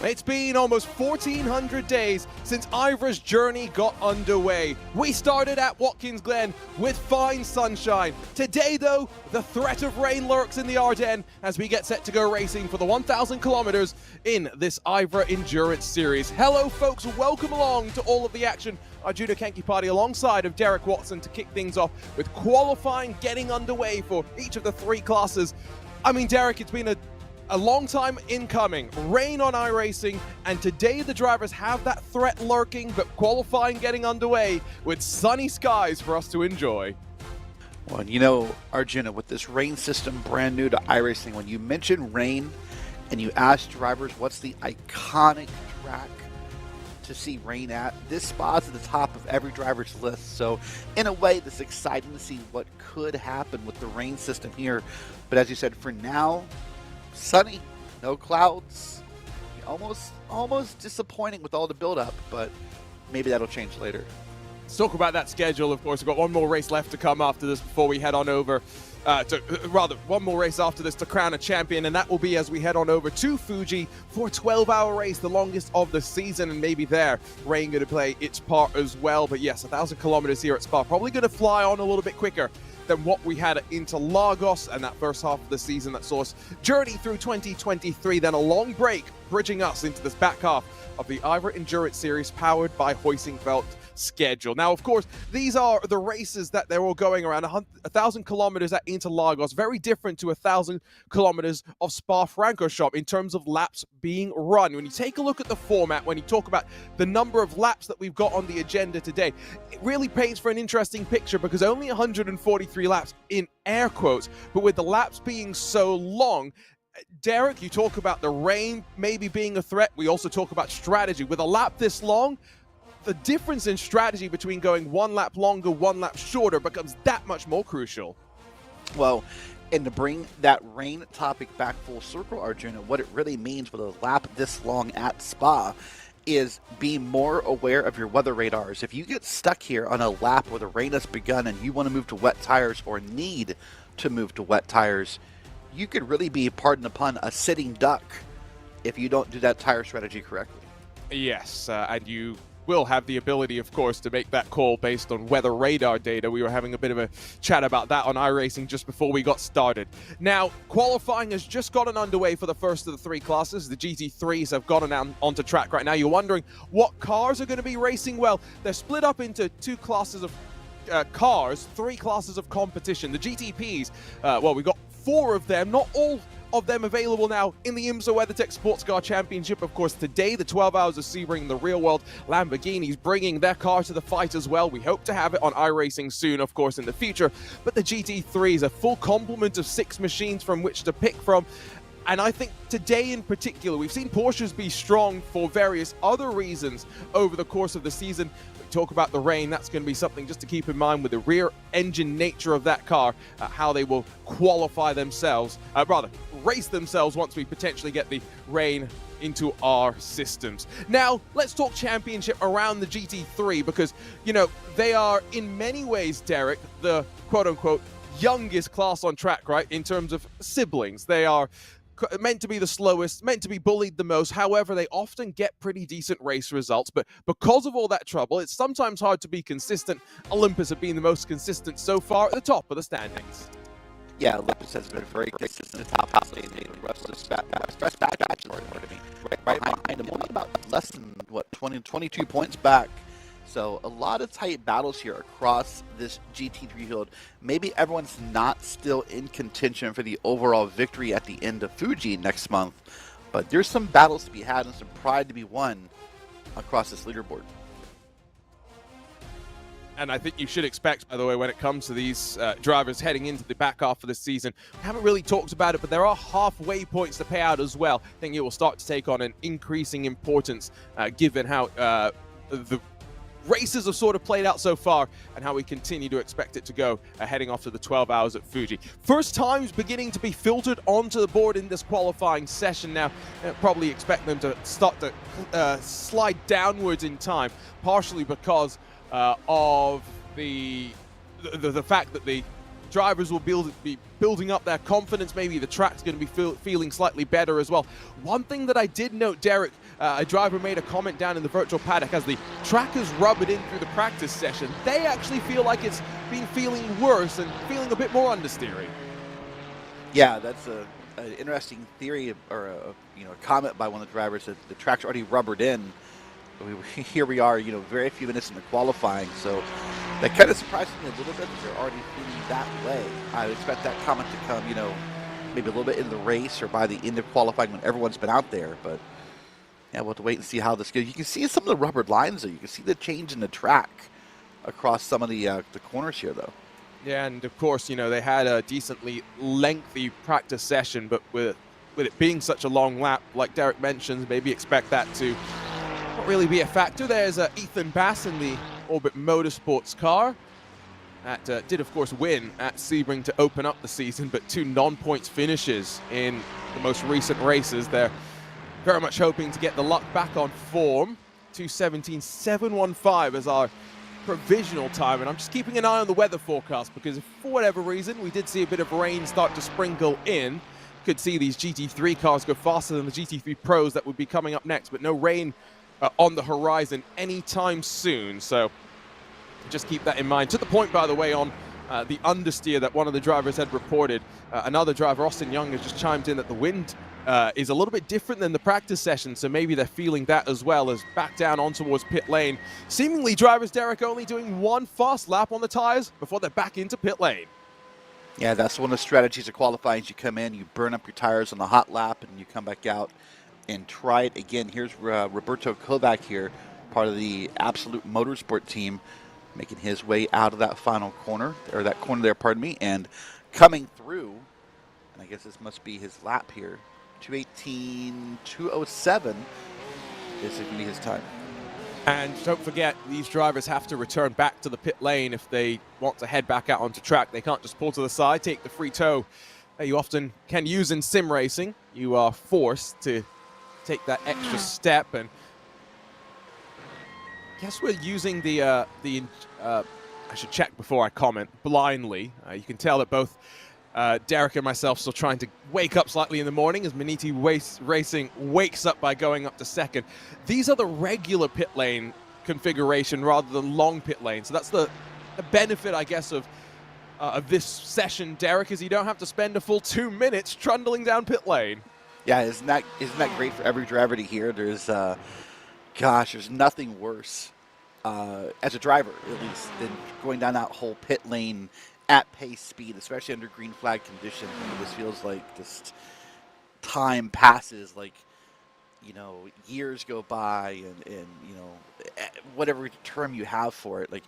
It's been almost 1,400 days since IVRA's journey got underway. We started at Watkins Glen with fine sunshine. Today, though, the threat of rain lurks in the Ardennes as we get set to go racing for the 1,000 kilometers in this IVRA Endurance Series. Hello, folks. Welcome along to all of the action. Arjuna Kankipati alongside of Derek Watson to kick things off with qualifying getting underway for each of the three classes. I mean, Derek, it's been a long time incoming, rain on iRacing, and today the drivers have that threat lurking, but qualifying getting underway with sunny skies for us to enjoy. Well, you know, Arjuna, with this rain system brand new to iRacing, when you mention rain and you ask drivers what's the iconic track to see rain at, this spot's at the top of every driver's list. So in a way, it's exciting to see what could happen with the rain system here. But as you said, for now, sunny, no clouds. Almost disappointing with all the build-up, but maybe that'll change later. Let's talk about that schedule. Of course, we've got one more race left to come after this before we head on over one more race after this to crown a champion, and that will be as we head on over to Fuji for a 12-hour race, the longest of the season, and maybe there rain going to play its part as well. But yes, 1,000 kilometers here at Spa, probably going to fly on a little bit quicker than what we had at Interlagos and that first half of the season that saw us journey through 2023, then a long break bridging us into this back half of the IVRA Endurance Series powered by Heusinkveld schedule. Now, of course, these are the races that they're all going around. 1,000 kilometers at Interlagos, very different to 1,000 kilometers of Spa-Francorchamps in terms of laps being run. When you take a look at the format, when you talk about the number of laps that we've got on the agenda today, it really paints for an interesting picture because only 143 laps in air quotes, but with the laps being so long, Derek, you talk about the rain maybe being a threat. We also talk about strategy. With a lap this long, the difference in strategy between going one lap longer, one lap shorter becomes that much more crucial. Well, and to bring that rain topic back full circle, Arjuna, what it really means with a lap this long at Spa is being more aware of your weather radars. If you get stuck here on a lap where the rain has begun and you want to move to wet tires or need to move to wet tires, you could really be, pardon the pun, a sitting duck if you don't do that tire strategy correctly. Yes, and you will have the ability, of course, to make that call based on weather radar data. We were having a bit of a chat about that on iRacing just before we got started. Now, qualifying has just gotten underway for the first of the three classes. The GT3s have gotten onto track right now. You're wondering what cars are going to be racing? Well, they're split up into two classes of cars, three classes of competition. The GTPs, well, we've got four of them, not all of them available now in the IMSA WeatherTech Sports Car Championship. Of course, today, the 12 Hours of Sebring, the real world Lamborghinis bringing their car to the fight as well. We hope to have it on iRacing soon, of course, in the future. But the GT3 is a full complement of 6 machines from which to pick from. And I think today in particular, we've seen Porsches be strong for various other reasons over the course of the season. We talk about the rain, that's going to be something just to keep in mind with the rear engine nature of that car, how they will qualify themselves, race themselves once we potentially get the rain into our systems. Now, let's talk championship around the GT3 because, you know, they are in many ways, Derek, the quote-unquote youngest class on track, right, in terms of siblings. They are meant to be the slowest, meant to be bullied the most. However, they often get pretty decent race results. But because of all that trouble, it's sometimes hard to be consistent. Olympus have been the most consistent so far at the top of the standings. Yeah, Olympus has been very consistent at the top of the standings. The rest of the right behind them, only about less than, 22 points back. So a lot of tight battles here across this GT3 field. Maybe everyone's not still in contention for the overall victory at the end of Fuji next month, but there's some battles to be had and some pride to be won across this leaderboard. And I think you should expect, by the way, when it comes to these drivers heading into the back half of the season, we haven't really talked about it, but there are halfway points to pay out as well. I think it will start to take on an increasing importance given how the races have sort of played out so far and how we continue to expect it to go heading off to the 12 hours at Fuji. First times beginning to be filtered onto the board in this qualifying session now. Probably expect them to start to slide downwards in time, partially because of the fact that the drivers will be building up their confidence. Maybe the track's going to be feeling slightly better as well. One thing that I did note, Derek, a driver made a comment down in the virtual paddock as the track has rubbed in through the practice session. They actually feel like it's been feeling worse and feeling a bit more understeering. Yeah, that's an interesting theory or a comment by one of the drivers that the track's already rubbered in. Here we are, very few minutes in the qualifying, so that kind of surprised me a little bit that they're already feeling that way. I would expect that comment to come, maybe a little bit in the race or by the end of qualifying when everyone's been out there. But yeah, we'll have to wait and see how this goes. You can see some of the rubbered lines, though. You can see the change in the track across some of the corners here, though. Yeah, and of course, they had a decently lengthy practice session, but with it being such a long lap, like Derek mentions, maybe expect that to not really be a factor. There's Ethan Bass in the Orbit Motorsports car. That did, of course, win at Sebring to open up the season, but 2 non-points finishes in the most recent races. They're very much hoping to get the luck back on form. 2:17.715 is our provisional time, and I'm just keeping an eye on the weather forecast because if for whatever reason we did see a bit of rain start to sprinkle in, could see these GT3 cars go faster than the GT3 Pros that would be coming up next, but no rain on the horizon anytime soon, so just keep that in mind. To the point, by the way, on the understeer that one of the drivers had reported, another driver, Austin Young, has just chimed in that the wind is a little bit different than the practice session, so maybe they're feeling that as well as back down on towards pit lane. Seemingly drivers, Derek, only doing 1 fast lap on the tires before they're back into pit lane. Yeah, that's one of the strategies of qualifying. You come in, you burn up your tires on the hot lap, and you come back out and try it again. Here's Roberto Kovac here, part of the Absolute Motorsport team, making his way out of that final corner, or that corner there, pardon me, and coming through, and I guess this must be his lap here, 2:18.207 is going to be his time. And don't forget, these drivers have to return back to the pit lane if they want to head back out onto track. They can't just pull to the side, take the free tow that you often can use in sim racing. You are forced to take that extra step, and I guess we're using I should check before I comment, blindly. You can tell that both Derek and myself still trying to wake up slightly in the morning as Maniti Racing wakes up by going up to second. These are the regular pit lane configuration rather than long pit lane. So that's the benefit, I guess, of this session, Derek, is you don't have to spend a full 2 minutes trundling down pit lane. Yeah, isn't that great for every driver to hear? There's, there's nothing worse as a driver, at least, than going down that whole pit lane at pace speed, especially under green flag conditions. This feels like just time passes, like, years go by, and whatever term you have for it, like,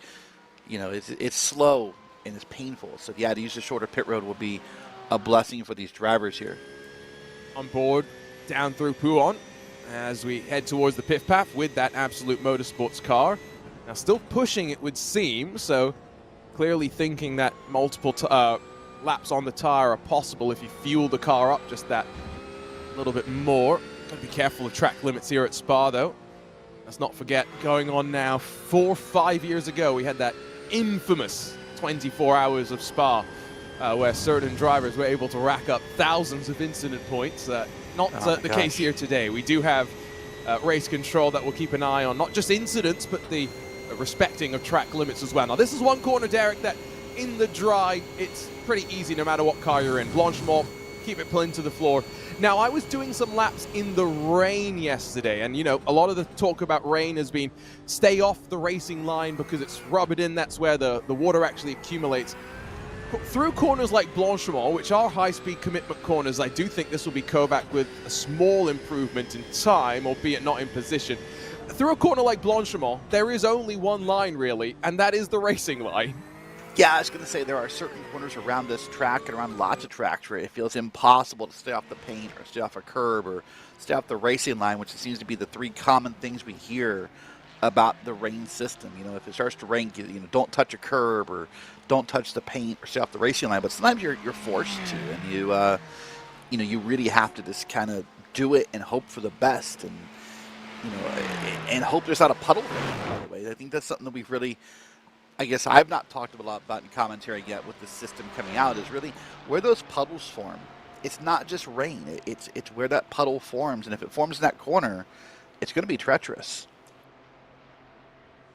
it's slow and it's painful. So yeah, to use the shorter pit road will be a blessing for these drivers here. On board, down through Pouhon, as we head towards the pit path with that Absolute Motorsports car. Now still pushing, it would seem, so clearly thinking that multiple laps on the tire are possible if you fuel the car up just that little bit more. Got to be careful of track limits here at Spa, though. Let's not forget, going on now 5 years ago, we had that infamous 24 hours of Spa, where certain drivers were able to rack up thousands of incident points. Not the case here today. We do have race control that will keep an eye on not just incidents, but the respecting of track limits as well. Now, this is one corner, Derek, that in the dry, it's pretty easy no matter what car you're in. Blanchimont, keep it pinned to the floor. Now, I was doing some laps in the rain yesterday, and, a lot of the talk about rain has been stay off the racing line because it's rubbered in. That's where the water actually accumulates. Through corners like Blanchimont, which are high-speed commitment corners, I do think this will be Kovac with a small improvement in time, albeit not in position. Through a corner like Blanchimont, there is only one line, really, and that is the racing line. Yeah, I was going to say there are certain corners around this track and around lots of tracks where it feels impossible to stay off the paint or stay off a curb or stay off the racing line, which seems to be the 3 common things we hear about the rain system. If it starts to rain, don't touch a curb or don't touch the paint or stay off the racing line. But sometimes you're forced to, and you really have to just kind of do it and hope for the best, and hope there's not a puddle there, by the way. I think that's something that we've really I guess I've not talked a lot about in commentary yet with the system coming out is really where those puddles form. It's not just rain. It's where that puddle forms, and if it forms in that corner, it's going to be treacherous.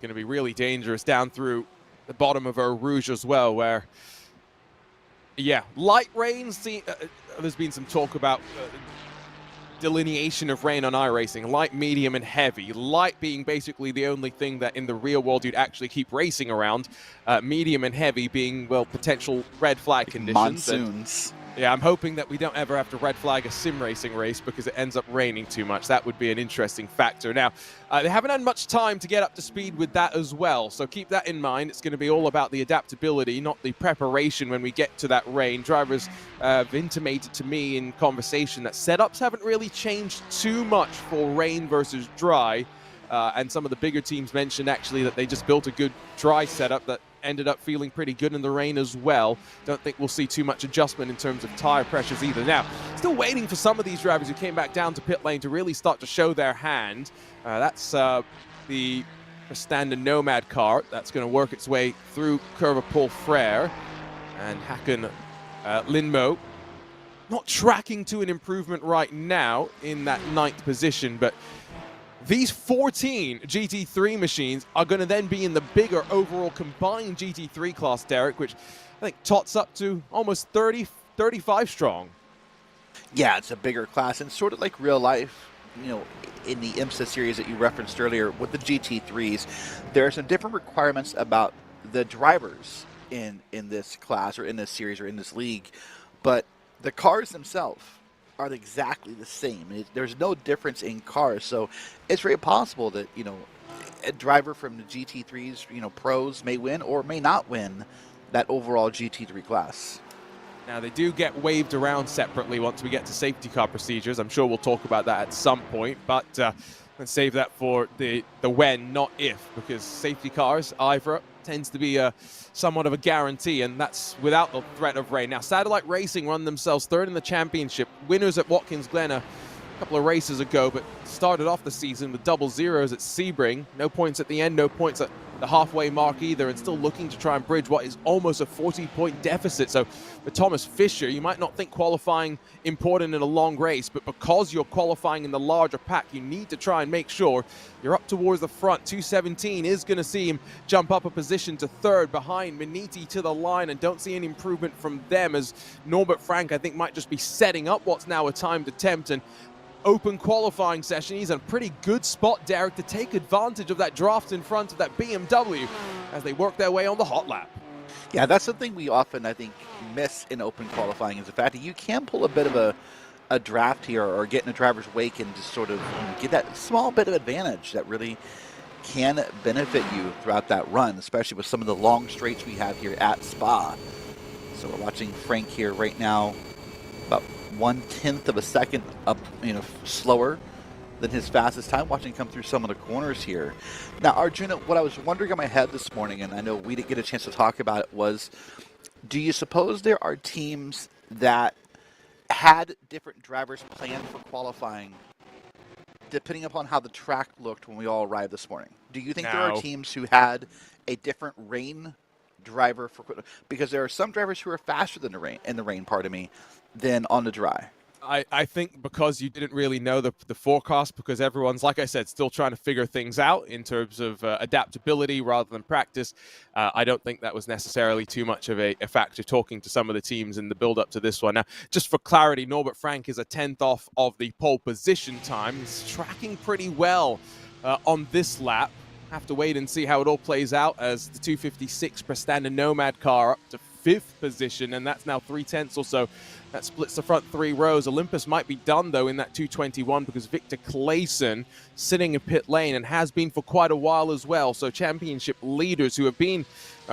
Going to be really dangerous down through the bottom of Eau Rouge as well, where, yeah, light rain. There's been some talk about delineation of rain on iRacing, light, medium, and heavy. Light being basically the only thing that in the real world you'd actually keep racing around. Medium and heavy being, well, potential red flag conditions. Monsoons. Yeah, I'm hoping that we don't ever have to red flag a sim racing race because it ends up raining too much. That would be an interesting factor. Now, they haven't had much time to get up to speed with that as well, so keep that in mind. It's going to be all about the adaptability, not the preparation when we get to that rain. Drivers have intimated to me in conversation that setups haven't really changed too much for rain versus dry, and some of the bigger teams mentioned actually that they just built a good dry setup that ended up feeling pretty good in the rain as well. Don't think we'll see too much adjustment in terms of tire pressures either. Now, still waiting for some of these drivers who came back down to pit lane to really start to show their hand. That's the Verstappen Nomad car that's going to work its way through Curva Paul Frere and Hakan Lindmo. Not tracking to an improvement right now in that 9th position, but these 14 GT3 machines are going to then be in the bigger overall combined GT3 class, Derek, which I think tots up to almost 30, 35 strong. Yeah, it's a bigger class, and sort of like real life, you know, in the IMSA series that you referenced earlier with the GT3s, there are some different requirements about the drivers in this class or in this series or in this league, but the cars themselves are exactly the same. There's no difference in cars, so it's very possible that, you know, a driver from the GT3s, you know, pros may win or may not win that overall GT3 class. Now, they do get waved around separately once we get to safety car procedures. I'm sure we'll talk about that at some point, but let's save that for the when, not if, because safety cars, IVRA, tends to be somewhat of a guarantee, and that's without the threat of rain. Now, Satellite Racing run themselves 3rd in the championship, winners at Watkins Glen a couple of races ago, but started off the season with double zeros at Sebring. No points at the end, no points at the halfway mark either, and still looking to try and bridge what is almost a 40-point deficit. So for Thomas Fisher, you might not think qualifying important in a long race, but because you're qualifying in the larger pack, you need to try and make sure you're up towards the front. 217 is going to see him jump up a position to 3rd behind Maniti to the line, and don't see any improvement from them, as Norbert Frank, I think, might just be setting up what's now a timed attempt. And open qualifying session, he's in a pretty good spot, Derek, to take advantage of that draft in front of that BMW as they work their way on the hot lap. Yeah, that's something we often, I think, miss in open qualifying, is the fact that you can pull a bit of a draft here or get in a driver's wake and just sort of get that small bit of advantage that really can benefit you throughout that run, especially with some of the long straights we have here at Spa. So we're watching Frank here right now, about 1/10 of a second up, you know, slower than his fastest time, watching him come through some of the corners here. Now, Arjuna, what I was wondering in my head this morning, and I know we didn't get a chance to talk about it, was, do you suppose there are teams that had different drivers planned for qualifying depending upon how the track looked when we all arrived this morning? Do you think there are teams who had a different rain driver for, because there are some drivers who are faster than the rain, pardon me, than on the dry? I think because you didn't really know the forecast, because everyone's, like I said, still trying to figure things out in terms of adaptability rather than practice. I don't think that was necessarily too much of a factor talking to some of the teams in the build-up to this one. Now, just for clarity, Norbert Frank is a 10th off of the pole position time. He's tracking pretty well on this lap. Have to wait and see how it all plays out as the 256 Prestanda Nomad car up to 5th position, and that's now 3/10 or so. That splits the front 3 rows. Olympus might be done, though, in that 221 because Victor Clayson sitting in pit lane and has been for quite a while as well. So championship leaders who have been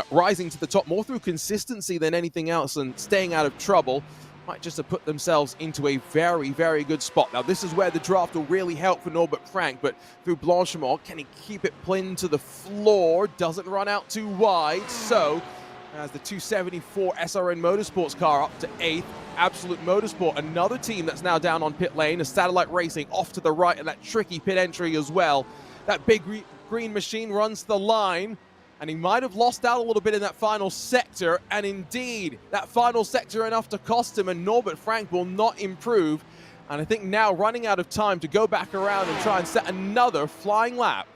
rising to the top more through consistency than anything else and staying out of trouble might just have put themselves into a very, very good spot. Now, this is where the draft will really help for Norbert Frank, but through Blanchimont, can he keep it pinned to the floor? Doesn't run out too wide, so as the 274 SRN Motorsports car up to 8th. Absolute Motorsport, another team that's now down on pit lane, as Satellite Racing off to the right, and that tricky pit entry as well. That big green machine runs the line. and he might have lost out a little bit in that final sector, and indeed, that final sector enough to cost him, and Norbert Frank will not improve. And I think now running out of time to go back around and try and set another flying lap.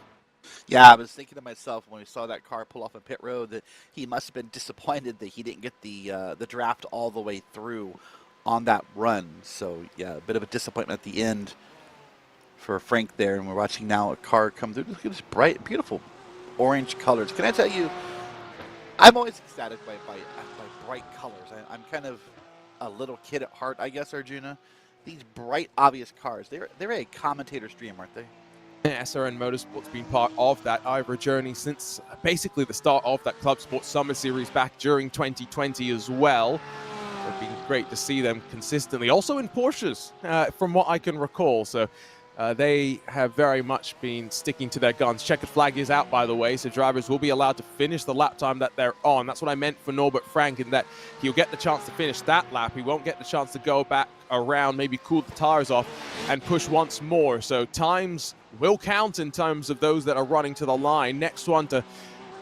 Yeah, I was thinking to myself when we saw that car pull off a pit road that he must have been disappointed that he didn't get the draft all the way through on that run. So yeah, a bit of a disappointment at the end for Frank there. And we're watching now a car come through. Look at this bright, beautiful orange colors. Can I tell you, I'm always ecstatic by bright colors. I'm kind of a little kid at heart, I guess, Arjuna. These bright, obvious cars, they're a commentator's dream, aren't they? SRN Motorsport's been part of that IVRA journey since basically the start of that Club Sport Summer Series back during 2020 as well. It's been great to see them consistently. Also in Porsches, from what I can recall. So they have very much been sticking to their guns. Checkered flag is out, by the way, so drivers will be allowed to finish the lap time that they're on. That's what I meant for Norbert Frank, in that he'll get the chance to finish that lap. He won't get the chance to go back around, maybe cool the tires off and push once more. So times will count in terms of those that are running to the line. Next one to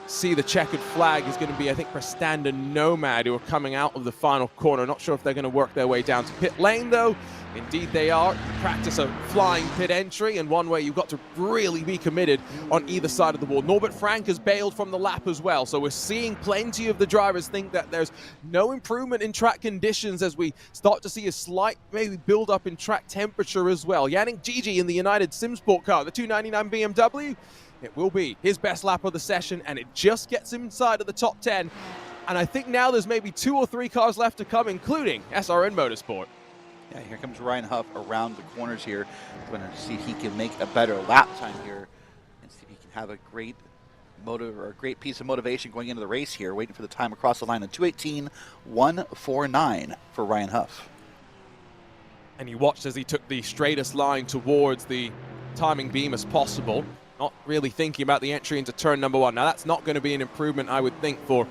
see the checkered flag is going to be, I think, Prestanda Nomad, who are coming out of the final corner. Not sure if they're going to work their way down to pit lane, though. Indeed they are. Practice a flying pit entry, and one where you've got to really be committed on either side of the wall. Norbert Frank has bailed from the lap as well, so we're seeing plenty of the drivers think that there's no improvement in track conditions as we start to see a slight maybe build up in track temperature as well. Yannick Gigi in the United Simsport car, the 299 BMW, it will be his best lap of the session, and it just gets him inside of the top 10. And I think now there's maybe 2 or 3 cars left to come, including SRN Motorsport. Yeah, here comes Ryan Huff around the corners here. Going to see if he can make a better lap time here and see if he can have a great motive or a great piece of motivation going into the race here. Waiting for the time across the line of 2:18.149 for Ryan Huff. And he watched as he took the straightest line towards the timing beam as possible, not really thinking about the entry into turn number 1. Now that's not going to be an improvement, I would think, for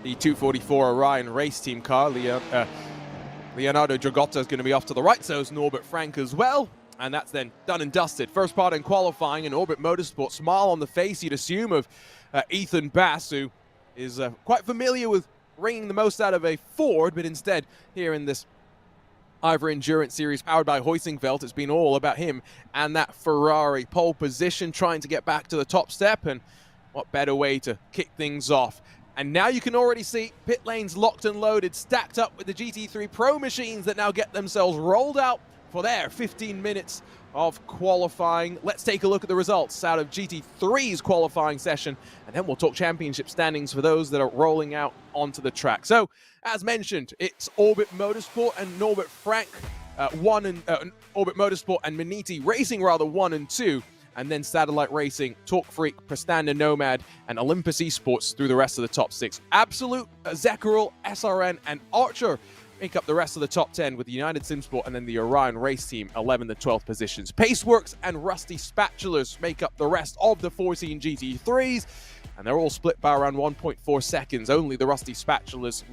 the 244 Orion race team car. Leonardo Dragotta is going to be off to the right, so is Norbert Frank as well. And that's then done and dusted. First part in qualifying, and Orbit Motorsport, smile on the face, you'd assume, of Ethan Bass, who is quite familiar with wringing the most out of a Ford, but instead, here in this IVRA Endurance Series powered by Heusinkveld, it's been all about him and that Ferrari pole position, trying to get back to the top step, and what better way to kick things off. And now you can already see pit lanes locked and loaded, stacked up with the GT3 Pro machines that now get themselves rolled out for their 15 minutes of qualifying. Let's take a look at the results out of GT3's qualifying session, and then we'll talk championship standings for those that are rolling out onto the track. So, as mentioned, it's Orbit Motorsport and Norbert Frank, Orbit Motorsport and Maniti Racing, 1 and 2. And then Satellite Racing, Talk Freak, Prestanda Nomad, and Olympus Esports through the rest of the top 6. Absolute, Zekerill, SRN, and Archer make up the rest of the top 10, with the United Simsport and then the Orion race team 11th and 12th positions. Paceworks and Rusty Spatulas make up the rest of the 14 GT3s, and they're all split by around 1.4 seconds. Only the Rusty Spatulas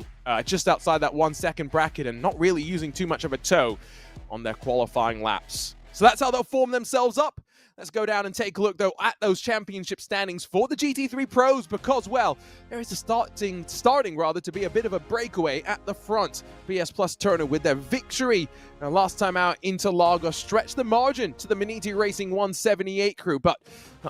just outside that 1 second bracket, and not really using too much of a toe on their qualifying laps. So that's how they'll form themselves up. Let's go down and take a look, though, at those championship standings for the GT3 Pros, because, well, there is starting to be a bit of a breakaway at the front. PS Plus Turner with their victory. Now, last time out, Interlagos stretched the margin to the Maniti Racing 178 crew, but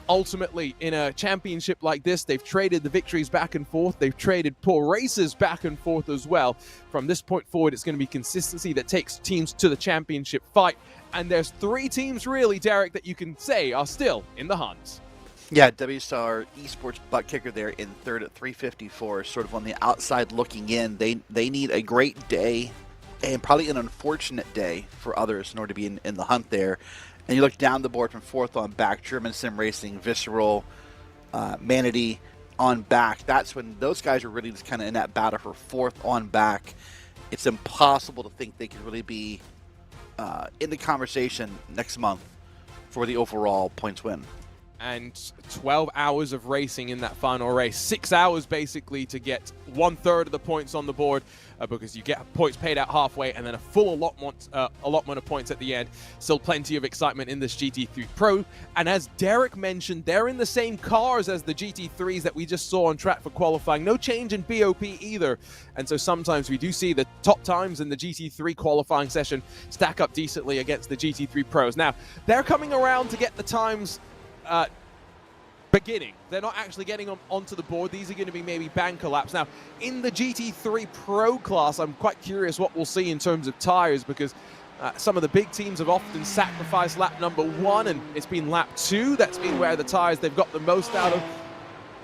ultimately, in a championship like this, they've traded the victories back and forth. They've traded poor races back and forth as well. From this point forward, it's going to be consistency that takes teams to the championship fight. And there's 3 teams, really, Derek, that you can say are still in the hunt. Yeah, W-Star Esports butt kicker there in third at 354, sort of on the outside looking in. They need a great day and probably an unfortunate day for others in order to be in the hunt there. And you look down the board from fourth on back, German Sim Racing, Visceral, Manatee on back. That's when those guys are really just kind of in that battle for fourth on back. It's impossible to think they could really be in the conversation next month for the overall points win. and 12 hours of racing in that final race. 6 hours basically to get 1/3 of the points on the board, because you get points paid out halfway and then a full allotment of points at the end. Still plenty of excitement in this GT3 Pro. And as Derek mentioned, they're in the same cars as the GT3s that we just saw on track for qualifying. No change in BOP either. And so sometimes we do see the top times in the GT3 qualifying session stack up decently against the GT3 Pros. Now, they're coming around to get the times beginning. They're not actually getting them onto the board. These are going to be maybe banker laps. Now, in the GT3 Pro class, I'm quite curious what we'll see in terms of tires, because some of the big teams have often sacrificed lap number 1, and it's been lap 2. That's been where the tires they've got the most out of.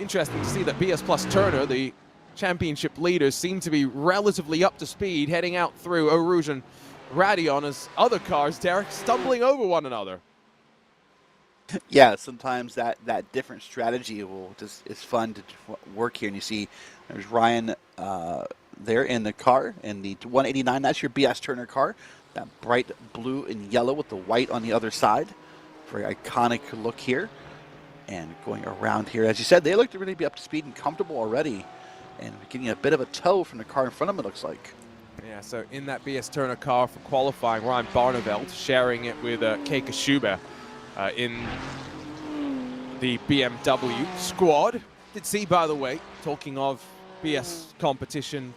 Interesting to see that BS Plus Turner, the championship leaders, seem to be relatively up to speed, heading out through Eau Rouge and Radion, as other cars, Derek, stumbling over one another. Yeah, sometimes that different strategy is fun to work here. And you see there's Ryan there in the car, in the 189. That's your BS Turner car. That bright blue and yellow with the white on the other side. Very iconic look here. And going around here, as you said, they look to really be up to speed and comfortable already. And getting a bit of a tow from the car in front of them, it looks like. Yeah, so in that BS Turner car for qualifying, Ryan Barneveld sharing it with Keika Schuber. In the BMW squad. Did see, by the way, talking of BS competition,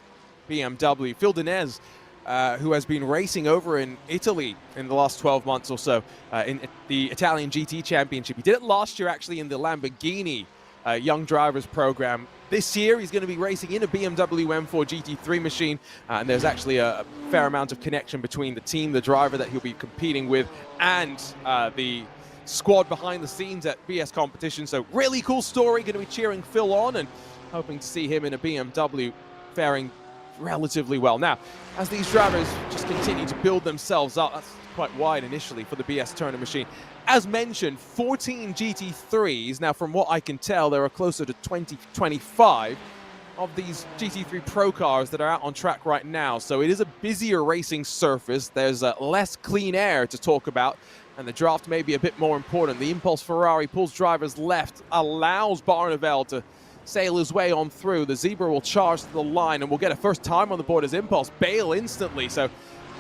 BMW, Phil Dinez, who has been racing over in Italy in the last 12 months or so in the Italian GT Championship. He did it last year, actually, in the Lamborghini Young Drivers program. This year, he's going to be racing in a BMW M4 GT3 machine, and there's actually a fair amount of connection between the team, the driver that he'll be competing with, and the squad behind the scenes at BS competition. So really cool story. Going to be cheering Phil on and hoping to see him in a BMW faring relatively well. Now, as these drivers just continue to build themselves up, that's quite wide initially for the BS Turner machine. As mentioned, 14 GT3s. Now, from what I can tell, there are closer to 20, 25 of these GT3 Pro cars that are out on track right now. So it is a busier racing surface. There's less clean air to talk about, and the draft may be a bit more important. The Impulse Ferrari pulls drivers left, allows Barneveld to sail his way on through. The Zebra will charge to the line, and we'll get a first time on the board as Impulse bail instantly. So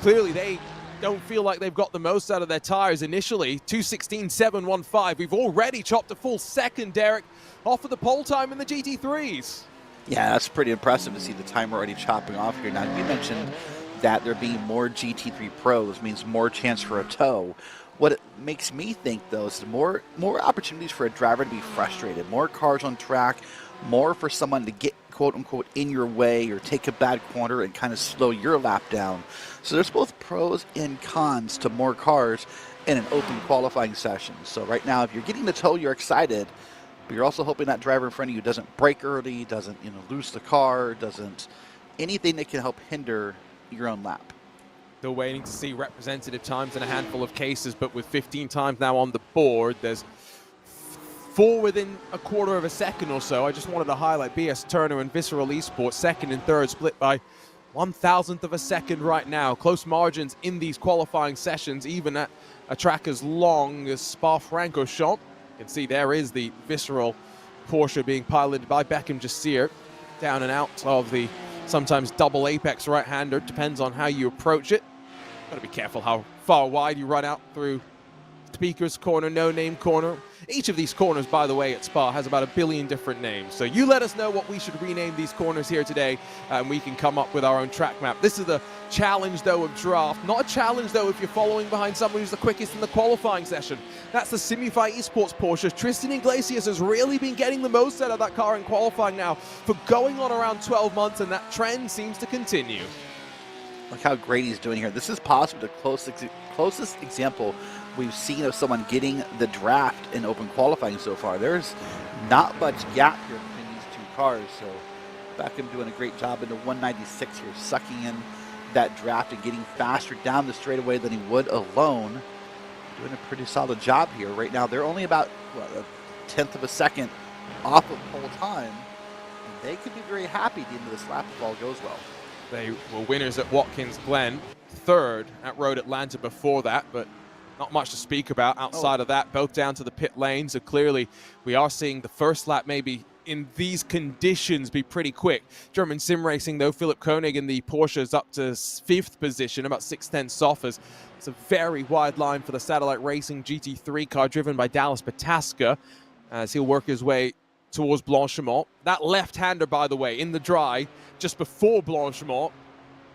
clearly they don't feel like they've got the most out of their tires initially. 2:16.715. We've already chopped a full second, Derek, off of the pole time in the GT3s. Yeah, that's pretty impressive to see the time already chopping off here. Now, you mentioned that there being more GT3 Pros means more chance for a tow. What it makes me think, though, is more opportunities for a driver to be frustrated, more cars on track, more for someone to get, quote-unquote, in your way or take a bad corner and kind of slow your lap down. So there's both pros and cons to more cars in an open qualifying session. So right now, if you're getting the tow, you're excited, but you're also hoping that driver in front of you doesn't brake early, doesn't lose the car, doesn't anything that can help hinder your own lap. Still waiting to see representative times in a handful of cases, but with 15 times now on the board, there's 4 within a quarter of a second or so. I just wanted to highlight BS Turner and Visceral Esports, second and third, split by 1,000th of a second right now. Close margins in these qualifying sessions, even at a track as long as Spa-Francorchamps. You can see there is the Visceral Porsche being piloted by Beckham Jasir, down and out of the sometimes double apex right-hander. Depends on how you approach it. Got to be careful how far wide you run out through Speaker's Corner, No Name Corner. Each of these corners, by the way, at Spa has about 1 billion different names. So you let us know what we should rename these corners here today, and we can come up with our own track map. This is the challenge, though, of draft. Not a challenge, though, if you're following behind someone who's the quickest in the qualifying session. That's the Simify Esports Porsche. Tristan Iglesias has really been getting the most out of that car in qualifying now for going on around 12 months, and that trend seems to continue. Look how great he's doing here. This is possibly the closest example we've seen of someone getting the draft in open qualifying so far. There's not much gap here between these two cars. So Beckham doing a great job in the 196 here, sucking in that draft and getting faster down the straightaway than he would alone. Doing a pretty solid job here. Right now, they're only about 1/10 of a second off of pole time. And they could be very happy at the end of this lap if all goes well. They were winners at Watkins Glen, third at Road Atlanta before that, but not much to speak about outside of that. Both down to the pit lane, so clearly we are seeing the first lap maybe in these conditions be pretty quick. German sim racing, though, Philipp Koenig in the Porsche is up to 5th position, about 6/10 offers. It's a very wide line for the Satellite Racing GT3 car driven by Dallas Pataska as he'll work his way towards Blanchimont. That left-hander, by the way, in the dry, just before Blanchimont,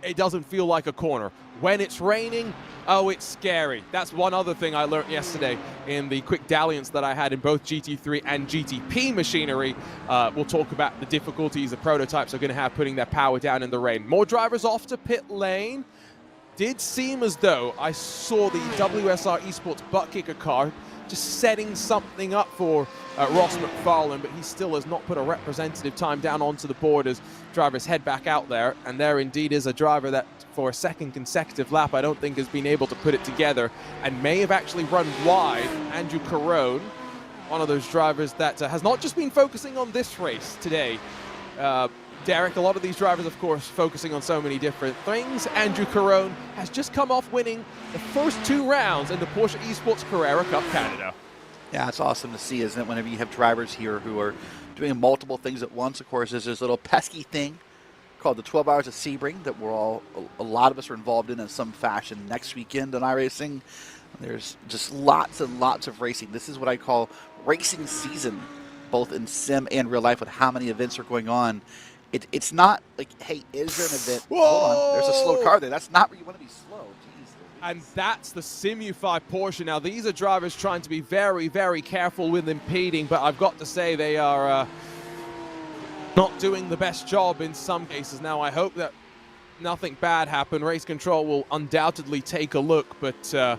it doesn't feel like a corner. When it's raining, oh, it's scary. That's one other thing I learned yesterday in the quick dalliance that I had in both GT3 and GTP machinery. We'll talk about the difficulties the prototypes are going to have putting their power down in the rain. More drivers off to pit lane. Did seem as though I saw the WSR Esports butt kicker car just setting something up for Ross McFarlane, but he still has not put a representative time down onto the board as drivers head back out there. And there indeed is a driver that for a second consecutive lap I don't think has been able to put it together and may have actually run wide. Andrew Carone, one of those drivers that has not just been focusing on this race today. Derek, a lot of these drivers, of course, focusing on so many different things. Andrew Carone has just come off winning the first 2 rounds in the Porsche Esports Carrera Cup Canada. Yeah, it's awesome to see, isn't it, whenever you have drivers here who are doing multiple things at once. Of course, there's this little pesky thing called the 12 Hours of Sebring that a lot of us are involved in some fashion next weekend on iRacing. There's just lots and lots of racing. This is what I call racing season, both in sim and real life, with how many events are going on. It's not like, hey, is there an event? Whoa! Hold on, there's a slow car there. That's not where you want to be slow. Jeez. And that's the Simufy Porsche. Now, these are drivers trying to be very, very careful with impeding, but I've got to say they are not doing the best job in some cases. Now, I hope that nothing bad happened. Race Control will undoubtedly take a look, but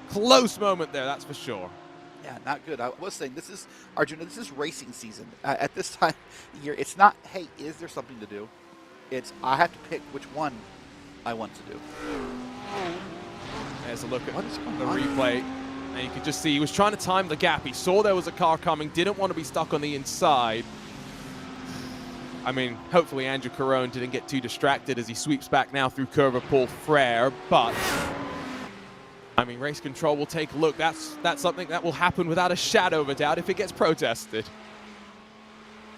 close moment there, that's for sure. Yeah, not good. I was saying, this is, Arjuna, this is racing season. At this time of year, it's not, hey, is there something to do? It's, I have to pick which one I want to do. There's a look at the replay. And you could just see he was trying to time the gap. He saw there was a car coming, didn't want to be stuck on the inside. I mean, hopefully Andrew Carone didn't get too distracted as he sweeps back now through curve of Paul Frere, but I mean, Race Control will take a look. That's something that will happen without a shadow of a doubt if it gets protested.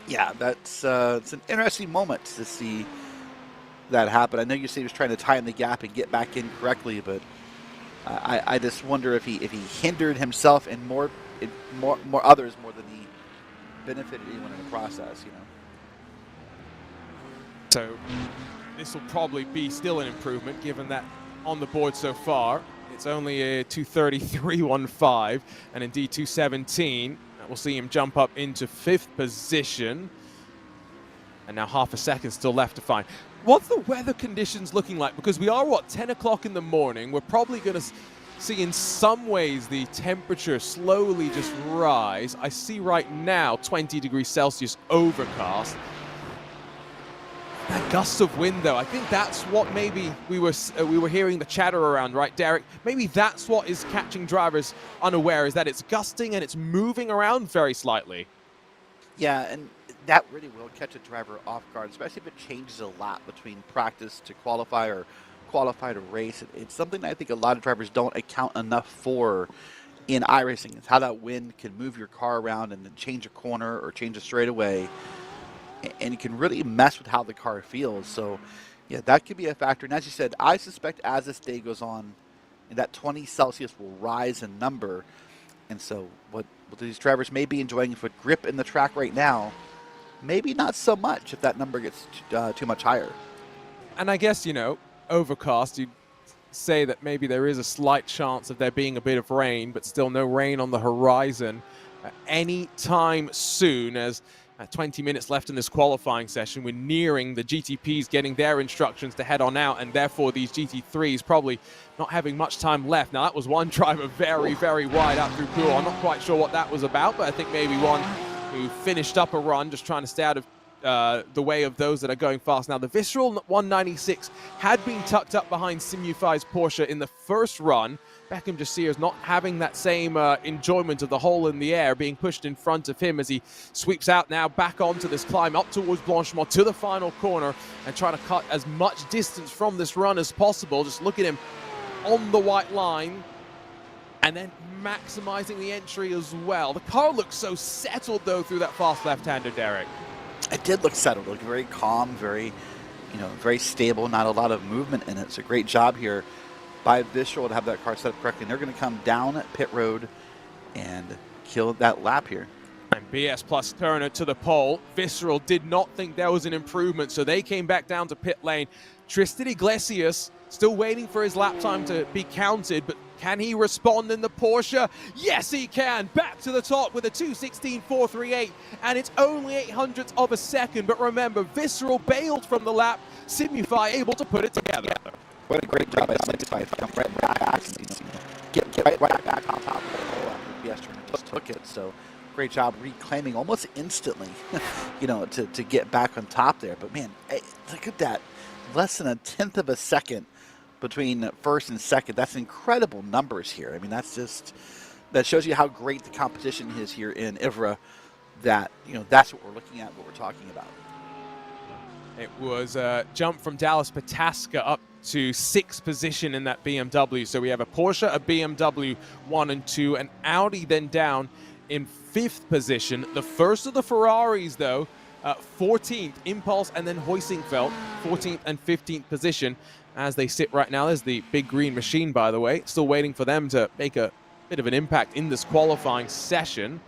Yeah, that's it's an interesting moment to see that happen. I know you said he was trying to tie in the gap and get back in correctly, but I just wonder if he hindered himself and more others more than he benefited anyone in the process, you know. So this will probably be still an improvement given that on the board so far. It's only a 2:33.15 and indeed 2:17. That will see him jump up into 5th position. And now half a second still left to find. What's the weather conditions looking like? Because we are, 10 o'clock in the morning. We're probably going to see in some ways the temperature slowly just rise. I see right now 20 degrees Celsius overcast. That gust of wind, though, I think that's what maybe we were hearing the chatter around, right, Derek? Maybe that's what is catching drivers unaware, is that it's gusting and it's moving around very slightly. Yeah, and that really will catch a driver off guard, especially if it changes a lot between practice to qualify or qualify to race. It's something that I think a lot of drivers don't account enough for in iRacing. It's how that wind can move your car around and then change a corner or change a straightaway. And it can really mess with how the car feels. So, yeah, that could be a factor. And as you said, I suspect as this day goes on, that 20 Celsius will rise in number. And so what these drivers may be enjoying for grip in the track right now, maybe not so much if that number gets too much higher. And I guess, overcast, you'd say that maybe there is a slight chance of there being a bit of rain, but still no rain on the horizon any time soon, as 20 minutes left in this qualifying session. We're nearing the GTPs getting their instructions to head on out, and therefore these GT3s probably not having much time left. Now, that was one driver very, very wide out through Pool. I'm not quite sure what that was about, but I think maybe one who finished up a run just trying to stay out of the way of those that are going fast. Now, the Visceral 196 had been tucked up behind Simufy's Porsche in the first run. Beckham Jassir not having that same enjoyment of the hole in the air being pushed in front of him as he sweeps out now back onto this climb up towards Blanchimont to the final corner and trying to cut as much distance from this run as possible. Just look at him on the white line and then maximizing the entry as well. The car looks so settled, though, through that fast left-hander, Derek. It did look settled. It looked very calm, very, very stable, not a lot of movement in it. It's a great job here by Visceral to have that car set up correctly. And they're going to come down pit road and kill that lap here. And BS plus Turner to the pole. Visceral did not think there was an improvement, so they came back down to pit lane. Tristan Iglesias still waiting for his lap time to be counted, but can he respond in the Porsche? Yes, he can. Back to the top with a 2:16.438, and it's only 0.08 of a second. But remember, Visceral bailed from the lap. Simufy able to put it together. What a great job by Simufy to come right back, get right back on top of the pole after BS Turner just took it. So great job reclaiming almost instantly, to get back on top there. But man, look at that. Less than 1/10 of a second between first and second. That's incredible numbers here. I mean, that shows you how great the competition is here in IVRA. That, that's what we're looking at, what we're talking about. It was a jump from Dallas Pataska up to 6th position in that BMW. So we have a Porsche, a BMW 1 and 2, an Audi then down in 5th position. The first of the Ferraris, though, 14th, Impulse, and then Heusinkveld, 14th and 15th position as they sit right now. There's the big green machine, by the way. Still waiting for them to make a bit of an impact in this qualifying session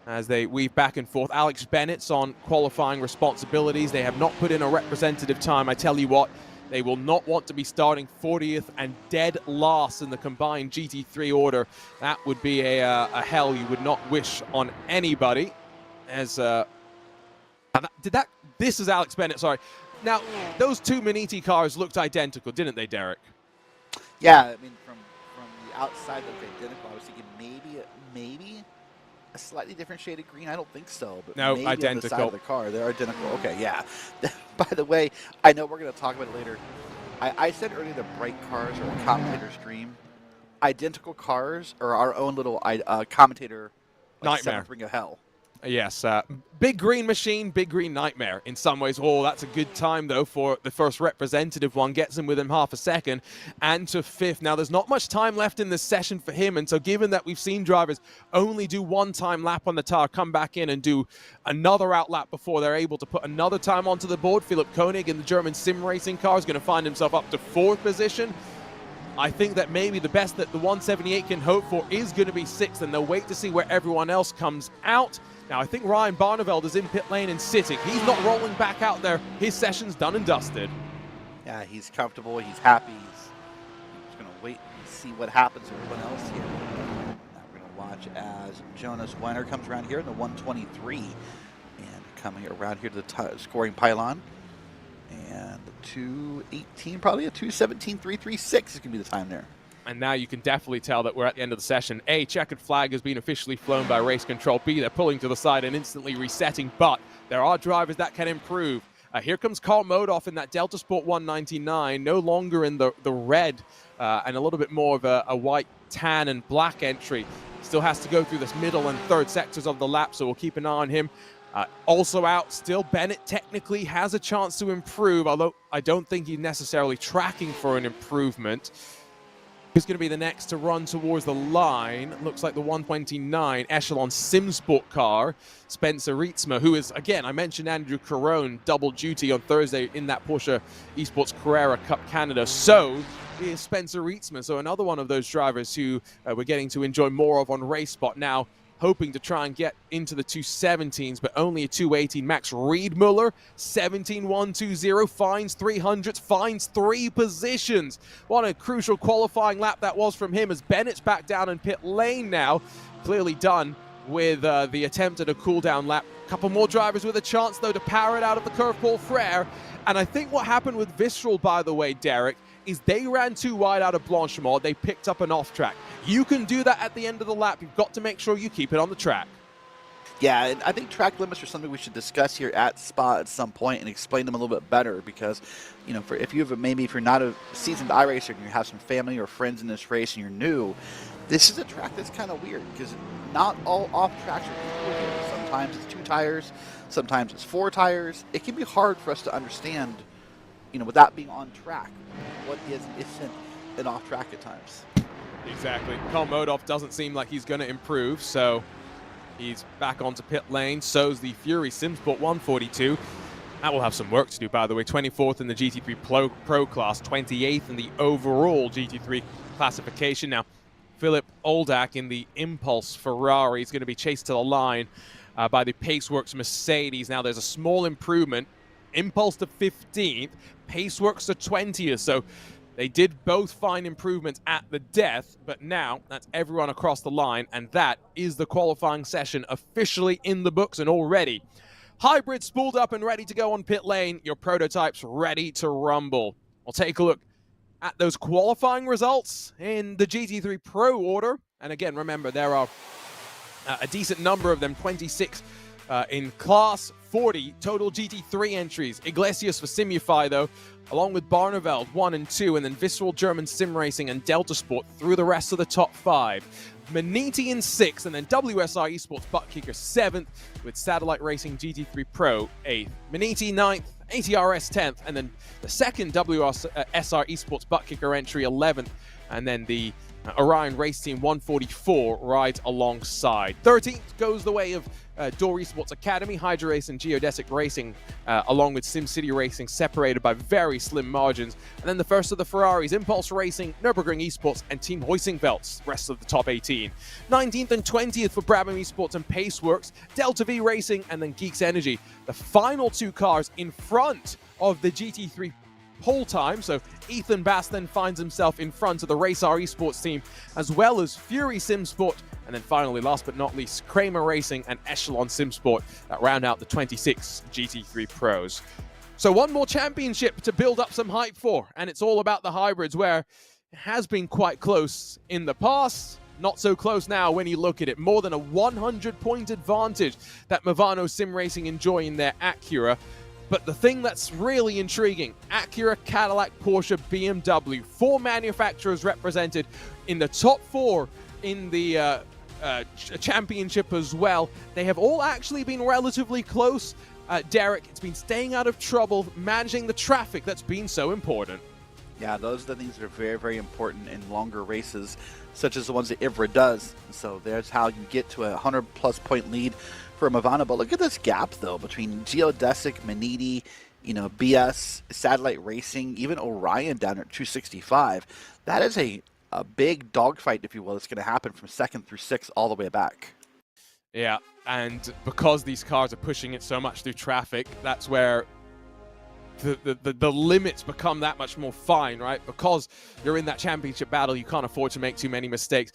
as they weave back and forth. Alex Bennett's on qualifying responsibilities. They have not put in a representative time. I tell you what, they will not want to be starting 40th and dead last in the combined GT3 order. That would be a hell you would not wish on anybody. As this is Alex Bennett, sorry. Now, those two Maniti cars looked identical, didn't they, Derek? Yeah, I mean, from the outside, they looked identical. I was thinking maybe a slightly different shade of green. I don't think so, but no, maybe identical. On the side of the car, they're identical. Okay, yeah. By the way, I know we're going to talk about it later. I said earlier the bright cars are a commentator's dream. Identical cars are our own little commentator nightmare. Ring of hell. Yes, big green machine, big green nightmare in some ways. Oh, that's a good time, though, for the first representative one. Gets him within half a second and to 5th. Now, there's not much time left in this session for him, and so given that we've seen drivers only do one time lap on the tire, come back in and do another out lap before they're able to put another time onto the board, Philipp Koenig in the German sim racing car is going to find himself up to 4th position. I think that maybe the best that the 178 can hope for is going to be 6th, and they'll wait to see where everyone else comes out. Now, I think Ryan Barneveld is in pit lane and sitting. He's not rolling back out there. His session's done and dusted. Yeah, he's comfortable. He's happy. He's going to wait and see what happens to everyone else here. Now we're going to watch as Jonas Weiner comes around here in the 123 and coming around here to the scoring pylon. And the 218, probably a 217.336 is going to be the time there. And now you can definitely tell that we're at the end of the session. A, checkered flag has been officially flown by race control. B, they're pulling to the side and instantly resetting. But there are drivers that can improve. Here comes Carl Modoff in that Delta Sport 199, no longer in the red and a little bit more of a white, tan, and black entry. Still has to go through this middle and third sectors of the lap, so we'll keep an eye on him. Also out still, Bennett technically has a chance to improve, although I don't think he's necessarily tracking for an improvement. Who's going to be the next to run towards the line? Looks like the 129 Echelon SimSport car, Spencer Rietzma, who is, again, I mentioned Andrew Carone, double duty on Thursday in that Porsche Esports Carrera Cup Canada. So is Spencer Rietzma, so another one of those drivers who we're getting to enjoy more of on RaceSpot now, hoping to try and get into the 217s, but only a 218. Max Riedmuller, 17.120, finds 300s, finds 3 positions. What a crucial qualifying lap that was from him as Bennett's back down in pit lane now. Clearly done with the attempt at a cool-down lap. A couple more drivers with a chance, though, to power it out of the curve, Paul Frere. And I think what happened with Visceral, by the way, Derek, is they ran too wide out of Blanchimont. They picked up an off-track. You can do that at the end of the lap. You've got to make sure you keep it on the track. Yeah, and I think track limits are something we should discuss here at Spa at some point and explain them a little bit better because, if you're not a seasoned iRacer and you have some family or friends in this race and you're new, this is a track that's kind of weird because not all off-tracks are equal here. Sometimes it's 2 tires, sometimes it's 4 tires. It can be hard for us to understand, without being on track, what is and isn't and off track at times. Exactly. Kolmodov doesn't seem like he's going to improve, so he's back onto pit lane. So's the Fury Simsport 142. That will have some work to do, by the way. 24th in the GT3 Pro class, 28th in the overall GT3 classification. Now, Philip Oldak in the Impulse Ferrari is going to be chased to the line by the Paceworks Mercedes. Now, there's a small improvement. Impulse to 15th, Paceworks to 20th. So they did both find improvements at the death, but now that's everyone across the line, and that is the qualifying session officially in the books and already. Hybrid spooled up and ready to go on pit lane. Your prototype's ready to rumble. We'll take a look at those qualifying results in the GT3 Pro order. And again, remember, there are a decent number of them, 26 in class, 40 total GT3 entries. Iglesias for Simufy, though, along with Barneveld 1 and 2, and then Visceral German Sim Racing and Delta Sport through the rest of the top 5. Maniti in 6th, and then WSR Esports Butt Kicker 7th, with Satellite Racing GT3 Pro 8th. Maniti 9th, ATRS 10th, and then the second WSR Esports Butt Kicker entry 11th, and then the Orion Race Team 144 rides alongside. 13th goes the way of Door Esports Academy, Hydra Race and Geodesic Racing, along with SimCity Racing, separated by very slim margins. And then the first of the Ferraris, Impulse Racing, Nürburgring Esports, and Team Heusinkveld, rest of the top 18. 19th and 20th for Brabham Esports and Paceworks, Delta V Racing, and then Geeks Energy. The final two cars in front of the GT3 pole time, so Ethan Bass then finds himself in front of the RaceR Esports team, as well as Fury Simsport, and then finally, last but not least, Kramer Racing and Echelon Simsport that round out the 26 GT3 Pros. So one more championship to build up some hype for, and it's all about the hybrids, where it has been quite close in the past. Not so close now when you look at it. More than a 100-point advantage that Movano Sim Racing enjoy in their Acura. But the thing that's really intriguing, Acura, Cadillac, Porsche, BMW, 4 manufacturers represented in the top 4 in the championship as well. They have all actually been relatively close. Derek, it's been staying out of trouble, managing the traffic that's been so important. Yeah, those are the things that are very, very important in longer races, such as the ones that IVRA does. So there's how you get to a 100-plus point lead for Movano. But look at this gap, though, between Geodesic, Maniti, BS, Satellite Racing, even Orion down at 265. That is a big dogfight, if you will, that's going to happen from 2nd through 6th all the way back. Yeah, and because these cars are pushing it so much through traffic, that's where the limits become that much more fine, right? Because you're in that championship battle, you can't afford to make too many mistakes.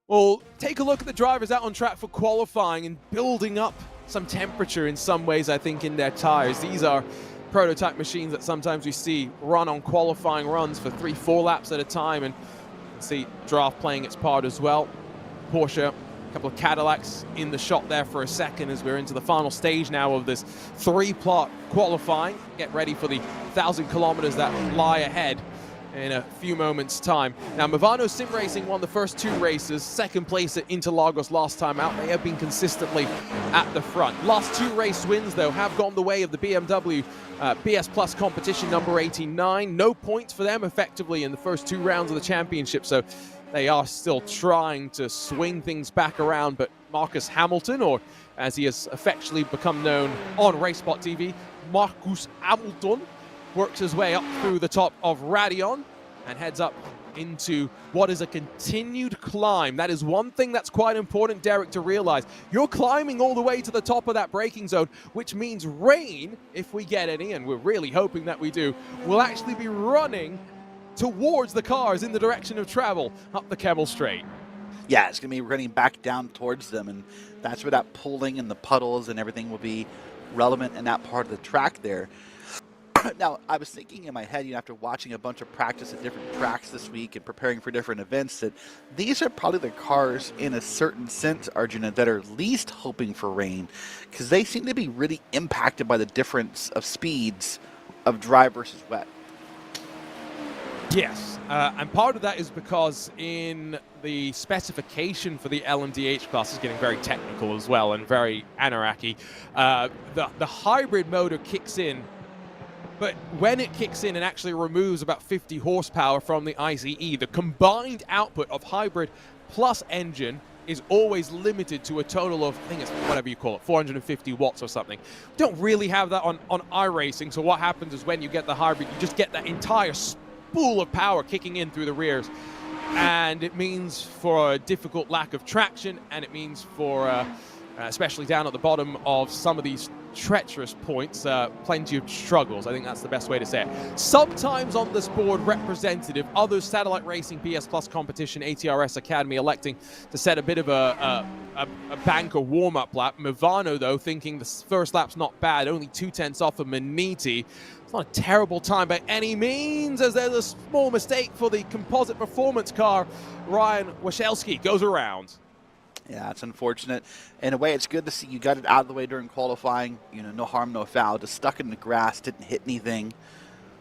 Well, take a look at the drivers out on track for qualifying and building up some temperature in some ways, I think, in their tires. These are prototype machines that sometimes we see run on qualifying runs for 3-4 laps at a time, and see draft playing its part as well. Porsche, a couple of Cadillacs in the shot there for a second as we're into the final stage now of this 3-part qualifying. Get ready for the 1,000 kilometers that lie ahead in a few moments' time. Now, Movano Sim Racing won the first 2 races, 2nd place at Interlagos last time out. They have been consistently at the front. Last 2 race wins, though, have gone the way of the BMW BS Plus competition number 89. No points for them, effectively, in the first 2 rounds of the championship, so they are still trying to swing things back around. But Marcus Hamilton, or as he has affectionately become known on RaceSpotTV, Marcus Hamilton, works his way up through the top of Radion and heads up into what is a continued climb. That is one thing that's quite important, Derek, to realize. You're climbing all the way to the top of that braking zone, which means rain, if we get any, and we're really hoping that we do, will actually be running towards the cars in the direction of travel up the Kemmel Straight. Yeah, it's going to be running back down towards them, and that's where that pulling and the puddles and everything will be relevant in that part of the track there. Now, I was thinking in my head, after watching a bunch of practice at different tracks this week and preparing for different events, that these are probably the cars, in a certain sense, Arjuna, that are least hoping for rain, because they seem to be really impacted by the difference of speeds of dry versus wet. Yes, and part of that is because in the specification for the LMDH class is getting very technical as well and very anarchy. The hybrid motor kicks in But when it kicks in and actually removes about 50 horsepower from the ICE, the combined output of hybrid plus engine is always limited to a total of, I think it's whatever you call it, 450 watts or something. We don't really have that on iRacing, so what happens is when you get the hybrid, you just get that entire spool of power kicking in through the rears. And it means for a difficult lack of traction, and it means for, especially down at the bottom of some of these treacherous points, plenty of struggles. I think that's the best way to say it. Sometimes on this board, representative, others, Satellite Racing, PS Plus Competition, ATRS Academy, electing to set a bit of a banker warm-up lap. Movano, though, thinking the first lap's not bad, only 2/10 off of Maniti. It's not a terrible time by any means, as there's a small mistake for the composite performance car. Ryan Wasilewski goes around. Yeah, it's unfortunate. In a way, it's good to see you got it out of the way during qualifying. You know, no harm, no foul. Just stuck in the grass, didn't hit anything.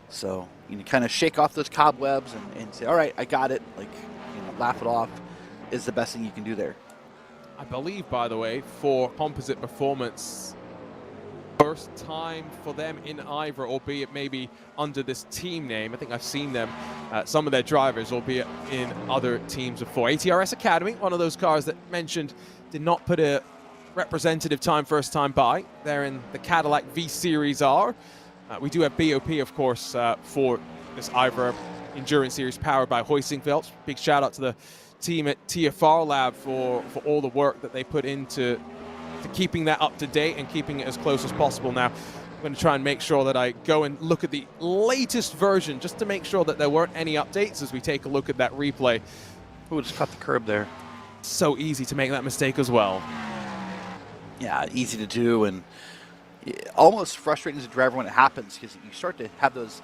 So you know, kind of shake off those cobwebs and say, all right, I got it. Like, you know, laugh it off is the best thing you can do there. I believe, by the way, for composite performance, first time for them in IVRA, albeit maybe under this team name. I think I've seen them, some of their drivers, albeit in other teams before. ATRS Academy, one of those cars that mentioned, did not put a representative time first time by. They're in the Cadillac V Series R. We do have BOP, of course, for this IVRA Endurance Series powered by Heusinkveld. Big shout out to the team at TFR Lab for all the work that they put into keeping that up to date and keeping it as close as possible. Now, I'm going to try and make sure that I go and look at the latest version just to make sure that there weren't any updates as we take a look at that replay. Ooh, just cut the curb there. So easy to make that mistake as well. Yeah, easy to do and almost frustrating as a driver when it happens, because you start to have those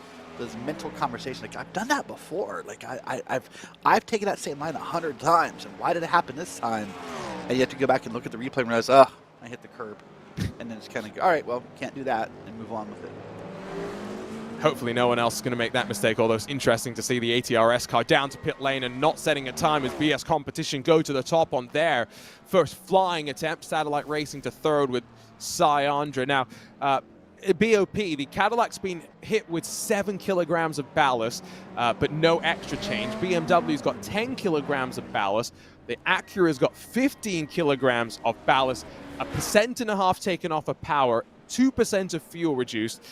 mental conversations like, I've done that before. Like I've taken that same line 100 times, and why did it happen this time? And you have to go back and look at the replay and realize, oh, I hit the curb. And then it's kind of, all right, well, can't do that, and move on with it. Hopefully no one else is going to make that mistake, although it's interesting to see the ATRS car down to pit lane and not setting a time as BS Competition go to the top on their first flying attempt. Satellite Racing to third with Syandra. Now, BOP, the Cadillac's been hit with 7 kilograms of ballast, but no extra change. BMW's got 10 kilograms of ballast. The Acura's got 15 kilograms of ballast, 1.5% taken off of power, 2% of fuel reduced.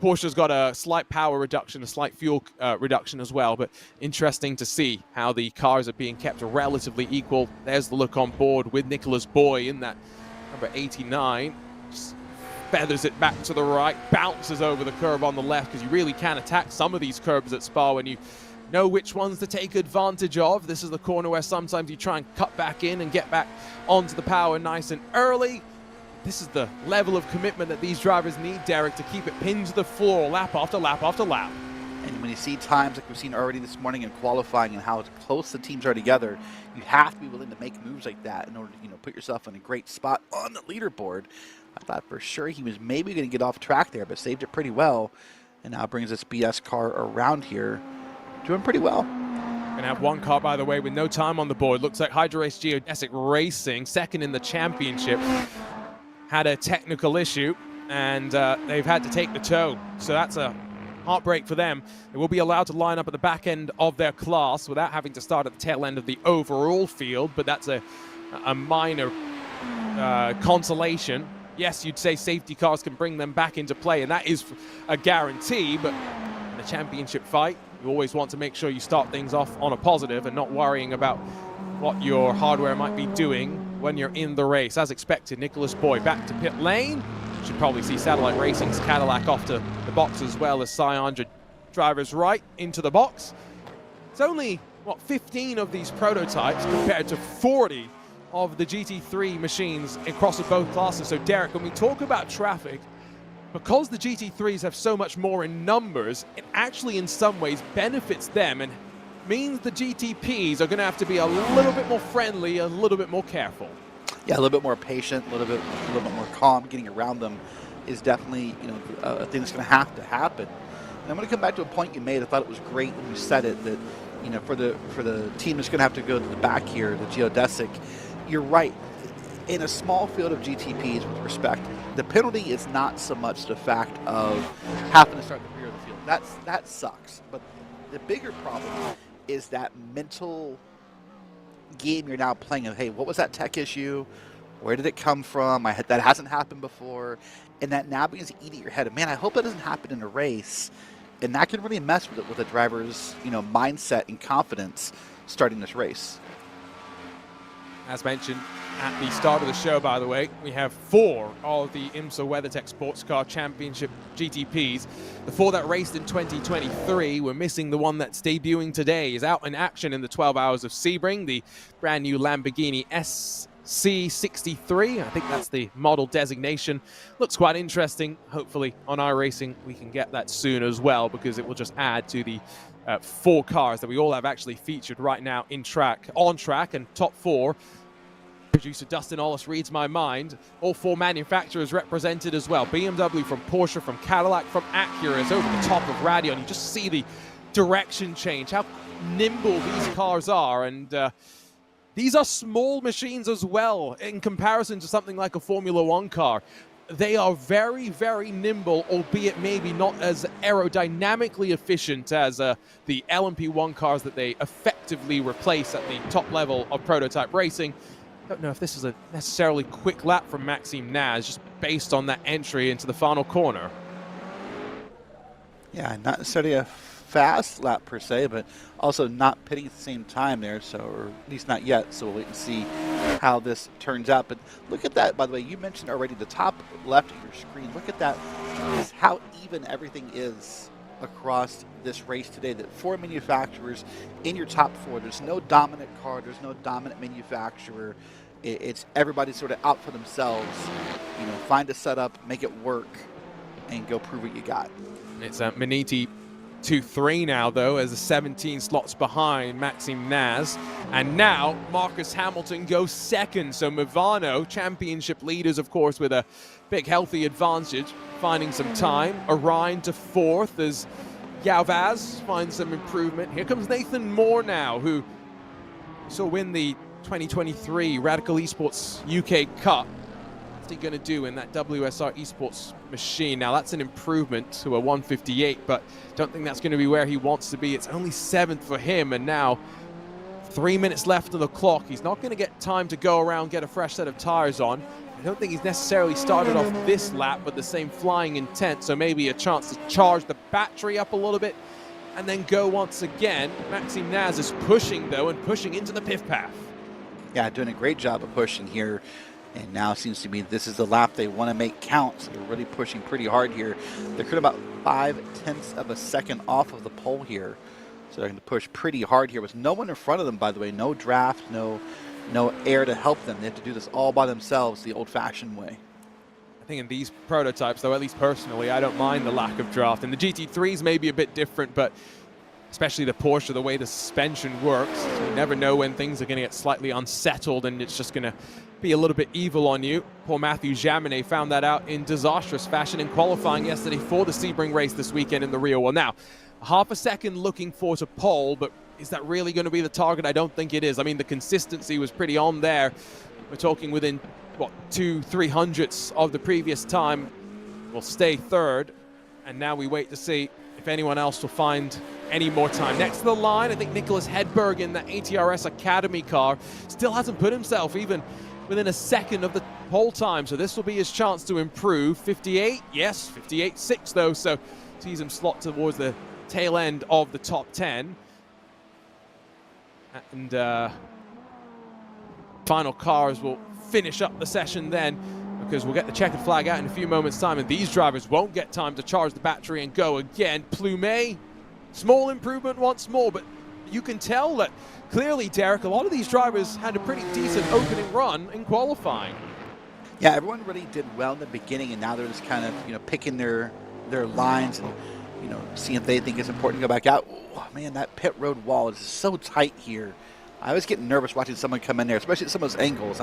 Porsche's got a slight power reduction, a slight fuel reduction as well, but interesting to see how the cars are being kept relatively equal. There's the look on board with Nicholas Boy in that number 89. Just feathers it back to the right, bounces over the curb on the left, because you really can attack some of these curbs at Spa when you know which ones to take advantage of. This is the corner where sometimes you try and cut back in and get back onto the power nice and early. This is the level of commitment that these drivers need, Derek, to keep it pinned to the floor lap after lap after lap. And when you see times like we've seen already this morning in qualifying and how close the teams are together, you have to be willing to make moves like that in order to, you know, put yourself in a great spot on the leaderboard. I thought for sure he was maybe going to get off track there, but saved it pretty well. And now brings this BS car around here, doing pretty well. Gonna have one car, by the way, with no time on the board. Looks like Hydra Race Geodesic Racing, second in the championship, had a technical issue, and they've had to take the tow. So that's a heartbreak for them. They will be allowed to line up at the back end of their class without having to start at the tail end of the overall field, but that's a minor consolation. Yes, you'd say safety cars can bring them back into play, and that is a guarantee, but in a championship fight, you always want to make sure you start things off on a positive and not worrying about what your hardware might be doing when you're in the race. As expected, Nicholas Boy back to pit lane. Should probably see Satellite Racing's Cadillac off to the box as well as Syandra drivers right into the box. It's only, what, 15 of these prototypes compared to 40 of the GT3 machines across both classes. So Derek, when we talk about traffic, because the GT3s have so much more in numbers, it actually in some ways benefits them and means the GTPs are going to have to be a little bit more friendly, a little bit more careful. Yeah, a little bit more patient, a little bit more calm. Getting around them is definitely, you know, a thing that's going to have to happen. And I'm going to come back to a point you made. I thought it was great when you said it, that, you know, for the team that's going to have to go to the back here, the Geodesic, you're right. In a small field of GTPs, with respect, The penalty is not so much the fact of having to start at the rear of the field. That sucks. But the bigger problem is that mental game you're now playing of, hey, what was that tech issue? Where did it come from? That hasn't happened before. And that now begins to eat at your head. And man, I hope that doesn't happen in a race. And that can really mess with a driver's, mindset and confidence starting this race. As mentioned at the start of the show, by the way, we have 4 of the IMSA WeatherTech Sports Car Championship GTPs. The 4 that raced in 2023, we're missing the one that's debuting today, is out in action in the 12 Hours of Sebring, the brand new Lamborghini SC63. I think that's the model designation. Looks quite interesting. Hopefully on iRacing we can get that soon as well, because it will just add to the 4 cars that we all have actually featured right now on track, and top 4. Producer Dustin Ollis reads my mind. All 4 manufacturers represented as well. BMW, from Porsche, from Cadillac, from Acura is over the top of Radeon. You just see the direction change, how nimble these cars are, and these are small machines as well in comparison to something like a Formula One car. They are very, very nimble, albeit maybe not as aerodynamically efficient as the LMP1 cars that they effectively replace at the top level of prototype racing. Don't know if this is a necessarily quick lap from Maxime Naz, just based on that entry into the final corner. Yeah, not necessarily a fast lap per se, but also not pitting at the same time there, so, or at least not yet, so we'll wait and see how this turns out. But look at that, by the way, you mentioned already the top left of your screen. Look at that, is how even everything is across this race today. That 4 manufacturers in your top 4. There's no dominant car, there's no dominant manufacturer. It's everybody sort of out for themselves. Find a setup, make it work, and go prove what you got. It's Maniti 2-3 now, though, as the 17 slots behind Maxime Naz. And now Marcus Hamilton goes second. So Movano, championship leaders, of course, with a big healthy advantage, finding some time. Orion to 4th as Galvaz finds some improvement. Here comes Nathan Moore now, who saw win the 2023 Radical Esports UK Cup. What's he going to do in that WSR Esports machine? Now, that's an improvement to a 158, but don't think that's going to be where he wants to be. It's only 7th for him, and now 3 minutes left on the clock. He's not going to get time to go around, get a fresh set of tires on. I don't think he's necessarily started off this lap with the same flying intent, so maybe a chance to charge the battery up a little bit and then go once again. Maxime Naz is pushing, though, and pushing into the pit path. Yeah, doing a great job of pushing here. And now seems to be this is the lap they want to make count. So they're really pushing pretty hard here. They're currently about 0.5 of a second off of the pole here. So they're going to push pretty hard here with no one in front of them, by the way. No draft, no air to help them. They have to do this all by themselves the old-fashioned way. I think in these prototypes, though, at least personally, I don't mind the lack of draft. And the GT3s may be a bit different, but especially the Porsche, the way the suspension works, so you never know when things are going to get slightly unsettled and it's just going to be a little bit evil on you. Poor Matthew Jaminet found that out in disastrous fashion in qualifying yesterday for the Sebring race this weekend in the Rio. Well, now, 0.5 second looking for to pole, but is that really going to be the target? I don't think it is. I mean, the consistency was pretty on there. We're talking within, what, 200-300ths of the previous time. Will stay 3rd, and now we wait to see if anyone else will find any more time. Next to the line, I think Nicholas Hedberg in the ATRS Academy car still hasn't put himself even within a second of the pole time, so this will be his chance to improve. 58, yes, 58.6 though, so sees him slot towards the tail end of the top 10. And final cars will finish up the session then, because we'll get the checkered flag out in a few moments' time, and these drivers won't get time to charge the battery and go again. Plumet, small improvement once more, but you can tell that clearly, Derek, a lot of these drivers had a pretty decent opening run in qualifying. Yeah, everyone really did well in the beginning, and now they're just kind of, picking their lines and, seeing if they think it's important to go back out. Oh, man, that pit road wall is so tight here. I always get nervous watching someone come in there, especially at some of those angles.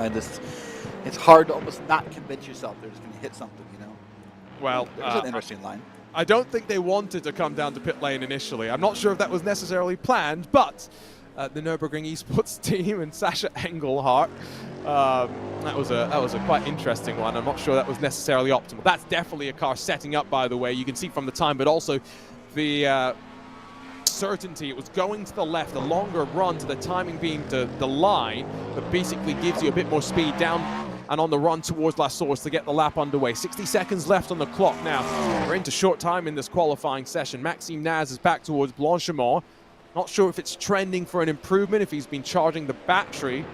It's hard to almost not convince yourself they're just going to hit something, Well, it was an interesting line. I don't think they wanted to come down to pit lane initially. I'm not sure if that was necessarily planned, but the Nürburgring Esports team and Sasha Engelhardt. That was a quite interesting one. I'm not sure that was necessarily optimal. That's definitely a car setting up, by the way. You can see from the time, but also the certainty. It was going to the left, a longer run to the timing beam to the line, that basically gives you a bit more speed down and on the run towards La Source to get the lap underway. 60 seconds left on the clock now. We're into short time in this qualifying session. Maxime Naz is back towards Blanchimont. Not sure if it's trending for an improvement, if he's been charging the battery.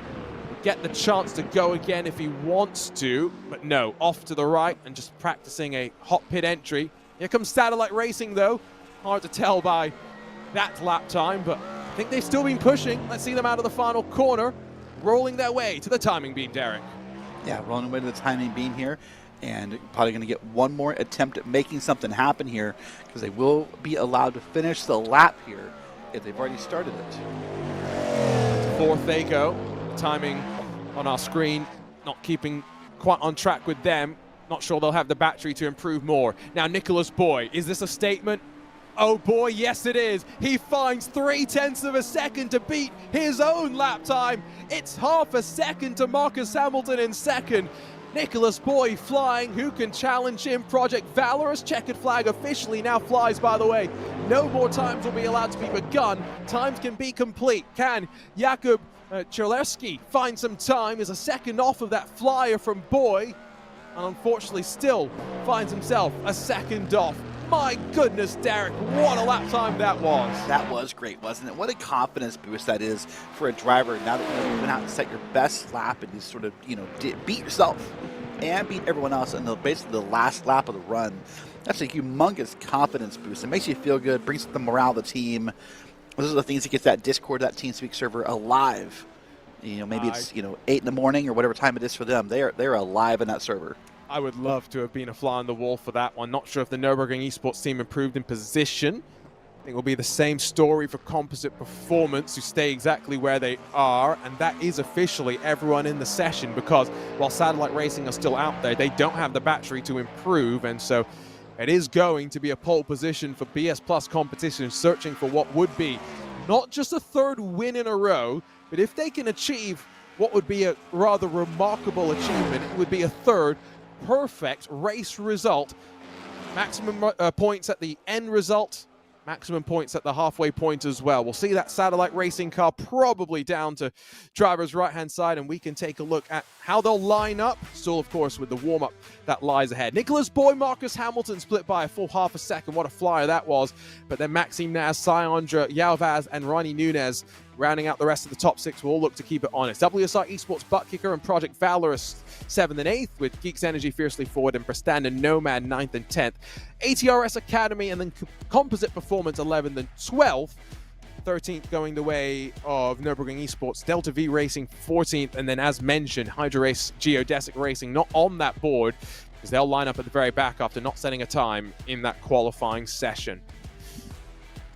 He'll get the chance to go again if he wants to, but no, off to the right and just practicing a hot pit entry. Here comes Satellite Racing though. Hard to tell by that lap time, but I think they've still been pushing. Let's see them out of the final corner, rolling their way to the timing beam, Derek. Yeah, rolling away to the timing beam here, and probably going to get one more attempt at making something happen here, because they will be allowed to finish the lap here if they've already started it. Fourth they go. Timing on our screen, not keeping quite on track with them. Not sure they'll have the battery to improve more. Now, Nicholas Boy, is this a statement? Oh boy, yes it is. He finds 0.3 of a second to beat his own lap time. It's half a second to Marcus Hamilton in second. Nicholas Boy flying. Who can challenge him? Project Valorous checkered flag officially now flies, by the way. No more times will be allowed to be begun. Times can be complete. Can Jakub Czerleski find some time? Is a second off of that flyer from Boy, and unfortunately still finds himself a second off. My goodness, Derek, what a lap time that was. That was great, wasn't it? What a confidence boost that is for a driver now that you've been out and set your best lap and you sort of, beat yourself and beat everyone else in basically the last lap of the run. That's a humongous confidence boost. It makes you feel good, brings up the morale of the team. Those are the things that gets that Discord, that TeamSpeak server alive. Maybe it's, 8 in the morning or whatever time it is for them. They're alive in that server. I would love to have been a fly on the wall for that one. Not sure if the Nürburgring Esports team improved in position. I think it will be the same story for Composite Performance, who stay exactly where they are, and that is officially everyone in the session, because while Satellite Racing are still out there, they don't have the battery to improve, and so it is going to be a pole position for BS Plus competition, searching for what would be not just a third win in a row, but if they can achieve what would be a rather remarkable achievement, it would be a third perfect race result. Maximum points at the end result, maximum points at the halfway point as well. We'll see that Satellite Racing car probably down to driver's right-hand side, and we can take a look at how they'll line up. Still, of course, with the warm-up that lies ahead. Nicholas Boy, Marcus Hamilton split by a full half a second. What a flyer that was. But then Maxime Naz, Sayandra Yalvaz, and Ronnie Nunez rounding out the rest of the top six. We'll look to keep it honest. WSR Esports Butt Kicker and Project Valorous 7th and 8th, with Geeks Energy Fiercely Forward and Prestanda Nomad 9th and 10th. ATRS Academy and then Composite Performance 11th and 12th. 13th going the way of Nürburgring Esports, Delta V Racing 14th, and then as mentioned, Hydra Race Geodesic Racing not on that board, because they'll line up at the very back after not setting a time in that qualifying session.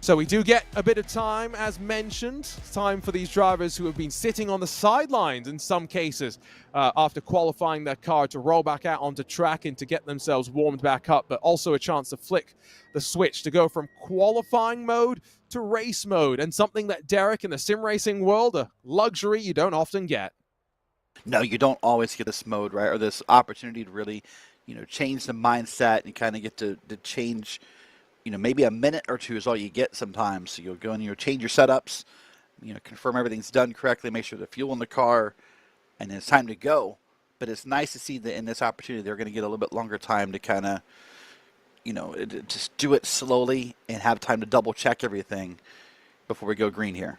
So we do get a bit of time, as mentioned, time for these drivers who have been sitting on the sidelines in some cases after qualifying their car to roll back out onto track and to get themselves warmed back up, but also a chance to flick the switch to go from qualifying mode to race mode, and something that, Derek, in the sim racing world, a luxury you don't often get. No, you don't always get this mode, right, or this opportunity to really, change the mindset and kind of get to change. Maybe a minute or two is all you get sometimes. So you'll go and change your setups, confirm everything's done correctly, make sure the fuel in the car, and then it's time to go. But it's nice to see that in this opportunity, they're going to get a little bit longer time to kind of, just do it slowly and have time to double check everything before we go green here.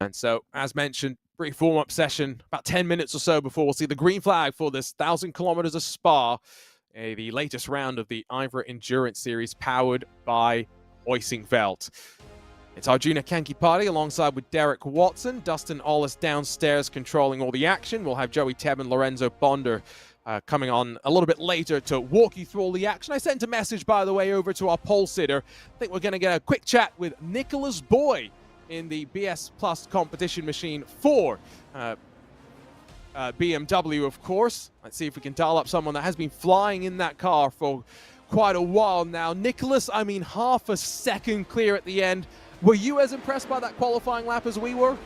And so, as mentioned, brief warm-up session, about 10 minutes or so before we'll see the green flag for this 1,000 kilometers of Spa. The latest round of the IVRA Endurance Series powered by Heusinkveld. It's Arjuna Kankipati alongside with Derek Watson, Dustin Ollis downstairs controlling all the action. We'll have Joey Tebb and Lorenzo Bonder coming on a little bit later to walk you through all the action. I sent a message, by the way, over to our pole sitter. I think we're going to get a quick chat with Nicholas Boy in the BS Plus competition machine for BMW, of course. Let's see if we can dial up someone that has been flying in that car for quite a while now. Nicholas, half a second clear at the end. Were you as impressed by that qualifying lap as we were?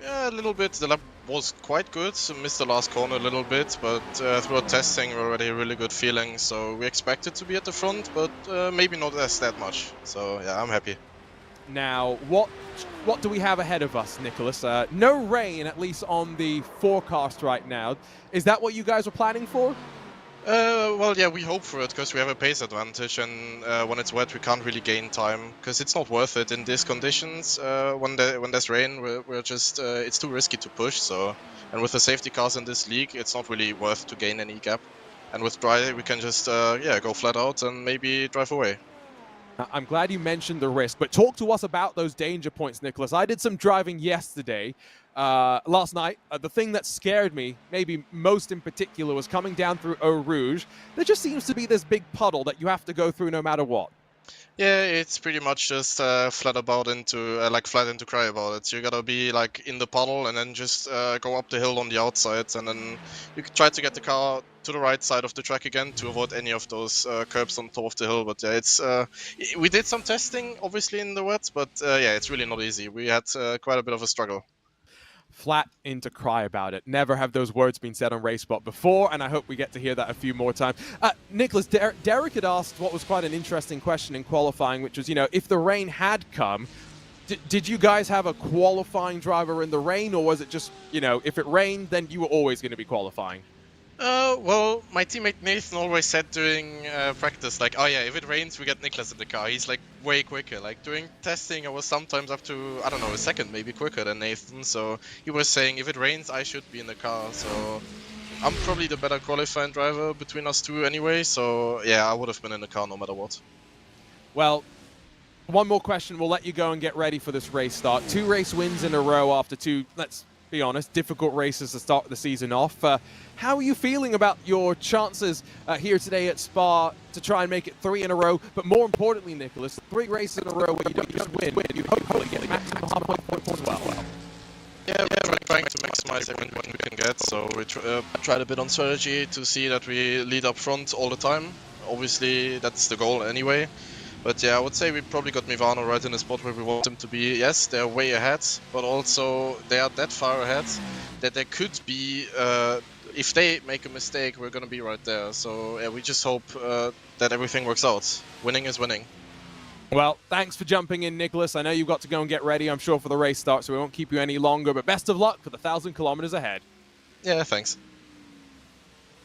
Yeah, a little bit. The lap was quite good. So missed the last corner a little bit, but throughout testing, we already a really good feeling. So we expected to be at the front, but maybe not as that much. So yeah, I'm happy. Now, what do we have ahead of us, Nicholas? No rain, at least on the forecast right now. Is that what you guys are planning for? Well, yeah, we hope for it because we have a pace advantage, and when it's wet, we can't really gain time because it's not worth it in these conditions. When there's rain, we're just it's too risky to push. So, and with the safety cars in this league, it's not really worth to gain any gap. And with dry, we can just go flat out and maybe drive away. I'm glad you mentioned the risk, but talk to us about those danger points, Nicholas. I did some driving yesterday, last night. The thing that scared me, maybe most in particular, was coming down through Eau Rouge. There just seems to be this big puddle that you have to go through no matter what. Yeah, it's pretty much just flat into cry about it. So you gotta be like in the puddle and then just go up the hill on the outside, and then you can try to get the car to the right side of the track again to avoid any of those curbs on top of the hill. But yeah, it's we did some testing obviously in the wet, but yeah, it's really not easy. We had quite a bit of a struggle. Flat into cry about it. Never have those words been said on RaceSpot before, and I hope we get to hear that a few more times. Nicholas, Derek had asked what was quite an interesting question in qualifying, which was, if the rain had come, did you guys have a qualifying driver in the rain, or was it just, if it rained, then you were always going to be qualifying? Well, my teammate Nathan always said during practice, like, oh yeah, if it rains, we get Niklas in the car. He's like way quicker. Like during testing, I was sometimes up to, I don't know, a second maybe quicker than Nathan. So he was saying, if it rains, I should be in the car. So I'm probably the better qualifying driver between us two anyway. So yeah, I would have been in the car no matter what. Well, one more question. We'll let you go and get ready for this race start. 2 race wins in a row after 2, let's be honest, difficult races to start the season off. How are you feeling about your chances here today at Spa to try and make it 3 in a row? But more importantly, Nicholas, 3 races in a row where you don't just win, you hopefully get the maximum halfway points as well. Yeah, we're trying to maximize every point we can get. So we tried a bit on strategy to see that we lead up front all the time. Obviously, that's the goal anyway. But yeah, I would say we probably got Mivano right in the spot where we want them to be. Yes, they're way ahead, but also they are that far ahead that there could be, if they make a mistake, we're going to be right there. So yeah, we just hope that everything works out. Winning is winning. Well, thanks for jumping in, Nicholas. I know you've got to go and get ready, I'm sure, for the race start, so we won't keep you any longer. But best of luck for the 1,000 kilometers ahead. Yeah, thanks.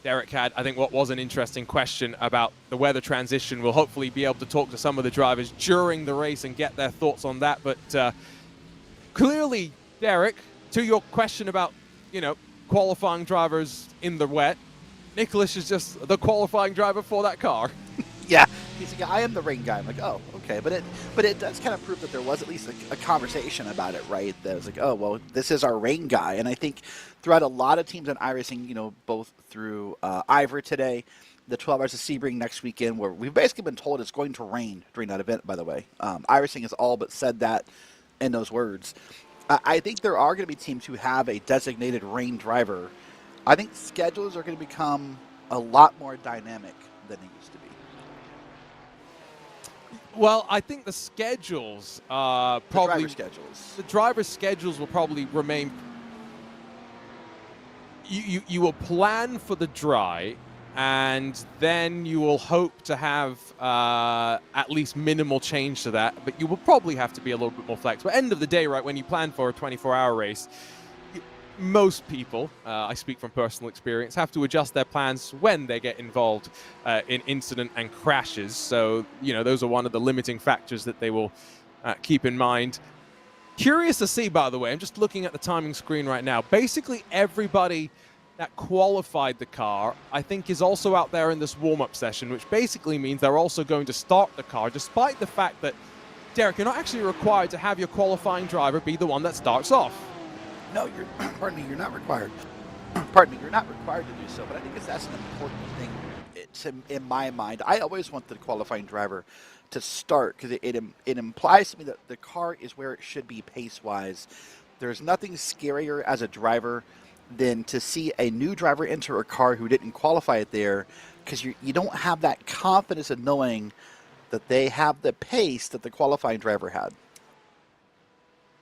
Derek had, I think, what was an interesting question about the weather transition. We'll hopefully be able to talk to some of the drivers during the race and get their thoughts on that. But clearly, Derek, to your question about, qualifying drivers in the wet, Nicholas is just the qualifying driver for that car. Yeah, he's like, I am the rain guy. I'm like, oh, okay, but it does kind of prove that there was at least a conversation about it, right? That was like, oh, well, this is our rain guy, and I think throughout a lot of teams on iRacing, both through IVRA today, the 12 Hours of Sebring next weekend, where we've basically been told it's going to rain during that event. By the way, iRacing has all but said that in those words. I think there are going to be teams who have a designated rain driver. I think schedules are going to become a lot more dynamic than they used to be. Well, I think the schedules probably... The driver schedules will probably remain... You will plan for the dry, and then you will hope to have at least minimal change to that, but you will probably have to be a little bit more flexible. End of the day, right, when you plan for a 24-hour race, most people, I speak from personal experience, have to adjust their plans when they get involved in incident and crashes. So, those are one of the limiting factors that they will keep in mind. Curious to see, by the way, I'm just looking at the timing screen right now. Basically, everybody that qualified the car, I think, is also out there in this warm-up session, which basically means they're also going to start the car, despite the fact that, Derek, you're not actually required to have your qualifying driver be the one that starts off. No, you're not required. You're not required to do so, but I think that's an important thing in my mind. I always want the qualifying driver to start because it implies to me that the car is where it should be pace-wise. There's nothing scarier as a driver than to see a new driver enter a car who didn't qualify it there, because you don't have that confidence of knowing that they have the pace that the qualifying driver had.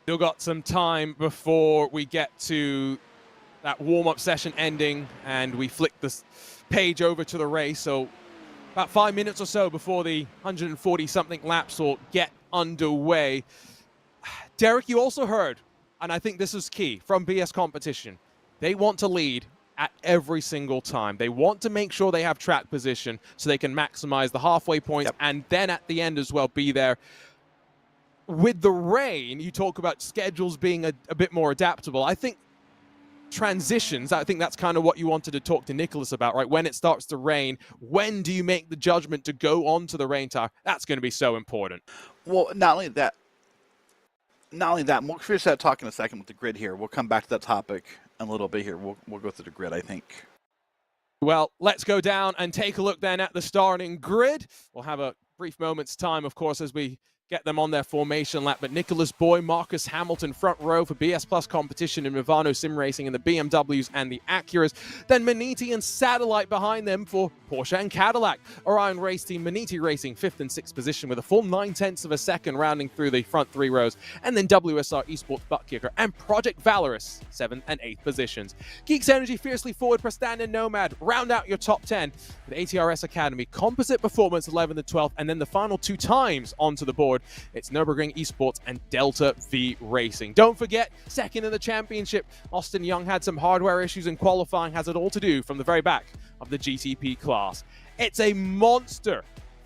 Still got some time before we get to that warm-up session ending and we flick this page over to the race. So about 5 minutes or so before the 140-something laps will get underway. Derek, you also heard, and I think this is key, from BS Competition. They want to lead at every single time. They want to make sure they have track position so they can maximize the halfway points and then at the end as well be there. With the rain, you talk about schedules being a bit more adaptable. I think transitions, I think that's kind of what you wanted to talk to Nicholas about, right? When it starts to rain, when do you make the judgment to go onto the rain tire? That's going to be so important. Well, not only that, we'll finish that talk in a second with the grid here. We'll come back to that topic in a little bit here. We'll go through the grid, I think. Well, let's go down and take a look then at the starting grid. We'll have a brief moment's time, of course, as we get them on their formation lap. But Nicholas Boy, Marcus Hamilton front row for BS Plus competition in Movano Sim Racing and the BMWs and the Acuras. Then Maniti and Satellite behind them for Porsche and Cadillac. Orion Race Team, Maniti Racing 5th and 6th position with a full 9/10 of a second rounding through the front 3 rows. And then WSR Esports Butt Kicker and Project Valorous 7th and 8th positions. Geeks Energy Fiercely Forward, Prestan and Nomad round out your top 10 with ATRS Academy, Composite Performance 11th and 12th, and then the final 2 times onto the board. It's Nürburgring Esports and Delta V Racing. Don't forget, second in the championship, Austin Young had some hardware issues in qualifying, has it all to do from the very back of the GTP class. It's a monster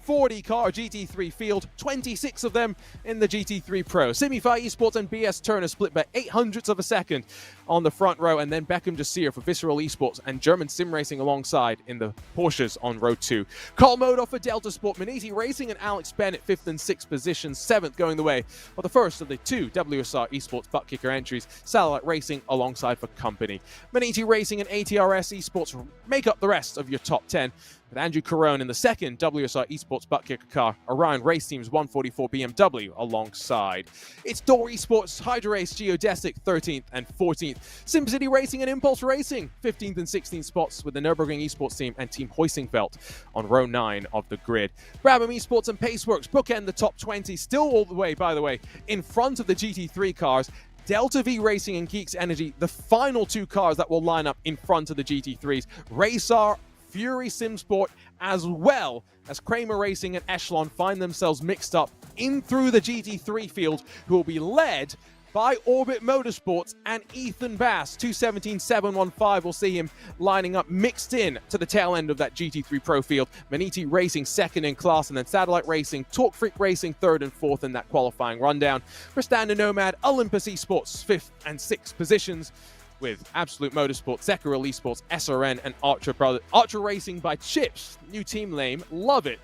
40-car GT3 field, 26 of them in the GT3 Pro. Simify Esports and BS Turner split by 0.08 of a second on the front row, and then Beckham Jasir for Visceral Esports and German Sim Racing alongside in the Porsches on row 2. Carl Modo for Delta Sport, Maniti Racing and Alex Bennett 5th and 6th positions, 7th going the way of the first of the 2 WSR Esports Butt Kicker entries. Satellite Racing alongside for Company. Maniti Racing and ATRS Esports make up the rest of your top 10. With Andrew Carone in the second WSR Esports Butt Kicker car, Orion Race Team's 144 BMW alongside. It's Door Esports, Hydra Race, Geodesic 13th and 14th. SimCity Racing and Impulse Racing 15th and 16th spots with the Nürburgring Esports Team and Team Heusinkveld on row 9 of the grid. Brabham Esports and Paceworks bookend the top 20, still all the way, by the way, in front of the GT3 cars. Delta V Racing and Geeks Energy, the final 2 cars that will line up in front of the GT3s. Racer, Fury Simsport, as well as Kramer Racing and Echelon find themselves mixed up in through the GT3 field, who will be led by Orbit Motorsports and Ethan Bass. 217.715 will see him lining up mixed in to the tail end of that GT3 Pro field. Maniti Racing second in class, and then Satellite Racing, Torque Freak Racing 3rd and 4th in that qualifying rundown. For Standard Nomad, Olympus Esports 5th and 6th positions, with Absolute Motorsport, Zekerill Esports, SRN, and Archer Racing by Chips, new team name, love it,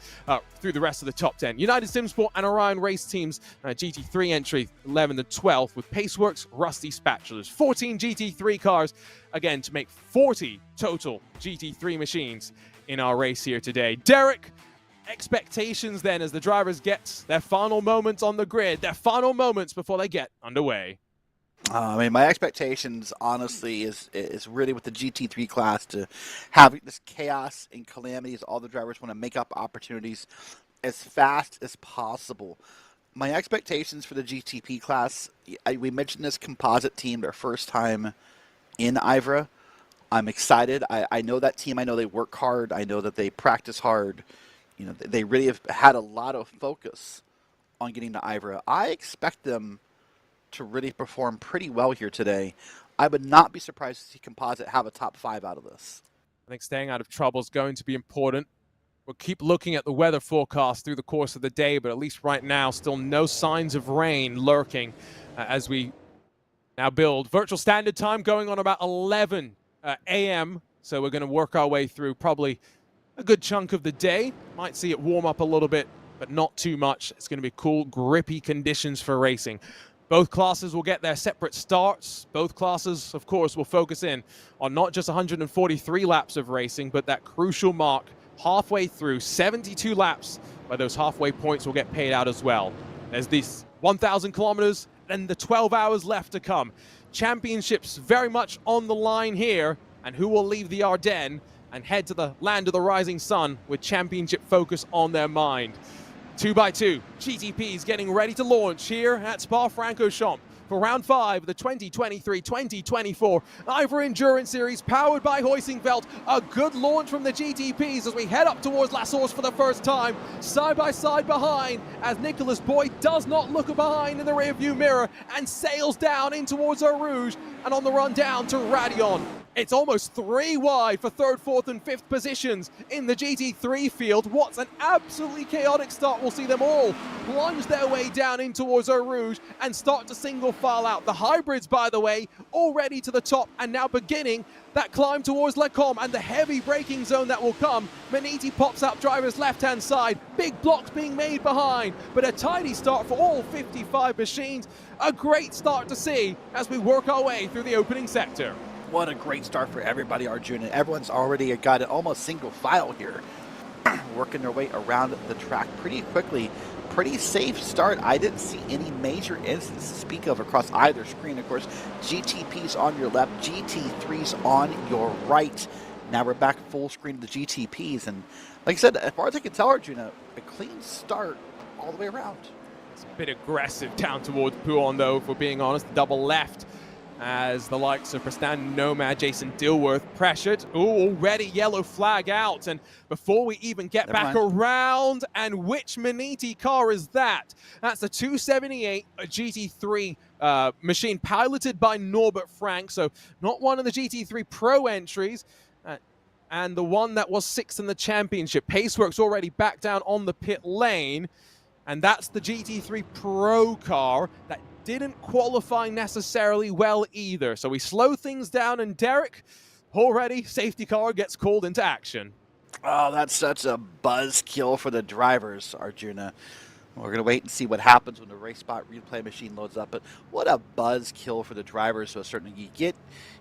through the rest of the top 10. United Simsport and Orion Race Teams, GT3 entry 11th and 12th, with Paceworks, Rusty Spatulas. 14 GT3 cars, again, to make 40 total GT3 machines in our race here today. Derek, expectations then as the drivers get their final moments on the grid, their final moments before they get underway. My expectations, honestly, is really with the GT3 class to have this chaos and calamities. All the drivers want to make up opportunities as fast as possible. My expectations for the GTP class, we mentioned this composite team, their first time in IVRA. I'm excited. I know that team. I know they work hard. I know that they practice hard. You know, they really have had a lot of focus on getting to IVRA. I expect them to really perform pretty well here today. I would not be surprised to see Composite have a top 5 out of this. I think staying out of trouble is going to be important. We'll keep looking at the weather forecast through the course of the day, but at least right now, still no signs of rain lurking as we now build. Virtual standard time going on about 11 a.m., so we're going to work our way through probably a good chunk of the day. Might see it warm up a little bit, but not too much. It's going to be cool, grippy conditions for racing. Both classes will get their separate starts. Both classes, of course, will focus in on not just 143 laps of racing, but that crucial mark halfway through, 72 laps, where those halfway points will get paid out as well. There's these 1,000 kilometers, then the 12 hours left to come. Championships very much on the line here, and who will leave the Ardennes and head to the land of the rising sun with championship focus on their mind. 2x2, GTP's getting ready to launch here at Spa-Francorchamps for round 5 of the 2023-2024 IVRA Endurance Series powered by Heusinkveld. A good launch from the GTPs as we head up towards La Source for the first time, side by side behind, as Nicholas Boyd does not look behind in the rearview mirror and sails down in towards Eau Rouge and on the run down to Radion. It's almost 3 wide for 3rd, 4th and 5th positions in the GT3 field. What's an absolutely chaotic start. We'll see them all plunge their way down in towards Eau Rouge and start to single file out. The hybrids, by the way, already to the top and now beginning that climb towards Lecombe and the heavy braking zone that will come. Maniti pops up driver's left-hand side. Big blocks being made behind, but a tidy start for all 55 machines. A great start to see as we work our way through the opening sector. What a great start for everybody, Arjuna. Everyone's already got it almost single file here, working their way around the track pretty quickly. Pretty safe start. I didn't see any major incidents to speak of across either screen. Of course, GTP's on your left, GT3's on your right. Now we're back full screen of the GTPs, and like I said, as far as I can tell, Arjuna, a clean start all the way around. It's a bit aggressive down towards Pouon, though, if we're being honest. Double left as the likes of Preston Nomad, Jason Dilworth pressured. Ooh, already yellow flag out. And before we even get back around, and which Maniti car is that? That's the 278 GT3 machine piloted by Norbert Frank. So not one of the GT3 Pro entries. And the one that was 6th in the championship. Paceworks already back down on the pit lane. And that's the GT3 Pro car that didn't qualify necessarily well either. So we slow things down, and Derek, already safety car gets called into action. Oh, that's such a buzzkill for the drivers, Arjuna. We're going to wait and see what happens when the RaceSpot replay machine loads up. But what a buzzkill for the drivers. So certainly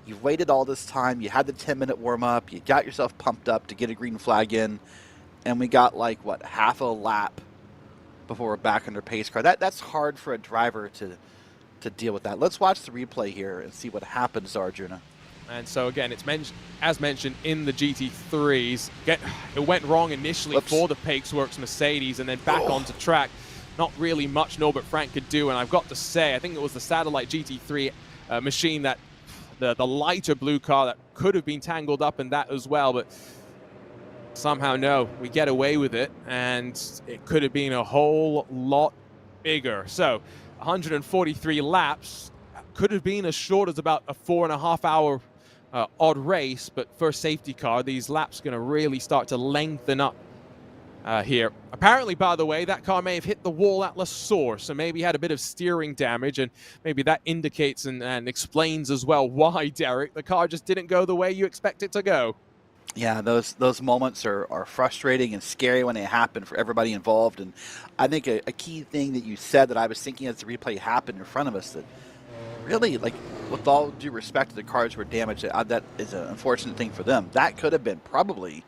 you've waited all this time. You had the 10-minute warm-up. You got yourself pumped up to get a green flag in. And we got like, what, half a lap before we're back under pace car. That's hard for a driver to deal with that. Let's watch the replay here and see what happens to Arjuna. And so again, it's as mentioned in the GT3s, it went wrong initially for the Paceworks Mercedes and then back onto track. Not really much Norbert Frank could do, and I've got to say, I think it was the satellite GT3 machine, that the lighter blue car, that could have been tangled up in that as well, but somehow no, we get away with it, and it could have been a whole lot bigger. So 143 laps, could have been as short as about a 4.5 hour odd race, but for a safety car, these laps are going to really start to lengthen up here. Apparently, by the way, that car may have hit the wall at La Source, so maybe had a bit of steering damage, and maybe that indicates and explains as well why, Derek, the car just didn't go the way you expect it to go. Yeah, those moments are frustrating and scary when they happen for everybody involved. And I think a key thing that you said that I was thinking as the replay happened in front of us, that really, like, with all due respect to the cars were damaged, that is an unfortunate thing for them. That could have been probably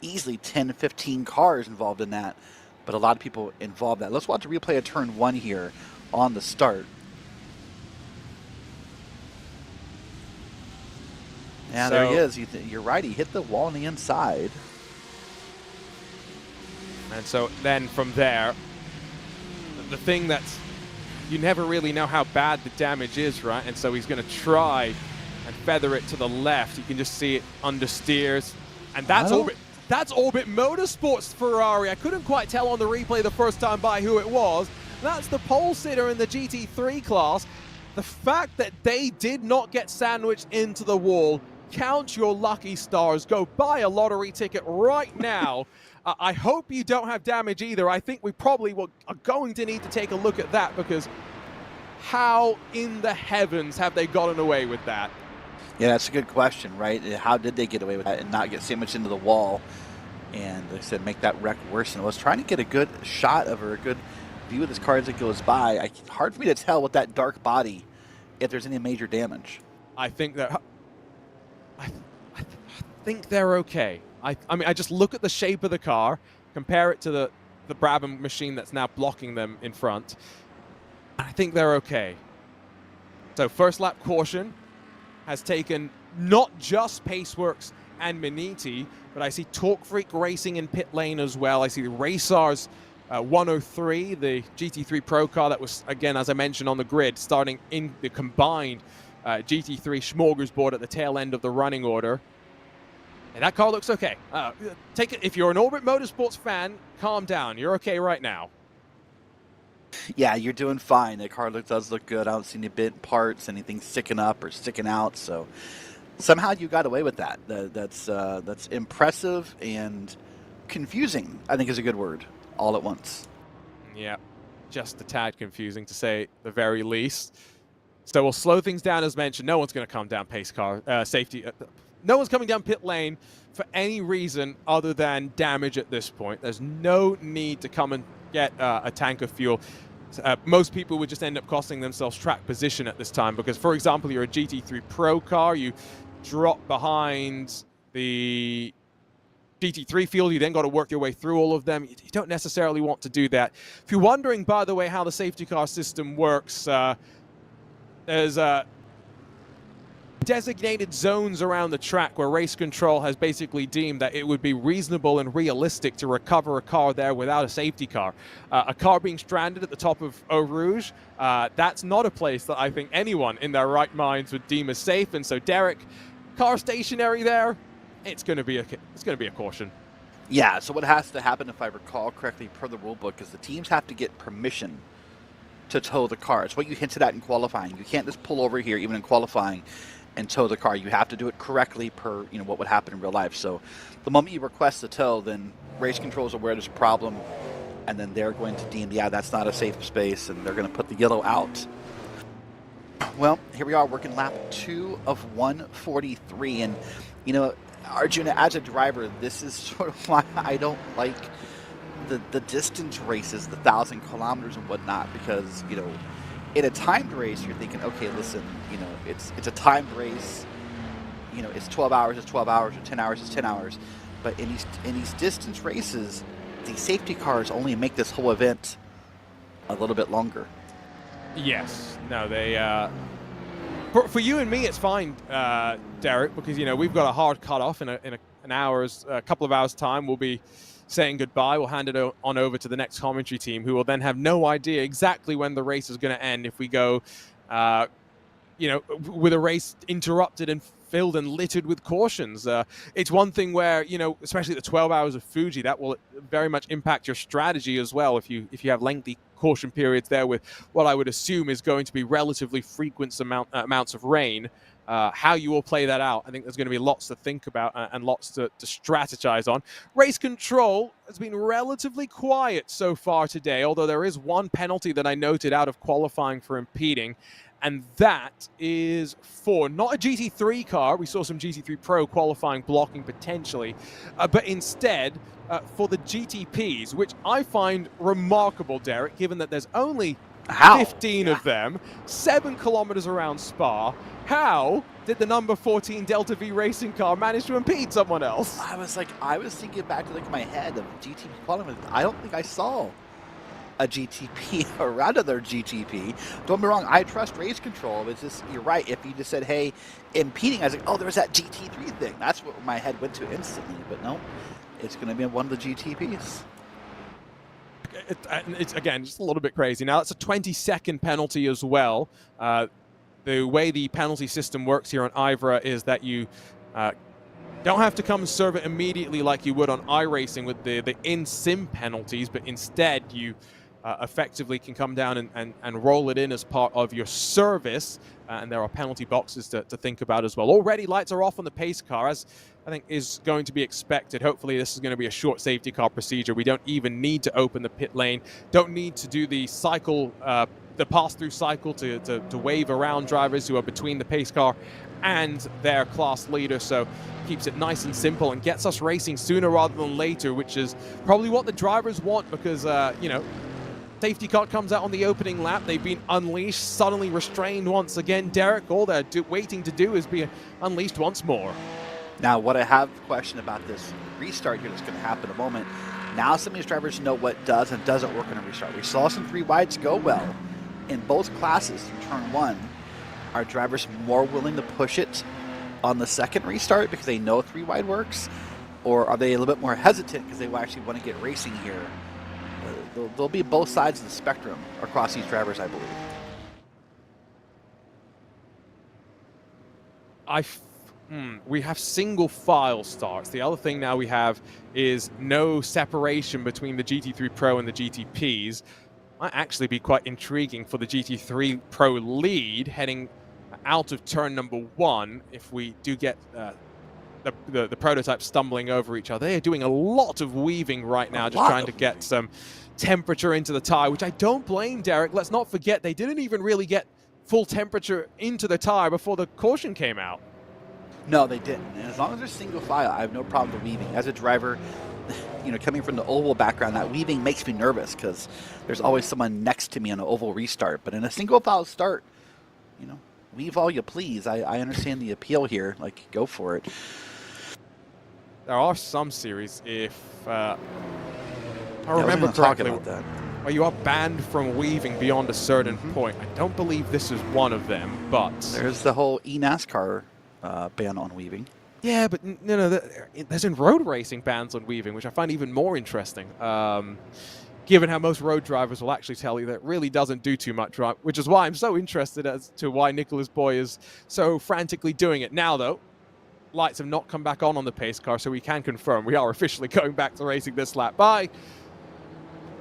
easily 10, 15 cars involved in that, but a lot of people involved in that. Let's watch a replay of turn 1 here on the start. Yeah, there he is. You're right. He hit the wall on the inside. And so then from there, the thing that's, you never really know how bad the damage is, right? And so he's going to try and feather it to the left. You can just see it understeers. And that's Orbit Motorsports Ferrari. I couldn't quite tell on the replay the first time by who it was. That's the pole sitter in the GT3 class. The fact that they did not get sandwiched into the wall, count your lucky stars. Go buy a lottery ticket right now. I hope you don't have damage either. I think we probably are going to need to take a look at that, because how in the heavens have they gotten away with that? Yeah, that's a good question, right? How did they get away with that and not get sandwiched into the wall? And like I said, make that wreck worse. And I was trying to get a good shot of, or a good view of this car as it goes by. Hard for me to tell with that dark body if there's any major damage. I think that I think they're okay. I mean, I just look at the shape of the car, compare it to the Brabham machine that's now blocking them in front. I think they're okay. So first lap caution has taken not just Paceworks and Maniti, but I see Torque Freak Racing in pit lane as well. I see the Racers 103, the GT3 Pro car that was, again, as I mentioned, on the grid, starting in the combined GT3 smorgasbord at the tail end of the running order. And that car looks okay. Take it, if you're an Orbit Motorsports fan, calm down. You're okay right now. Yeah, you're doing fine. The car does look good. I don't see any bent parts, anything sticking up or sticking out. So somehow you got away with that. That's impressive and confusing, I think is a good word, all at once. Yeah, just a tad confusing to say the very least. So we'll slow things down as mentioned. No one's going to come down pace car safety. No one's coming down pit lane for any reason other than damage at this point. There's no need to come and get a tank of fuel. Most people would just end up costing themselves track position at this time because, for example, you're a GT3 Pro car, you drop behind the GT3 field, you then got to work your way through all of them. You don't necessarily want to do that. If you're wondering, by the way, how the safety car system works, there's designated zones around the track where race control has basically deemed that it would be reasonable and realistic to recover a car there without a safety car. A car being stranded at the top of Eau Rouge, that's not a place that I think anyone in their right minds would deem as safe. And so, Derek, car stationary there, it's going to be a caution. Yeah, so what has to happen, if I recall correctly, per the rule book, is the teams have to get permission to tow the car. It's what you hinted at in qualifying. You can't just pull over here, even in qualifying, and tow the car. You have to do it correctly per what would happen in real life. So the moment you request a tow, then race control is aware there's a problem, and then they're going to deem, yeah, that's not a safe space, and they're going to put the yellow out. Well, here we are working lap 2 of 143, and Arjuna, as a driver, this is sort of why I don't like the distance races, the 1,000 kilometers and whatnot, because in a timed race, you're thinking, okay, listen, it's a timed race. It's 12 hours, it's 12 hours, or 10 hours, it's 10 hours. But in these distance races, the safety cars only make this whole event a little bit longer. Yes. No, they. For you and me, it's fine, Derek, because we've got a hard cutoff in a couple of hours time. We'll be saying goodbye. We'll hand it on over to the next commentary team, who will then have no idea exactly when the race is going to end if we go, with a race interrupted and filled and littered with cautions. It's one thing where, especially the 12 hours of Fuji, that will very much impact your strategy as well if you have lengthy caution periods there with what I would assume is going to be relatively frequent amounts of rain. How you will play that out, I think there's going to be lots to think about and lots to strategize on. Race control has been relatively quiet so far today, although there is one penalty that I noted out of qualifying for impeding, and that is for not a GT3 car. We saw some GT3 Pro qualifying blocking potentially, but instead for the GTPs, which I find remarkable, Derek, given that there's only 15 of them, 7 kilometers around Spa. How did the number 14 Delta V racing car manage to impede someone else? I was thinking back to my head of GTP qualifying. I don't think I saw a GTP or another GTP. Don't be wrong, I trust race control. It's just, you're right. If you just said, hey, impeding, I was like, oh, there's that GT3 thing. That's what my head went to instantly. But no, it's going to be one of the GTPs. It's again, just a little bit crazy. Now, that's a 20-second penalty as well. The way the penalty system works here on IVRA is that you don't have to come and serve it immediately like you would on iRacing with the in-sim penalties, but instead you effectively can come down and roll it in as part of your service, and there are penalty boxes to think about as well. Already lights are off on the pace car, as I think is going to be expected. Hopefully this is going to be a short safety car procedure. We don't even need to open the pit lane, don't need to do the cycle, the pass-through cycle to wave around drivers who are between the pace car and their class leader. So keeps it nice and simple and gets us racing sooner rather than later, which is probably what the drivers want, because safety car comes out on the opening lap. They've been unleashed, suddenly restrained once again. Derek, all they're waiting to do is be unleashed once more. Now, what I have a question about this restart here that's going to happen in a moment. Now some of these drivers know what does and doesn't work in a restart. We saw some 3 wides go well in both classes in turn 1. Are drivers more willing to push it on the second restart because they know 3 wide works? Or are they a little bit more hesitant because they actually want to get racing here? They'll be both sides of the spectrum across these drivers, I believe. We have single file starts. The other thing now we have is no separation between the GT3 Pro and the GTPs. Might actually be quite intriguing for the GT3 Pro lead heading out of turn number 1 if we do get the prototypes stumbling over each other. They're doing a lot of weaving right now, just trying to get some temperature into the tire, which I don't blame, Derek. Let's not forget they didn't even really get full temperature into the tire before the caution came out. No, they didn't. And as long as they're single file, I have no problem with weaving. As a driver, you know, coming from the oval background, that weaving makes me nervous because there's always someone next to me on an oval restart. But in a single file start, you know, weave all you please. I understand the appeal here. Like, go for it. There are some series, if I remember correctly, about that. where you are banned from weaving beyond a certain point. I don't believe this is one of them, but There's the whole eNASCAR ban on weaving. yeah, but no, there's in road racing bans on weaving, which I find even more interesting. Given how most road drivers will actually tell you that it really doesn't do too much, right? Which is why I'm so interested as to why Nicholas Boy is so frantically doing it. Now, though, lights have not come back on the pace car, so we can confirm we are officially going back to racing this lap. Bye.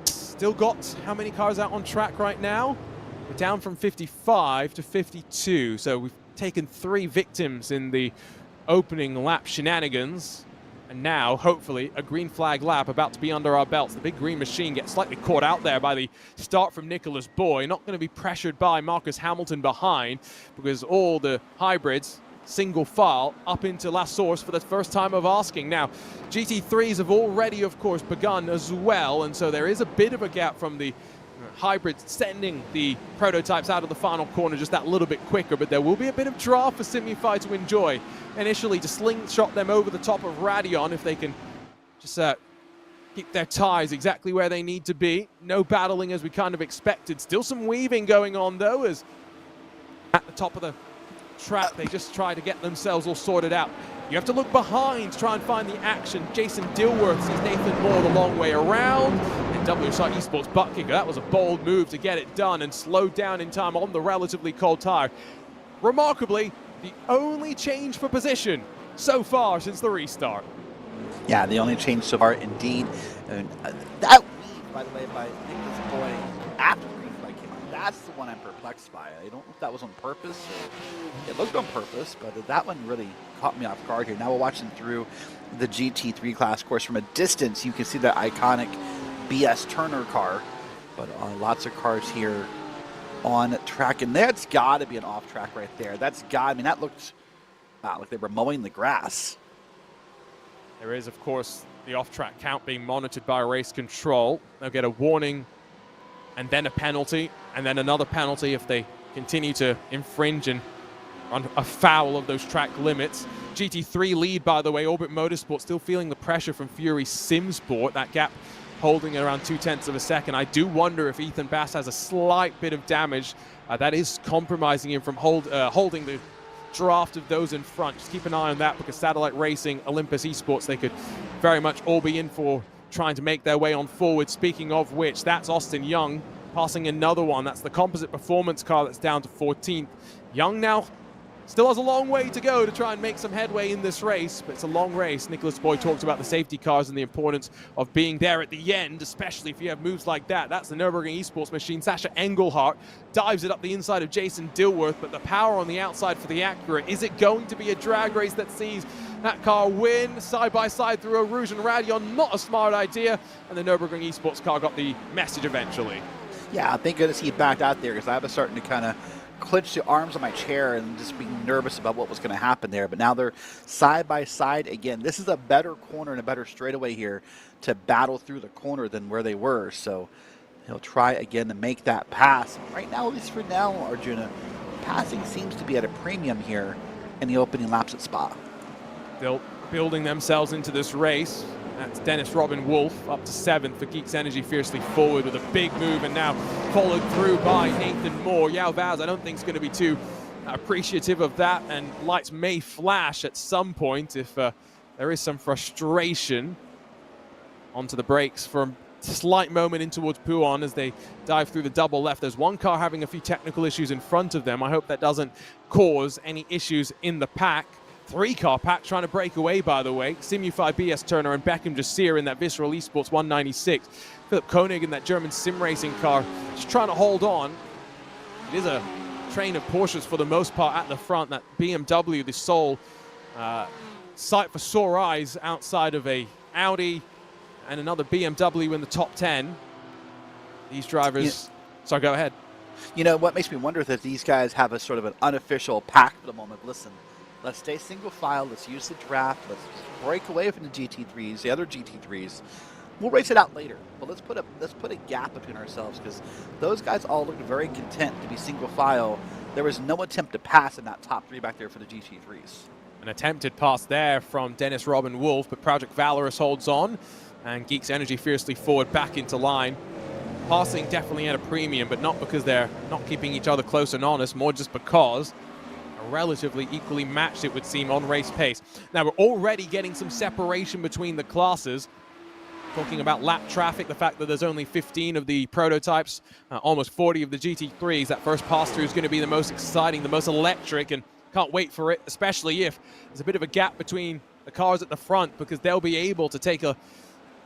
Still got how many cars out on track right now? We're down from 55 to 52, so we've taken 3 victims in the opening lap shenanigans. And now, hopefully, a green flag lap about to be under our belts. The big green machine gets slightly caught out there by the start from Nicholas Boy. Not going to be pressured by Marcus Hamilton behind because all the hybrids single file up into La Source for the first time of asking. Now, GT3s have already, of course, begun as well, and so there is a bit of a gap from the hybrids sending the prototypes out of the final corner just that little bit quicker, but there will be a bit of draft for Simify to enjoy. Initially, to slingshot them over the top of Radeon if they can just keep their tires exactly where they need to be. No battling as we kind of expected. Still some weaving going on, though, as at the top of the track, they just try to get themselves all sorted out. You have to look behind to try and find the action. Jason Dilworth sees Nathan Moore the long way around, and WSR Esports butt kicker. That was a bold move to get it done and slowed down in time on the relatively cold tire. Remarkably, the only change for position so far since the restart. Yeah, the only change so far, indeed. And that weave, by the way, by Nicholas Boy after the green flag came on, that's the one I'm perplexed by. I don't know if that was on purpose or it looked on purpose, but that one really caught me off guard here. Now we're watching through the GT3 class course from a distance. You can see that iconic BS Turner car, but lots of cars here on track, and that's got to be an off track right there. That's got, I mean, that looked like they were mowing the grass. There is, of course, the off-track count being monitored by race control. They'll get a warning and then a penalty, and then another penalty if they continue to infringe and run afoul of those track limits. GT3 lead, by the way. Orbit Motorsport still feeling the pressure from Fury Simsport. That gap holding around 0.2 of a second. I do wonder if Ethan Bass has a slight bit of damage that is compromising him from holding the draft of those in front. Just keep an eye on that because Satellite Racing, Olympus Esports, they could very much all be in for trying to make their way on forward. Speaking of which, that's Austin Young passing another one. That's the Composite Performance car that's down to 14th. Young now still has a long way to go to try and make some headway in this race, but it's a long race. Nicholas Boyd talked about the safety cars and the importance of being there at the end, especially if you have moves like that. That's the Nürburgring Esports machine. Sasha Engelhardt dives it up the inside of Jason Dilworth, but the power on the outside for the Acura. Is it going to be a drag race that sees that car win side by side through Eau Rouge and Radeon? Not a smart idea, and the Nürburgring Esports car got the message eventually. Yeah, thank goodness he backed out there because I was starting to kind of clench the arms on my chair and just being nervous about what was going to happen there. But now they're side by side again. This is a better corner and a better straightaway here to battle through the corner than where they were. So he'll try again to make that pass. Right now, at least for now, Arjuna, passing seems to be at a premium here in the opening laps at Spa. Still building themselves into this race. That's Dennis Robin Wolf up to 7th for Geeks Energy, fiercely forward with a big move and now followed through by Nathan Moore. Yao Vaz, I don't think is going to be too appreciative of that, and lights may flash at some point if there is some frustration. Onto the brakes from slight moment in towards Puon as they dive through the double left. There's one car having a few technical issues in front of them. I hope that doesn't cause any issues in the pack. 3-car pack trying to break away, by the way. Simu5 BS Turner and Beckham Jasir in that Visceral Esports 196. Philip Koenig in that German sim racing car just trying to hold on. It is a train of Porsches for the most part at the front. That BMW, the sole sight for sore eyes outside of a Audi and another BMW in the top 10. These drivers... Sorry, go ahead. You know, what makes me wonder is that these guys have a sort of an unofficial pact for the moment. Listen, let's stay single file. Let's use the draft. Let's break away from the GT3s, the other GT3s. We'll race it out later, but let's put a gap between ourselves because those guys all looked very content to be single file. There was no attempt to pass in that top 3 back there for the GT3s. An attempted pass there from Dennis Robin Wolf, but Project Valorous holds on, and Geeks Energy fiercely forward back into line. Passing definitely at a premium, but not because they're not keeping each other close and honest, more just because are relatively equally matched, it would seem, on race pace. Now, we're already getting some separation between the classes. Talking about lap traffic, the fact that there's only 15 of the prototypes, almost 40 of the GT3s. That first pass-through is going to be the most exciting, the most electric, and can't wait for it, especially if there's a bit of a gap between the cars at the front, because they'll be able to take a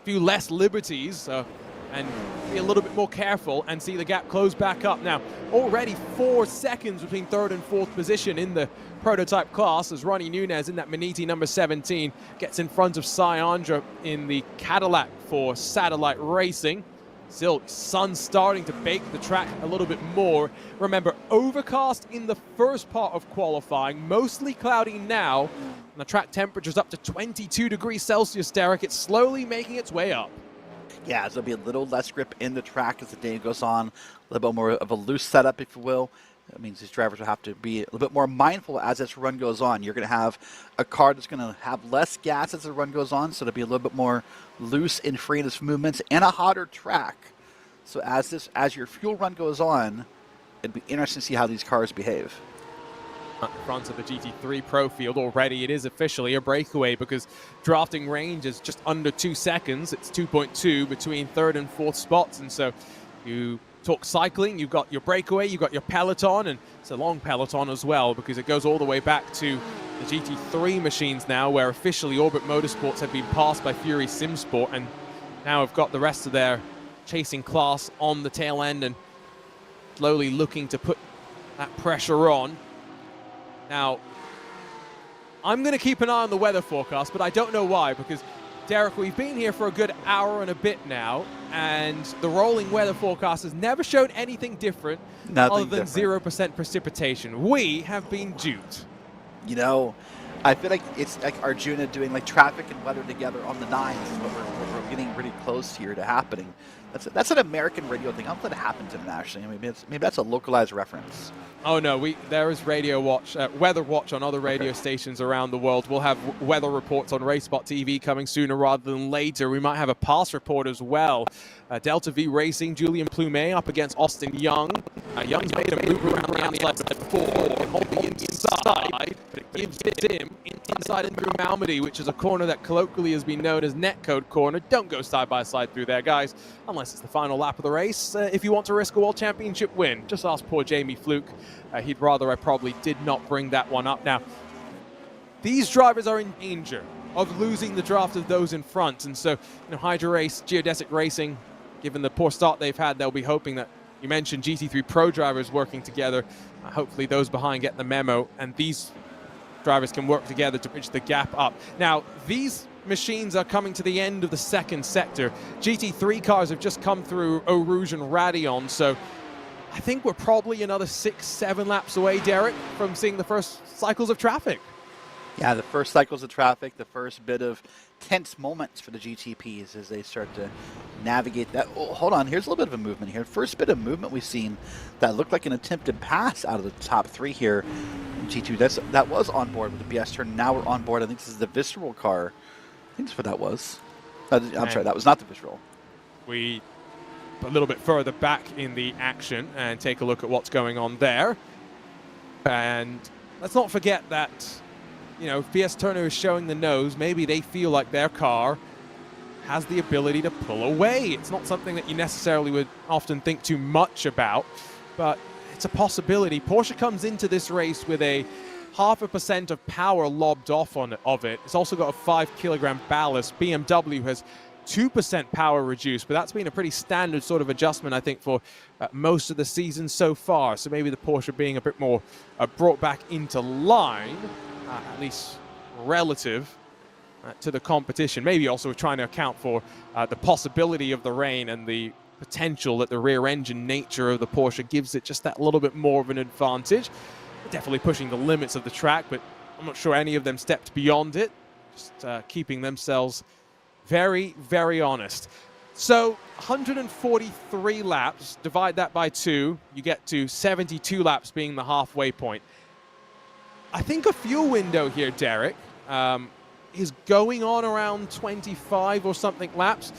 few less liberties and be a little bit more careful and see the gap close back up. Now, already 4 seconds between 3rd and 4th position in the prototype class as Ronnie Nunez in that Maniti number 17 gets in front of Syandra in the Cadillac for Satellite Racing. Still, sun starting to bake the track a little bit more. Remember, overcast in the first part of qualifying, mostly cloudy now. And the track temperature's up to 22 degrees Celsius, Derek. It's slowly making its way up. Yeah, so there'll be a little less grip in the track as the day goes on, a little bit more of a loose setup, if you will. That means these drivers will have to be a little bit more mindful as this run goes on. You're going to have a car that's going to have less gas as the run goes on, so it'll be a little bit more loose in free its movements and a hotter track. So as your fuel run goes on, it'd be interesting to see how these cars behave. At the front of the GT3 Pro field already, it is officially a breakaway because drafting range is just under 2 seconds. It's 2.2 between 3rd and 4th spots, and so you talk cycling, you've got your breakaway, you've got your peloton, and it's a long peloton as well because it goes all the way back to the GT3 machines now, where officially Orbit Motorsports have been passed by Fury Simsport, and now have got the rest of their chasing class on the tail end and slowly looking to put that pressure on. Now, I'm going to keep an eye on the weather forecast, but I don't know why, because, Derek, we've been here for a good hour and a bit now, and the rolling weather forecast has never shown anything different other than 0% precipitation. We have been duped. You know, I feel like it's like Arjuna doing like traffic and weather together on the 9s, but we're getting really close here to happening. That's an American radio thing. I don't think it happens internationally. Maybe that's a localized reference. Oh no, there is Radio Watch, Weather Watch on other radio stations around the world. We'll have weather reports on RaceSpotTV coming sooner rather than later. We might have a pass report as well. Delta V Racing, Julian Plumet up against Austin Young. Young's made a move around the outside before, holding inside, but it gives him inside in through Malmedy, which is a corner that colloquially has been known as netcode corner. Don't go side by side through there, guys, unless it's the final lap of the race. If you want to risk a World Championship win, just ask poor Jamie Fluke. He'd rather I probably did not bring that one up. Now, these drivers are in danger of losing the draft of those in front, and so, Hydra Race, Geodesic Racing, given the poor start they've had, they'll be hoping that, you mentioned GT3 Pro drivers working together. Hopefully those behind get the memo, and these drivers can work together to bridge the gap up. Now, these machines are coming to the end of the second sector. GT3 cars have just come through Eau Rouge and Radeon, so I think we're probably another 6-7 laps away, Derek, from seeing the first cycles of traffic. Yeah, the first cycles of traffic, the first bit of tense moments for the GTPs as they start to navigate that. Oh, hold on, here's a little bit of a movement here. First bit of movement we've seen that looked like an attempted pass out of the top 3 here in G2. That was on board with the BS turn. Now we're on board. I think this is the Visceral car. I think that's what that was. I'm sorry, that was not the Visceral. We a little bit further back in the action and take a look at what's going on there. And let's not forget that, PS Turner is showing the nose. Maybe they feel like their car has the ability to pull away. It's not something that you necessarily would often think too much about, but it's a possibility. Porsche comes into this race with a 0.5% of power lobbed off of it. It's also got a 5 kilogram ballast. BMW has 2% power reduced, but that's been a pretty standard sort of adjustment, I think, for most of the season so far. So maybe the Porsche being a bit more brought back into line, at least relative to the competition. Maybe also trying to account for the possibility of the rain and the potential that the rear engine nature of the Porsche gives it just that little bit more of an advantage. Definitely pushing the limits of the track, but I'm not sure any of them stepped beyond it. Just keeping themselves very, very honest. So 143 laps, divide that by 2, you get to 72 laps being the halfway point. I think a fuel window here, Derek, is going on around 25 or something laps,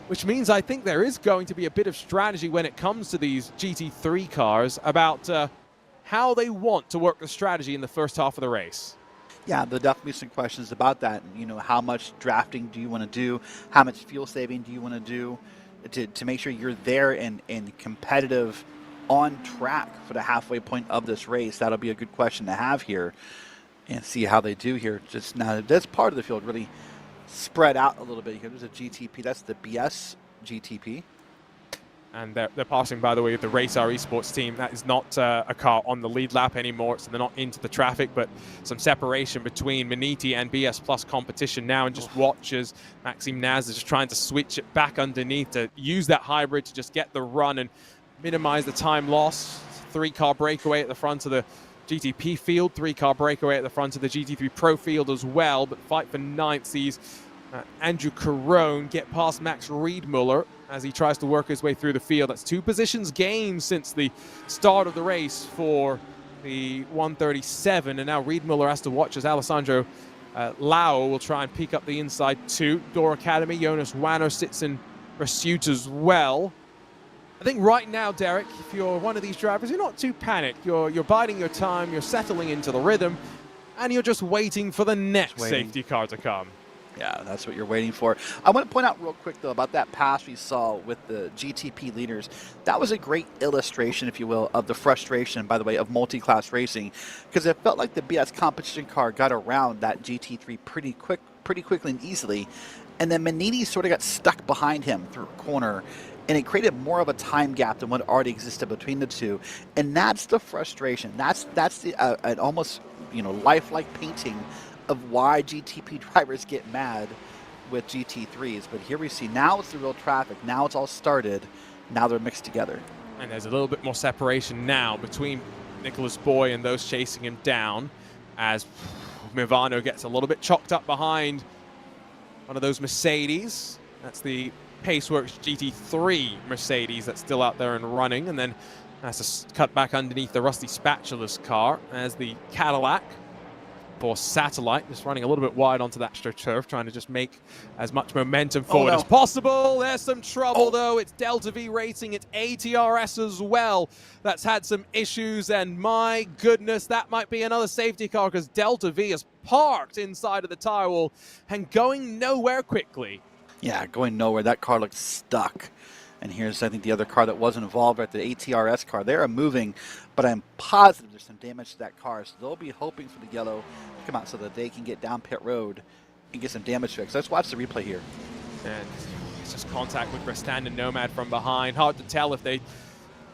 which means I think there is going to be a bit of strategy when it comes to these GT3 cars about how they want to work the strategy in the first half of the race. Yeah, there'll definitely be some questions about that. You know, how much drafting do you want to do? How much fuel saving do you want to do to make sure you're there and competitive on track for the halfway point of this race? That'll be a good question to have here and see how they do here. Just now, this part of the field really spread out a little bit here. There's a GTP. That's the BS GTP. And they're passing, by the way, the RaceSpotTV esports team. That is not a car on the lead lap anymore, so they're not into the traffic, but some separation between Maniti and BS Plus competition now, and just watch as Maxime Naz is just trying to switch it back underneath to use that hybrid to just get the run and minimize the time loss. 3-car breakaway at the front of the GTP field, 3-car breakaway at the front of the GT3 Pro field as well, but fight for ninth sees Andrew Carone get past Max Riedmuller as he tries to work his way through the field. That's 2 positions gained since the start of the race for the 137, and now Riedmuller has to watch as Alessandro Lau will try and peek up the inside 2. Door Academy, Jonas Wanner sits in pursuit as well. I think right now, Derek, if you're one of these drivers, you're not too panicked. You're biding your time, you're settling into the rhythm, and you're just waiting for the next safety car to come. Yeah, that's what you're waiting for. I want to point out real quick, though, about that pass we saw with the GTP leaders. That was a great illustration, if you will, of the frustration, by the way, of multi-class racing, because it felt like the BS competition car got around that GT3 pretty quickly and easily, and then Manini sort of got stuck behind him through a corner, and it created more of a time gap than what already existed between the two, and that's the frustration. That's the an almost, you know, lifelike painting of why GTP drivers get mad with GT3s. But here we see now it's the real traffic. Now it's all started. Now they're mixed together. And there's a little bit more separation now between Nicholas Boy and those chasing him down as Mivano gets a little bit chalked up behind one of those Mercedes. That's the Paceworks GT3 Mercedes that's still out there and running. And then has to cut back underneath the Rusty Spatula's car as the Cadillac for Satellite, just running a little bit wide onto that turf, trying to just make as much momentum forward as possible. There's some trouble, though. It's Delta V Racing. It's ATRS as well that's had some issues, and my goodness, that might be another safety car because Delta V is parked inside of the tire wall and going nowhere quickly. Yeah, going nowhere. That car looks stuck. And here's, I think, the other car that was involved, right, the ATRS car. They are moving, but I'm positive there's some damage to that car. So they'll be hoping for the yellow to come out so that they can get down pit road and get some damage fixed. Let's watch the replay here. And it's just contact with Restan and Nomad from behind. Hard to tell if they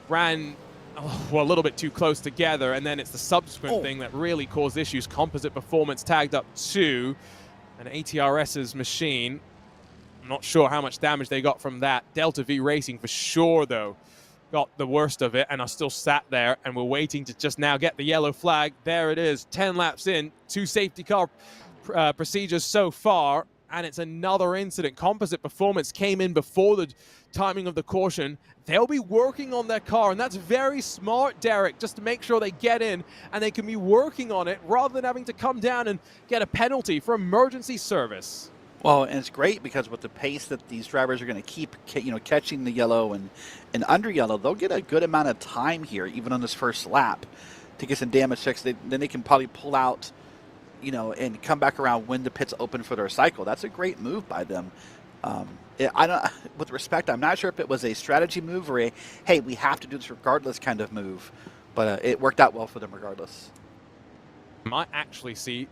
ran a little bit too close together, and then it's the subsequent thing that really caused issues. Composite Performance tagged up 2, and ATRS's machine. I'm not sure how much damage they got from that. Delta V Racing for sure, though, got the worst of it and are still sat there, and we're waiting to just now get the yellow flag. There it is, 10 laps in, 2 safety car procedures so far, and it's another incident. Composite Performance came in before the timing of the caution. They'll be working on their car, and that's very smart, Derek, just to make sure they get in and they can be working on it rather than having to come down and get a penalty for emergency service. Well, and it's great because with the pace that these drivers are going to keep, you know, catching the yellow and under yellow, they'll get a good amount of time here, even on this first lap, to get some damage fixed. Then they can probably pull out, you know, and come back around when the pits open for their cycle. That's a great move by them. I don't. With respect, I'm not sure if it was a strategy move or a hey, we have to do this regardless kind of move, but it worked out well for them regardless. Might actually see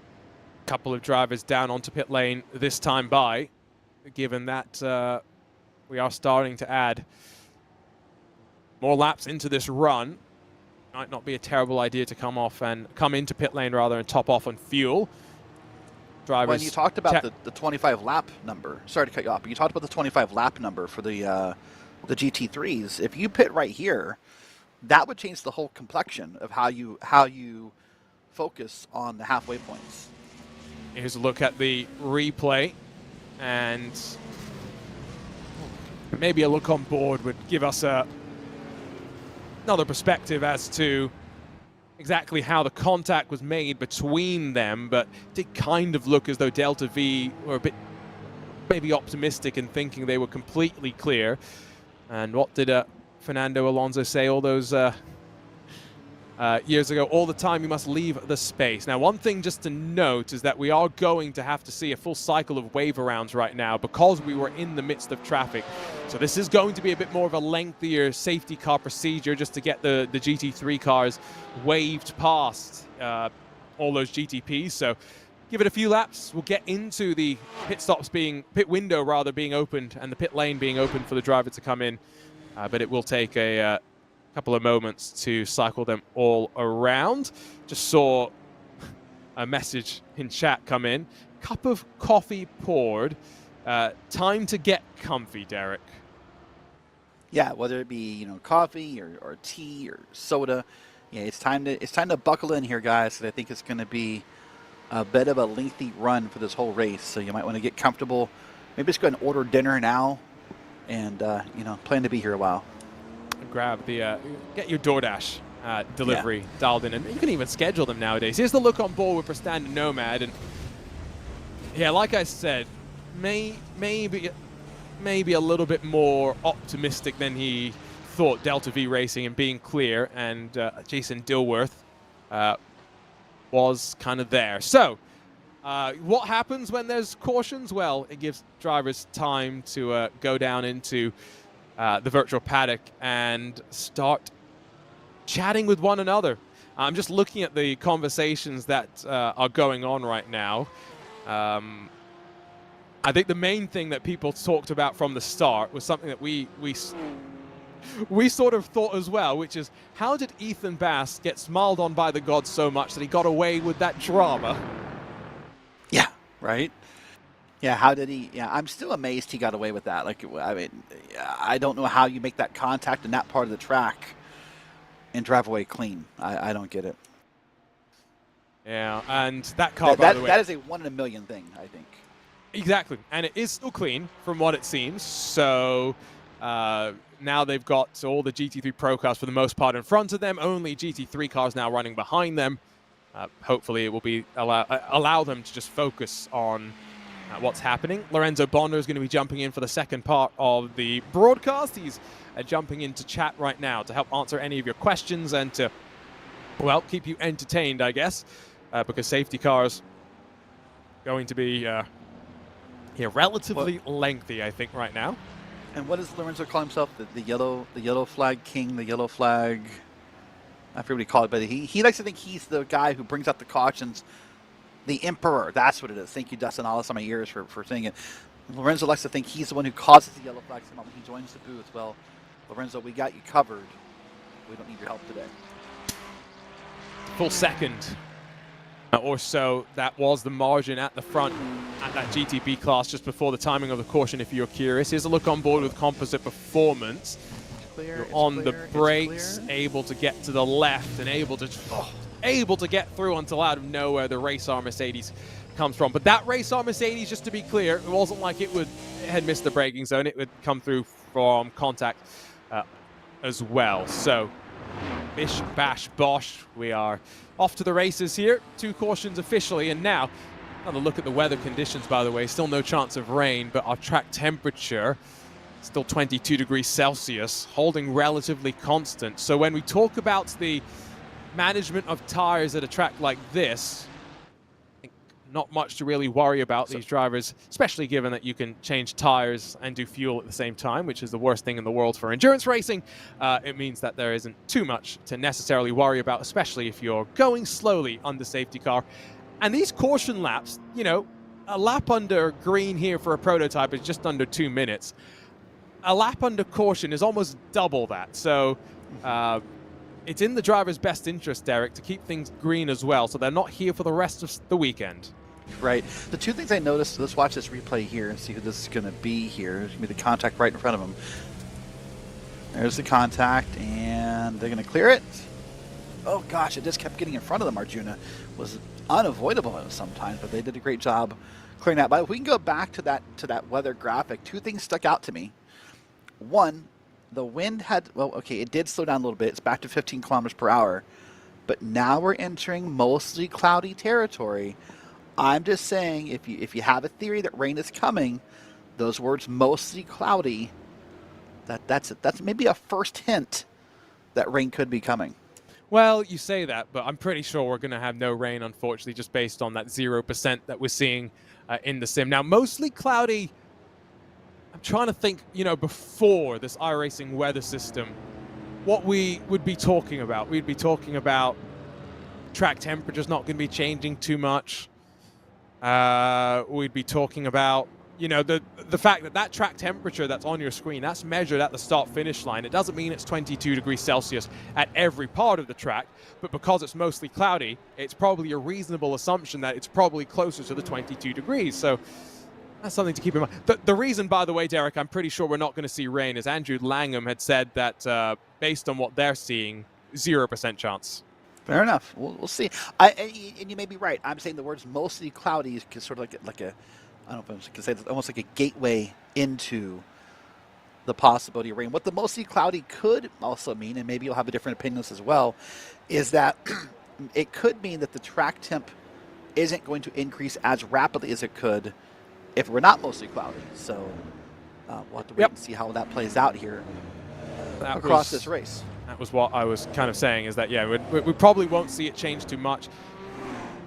a couple of drivers down onto pit lane this time by, given that we are starting to add more laps into this run. Might not be a terrible idea to come into pit lane rather and top off on fuel. Drivers. When you talked about the 25 lap number, sorry to cut you off, but you talked about the 25 lap number for the GT3s. If you pit right here, that would change the whole complexion of how you focus on the halfway points. Here's a look at the replay, and maybe a look on board would give us another perspective as to exactly how the contact was made between them, but it did kind of look as though Delta V were a bit maybe optimistic in thinking they were completely clear. And what did Fernando Alonso say all those years ago? All the time you must leave the space. Now, one thing just to note is that we are going to have to see a full cycle of wave arounds right now because we were in the midst of traffic. So this is going to be a bit more of a lengthier safety car procedure just to get the GT3 cars waved past all those GTPs. So give it a few laps. We'll get into the pit window rather being opened and the pit lane being open for the driver to come in. But it will take a couple of moments to cycle them all around. Just saw a message in chat come in. Cup of coffee poured. Time to get comfy, Derek. Yeah, whether it be coffee or tea or soda, yeah, it's time to buckle in here, guys. I think it's going to be a bit of a lengthy run for this whole race, so you might want to get comfortable. Maybe just go ahead and order dinner now, and plan to be here a while. Grab the get your DoorDash delivery dialed in, and you can even schedule them nowadays. Here's the look on board with Prestanda Nomad, and yeah, like I said, maybe a little bit more optimistic than he thought. Delta V Racing and being clear, and Jason Dilworth was kind of there. So what happens when there's cautions? Well, it gives drivers time to go down into the virtual paddock and start chatting with one another. I'm just looking at the conversations that are going on right now. I think the main thing that people talked about from the start was something that we sort of thought as well, which is, how did Ethan Bass get smiled on by the gods so much that he got away with that drama? Yeah, right. Yeah, how did he? Yeah, I'm still amazed he got away with that. Like, I mean, I don't know how you make that contact in that part of the track and drive away clean. I don't get it. Yeah, and that car, by the way, that is a 1 in a million thing, I think. Exactly, and it is still clean from what it seems. So now they've got all the GT3 Pro cars for the most part in front of them. Only GT3 cars now running behind them. Hopefully, it will be allow them to just focus on what's happening. Lorenzo Bonder is going to be jumping in for the second part of the broadcast. He's jumping into chat right now to help answer any of your questions and to, well, keep you entertained, I guess, because safety cars going to be relatively lengthy, I think, right now. And what does Lorenzo call himself? The yellow flag king, the yellow flag. I forget what he called it, but he likes to think he's the guy who brings out the cautions. The Emperor, that's what it is. Thank you, Dustin, all this on my ears for saying it. Lorenzo likes to think he's the one who causes the yellow flags when he joins the booth. Well, Lorenzo, we got you covered. We don't need your help today. Full second or so, that was the margin at the front at that GTP class just before the timing of the caution, if you're curious. Here's a look on board with Composite Performance. You're on the brakes, able to get to the left and able to get through until out of nowhere the Race R Mercedes comes from. But that Race R Mercedes, just to be clear, it wasn't like it had missed the braking zone. It would come through from contact as well. So bish, bash, bosh, we are off to the races here. 2 cautions officially, and now another look at the weather conditions, by the way. Still no chance of rain, but our track temperature still 22 degrees Celsius, holding relatively constant. So when we talk about the management of tires at a track like this, I think not much to really worry about these drivers, especially given that you can change tires and do fuel at the same time, which is the worst thing in the world for endurance racing. It means that there isn't too much to necessarily worry about, especially if you're going slowly under safety car. And these caution laps, you know, a lap under green here for a prototype is just under 2 minutes. A lap under caution is almost double that. So it's in the driver's best interest, Derek, to keep things green as well, so they're not here for the rest of the weekend. Right. The two things I noticed, let's watch this replay here and see who this is going to be here. There's going to be the contact right in front of him. There's the contact, and they're going to clear it. Oh gosh, it just kept getting in front of them, Arjuna. Was unavoidable sometimes, but they did a great job clearing that. But if we can go back to that weather graphic, two things stuck out to me. One, the wind had, well, okay, it did slow down a little bit. It's back to 15 kilometers per hour. But now we're entering mostly cloudy territory. I'm just saying, if you have a theory that rain is coming, those words mostly cloudy, that's maybe a first hint that rain could be coming. Well, you say that, but I'm pretty sure we're going to have no rain, unfortunately, just based on that 0% that we're seeing in the sim. Now, mostly cloudy, I'm trying to think, you know, before this iRacing weather system, what we would be talking about. We'd be talking about track temperature's not going to be changing too much. We'd be talking about, you know, the fact that track temperature that's on your screen, that's measured at the start-finish line. It doesn't mean it's 22 degrees Celsius at every part of the track, but because it's mostly cloudy, it's probably a reasonable assumption that it's probably closer to the 22 degrees. So that's something to keep in mind. The reason, by the way, Derek, I'm pretty sure we're not going to see rain, is Andrew Langham had said that based on what they're seeing, 0% chance. Fair enough. We'll see. And you may be right. I'm saying the words mostly cloudy is sort of like a I don't know if I can say this, almost like a gateway into the possibility of rain. What the mostly cloudy could also mean, and maybe you'll have a different opinion as well, is that it could mean that the track temp isn't going to increase as rapidly as it could if we're not mostly cloudy. So we'll have to wait and see how that plays out here across this race. That was what I was kind of saying, is that, yeah, we probably won't see it change too much.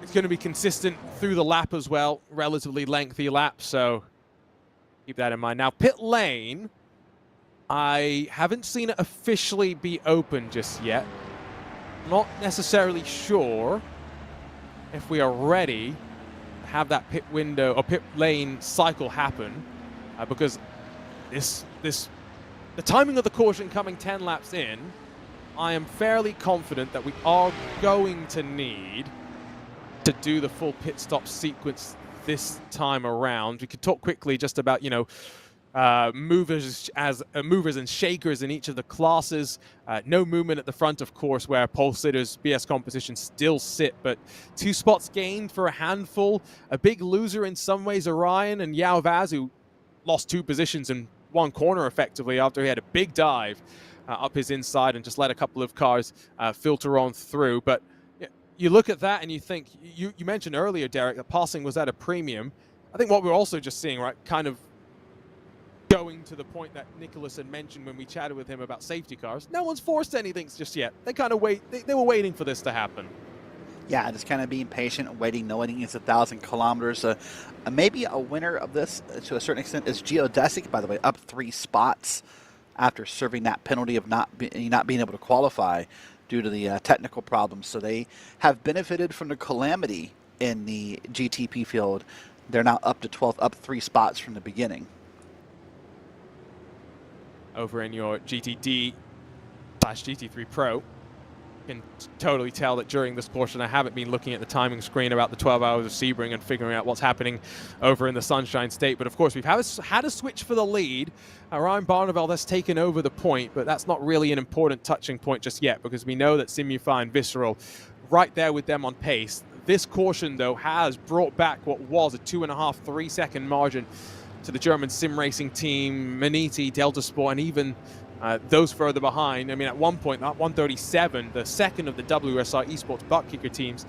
It's going to be consistent through the lap as well, relatively lengthy lap, so keep that in mind. Now, pit lane, I haven't seen it officially be open just yet. Not necessarily sure if we are ready to have that pit window or pit lane cycle happen, because the timing of the caution coming 10 laps in, I am fairly confident that we are going to need to do the full pit stop sequence this time around. We could talk quickly just about, you know, movers and shakers in each of the classes. No movement at the front, of course, where pole sitters, BS competition still sit, but 2 spots gained for a handful. A big loser in some ways, Orion and Yao Vaz, who lost 2 positions in 1 corner effectively after he had a big dive up his inside and just let a couple of cars filter on through. But you look at that and you think, you mentioned earlier, Derek, that passing was at a premium. I think what we're also just seeing, right, kind of going to the point that Nicholas had mentioned when we chatted with him about safety cars. No one's forced anything just yet. They kind of they were waiting for this to happen. Yeah, just kind of being patient, waiting, knowing it's 1,000 kilometers. Maybe a winner of this, to a certain extent, is Geodesic, by the way, up 3 spots after serving that penalty of not being able to qualify due to the technical problems. So they have benefited from the calamity in the GTP field. They're now up to 12th, up 3 spots from the beginning. Over in your GTD/GT3 Pro, you can totally tell that during this portion I haven't been looking at the timing screen about the 12 hours of Sebring and figuring out what's happening over in the Sunshine State. But of course, we've had a switch for the lead. Ryan Barneveld has taken over the point, but that's not really an important touching point just yet, because we know that Simufy and Visceral right there with them on pace. This caution, though, has brought back what was a 2.5-3 second margin to the German sim racing team, Maniti, Delta Sport, and even those further behind. I mean, at one point, that 137, the second of the WSR Esports butt kicker teams,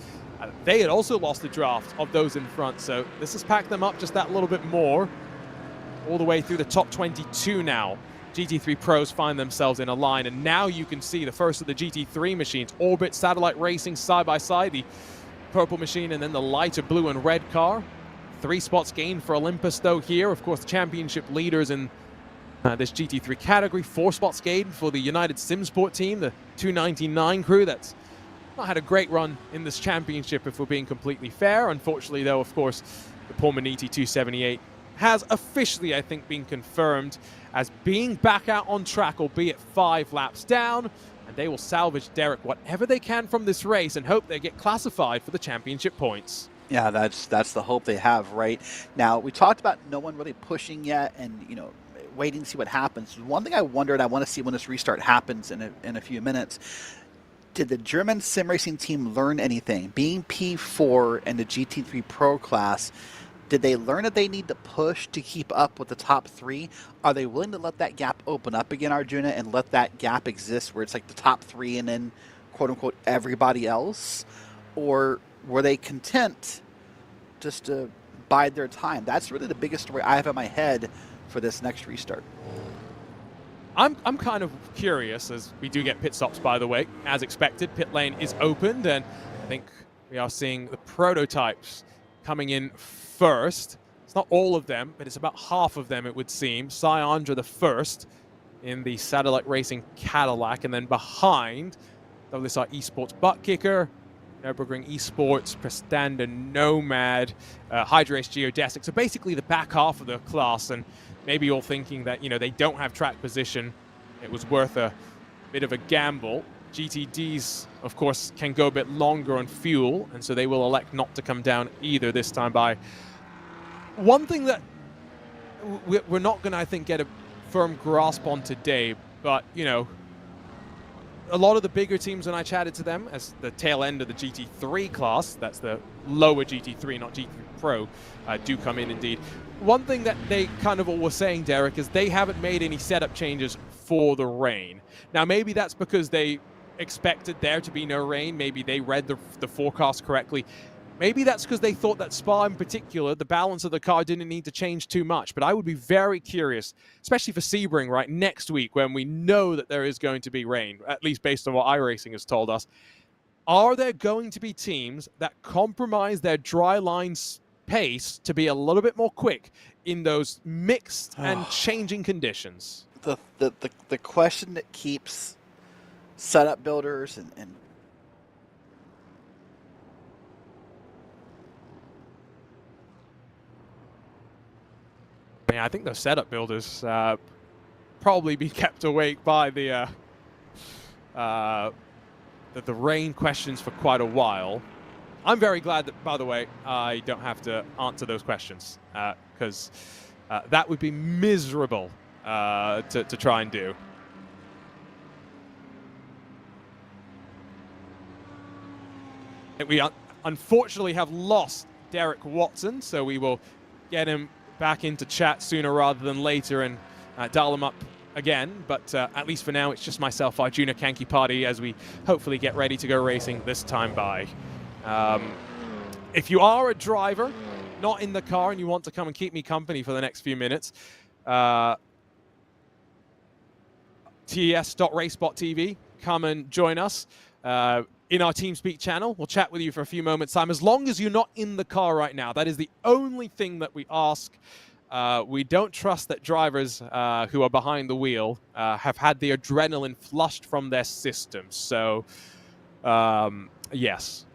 they had also lost the draft of those in front. So this has packed them up just that little bit more, all the way through the top 22 now. GT3 Pros find themselves in a line, and now you can see the first of the GT3 machines, Orbit, Satellite Racing, side by side. The purple machine and then the lighter blue and red car. 3 spots gained for Olympus, though, here. Of course, the championship leaders in this GT3 category. 4 spots gained for the United Simsport team, the 299 crew. That's not had a great run in this championship, if we're being completely fair. Unfortunately, though, of course, the Paul Maniti 278 has officially, I think, been confirmed as being back out on track, albeit 5 laps down. And they will salvage, Derek, whatever they can from this race and hope they get classified for the championship points. Yeah, that's the hope they have right now. We talked about no one really pushing yet, and waiting to see what happens. One thing I wondered, I want to see when this restart happens in a few minutes. Did the German sim racing team learn anything? Being P4 in the GT3 Pro class, did they learn that they need to push to keep up with the top 3? Are they willing to let that gap open up again, Arjuna, and let that gap exist where it's like the top 3 and then quote-unquote everybody else? Or were they content just to bide their time? That's really the biggest story I have in my head for this next restart. I'm kind of curious, as we do get pit stops, by the way. As expected, pit lane is opened, and I think we are seeing the prototypes coming in first. It's not all of them, but it's about half of them, it would seem. Syandra the first in the Satellite Racing Cadillac, and then behind, WSR Esports Butt Kicker, Nürburgring Esports, Prestanda Nomad, Hydra Race Geodesic. So basically the back half of the class, and maybe you're thinking that, they don't have track position. It was worth a bit of a gamble. GTDs, of course, can go a bit longer on fuel, and so they will elect not to come down either this time by. One thing that we're not going to, I think, get a firm grasp on today, but, a lot of the bigger teams, when I chatted to them as the tail end of the GT3 class, that's the lower GT3, not GT3 Pro, do come in indeed. One thing that they kind of all were saying, Derek, is they haven't made any setup changes for the rain. Now, maybe that's because they expected there to be no rain. Maybe they read the forecast correctly. Maybe that's because they thought that Spa in particular, the balance of the car didn't need to change too much. But I would be very curious, especially for Sebring, right, next week when we know that there is going to be rain, at least based on what iRacing has told us. Are there going to be teams that compromise their dry line pace to be a little bit more quick in those mixed and changing conditions? The question that keeps setup builders and I think those setup builders probably be kept awake by the rain questions for quite a while. I'm very glad that, by the way, I don't have to answer those questions because that would be miserable to try and do. We unfortunately have lost Derek Watson, so we will get him back into chat sooner rather than later and dial him up again. But at least for now, it's just myself, Arjuna Kanki Party, as we hopefully get ready to go racing this time by. If you are a driver, not in the car, and you want to come and keep me company for the next few minutes, tes.RaceSpotTV, come and join us in our TeamSpeak channel. We'll chat with you for a few moments' time, as long as you're not in the car right now. That is the only thing that we ask. We don't trust that drivers who are behind the wheel have had the adrenaline flushed from their systems. So, yes.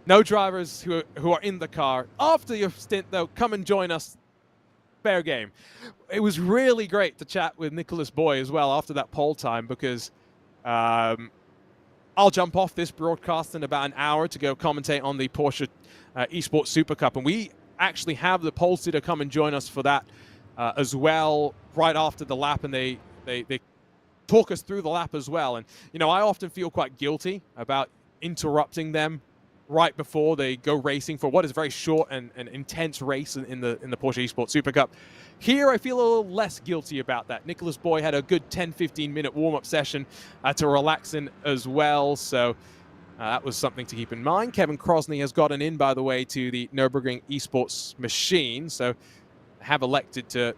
No drivers who are in the car. After your stint, though, come and join us. Fair game. It was really great to chat with Nicholas Boy as well after that pole time, because I'll jump off this broadcast in about an hour to go commentate on the Porsche Esports Super Cup, and we actually have the pole sitter come and join us for that as well right after the lap, and they talk us through the lap as well. And I often feel quite guilty about interrupting them right before they go racing for what is a very short and intense race in the Porsche Esports Super Cup. Here, I feel a little less guilty about that. Nicholas Boy had a good 10-15 minute warm-up session to relax in as well, so that was something to keep in mind. Kevin Crosney has gotten in, by the way, to the Nürburgring Esports machine, so have elected to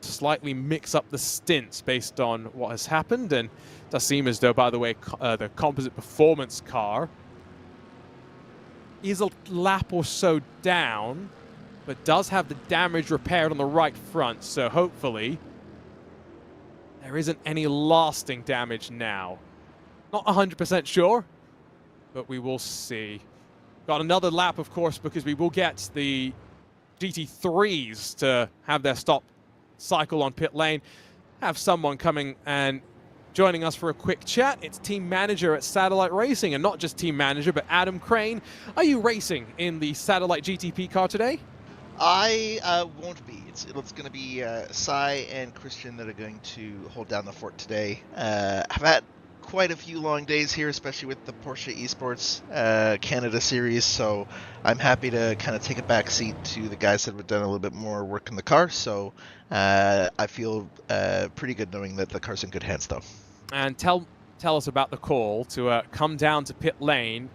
slightly mix up the stints based on what has happened. And it does seem as though, by the way, the composite performance car is a lap or so down, but does have the damage repaired on the right front, so hopefully there isn't any lasting damage now. Not 100% sure, but we will see. Got another lap, of course, because we will get the GT3s to have their stop cycle on pit lane. Have someone coming and joining us for a quick chat. It's team manager at Satellite Racing, and not just team manager, but Adam Crane. Are you racing in the Satellite GTP car today? I won't be. It's going to be Sai and Christian that are going to hold down the fort today. I've had quite a few long days here, especially with the Porsche Esports Canada series, so I'm happy to kind of take a back seat to the guys that have done a little bit more work in the car, so I feel pretty good knowing that the car's in good hands, though. And tell us about the call to come down to pit lane.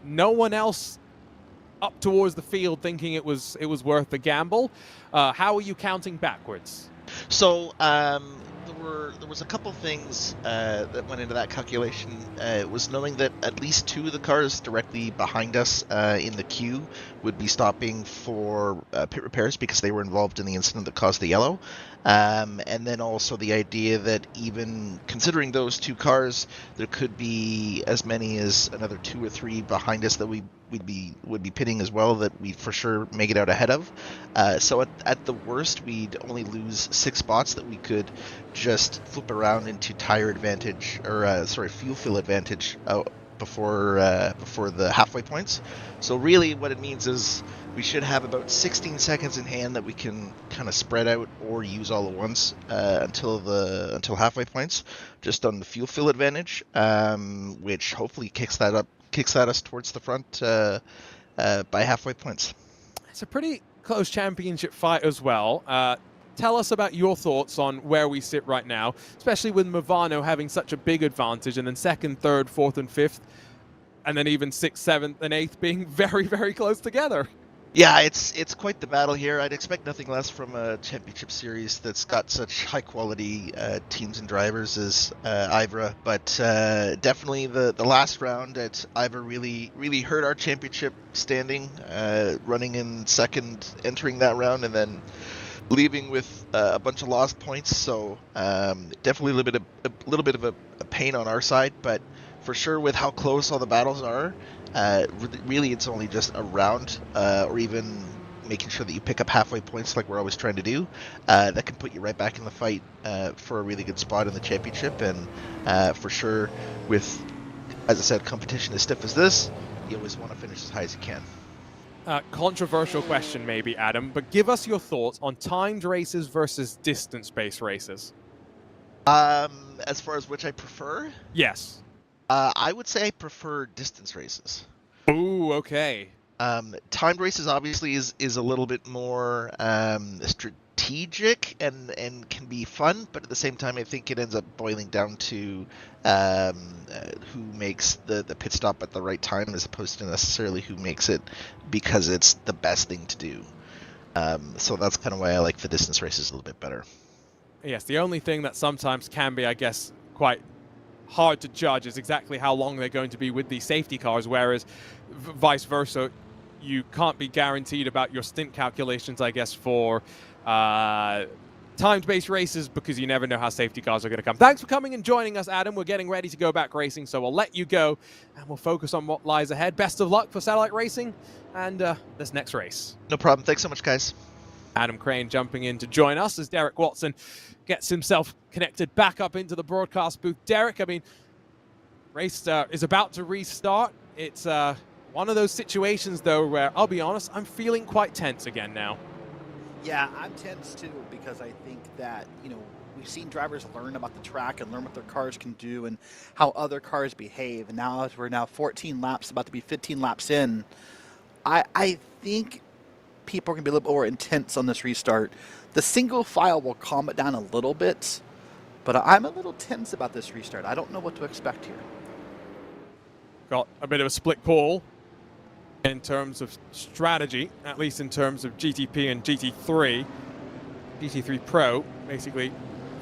No one else up towards the field thinking it was worth the gamble. How are you counting backwards? So there was a couple things that went into that calculation. It was knowing that at least two of the cars directly behind us in the queue would be stopping for pit repairs because they were involved in the incident that caused the yellow. And then also the idea that even considering those two cars, there could be as many as another 2 or 3 behind us that would be pitting as well, that we'd for sure make it out ahead of. So at the worst, we'd only lose 6 spots that we could just flip around into tire advantage, or fuel fill advantage before the halfway points. So really what it means is we should have about 16 seconds in hand that we can kind of spread out or use all at once until halfway points, just on the fuel fill advantage, which hopefully kicks that us towards the front by halfway points. It's a pretty close championship fight as well. Tell us about your thoughts on where we sit right now, especially with Movano having such a big advantage, and then 2nd, 3rd, 4th, and 5th, and then even 6th, 7th, and 8th being very, very close together. Yeah, it's quite the battle here. I'd expect nothing less from a championship series that's got such high quality teams and drivers as IVRA, but definitely the last round at IVRA really hurt our championship standing, running in 2nd, entering that round, and then leaving with a bunch of lost points. So definitely a little bit of a pain on our side, but for sure with how close all the battles are, really it's only just a round, or even making sure that you pick up halfway points like we're always trying to do, that can put you right back in the fight for a really good spot in the championship. And for sure with, as I said, competition as stiff as this, you always want to finish as high as you can. Controversial question maybe, Adam, but give us your thoughts on timed races versus distance-based races. As far as which I prefer? Yes. I would say I prefer distance races. Ooh, okay. Timed races obviously is a little bit more strategic and can be fun, but at the same time I think it ends up boiling down to who makes the pit stop at the right time, as opposed to necessarily who makes it because it's the best thing to do. So that's kind of why I like the distance races a little bit better. Yes, the only thing that sometimes can be, I guess, quite hard to judge is exactly how long they're going to be with these safety cars, whereas vice versa, you can't be guaranteed about your stint calculations, I guess, for timed-based races, because you never know how safety cars are going to come. Thanks for coming and joining us, Adam. We're getting ready to go back racing, so we'll let you go, and we'll focus on what lies ahead. Best of luck for Satellite Racing and this next race. No problem. Thanks so much, guys. Adam Crane jumping in to join us as Derek Watson gets himself connected back up into the broadcast booth. Derek, I mean, race is about to restart. It's one of those situations, though, where I'll be honest, I'm feeling quite tense again now. Yeah, I'm tense too, because I think that, we've seen drivers learn about the track and learn what their cars can do and how other cars behave. And now, as we're now 14 laps, about to be 15 laps in, I think people are going to be a little bit more intense on this restart. The single file will calm it down a little bit, but I'm a little tense about this restart. I don't know what to expect here. Got a bit of a split call in terms of strategy, at least in terms of GTP and GT3. GT3 Pro, basically,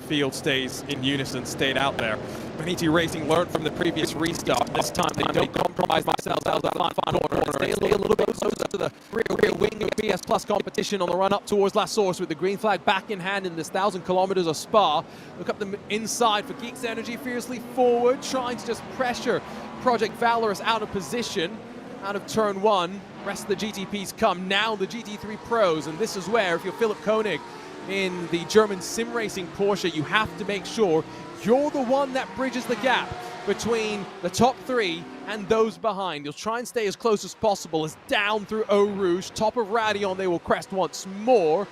field stays in unison, stayed out there. Maniti Racing learned from the previous restart. This time they don't compromise themselves out of the final corner. Stay a little bit closer to the rear wing of BS Plus competition on the run up towards La Source with the green flag back in hand in this 1,000 kilometers of Spa. Look up the inside for Geeks Energy, fiercely forward, trying to just pressure Project Valorous out of position, out of turn one. Rest of the GTPs come. Now the GT3 Pros, and this is where, if you're Philipp Koenig in the German sim racing Porsche, you have to make sure you're the one that bridges the gap between the top three and those behind. You'll try and stay as close as possible as down through Eau Rouge. Top of Radion, they will crest once more.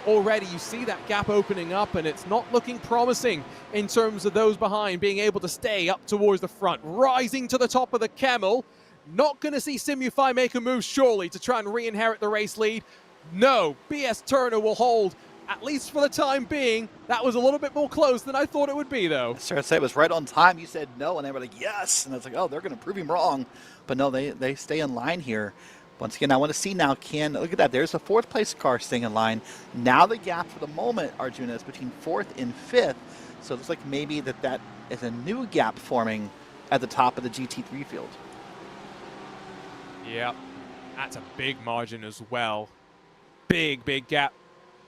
Already you see that gap opening up, and it's not looking promising in terms of those behind being able to stay up towards the front. Rising to the top of the Camel. Not going to see Simufy make a move surely to try and re-inherit the race lead. No, BS Turner will hold, at least for the time being. That was a little bit more close than I thought it would be, though. Sarah said it was right on time. You said no, and they were like, yes. And I was like, oh, they're going to prove him wrong. But no, they stay in line here. Once again, I want to see now, look at that. There's a fourth place car staying in line. Now the gap for the moment, Arjuna, is between fourth and fifth. So it looks like maybe that is a new gap forming at the top of the GT3 field. Yeah, that's a big margin as well. Big gap.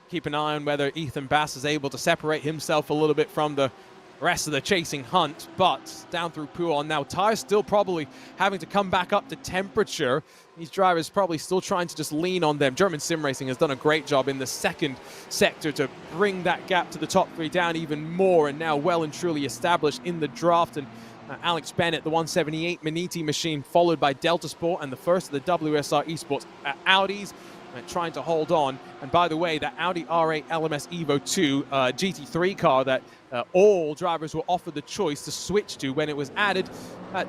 Keep an eye on whether Ethan Bass is able to separate himself a little bit from the rest of the chasing hunt, but down through Pouon now. Tires still probably having to come back up to temperature. These drivers probably still trying to just lean on them. German Sim Racing has done a great job in the second sector to bring that gap to the top three down even more, and now well and truly established in the draft. And Alex Bennett, the 178 Maniti machine, followed by Delta Sport and the first of the WSR Esports Audis, trying to hold on. And by the way, that Audi R8 LMS Evo 2 GT3 car that all drivers were offered the choice to switch to when it was added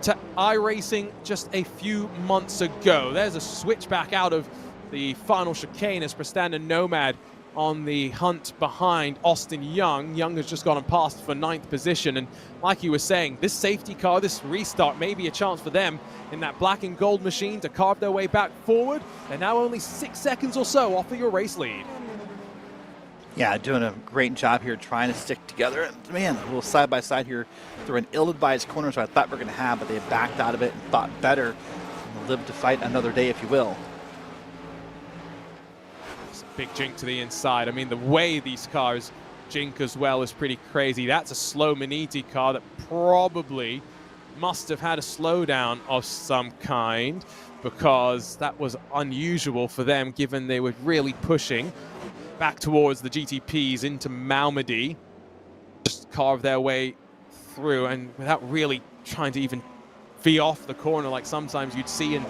to iRacing just a few months ago. There's a switch back out of the final chicane as Prestanda Nomad on the hunt behind Austin Young. Young has just gone and passed for 9th position, and like you were saying, this safety car, this restart may be a chance for them in that black and gold machine to carve their way back forward. They're now only 6 seconds or so off of your race lead. Yeah, doing a great job here trying to stick together. And man, a little side by side here through an ill-advised corner, so I thought we were going to have, but they backed out of it and thought better and lived to fight another day, if you will. Big jink to the inside. I mean, the way these cars jink as well is pretty crazy. That's a slow Maniti car that probably must have had a slowdown of some kind, because that was unusual for them, given they were really pushing back towards the GTPs into Malmedy. Just carve their way through, and without really trying to even V off the corner like sometimes you'd see in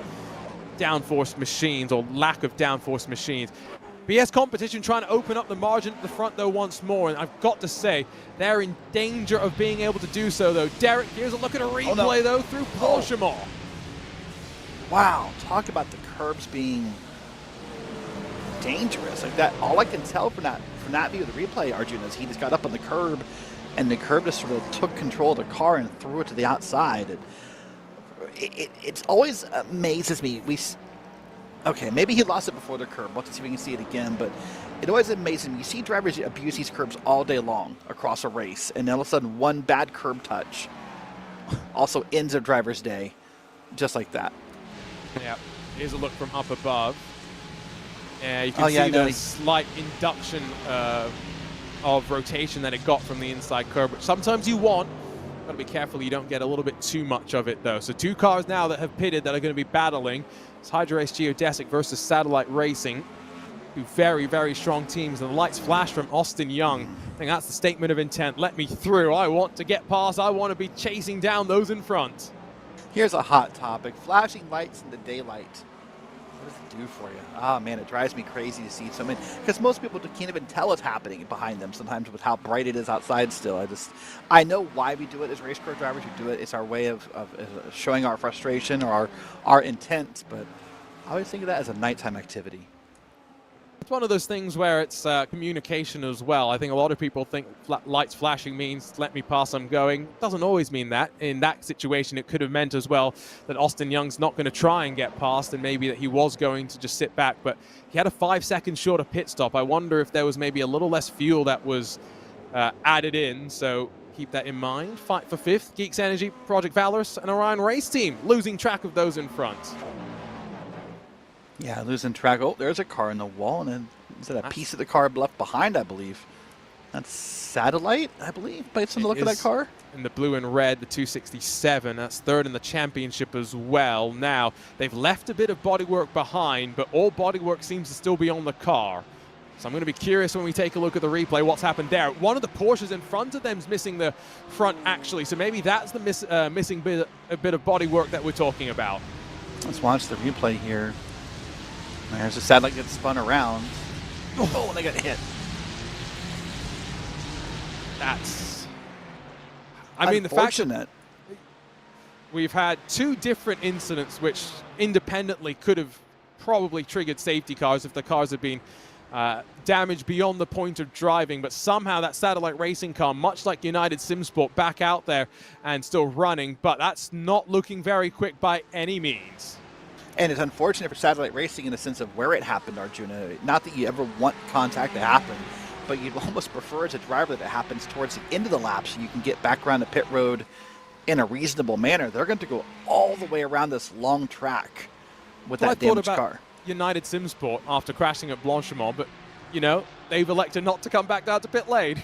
downforce machines, or lack of downforce machines. BS Competition trying to open up the margin at the front, though, once more. And I've got to say, they're in danger of being able to do so, though. Derek, here's a look at a replay, though, through Porchemont. Wow, talk about the curbs being dangerous. Like that, all I can tell from that view of the replay, Arjuna, is he just got up on the curb, and the curb just sort of took control of the car and threw it to the outside. It always amazes me. Okay, maybe he lost it before the curb. We'll have to see if we can see it again, but it always amazes me. You see drivers abuse these curbs all day long across a race, and then all of a sudden one bad curb touch also ends a driver's day, just like that. Yeah, here's a look from up above. Yeah, you can see the slight induction of rotation that it got from the inside curb, which sometimes you want. Got to be careful you don't get a little bit too much of it, though. So 2 cars now that have pitted that are going to be battling. It's Hydra Race Geodesic versus Satellite Racing. 2 very, very strong teams. And the lights flash from Austin Young. I think that's the statement of intent. Let me through. I want to get past. I want to be chasing down those in front. Here's a hot topic. Flashing lights in the daylight. What does it do for you? Ah, man, it drives me crazy to see so many. Because most people can't even tell it's happening behind them sometimes with how bright it is outside still. I know why we do it as race car drivers. We do it. It's our way of showing our frustration or our intent. But I always think of that as a nighttime activity. It's one of those things where it's communication as well. I think a lot of people think lights flashing means let me pass, I'm going. It doesn't always mean that. In that situation, it could have meant as well that Austin Young's not going to try and get past, and maybe that he was going to just sit back. But he had a 5-second shorter pit stop. I wonder if there was maybe a little less fuel that was added in, so keep that in mind. Fight for 5th, Geeks Energy, Project Valorous, and Orion Race Team, losing track of those in front. Yeah, losing track. Oh, there's a car in the wall, and then is that a piece of the car left behind, I believe? That's Satellite, I believe, based on the look of that car. In the blue and red, the 267. That's 3rd in the championship as well. Now, they've left a bit of bodywork behind, but all bodywork seems to still be on the car. So I'm going to be curious when we take a look at the replay what's happened there. One of the Porsches in front of them is missing the front, actually. So maybe that's the missing a bit of bodywork that we're talking about. Let's watch the replay here. There's a Satellite gets spun around. Oh, and they got hit. That's... I mean, the fact that we've had 2 different incidents which independently could have probably triggered safety cars if the cars had been damaged beyond the point of driving, but somehow that Satellite racing car, much like United SimSport, back out there and still running, but that's not looking very quick by any means. And it's unfortunate for Satellite Racing in the sense of where it happened, Arjuna. Not that you ever want contact to happen, but you'd almost prefer as a driver that it happens towards the end of the lap so you can get back around the pit road in a reasonable manner. They're going to go all the way around this long track with that damaged car. United SimSport after crashing at Blanchimont, but, you know, they've elected not to come back down to pit lane.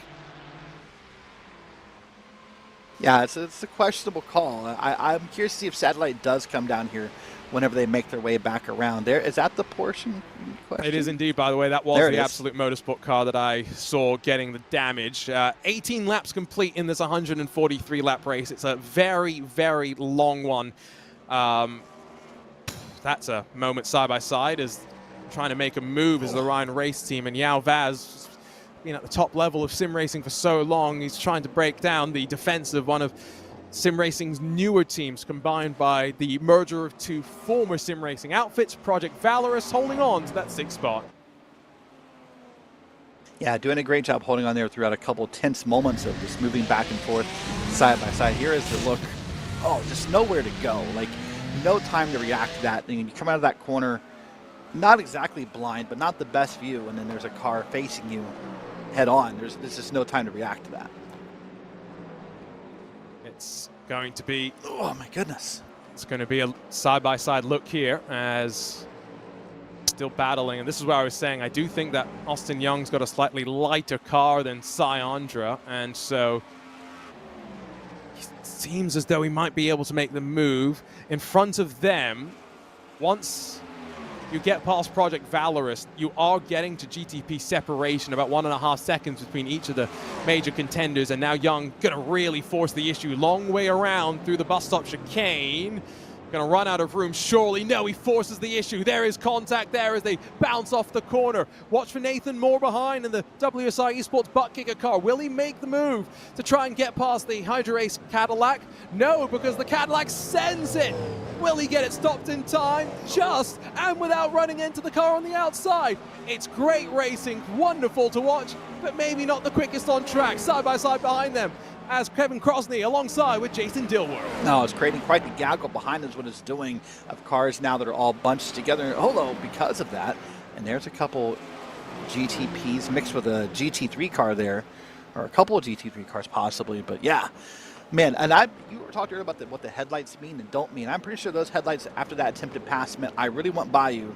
Yeah, it's a questionable call. I'm curious to see if Satellite does come down here whenever they make their way back around. There is that the portion question? It is indeed, by the way. That was the Absolute Motorsport car that I saw getting the damage. 18 laps complete in this 143 lap race. It's a very, very long one. That's a moment side by side as trying to make a move as the Orion Race Team, and Yao Vaz being at the top level of sim racing for so long, he's trying to break down the defense of one of sim racing's newer teams, combined by the merger of 2 former sim racing outfits. Project Valorous holding on to that 6th spot. Yeah, doing a great job holding on there throughout a couple tense moments of just moving back and forth side by side. Here is the look. Oh, just nowhere to go. Like, no time to react to that. And you come out of that corner, not exactly blind, but not the best view, and then there's a car facing you head on. There's just no time to react to that. It's going to be... Oh, my goodness. It's going to be a side-by-side look here as still battling. And this is where I was saying I do think that Austin Young's got a slightly lighter car than Syandra, and so it seems as though he might be able to make the move in front of them. Once you get past Project Valorous, you are getting to GTP separation, about 1.5 seconds between each of the major contenders, and now Young gonna really force the issue. Long way around through the bus stop chicane. Gonna run out of room, surely. No, he forces the issue. There is contact there as they bounce off the corner. Watch for Nathan Moore behind in the WSI Esports butt kicker car. Will he make the move to try and get past the Hydra Race Cadillac? No, because the Cadillac sends it. Will he get it stopped in time? Just and without running into the car on the outside. It's great racing, wonderful to watch, but maybe not the quickest on track. Side by side behind them as Kevin Crosney alongside with Jason Dilworth. No, it's creating quite the gaggle behind us, what it's doing of cars now that are all bunched together. Holo because of that. And there's a couple GTPs mixed with a GT3 car there, or a couple of GT3 cars possibly, but yeah. Man, and you were talking earlier about what the headlights mean and don't mean. I'm pretty sure those headlights after that attempted pass meant I really went by you.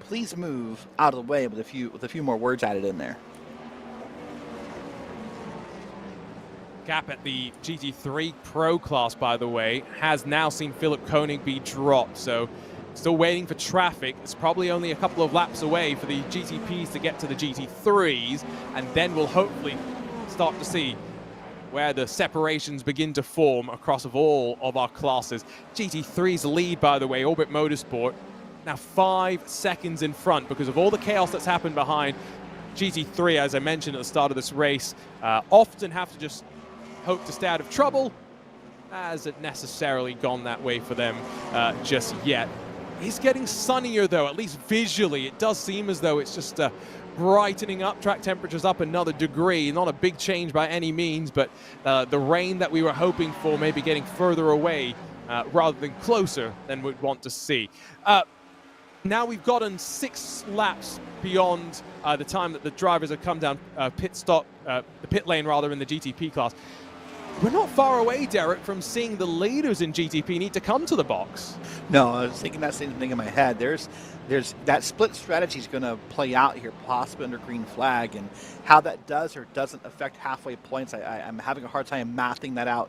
Please move out of the way with a few more words added in there. Gap at the GT3 Pro class, by the way, has now seen Philip Koenig be dropped, so still waiting for traffic. It's probably only a couple of laps away for the GTPs to get to the GT3s, and then we'll hopefully start to see where the separations begin to form across of all of our classes. GT3's lead, by the way, Orbit Motorsport, now 5 seconds in front because of all the chaos that's happened behind. GT3, as I mentioned at the start of this race, often have to just hope to stay out of trouble. Hasn't necessarily gone that way for them just yet. It's getting sunnier though, at least visually. It does seem as though it's just brightening up, track temperatures up another degree. Not a big change by any means, but the rain that we were hoping for maybe getting further away rather than closer than we'd want to see. Now we've gotten 6 laps beyond the time that the drivers have come down the pit lane rather in the GTP class. we're not far away, Derek, from seeing the leaders in GTP need to come to the box. No, I was thinking that same thing in my head. There's that split strategy is going to play out here, possibly under green flag, and how that does or doesn't affect halfway points. I'm having a hard time mathing that out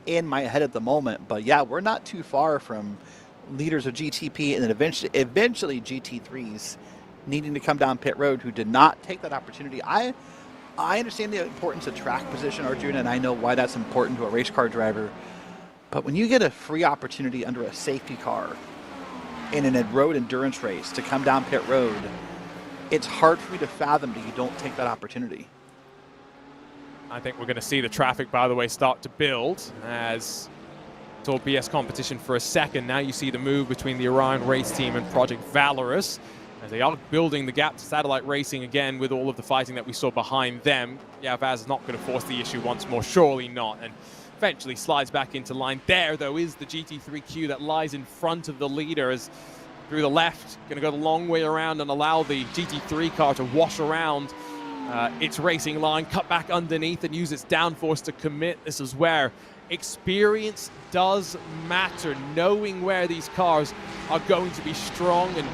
in my head at the moment. But yeah, we're not too far from leaders of GTP and then eventually GT3s needing to come down pit road who did not take that opportunity. I understand the importance of track position, Arjuna, and I know why that's important to a race car driver. But when you get a free opportunity under a safety car in a road endurance race to come down pit road, it's hard for me to fathom that you don't take that opportunity. I think we're going to see the traffic, by the way, start to build as it's all BS competition for a second. Now you see the move between the Orion race team and Project Valorous as they are building the gap to Satellite Racing again with all of the fighting that we saw behind them. Yeah, Vaz is not going to force the issue once more, surely not. And eventually slides back into line. There, though, is the GT3Q that lies in front of the leader as through the left, going to go the long way around and allow the GT3 car to wash around its racing line, cut back underneath and use its downforce to commit. This is where experience does matter, knowing where these cars are going to be strong and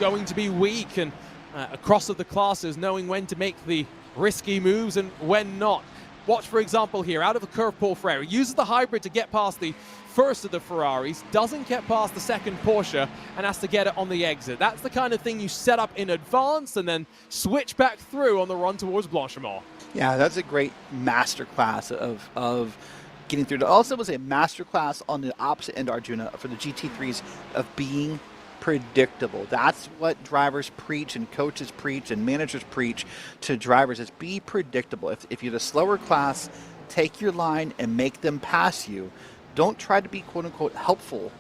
going to be weak, and across of the classes, knowing when to make the risky moves and when not. Watch, for example, here, out of the curve, Paul Freire uses the hybrid to get past the first of the Ferraris, doesn't get past the second Porsche, and has to get it on the exit. That's the kind of thing you set up in advance and then switch back through on the run towards Blanchimont. Yeah, that's a great masterclass of getting through. It also was a masterclass on the opposite end, Arjuna, for the GT3s of being predictable. That's what drivers preach and coaches preach and managers preach to drivers, is be predictable. If you're the slower class, take your line and make them pass you. Don't try to be quote unquote helpful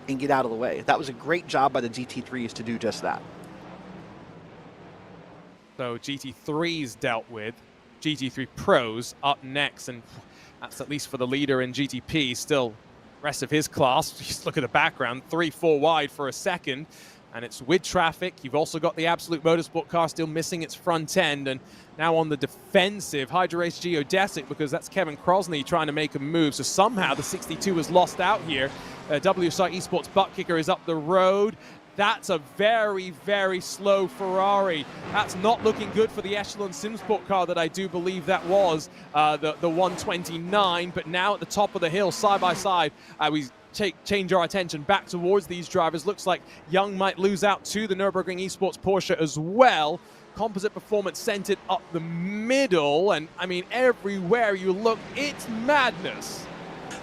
and get out of the way. That was a great job by the GT3s to do just that. So GT3s dealt with, GT3 Pros up next, and that's at least for the leader in GTP. Still rest of his class, just look at the background, 3-4 wide for a second, and it's with traffic. You've also got the Absolute Motorsport car still missing its front end, and now on the defensive, HydraRace Geodesic, because that's Kevin Crosney trying to make a move. So somehow the 62 was lost out here. WSI Esports butt kicker is up the road. That's a very, very slow Ferrari. That's not looking good for the Echelon Simsport car that I do believe that was, the 129. But now at the top of the hill, side by side, we change our attention back towards these drivers. Looks like Young might lose out to the Nürburgring Esports Porsche as well. Composite Performance sent it up the middle, and I mean, everywhere you look, it's madness.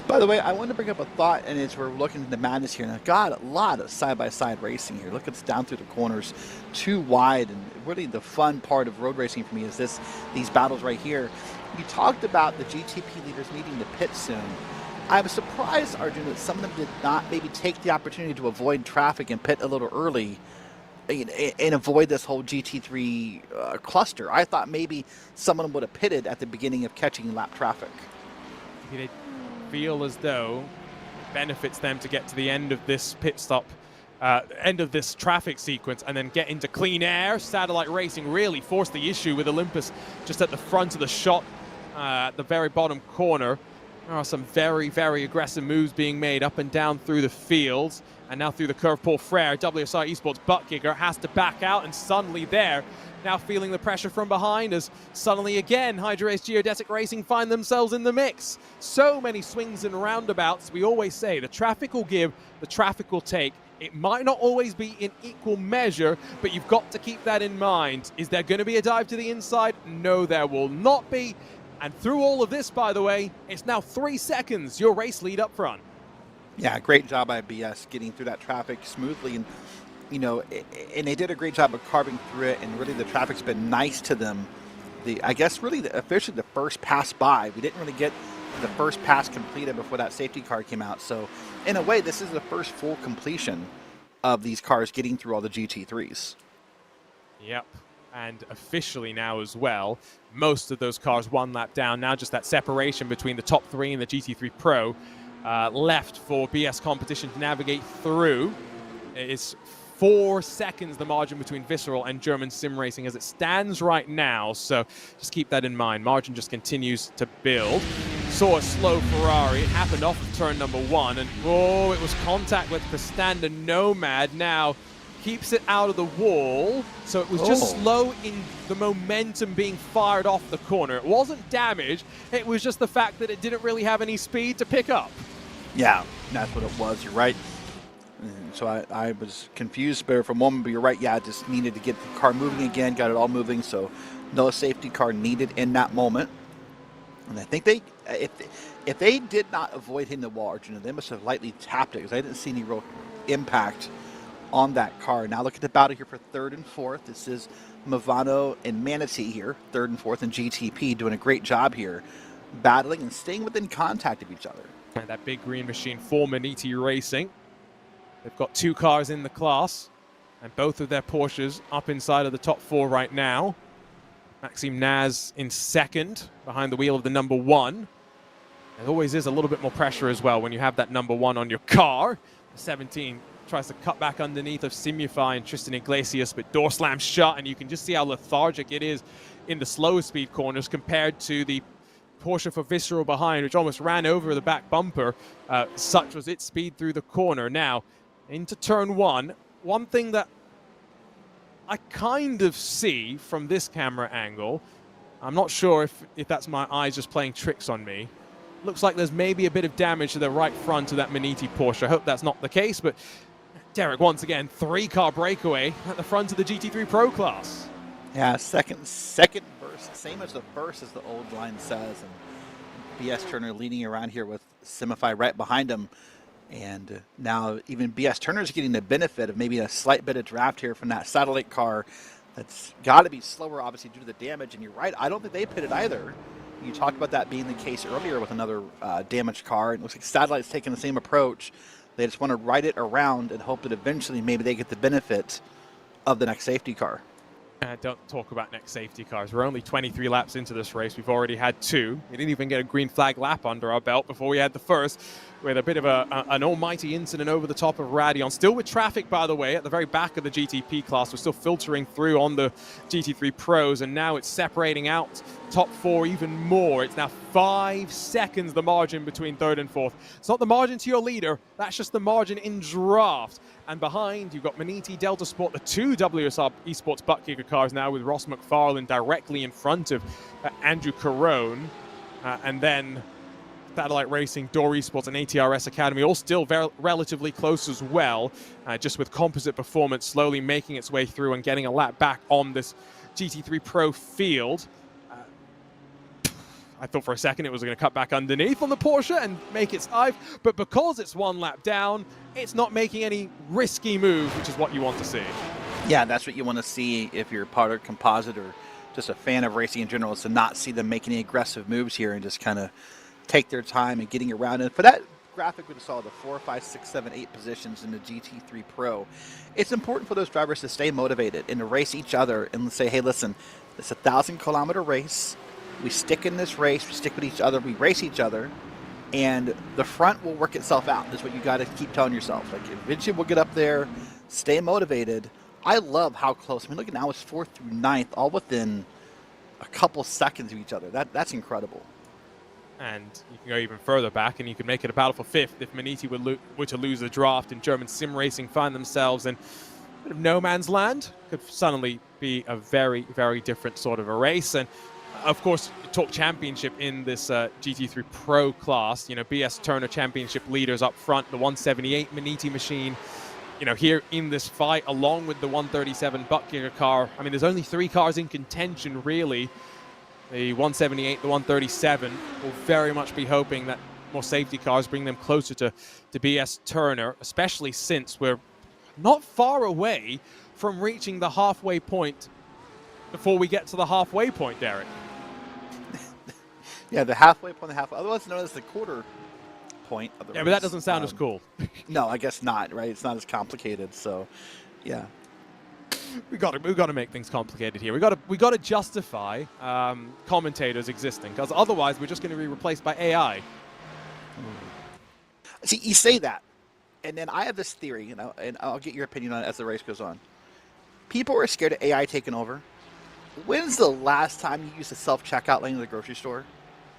By the way, I wanted to bring up a thought, and as we're looking at the madness here, and I've got a lot of side-by-side racing here. Look, it's down through the corners, too wide, and really the fun part of road racing for me is these battles right here. You talked about the GTP leaders needing to pit soon. I was surprised, Arjun, that some of them did not maybe take the opportunity to avoid traffic and pit a little early and avoid this whole GT3 cluster. I thought maybe some of them would have pitted at the beginning of catching lap traffic. They feel as though it benefits them to get to the end of this pit stop, end of this traffic sequence, and then get into clean air. Satellite Racing really forced the issue with Olympus just at the front of the shot, at the very bottom corner. There are some very, very aggressive moves being made up and down through the fields. And now through the curve, Paul Freire, WSI Esports butt kicker, has to back out, and suddenly there, now feeling the pressure from behind as suddenly again, HydraRace Geodesic Racing find themselves in the mix. So many swings and roundabouts. We always say the traffic will give, the traffic will take. It might not always be in equal measure, but you've got to keep that in mind. Is there going to be a dive to the inside? No, there will not be. And through all of this, by the way, it's now 3 seconds, your race lead up front. Yeah, great job by BS getting through that traffic smoothly, and and they did a great job of carving through it, and really the traffic's been nice to them. I guess really officially the first pass by. We didn't really get the first pass completed before that safety car came out. So in a way, this is the first full completion of these cars getting through all the GT3s. Yep. And officially now as well, most of those cars one lap down. Now just that separation between the top three and the GT3 Pro left for BS competition to navigate through. It's 4 seconds the margin between Visceral and German Sim Racing as it stands right now. So just keep that in mind. Margin just continues to build. saw a slow Ferrari. It happened off of turn number 1, and oh, it was contact with the standard Nomad. Now keeps it out of the wall, so it was just slow in the momentum being fired off the corner. It wasn't damage, it was just the fact that it didn't really have any speed to pick up. Yeah, that's what it was. You're right. So I was confused there for a moment, but you're right. Yeah, I just needed to get the car moving again, got it all moving, so no safety car needed in that moment. And I think they, if they did not avoid hitting the wall, Arjuna, they must have lightly tapped it, because I didn't see any real impact on that car. Now look at the battle here for third and fourth. This is Movano and Manatee here, third and fourth, and GTP doing a great job here, battling and staying within contact of each other. And that big green machine for Manatee Racing. They've got 2 cars in the class, and both of their Porsches up inside of the top 4 right now. Maxime Naz in second, behind the wheel of the number 1. There always is a little bit more pressure as well when you have that number 1 on your car. 17 tries to cut back underneath of Simufy and Tristan Iglesias, but door slams shut, and you can just see how lethargic it is in the slower speed corners compared to the Porsche for Visceral behind, which almost ran over the back bumper. Such was its speed through the corner. Now, into turn 1, one thing that I kind of see from this camera angle, I'm not sure if that's my eyes just playing tricks on me. Looks like there's maybe a bit of damage to the right front of that Manatee Porsche. I hope that's not the case, but Derek, once again, 3-car breakaway at the front of the GT3 Pro class. Yeah, second burst, same as the burst as the old line says, and BS Turner leading around here with Simify right behind him. And now even BS Turner's getting the benefit of maybe a slight bit of draft here from that satellite car that's got to be slower, obviously, due to the damage. And you're right, I don't think they pitted either. You talked about that being the case earlier with another damaged car. It looks like Satellite's taking the same approach. They just want to ride it around and hope that eventually maybe they get the benefit of the next safety car. Don't talk about next safety cars. We're only 23 laps into this race. We've already had 2. We didn't even get a green flag lap under our belt before we had the first. We had a bit of an almighty incident over the top of Radion. Still with traffic, by the way, at the very back of the GTP class. We're still filtering through on the GT3 Pros, and now it's separating out top 4 even more. It's now 5 seconds the margin between third and fourth. It's not the margin to your leader. That's just the margin in draft. And behind, you've got Manatee, Delta Sport, the 2 WSR Esports butt kicker cars now with Ross McFarlane directly in front of Andrew Carone. And then Satellite Racing, Door Esports, and ATRS Academy, all still relatively close as well, just with Composite Performance slowly making its way through and getting a lap back on this GT3 Pro field. I thought for a second it was going to cut back underneath on the Porsche and make its dive, but because it's 1 lap down, it's not making any risky moves, which is what you want to see. Yeah, that's what you want to see if you're part of Composite or just a fan of racing in general, is to not see them make any aggressive moves here and just kind of take their time and getting around. And for that graphic, we saw the 4, 5, 6, 7, 8 positions in the GT3 Pro. It's important for those drivers to stay motivated and to race each other and say, hey, listen, it's a 1,000-kilometer race. We stick in this race, we stick with each other, we race each other, and the front will work itself out. That's what you got to keep telling yourself. Like, eventually we'll get up there, stay motivated. I love how close. I mean, look at now, it's 4th through 9th, all within a couple seconds of each other. That's incredible. And you can go even further back, and you can make it a battle for 5th if Manatee were to lose the draft and German sim racing find themselves in a bit of no man's land. Could suddenly be a very, very different sort of a race. And of course, talk championship in this GT3 Pro class. You know, BS Turner championship leaders up front, the 178 Manatee machine, you know, here in this fight, along with the 137 butt kicker car. I mean, there's only 3 cars in contention, really. The 178, the 137 will very much be hoping that more safety cars bring them closer to BS Turner, especially since we're not far away from reaching the halfway point before we get to the halfway point, Derek. Yeah, the halfway point, otherwise known as the quarter point of the race. Yeah, but that doesn't sound as cool. No, I guess not, right? It's not as complicated, so yeah. We got to make things complicated here. We got to justify commentators existing, because otherwise we're just going to be replaced by AI. See, you say that, and then I have this theory, you know, and I'll get your opinion on it as the race goes on. People are scared of AI taking over. When's the last time you used a self-checkout lane in the grocery store?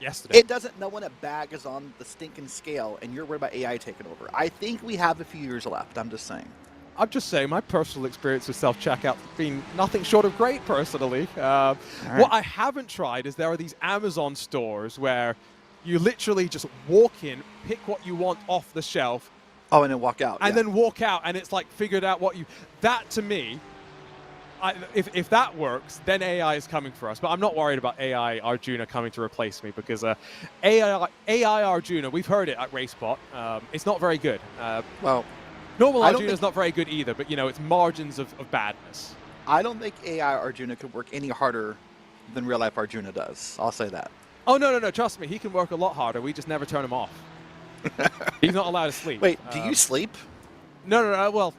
yesterday. It doesn't know when a bag is on the stinking scale and you're worried about AI taking over. I think we have a few years left. I'm just saying. I'm just saying, my personal experience with self-checkout has been nothing short of great, personally. What I haven't tried is there are these Amazon stores where you literally just walk in, pick what you want off the shelf. Oh, and then walk out. And then walk out, and it's like figured out what you... That, to me, if that works, then AI is coming for us. But I'm not worried about AI Arjuna coming to replace me, because AI Arjuna, we've heard it at RaceSpot, it's not very good. Well, normal Arjuna is not very good either, but, you know, it's margins of badness. I don't think AI Arjuna could work any harder than real-life Arjuna does. I'll say that. Oh, no, trust me. He can work a lot harder. We just never turn him off. He's not allowed to sleep. Wait, do you sleep? No. Well,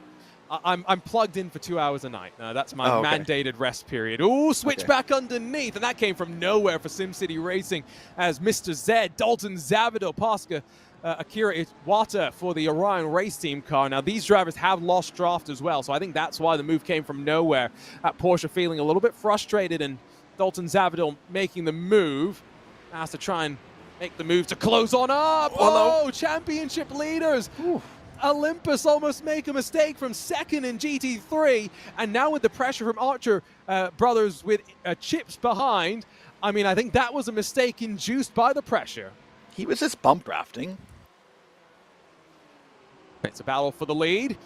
I'm plugged in for 2 hours a night. That's my mandated rest period. Ooh, switch back underneath. And that came from nowhere for SimCity Racing as Mr. Zed, Dalton Zavido, Pasca, Akira Iwata for the Orion race team car. Now, these drivers have lost draft as well, so I think that's why the move came from nowhere. At Porsche feeling a little bit frustrated, and Dalton Zavido making the move. Has to try and make the move to close on up. Oh, championship leaders. Ooh. Olympus almost make a mistake from second in GT3. And now with the pressure from Archer brothers with chips behind, I mean, I think that was a mistake induced by the pressure. He was just bump drafting. It's a battle for the lead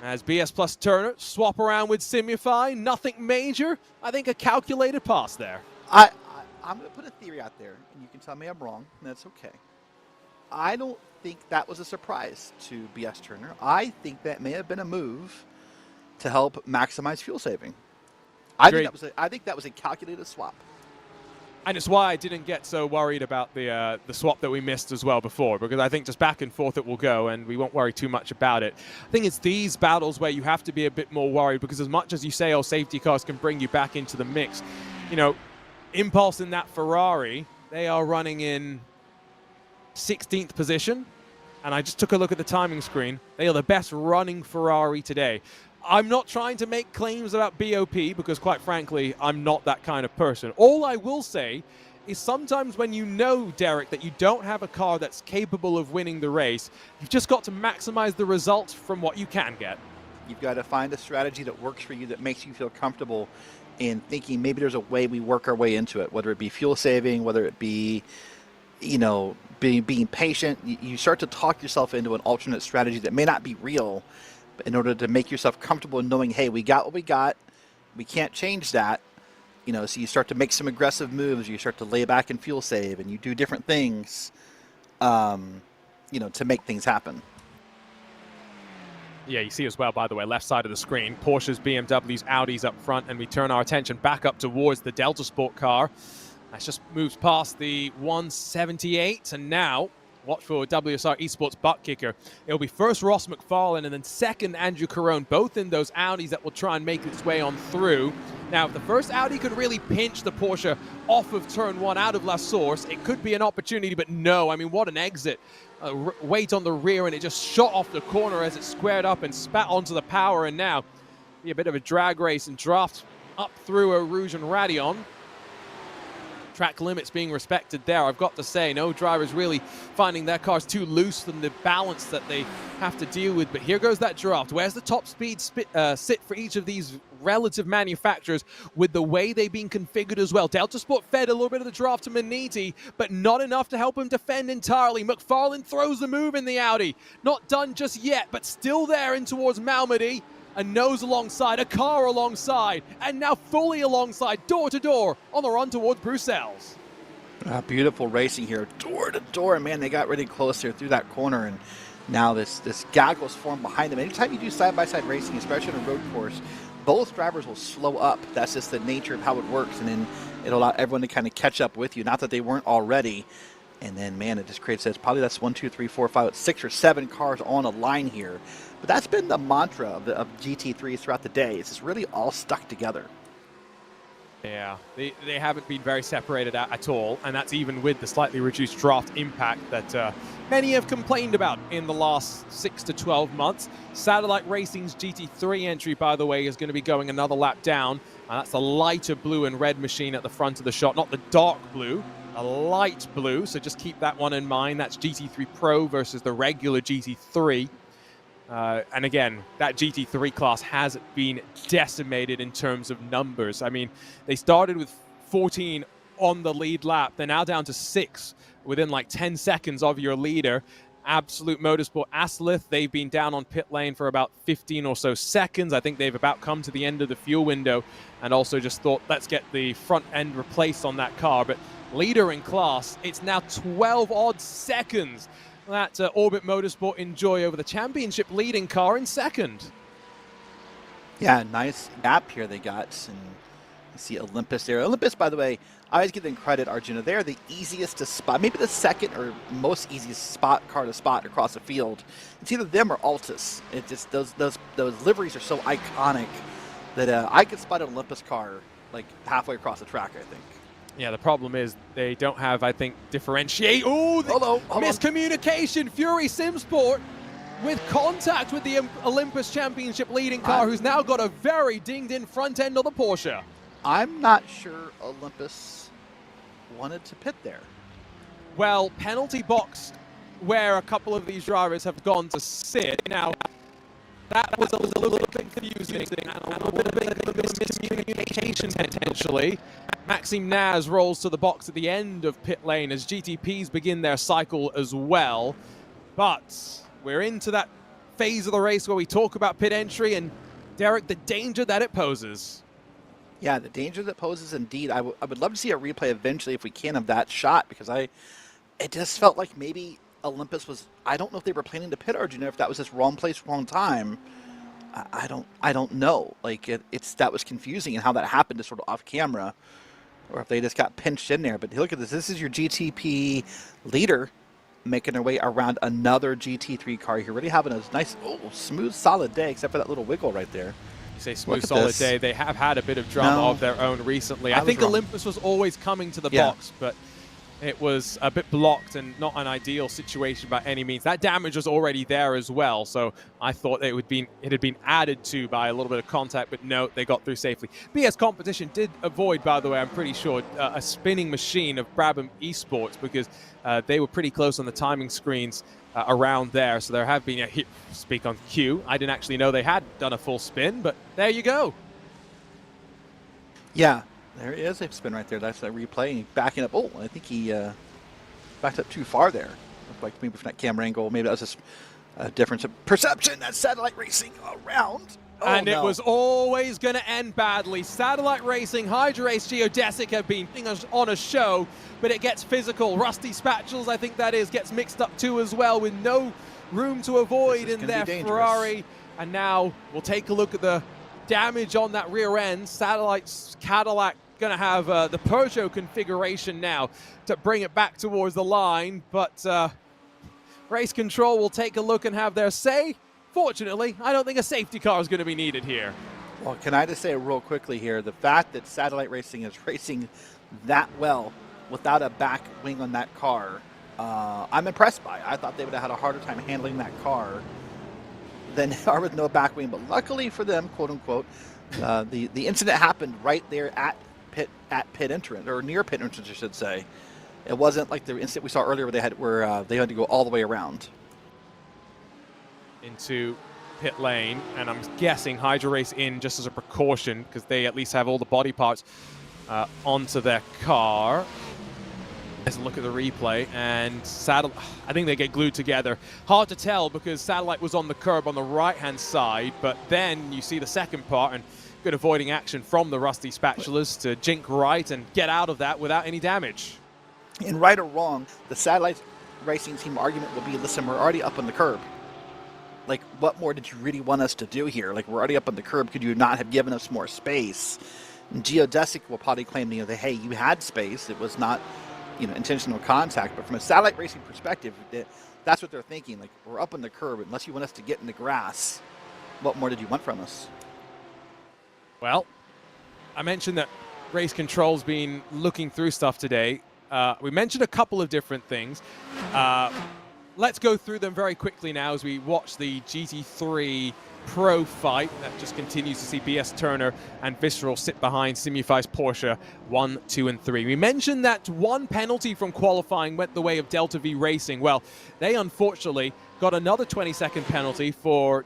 as BS plus Turner swap around with Simify. Nothing major. I think a calculated pass there. I'm going to put a theory out there, and you can tell me I'm wrong, and that's okay. I don't think that was a surprise to BS Turner. I think that may have been a move to help maximize fuel saving. I think that was a calculated swap. And it's why I didn't get so worried about the swap that we missed as well before, because I think just back and forth it will go, and we won't worry too much about it. I think it's these battles where you have to be a bit more worried, because as much as you say, oh, safety cars can bring you back into the mix, you know, Impulse in that Ferrari, they are running in 16th position. And I just took a look at the timing screen. They are the best running Ferrari today. I'm not trying to make claims about BOP because, quite frankly, I'm not that kind of person. All I will say is sometimes when you know, Derek, that you don't have a car that's capable of winning the race, you've just got to maximize the results from what you can get. You've got to find a strategy that works for you, that makes you feel comfortable in thinking maybe there's a way we work our way into it, whether it be fuel saving, whether it be, you know, being patient. You start to talk yourself into an alternate strategy that may not be real, but in order to make yourself comfortable in knowing, hey, we got what we got, we can't change that, you know, so you start to make some aggressive moves, you start to lay back and fuel save, and you do different things, you know, to make things happen. Yeah, you see as well, by the way, left side of the screen, Porsches, BMWs, Audis up front, and we turn our attention back up towards the Delta Sport car. That just moves past the 178, and now, watch for WSR Esports butt kicker. It'll be first Ross McFarlane and then second Andrew Carone, both in those Audis that will try and make its way on through. Now, if the first Audi could really pinch the Porsche off of turn one out of La Source, it could be an opportunity, but no. I mean, what an exit. Weight on the rear, and it just shot off the corner as it squared up and spat onto the power, and now be a bit of a drag race and draft up through a Rouge and Radeon. Track limits being respected there, I've got to say. No drivers really finding their cars too loose than the balance that they have to deal with. But here goes that draft. Where's the top speed sit for each of these relative manufacturers with the way they've been configured as well? Delta Sport fed a little bit of the draft to Maniti, but not enough to help him defend entirely. McFarlane throws the move in the Audi. Not done just yet, but still there in towards Malmedy. A nose alongside, a car alongside, and now fully alongside, door to door, on the run towards Bruxelles. Beautiful racing here, door to door. Man, they got really close here through that corner, and now this gaggles formed behind them. Anytime you do side-by-side racing, especially on a road course, both drivers will slow up. That's just the nature of how it works, and then it'll allow everyone to kind of catch up with you. Not that they weren't already. And then, man, it just creates this. Probably that's 1, 2, 3, 4, 5, 6 or 7 cars on a line here. But that's been the mantra of GT3s throughout the day. It's just really all stuck together. Yeah, they haven't been very separated out at all, and that's even with the slightly reduced draft impact that many have complained about in the last 6 to 12 months. Satellite Racing's GT3 entry, by the way, is going to be going another lap down. That's the lighter blue and red machine at the front of the shot, not the dark blue. a light blue, so just keep that one in mind. That's GT3 Pro versus the regular GT3. And again, that GT3 class has been decimated in terms of numbers. I mean, they started with 14 on the lead lap. They're now down to 6 within like 10 seconds of your leader. Absolute Motorsport Aslith, they've been down on pit lane for about 15 or so seconds. I think they've about come to the end of the fuel window and also just thought, let's get the front end replaced on that car. But leader in class, it's now 12 odd seconds that Orbit Motorsport enjoy over the championship leading car in second. Yeah, nice gap here they got. And you see Olympus there. Olympus, by the way, I always give them credit, Arjuna. They're the easiest to spot, maybe the second or most easiest car to spot across the field. It's either them or Altus. It just those liveries are so iconic that I could spot an Olympus car like halfway across the track, I think. Yeah, the problem is they don't have, I think, differentiate. Oh, hold miscommunication. Fury Simsport with contact with the Olympus Championship leading car, who's now got a very dinged-in front end of the Porsche. I'm not sure Olympus wanted to pit there. Well, penalty box where a couple of these drivers have gone to sit. Now, that was a little bit confusing and a little bit of a miscommunication potentially. Maxime Naz rolls to the box at the end of pit lane as GTPs begin their cycle as well. But we're into that phase of the race where we talk about pit entry and, Derek, the danger that it poses. Yeah, the danger that poses indeed. I would love to see a replay eventually if we can of that shot, because it just felt like maybe Olympus was, I don't know if they were planning to pit Arjuna, if that was just wrong place, wrong time. I don't know. Like that was confusing, and how that happened is sort of off camera, or if they just got pinched in there. But look at this. This is your GTP leader making their way around another GT3 car. You're really having a nice, smooth, solid day, except for that little wiggle right there. You say smooth, solid day. They have had a bit of drama of their own recently. I think Olympus was always coming to the box, but it was a bit blocked and not an ideal situation by any means. That damage was already there as well, so I thought it had been added to by a little bit of contact, but no, they got through safely. BS Competition did avoid, by the way, I'm pretty sure, a spinning machine of Brabham Esports, because they were pretty close on the timing screens around there, so there have been a hit. Speak on cue. I didn't actually know they had done a full spin, but there you go. Yeah. There is a spin right there. That's that replay. Backing up. Oh, I think he backed up too far there. Looked like maybe from that camera angle, maybe that was just a difference of perception. That's Satellite Racing around. And it was always going to end badly. Satellite Racing, Hydra Race, Geodesic have been on a show, but it gets physical. Rusty Spatulas, I think that is, gets mixed up too as well, with no room to avoid in their Ferrari. And now we'll take a look at the damage on that rear end. Satellite's Cadillac going to have the Peugeot configuration now to bring it back towards the line, but Race Control will take a look and have their say. Fortunately, I don't think a safety car is going to be needed here. Well, can I just say real quickly here, the fact that Satellite Racing is racing that well without a back wing on that car, I'm impressed by. I thought they would have had a harder time handling that car than they are with no back wing, but luckily for them, quote unquote, the incident happened right there at pit entrance, or near pit entrance, I should say. It wasn't like the incident we saw earlier where they had to go all the way around into pit lane, and I'm guessing Hydra Race in just as a precaution because they at least have all the body parts onto their car. Let's look at the replay, and I think they get glued together. Hard to tell because Satellite was on the curb on the right-hand side, but then you see the second part, and good avoiding action from the Rusty Spatulas to jink right and get out of that without any damage. And right or wrong, the Satellite Racing team argument will be, listen, we're already up on the curb. Like, what more did you really want us to do here? Like, we're already up on the curb. Could you not have given us more space? And Geodesic will probably claim, that, hey, you had space. It was not, intentional contact. But from a Satellite Racing perspective, that's what they're thinking. Like, we're up on the curb. Unless you want us to get in the grass, what more did you want from us? Well, I mentioned that Race Control's been looking through stuff today. We mentioned a couple of different things. Let's go through them very quickly now as we watch the GT3 pro fight that just continues to see BS Turner and Visceral sit behind Simufy's Porsche 1, 2, and 3. We mentioned that one penalty from qualifying went the way of Delta V Racing. Well, they unfortunately got another 20-second penalty for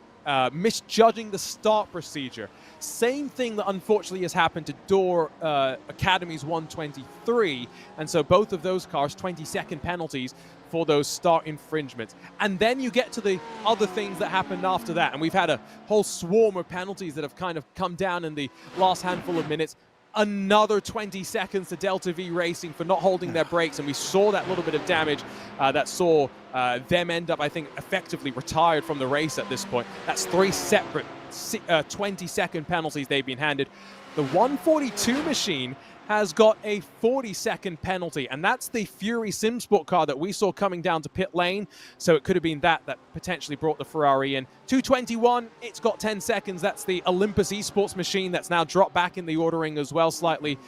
misjudging the start procedure. Same thing that unfortunately has happened to Door Academy's 123, and so both of those cars 20-second penalties for those start infringements. And then you get to the other things that happened after that, and we've had a whole swarm of penalties that have kind of come down in the last handful of minutes. Another 20 seconds to Delta V Racing for not holding their brakes, and we saw that little bit of damage that saw them end up, I think, effectively retired from the race at this point. That's 3 separate 20-second penalties they've been handed. The 142 machine has got a 40-second penalty, and that's the Fury SimSport car that we saw coming down to pit lane, so it could have been that potentially brought the Ferrari in. 221, it's got 10 seconds. That's the Olympus Esports machine that's now dropped back in the ordering as well slightly.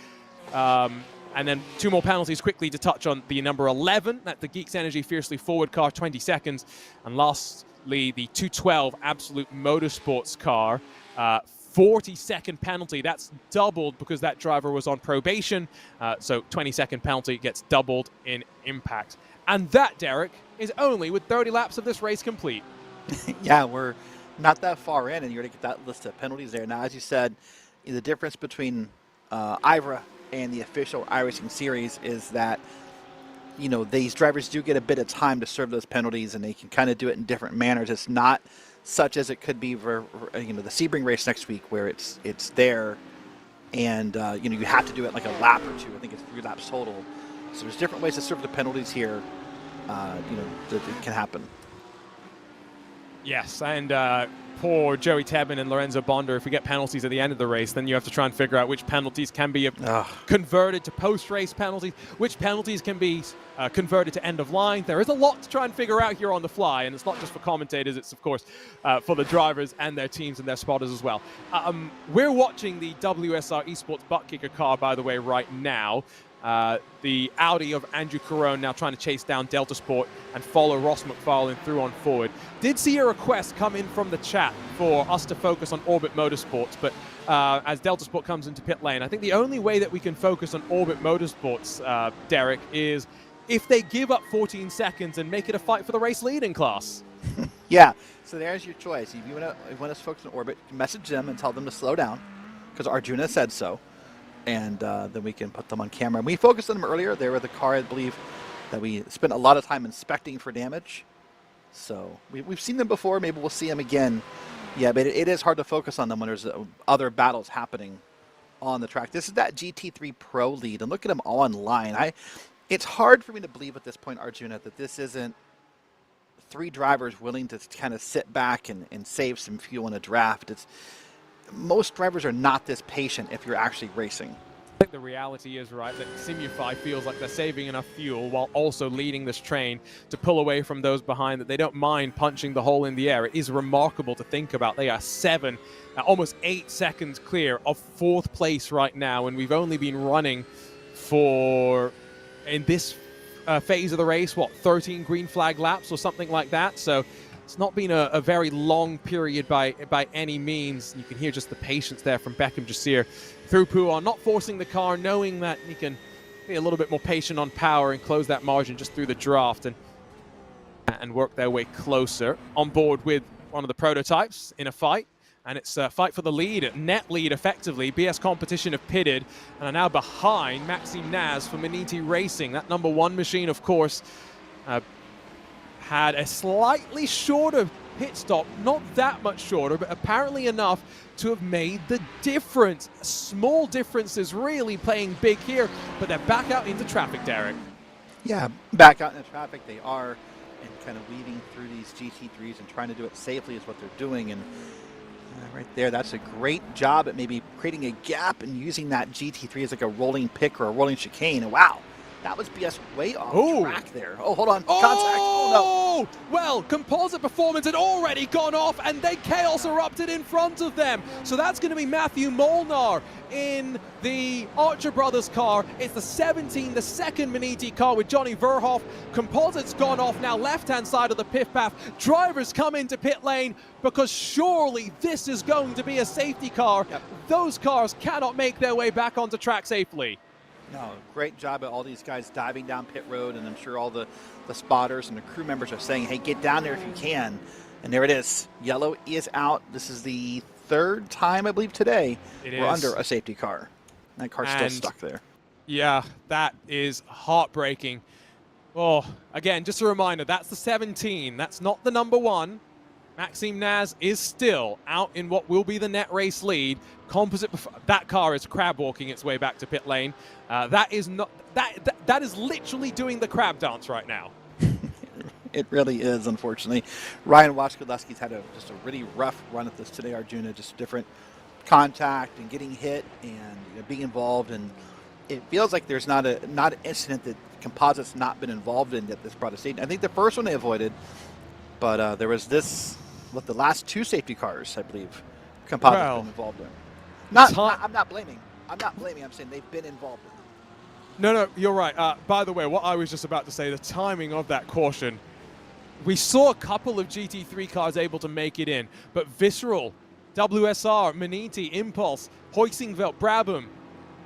And then 2 more penalties quickly to touch on the number 11, that's the Geeks Energy Fiercely Forward car, 20 seconds. And lastly, the 212 Absolute Motorsports car, 40-second penalty. That's doubled because that driver was on probation. So 20-second penalty gets doubled in impact. And that, Derek, is only with 30 laps of this race complete. Yeah, we're not that far in, and you're going to get that list of penalties there. Now, as you said, the difference between IVRA and the official iRacing series is that, you know, these drivers do get a bit of time to serve those penalties, and they can kind of do it in different manners. It's not such as it could be for, you know, the Sebring race next week, where it's there, and you know, you have to do it like a lap or 2. I think it's 3 laps total. So there's different ways to serve the penalties here. You know, that it can happen. Yes, and poor Joey Tebben and Lorenzo Bonder, if we get penalties at the end of the race, then you have to try and figure out which penalties can be converted to post-race penalties, which penalties can be converted to end of line. There is a lot to try and figure out here on the fly, and it's not just for commentators, it's of course for the drivers and their teams and their spotters as well. We're watching the WSR Esports butt kicker car, by the way, right now. The Audi of Andrew Carone now trying to chase down Delta Sport and follow Ross McFarlane through on forward. Did see a request come in from the chat for us to focus on Orbit Motorsports, but as Delta Sport comes into pit lane, I think the only way that we can focus on Orbit Motorsports, Derek, is if they give up 14 seconds and make it a fight for the race leading class. Yeah, so there's your choice. If you want us to focus on Orbit, message them and tell them to slow down, because Arjuna said so. And then we can put them on camera. And we focused on them earlier. They were the car, I believe, that we spent a lot of time inspecting for damage. So we've seen them before. Maybe we'll see them again. Yeah, but it is hard to focus on them when there's other battles happening on the track. This is that GT3 Pro lead. And look at them all in line. It's hard for me to believe at this point, Arjuna, that this isn't 3 drivers willing to kind of sit back and save some fuel in a draft. Most drivers are not this patient if you're actually racing. I think the reality is, right, that Simufy feels like they're saving enough fuel while also leading this train to pull away from those behind, that they don't mind punching the hole in the air. It is remarkable to think about. They are 7, almost 8 seconds clear of 4th place right now, and we've only been running for, in this phase of the race, 13 green flag laps or something like that. So it's not been a very long period by any means. You can hear just the patience there from Beckham Jasir through Pouon, not forcing the car, knowing that he can be a little bit more patient on power and close that margin just through the draft and work their way closer. On board with one of the prototypes in a fight, and it's a fight for the lead, net lead effectively. BS Competition have pitted and are now behind Maxime Naz for Maniti Racing. That number 1 machine, of course, had a slightly shorter pit stop, not that much shorter, but apparently enough to have made the difference. Small differences really playing big here, but they're back out into traffic, Derek. Yeah, back out into traffic they are, and kind of weaving through these GT3s and trying to do it safely is what they're doing. And right there, that's a great job at maybe creating a gap and using that GT3 as like a rolling pick or a rolling chicane. And wow, that was BS way off track there. Oh, hold on. Contact. Oh, no. Oh, well, Composite Performance had already gone off and then chaos erupted in front of them. So that's going to be Matthew Molnar in the Archer Brothers car. It's the 17, the second Maniti car with Johnny Verhoff. Composite's gone off now, left-hand side of the pit path. Drivers come into pit lane because surely this is going to be a safety car. Yep. Those cars cannot make their way back onto track safely. No, great job at all these guys diving down pit road, and I'm sure all the spotters and the crew members are saying, hey, get down there if you can. And there it is. Yellow is out. This is the third time, I believe, today we're under a safety car. That car's still stuck there. Yeah, that is heartbreaking. Oh, again, just a reminder, that's the 17. That's not the number 1. Maxime Naz is still out in what will be the net race lead. That car is crab walking its way back to pit lane. That is literally doing the crab dance right now. It really is, unfortunately. Ryan Wachkolewski's had just a really rough run at this today, Arjuna. Just different contact and getting hit and being involved. And it feels like there's not an incident that Composite's not been involved in that this brought a safety. I think the first one they avoided, but there was this, the last 2 safety cars, I believe, Composite's been involved in. I'm not blaming. I'm saying they've been involved in it. No, you're right. By the way, what I was just about to say, the timing of that caution, we saw a couple of GT3 cars able to make it in, but Visceral, WSR, Maniti, Impulse, Heusinkveld, Brabham,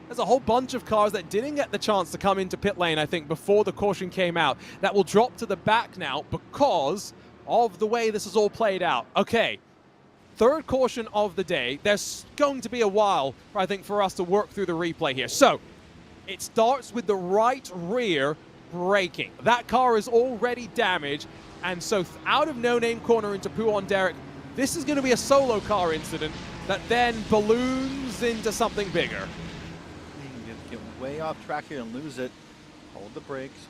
there's a whole bunch of cars that didn't get the chance to come into pit lane, I think, before the caution came out. That will drop to the back now because of the way this is all played out. Okay, third caution of the day. There's going to be a while, I think, for us to work through the replay here. So, it starts with the right rear braking. That car is already damaged, and so out of no-name corner into Puon Derek, this is going to be a solo car incident that then balloons into something bigger. You get way off track here and lose it. Hold the brakes.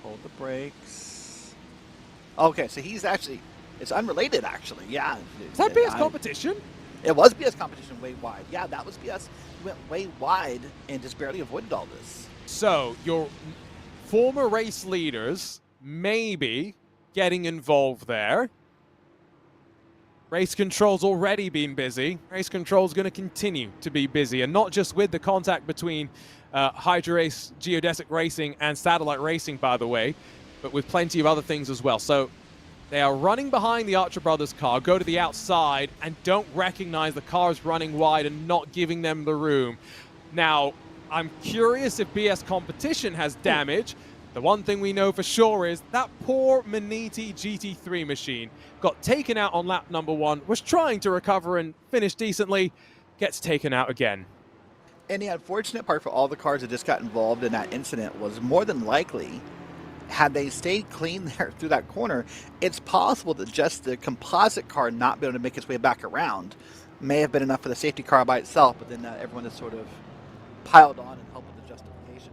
Okay, so he's actually, it's unrelated actually, yeah. Is that BS competition? It was BS competition way wide. Yeah, that was BS. He went way wide and just barely avoided all this. So, your former race leaders maybe getting involved there. Race control's already been busy. Race control's going to continue to be busy, and not just with the contact between Hydra Race, Geodesic Racing, and Satellite Racing, by the way, but with plenty of other things as well. So, they are running behind the Archer Brothers car, go to the outside, and don't recognize the cars running wide and not giving them the room. Now, I'm curious if BS Competition has damage. The one thing we know for sure is that poor Maniti GT3 machine got taken out on lap number 1, was trying to recover and finish decently, gets taken out again. And the unfortunate part for all the cars that just got involved in that incident was more than likely, had they stayed clean there through that corner, it's possible that just the composite car not being able to make its way back around may have been enough for the safety car by itself, but then everyone has sort of piled on and helped with the justification.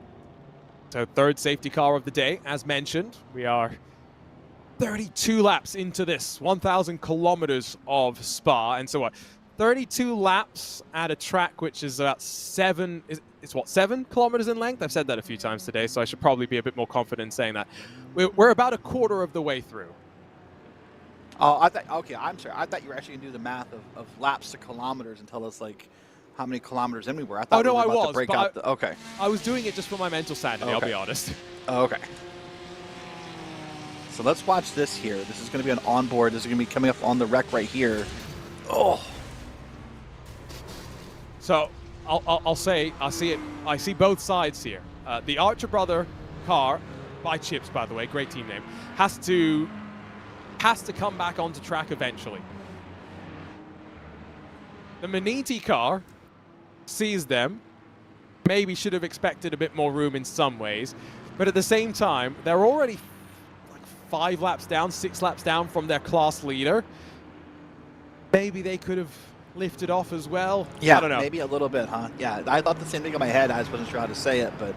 So third safety car of the day, as mentioned. We are 32 laps into this 1,000 kilometers of Spa. And so what? 32 laps at a track which is about 7 kilometers in length? I've said that a few times today, so I should probably be a bit more confident in saying that. We're about a quarter of the way through. Oh, okay, I'm sorry. I thought you were actually going to do the math of laps to kilometers and tell us, like, how many kilometers in we were. I thought I was. Okay. I was doing it just for my mental sanity, okay. I'll be honest. Okay. So let's watch this here. This is going to be an onboard. This is going to be coming up on the wreck right here. Oh. So I'll say I see both sides here. The Archer Brother car, by Chips, by the way, great team name, has to come back onto track eventually. The Maniti car sees them, maybe should have expected a bit more room in some ways, but at the same time, they're already like 5 laps down, 6 laps down from their class leader. Maybe they could have lifted off as well. Yeah, I don't know. Maybe a little bit, huh? Yeah, I thought the same thing in my head. I just wasn't sure how to say it, but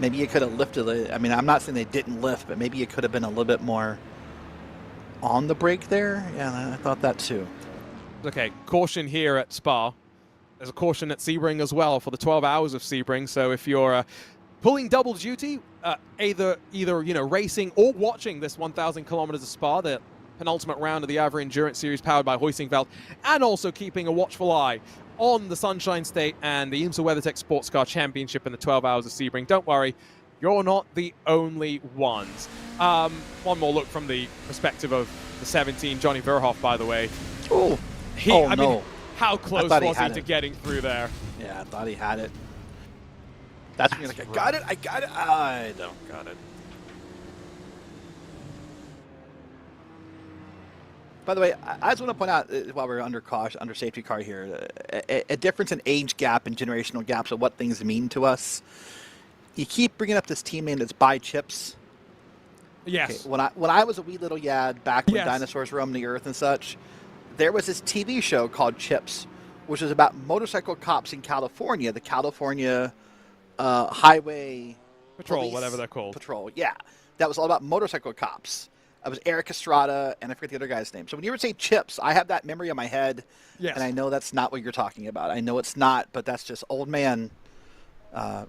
maybe you could have lifted it. I mean, I'm not saying they didn't lift, but maybe it could have been a little bit more on the brake there. Yeah, I thought that too. Okay, caution here at Spa. There's a caution at Sebring as well for the 12 hours of Sebring. So if you're pulling double duty, either racing or watching this 1,000 kilometers of Spa, the penultimate round of the IVRA Endurance Series powered by Heusinkveld, and also keeping a watchful eye on the Sunshine State and the IMSA WeatherTech Sports Car Championship in the 12 Hours of Sebring. Don't worry, you're not the only ones. One more look from the perspective of the 17, Johnny Verhoff, by the way. Oh, I mean, how close was he to getting through there? Yeah, I thought he had it. That's when you're like, I got it, I don't got it. By the way, I just want to point out, while we're under safety car here, a difference in age gap and generational gaps of what things mean to us. You keep bringing up this team name that's by Chips. Yes. Okay, when I was a wee little yad, back when Yes. dinosaurs roamed the earth and such, there was this TV show called Chips, which was about motorcycle cops in California, the California Highway Patrol, Police whatever they're called. Patrol, yeah. That was all about motorcycle cops. It was Eric Estrada, and I forget the other guy's name. So when you ever say Chips, I have that memory in my head, Yes. and I know that's not what you're talking about. I know it's not, but that's just old man,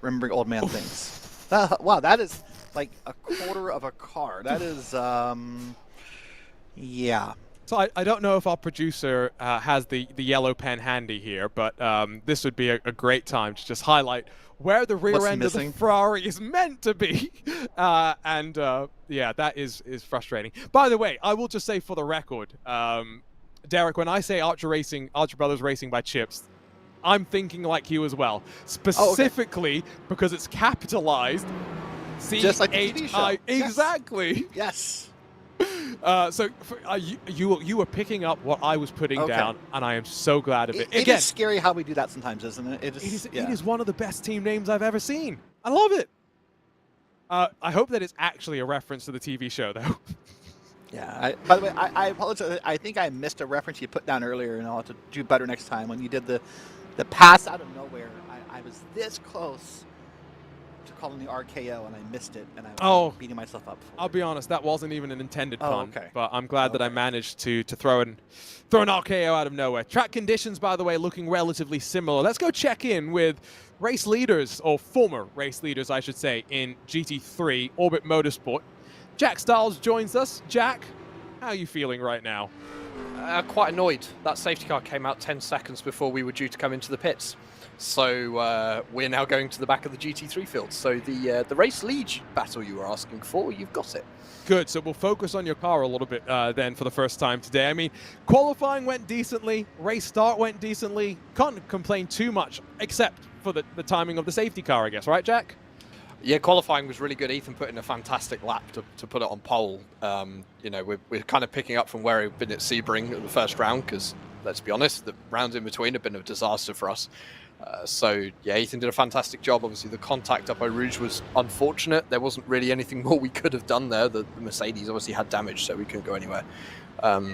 remembering old man things. Wow, that is like a quarter of a car. That is, yeah. So I don't know if our producer has the yellow pen handy here, but this would be a great time to just highlight where the rear end of the Ferrari is meant to be. Yeah, that is frustrating. By the way, I will just say for the record, Derek, when I say Archer Brothers Racing by Chips, I'm thinking like you as well. Specifically because it's capitalized. Just like the TV show. Exactly. Yes. So you were picking up what I was putting down, and I am so glad of it. It is scary how we do that sometimes, isn't it? It is one of the best team names I've ever seen. I love it. I hope that it's actually a reference to the TV show, though. Yeah. By the way, I apologize. I think I missed a reference you put down earlier, and I'll have to do better next time. When you did the pass out of nowhere, I was this close to calling the RKO, and I missed it, and I was beating myself up for I'll be honest, that wasn't even an intended pun. Okay. But I'm glad that I managed to throw an RKO out of nowhere. Track conditions, by the way, looking relatively similar. Let's go check in with race leaders, or former race leaders, I should say, in GT3 Orbit Motorsport. Jack Stiles joins us. Jack, how are you feeling right now? Quite annoyed. That safety car came out 10 seconds before we were due to come into the pits. So we're now going to the back of the GT3 field. So the race lead battle you were asking for, you've got it. Good. So we'll focus on your car a little bit then for the first time today. I mean, qualifying went decently. Race start went decently. Can't complain too much, except for the timing of the safety car, I guess. Right, Jack? Yeah, qualifying was really good. Ethan put in a fantastic lap to put it on pole. You know, we're kind of picking up from where we've been at Sebring at the first round, because let's be honest, the rounds in between have been a disaster for us. So yeah, Ethan did a fantastic job. Obviously, the contact up by Rouge was unfortunate. There wasn't really anything more we could have done there. The Mercedes obviously had damage, so we couldn't go anywhere.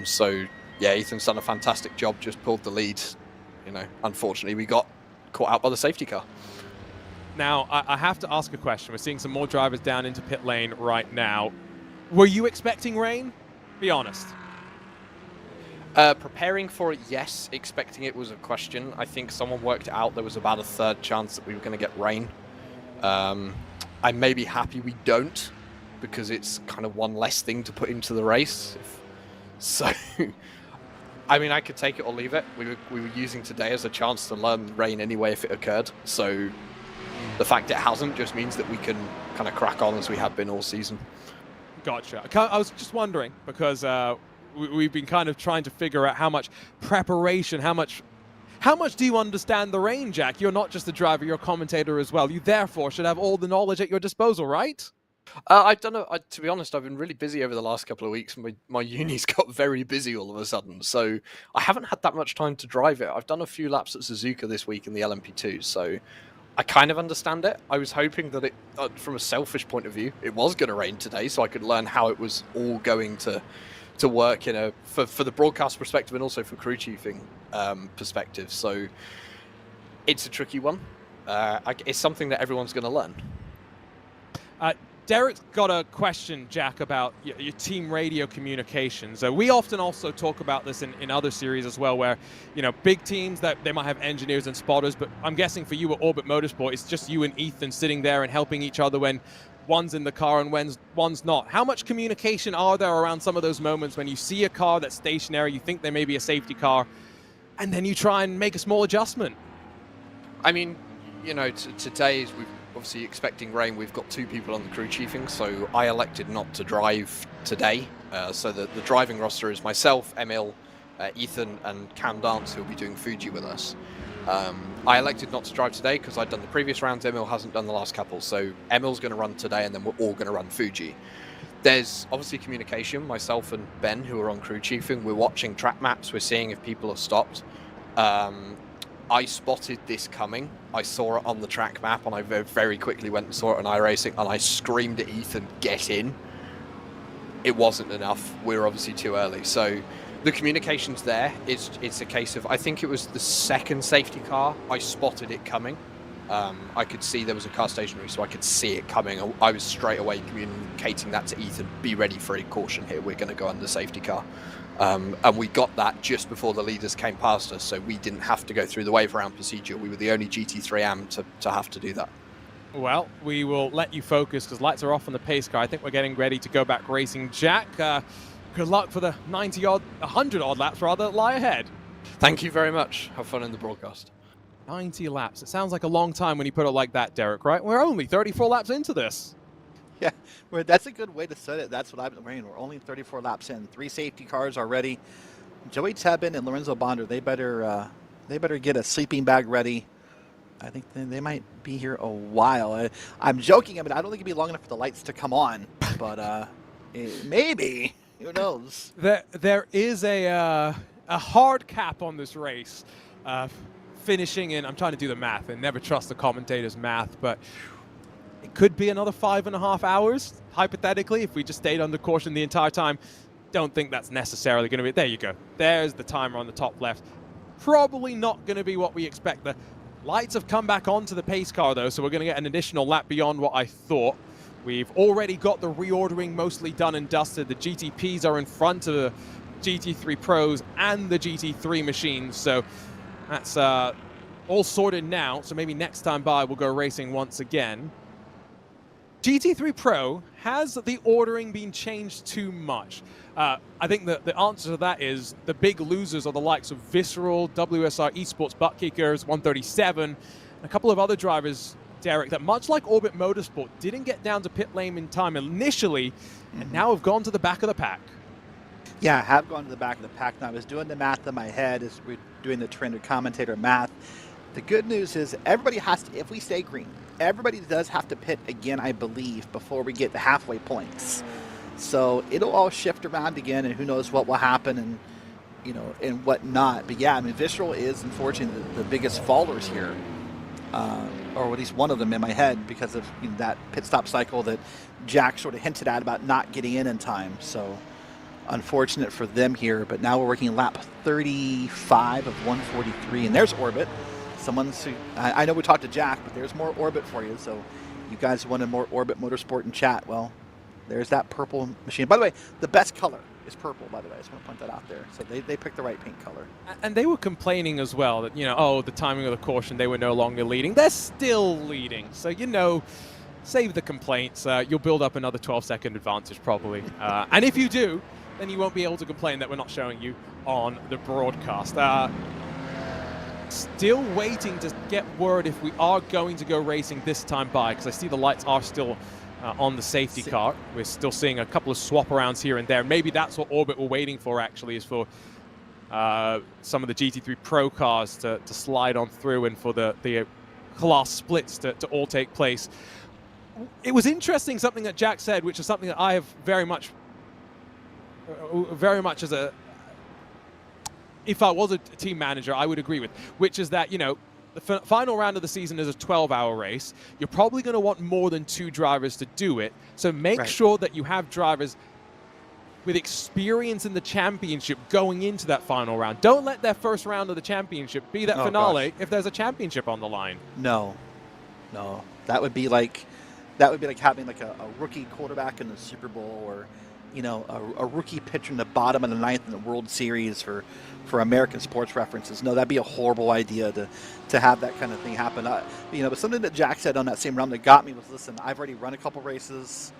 So yeah, Ethan's done a fantastic job. Just pulled the lead. You know, unfortunately, we got caught out by the safety car. Now, I have to ask a question. We're seeing some more drivers down into pit lane right now. Were you expecting rain? Be honest. Preparing for it, yes. Expecting it was a question. I think someone worked it out. There was about a third chance that we were going to get rain. I may be happy we don't, because it's kind of one less thing to put into the race. So, I mean, I could take it or leave it. We were using today as a chance to learn rain anyway if it occurred. So the fact it hasn't just means that we can kind of crack on as we have been all season. Gotcha. I was just wondering, because we've been kind of trying to figure out how much preparation, how much do you understand the rain, Jack? You're not just a driver, you're a commentator as well. You therefore should have all the knowledge at your disposal, right? I don't know. To be honest, I've been really busy over the last couple of weeks. My uni's got very busy all of a sudden, so I haven't had that much time to drive it. I've done a few laps at Suzuka this week in the LMP2, so I kind of understand it. I was hoping that it, from a selfish point of view, it was going to rain today, so I could learn how it was all going to work for the broadcast perspective and also for crew chiefing perspective. So it's a tricky one. It's something that everyone's going to learn. Derek's got a question, Jack, about your team radio communications. We often also talk about this in other series as well, where, you know, big teams that they might have engineers and spotters, but I'm guessing for you at Orbit Motorsport, it's just you and Ethan sitting there and helping each other when one's in the car and when one's not. How much communication are there around some of those moments when you see a car that's stationary, you think there may be a safety car, and then you try and make a small adjustment? I mean, you know, today, we're obviously expecting rain. We've got 2 people on the crew chiefing, so I elected not to drive today. So the driving roster is myself, Emil, Ethan, and Cam Dance, who will be doing Fuji with us. I elected not to drive today because I'd done the previous rounds. Emil hasn't done the last couple, so Emil's going to run today, and then we're all going to run Fuji. There's obviously communication. Myself and Ben, who are on crew chiefing, we're watching track maps. We're seeing if people have stopped. I spotted this coming. I saw it on the track map, and I very quickly went and saw it on iRacing, and I screamed at Ethan, "Get in!" It wasn't enough. We were obviously too early. So the communication's there. It's a case of, I think it was the second safety car. I spotted it coming. I could see there was a car stationary, so I could see it coming. I was straight away communicating that to Ethan. Be ready for a caution here. We're going to go under safety car. And we got that just before the leaders came past us, so we didn't have to go through the wave round procedure. We were the only GT3 AM to have to do that. Well, we will let you focus because lights are off on the pace car. I think we're getting ready to go back racing. Jack, good luck for the 100-odd laps rather lie ahead. Thank you very much. Have fun in the broadcast. 90 laps. It sounds like a long time when you put it like that, Derek, right? We're only 34 laps into this. Yeah, that's a good way to set it. That's what I've been wearing. We're only 34 laps in. 3 safety cars already. Joey Tebben and Lorenzo Bonder, they better get a sleeping bag ready. I think they might be here a while. I'm joking. I mean, I don't think it'd be long enough for the lights to come on, but maybe. Who knows? There is a hard cap on this race. Finishing in, I'm trying to do the math and never trust the commentator's math, but it could be another 5.5 hours, hypothetically, if we just stayed under caution the entire time. Don't think that's necessarily going to be. There you go. There's the timer on the top left. Probably not going to be what we expect. The lights have come back onto the pace car, though, so we're going to get an additional lap beyond what I thought. We've already got the reordering mostly done and dusted. The GTPs are in front of the GT3 Pros and the GT3 machines, so that's all sorted now. So maybe next time by, we'll go racing once again. GT3 Pro, has the ordering been changed too much? I think that the answer to that is the big losers are the likes of Visceral, WSR Esports, Buttkickers, 137, and a couple of other drivers, Derek, that much like Orbit Motorsport, didn't get down to pit lane in time initially, and now have gone to the back of the pack. Yeah, I have gone to the back of the pack now. I was doing the math in my head as we're doing the trend commentator math. The good news is everybody has to, if we stay green, everybody does have to pit again, I believe, before we get the halfway points. So it'll all shift around again, and who knows what will happen and, you know, and what not. But yeah, I mean, Visceral is unfortunately the biggest fallers here, or at least one of them in my head, because of, you know, that pit stop cycle that Jack sort of hinted at about not getting in time. So unfortunate for them here. But now we're working lap 35 of 143, and there's Orbit. I know we talked to Jack, but there's more Orbit for you. So you guys wanted more Orbit Motorsport in chat. Well, there's that purple machine. By the way, the best color is purple, by the way. I just want to point that out there. So they picked the right paint color. And they were complaining as well that, you know, oh, the timing of the caution, they were no longer leading. They're still leading. So, you know, save the complaints. You'll build up another 12-second advantage probably. And if you do, then you won't be able to complain that we're not showing you on the broadcast. Still waiting to get word if we are going to go racing this time by, because I see the lights are still on the safety car. We're still seeing a couple of swap arounds here and there. Maybe that's what Orbit were waiting for, actually, is for some of the GT3 Pro cars to slide on through and for the class splits to all take place. It was interesting, something that Jack said, which is something that I have very much as a, if I was a team manager, I would agree with, which is that, you know, the final round of the season is a 12-hour race. You're probably going to want more than 2 drivers to do it. So make sure that you have drivers with experience in the championship going into that final round. Don't let their first round of the championship be that finale if there's a championship on the line. No. That would be like having like a rookie quarterback in the Super Bowl, or you know, a rookie pitcher in the bottom of the ninth in the World Series for American sports references. No, that'd be a horrible idea to have that kind of thing happen. You know, but something that Jack said on that same round that got me was, listen, I've already run a couple races.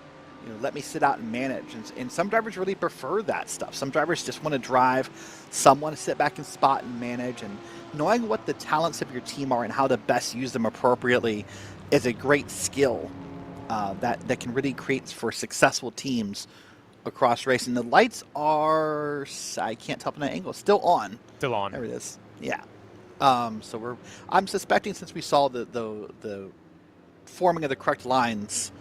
You know, let me sit out and manage. And some drivers really prefer that stuff. Some drivers just want to drive. Some want to sit back and spot and manage. And knowing what the talents of your team are and how to best use them appropriately is a great skill that can really create for successful teams across racing. The lights are, I can't tell from that angle, still on. Still on. There it is. Yeah. So I'm suspecting, since we saw the forming of the correct lines,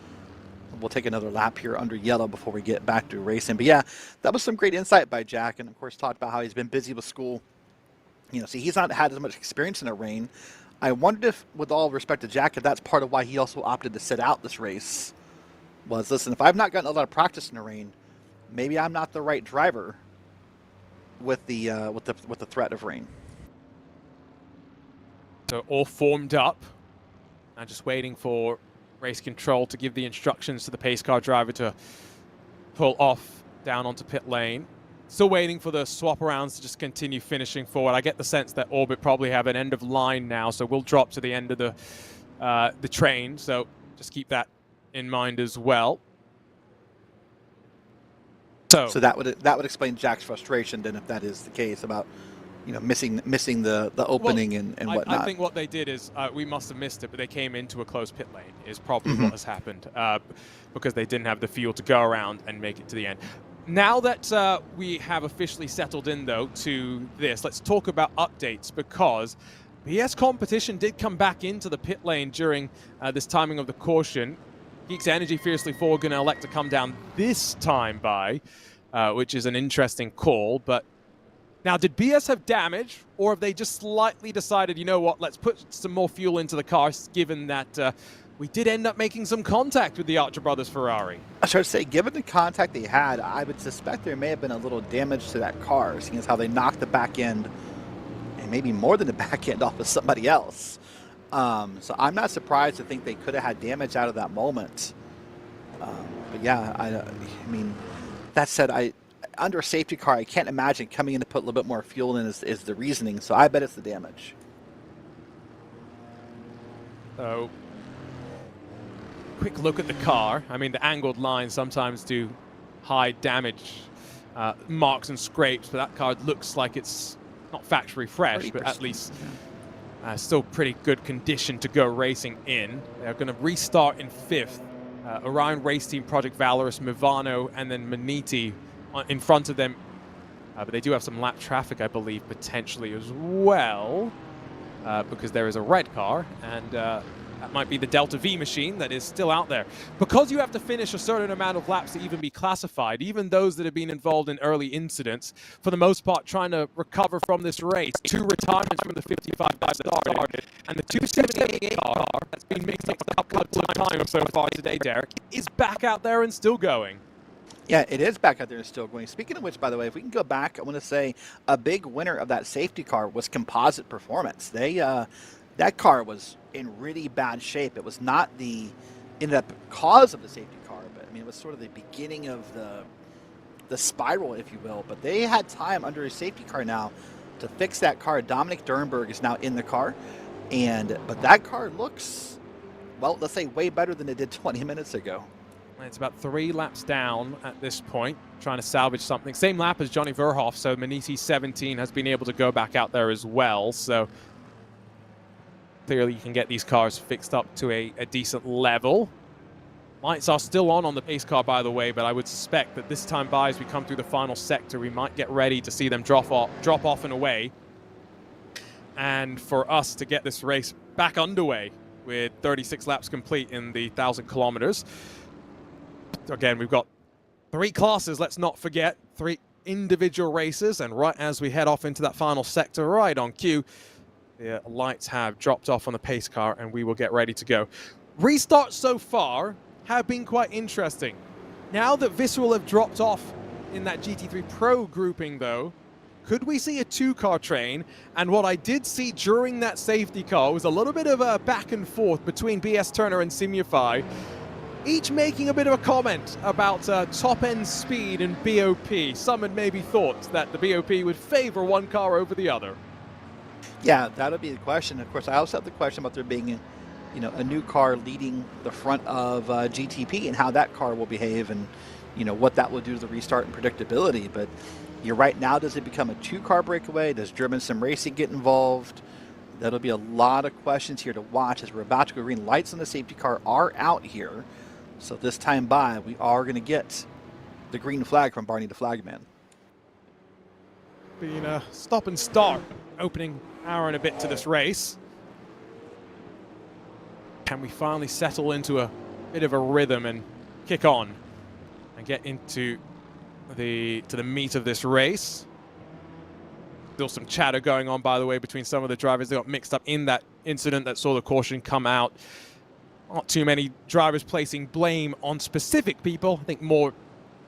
we'll take another lap here under yellow before we get back to racing. But yeah, that was some great insight by Jack, and of course talked about how he's been busy with school. You know, see, he's not had as much experience in a rain. I wondered if, with all respect to Jack, if that's part of why he also opted to sit out this race. Was, listen, if I've not gotten a lot of practice in the rain, maybe I'm not the right driver with the threat of rain. So all formed up and just waiting for race control to give the instructions to the pace car driver to pull off down onto pit lane. Still waiting for the swap arounds to just continue finishing forward. I get the sense that Orbit probably have an end of line now, so we'll drop to the end of the train. So just keep that in mind as well. So that would explain Jack's frustration then, if that is the case, about, you know, missing the opening and whatnot. I think what they did is we must have missed it, but they came into a closed pit lane is probably what has happened, because they didn't have the fuel to go around and make it to the end. Now that we have officially settled in, though, to this, let's talk about updates, because BS Competition did come back into the pit lane during this timing of the caution. Geeks Energy Fiercely Forward going to elect to come down this time by, which is an interesting call. But now, did BS have damage, or have they just slightly decided, you know what, let's put some more fuel into the cars, given that we did end up making some contact with the Archer Brothers Ferrari? I should say, given the contact they had, I would suspect there may have been a little damage to that car, seeing as how they knocked the back end, and maybe more than the back end, off of somebody else. So I'm not surprised to think they could have had damage out of that moment. But yeah, I mean, that said, under a safety car, I can't imagine coming in to put a little bit more fuel in is the reasoning. So I bet it's the damage. So, quick look at the car. I mean, the angled lines sometimes do hide damage marks and scrapes, but that car looks like it's not factory fresh, but at least still pretty good condition to go racing in. They're going to restart in fifth. Orion Race Team, Project Valorous, Movano, and then Maniti in front of them. But they do have some lap traffic, I believe, potentially as well, because there is a red car, and that might be the Delta V machine that is still out there. Because you have to finish a certain amount of laps to even be classified, even those that have been involved in early incidents, for the most part trying to recover from this race. 2 retirements from the 55 that started, and the 278 car that's been mixed up a couple of times so far today, Derek, is back out there and still going. Yeah, it is back out there and still going. Speaking of which, by the way, if we can go back, I want to say a big winner of that safety car was Composite Performance. That car was in really bad shape. It was not ended up cause of the safety car, but I mean, it was sort of the beginning of the spiral, if you will. But they had time under a safety car now to fix that car. Dominic Dernberg is now in the car, but that car looks, well, let's say way better than it did 20 minutes ago. It's about 3 laps down at this point, trying to salvage something. Same lap as Johnny Verhoff, so Maniti 17 has been able to go back out there as well. So clearly you can get these cars fixed up to a decent level. Lights are still on the pace car, by the way, but I would suspect that this time by, as we come through the final sector, we might get ready to see them drop off and away. And for us to get this race back underway with 36 laps complete in the 1,000 kilometers. Again, we've got 3 classes, let's not forget, 3 individual races, and right as we head off into that final sector, right on cue, the lights have dropped off on the pace car, and we will get ready to go. Restarts so far have been quite interesting. Now that Visceral have dropped off in that GT3 Pro grouping, though, could we see a 2-car train? And what I did see during that safety car was a little bit of a back and forth between BS Turner and Simufy. each making a bit of a comment about top-end speed and BOP. Some had maybe thought that the BOP would favor one car over the other. Yeah, that'll be the question. Of course, I also have the question about there being a new car leading the front of GTP and how that car will behave and, what that will do to the restart and predictability. But you're right, now does it become a two-car breakaway? Does German Sim Racing get involved? That'll be a lot of questions here to watch as we're about to go green. Lights on the safety car are out here. So this time by, we are going to get the green flag from Barney the Flagman. Being a stop and start opening hour and a bit to this race. Can we finally settle into a bit of a rhythm and kick on and get into the meat of this race? Still some chatter going on, by the way, between some of the drivers. They got mixed up in that incident that saw the caution come out. Not too many drivers placing blame on specific people. I think more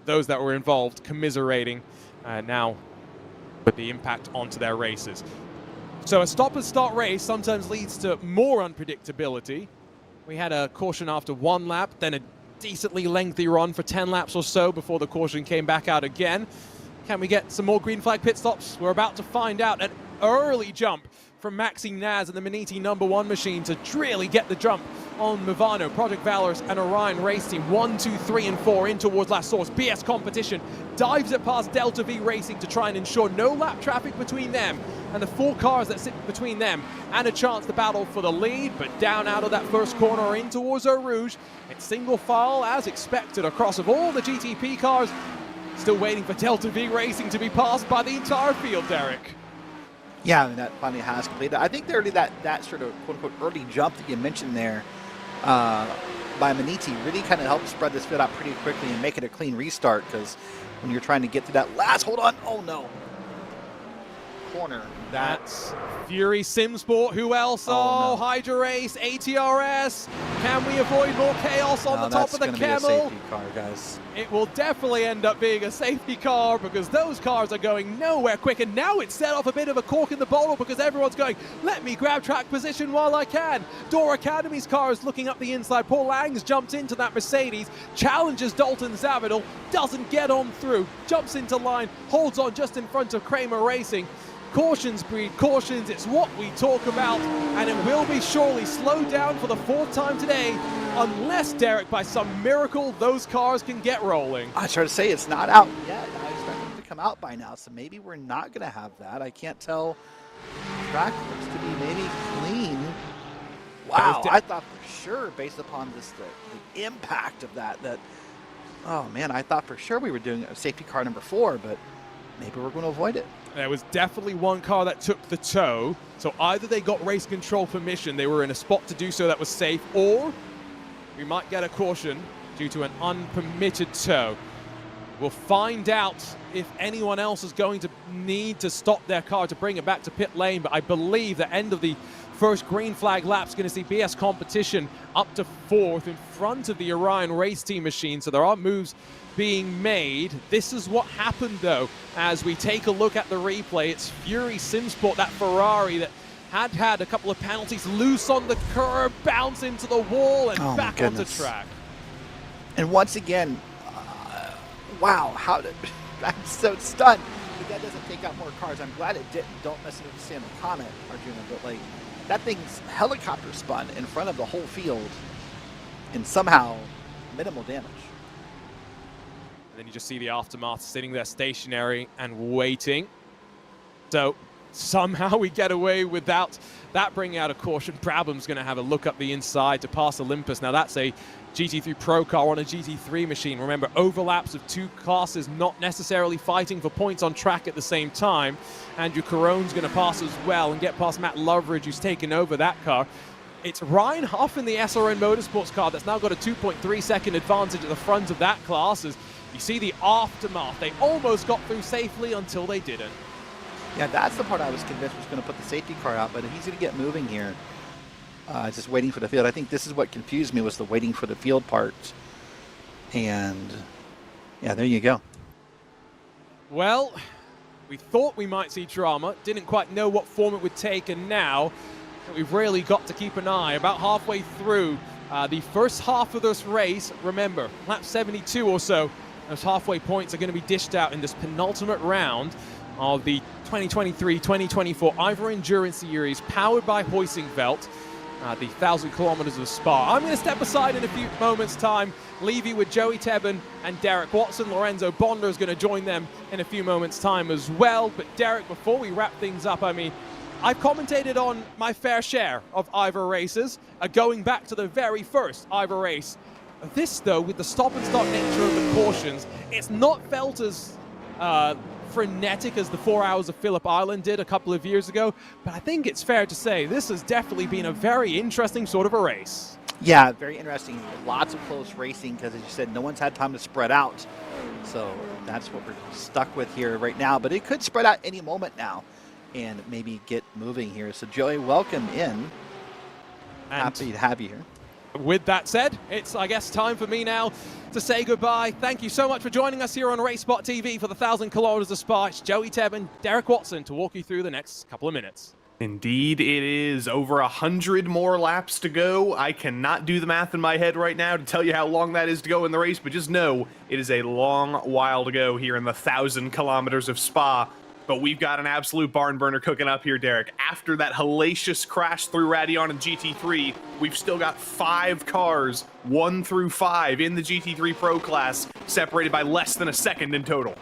those that were involved commiserating now with the impact onto their races. So a stop and start race sometimes leads to more unpredictability. We had a caution after one lap, then a decently lengthy run for 10 laps or so before the caution came back out again. Can we get some more green flag pit stops? We're about to find out. An early jump from Maxi Naz and the Maniti #1 machine to really get the jump on Movano, Project Valorous, and Orion Race Team. 1, 2, 3, and 4 in towards last source. BS Competition dives it past Delta V Racing to try and ensure no lap traffic between them and the 4 cars that sit between them, and a chance to battle for the lead. But down out of that first corner in towards Eau Rouge. It's single file as expected across of all the GTP cars. Still waiting for Delta V Racing to be passed by the entire field, Derek. Yeah, I mean, that finally has completed. I think that sort of quote-unquote early jump that you mentioned there by Maniti really kind of helped spread this field out pretty quickly and make it a clean restart, because when you're trying to get to that last, hold on, oh no, corner. That's Fury Simsport. Who else? Oh, no. Hydra Race, ATRS. Can we avoid more chaos on the top of the Camel? Be a safety car, guys. It will definitely end up being a safety car because those cars are going nowhere quick. And now it's set off a bit of a cork in the bottle because everyone's going, let me grab track position while I can. Door Academy's car is looking up the inside. Paul Langs jumped into that Mercedes, challenges Dalton Zavadil, doesn't get on through, jumps into line, holds on just in front of Kramer Racing. Cautions breed cautions, it's what we talk about, and it will be surely slowed down for the 4th time today, unless, Derek, by some miracle, those cars can get rolling. I was trying to say it's not out yet. I expect it to come out by now, so maybe we're not going to have that. I can't tell. The track looks to be maybe clean. Wow, I thought for sure, based upon this the impact of that, oh man, I thought for sure we were doing a safety car number 4, but maybe we're going to avoid it. There was definitely one car that took the tow, so either they got race control permission, they were in a spot to do so that was safe, or we might get a caution due to an unpermitted tow. We'll find out if anyone else is going to need to stop their car to bring it back to pit lane, but I believe the end of the first green flag lap is going to see BS Competition up to 4th in front of the Orion Race Team machine, so there are moves being made. This is what happened, though, as we take a look at the replay. It's Fury Simsport, that Ferrari that had a couple of penalties, loose on the curb, bounce into the wall, and back onto track. And once again, wow, I'm so stunned. But that doesn't take out more cars. I'm glad it didn't. Don't necessarily understand the comment, Arjuna, but like, that thing's helicopter spun in front of the whole field and somehow minimal damage. And then you just see the aftermath sitting there stationary and waiting. So somehow we get away without that bringing out a caution. Brabham's going to have a look up the inside to pass Olympus. Now that's a GT3 Pro car on a GT3 machine. Remember, overlaps of 2 classes not necessarily fighting for points on track at the same time. Andrew Caron's going to pass as well and get past Matt Loveridge, who's taken over that car. It's Ryan Huff in the SRN Motorsports car that's now got a 2.3 second advantage at the front of that class. As you see the aftermath, they almost got through safely until they didn't. Yeah, that's the part I was convinced was going to put the safety car out, but he's going to get moving here. Just waiting for the field. I think this is what confused me, was the waiting for the field part. And yeah, there you go. Well, we thought we might see drama, didn't quite know what form it would take, and now we've really got to keep an eye. About halfway through The first half of this race, remember, lap 72 or so, those halfway points are going to be dished out in this penultimate round of the 2023-2024 IVRA Endurance Series powered by Heusinkveld. The 1,000 kilometers of Spa. I'm going to step aside in a few moments' time, leave you with Joey Tebben and Derek Watson. Lorenzo Bonder is going to join them in a few moments' time as well. But Derek, before we wrap things up, I mean, I've commentated on my fair share of IVRA races, going back to the very first IVRA race. This, though, with the stop-and-start nature of the cautions, it's not felt as frenetic as the 4 hours of Phillip Island did a couple of years ago, but I think it's fair to say this has definitely been a very interesting sort of a race. Yeah, very interesting. Lots of close racing because, as you said, no one's had time to spread out. So that's what we're stuck with here right now, but it could spread out any moment now and maybe get moving here. So Joey, welcome in. Happy to have you here. With that said, it's, I guess, time for me now to say goodbye. Thank you so much for joining us here on RaceSpotTV for the 1,000 kilometers of Spa. It's Joey Tebben, Derek Watson to walk you through the next couple of minutes. Indeed, it is over 100 more laps to go. I cannot do the math in my head right now to tell you how long that is to go in the race, but just know it is a long while to go here in the 1,000 kilometers of Spa. But we've got an absolute barn burner cooking up here, Derek. After that hellacious crash through Radeon and GT3, we've still got 5 cars, 1 through 5, in the GT3 Pro class, separated by less than a second in total.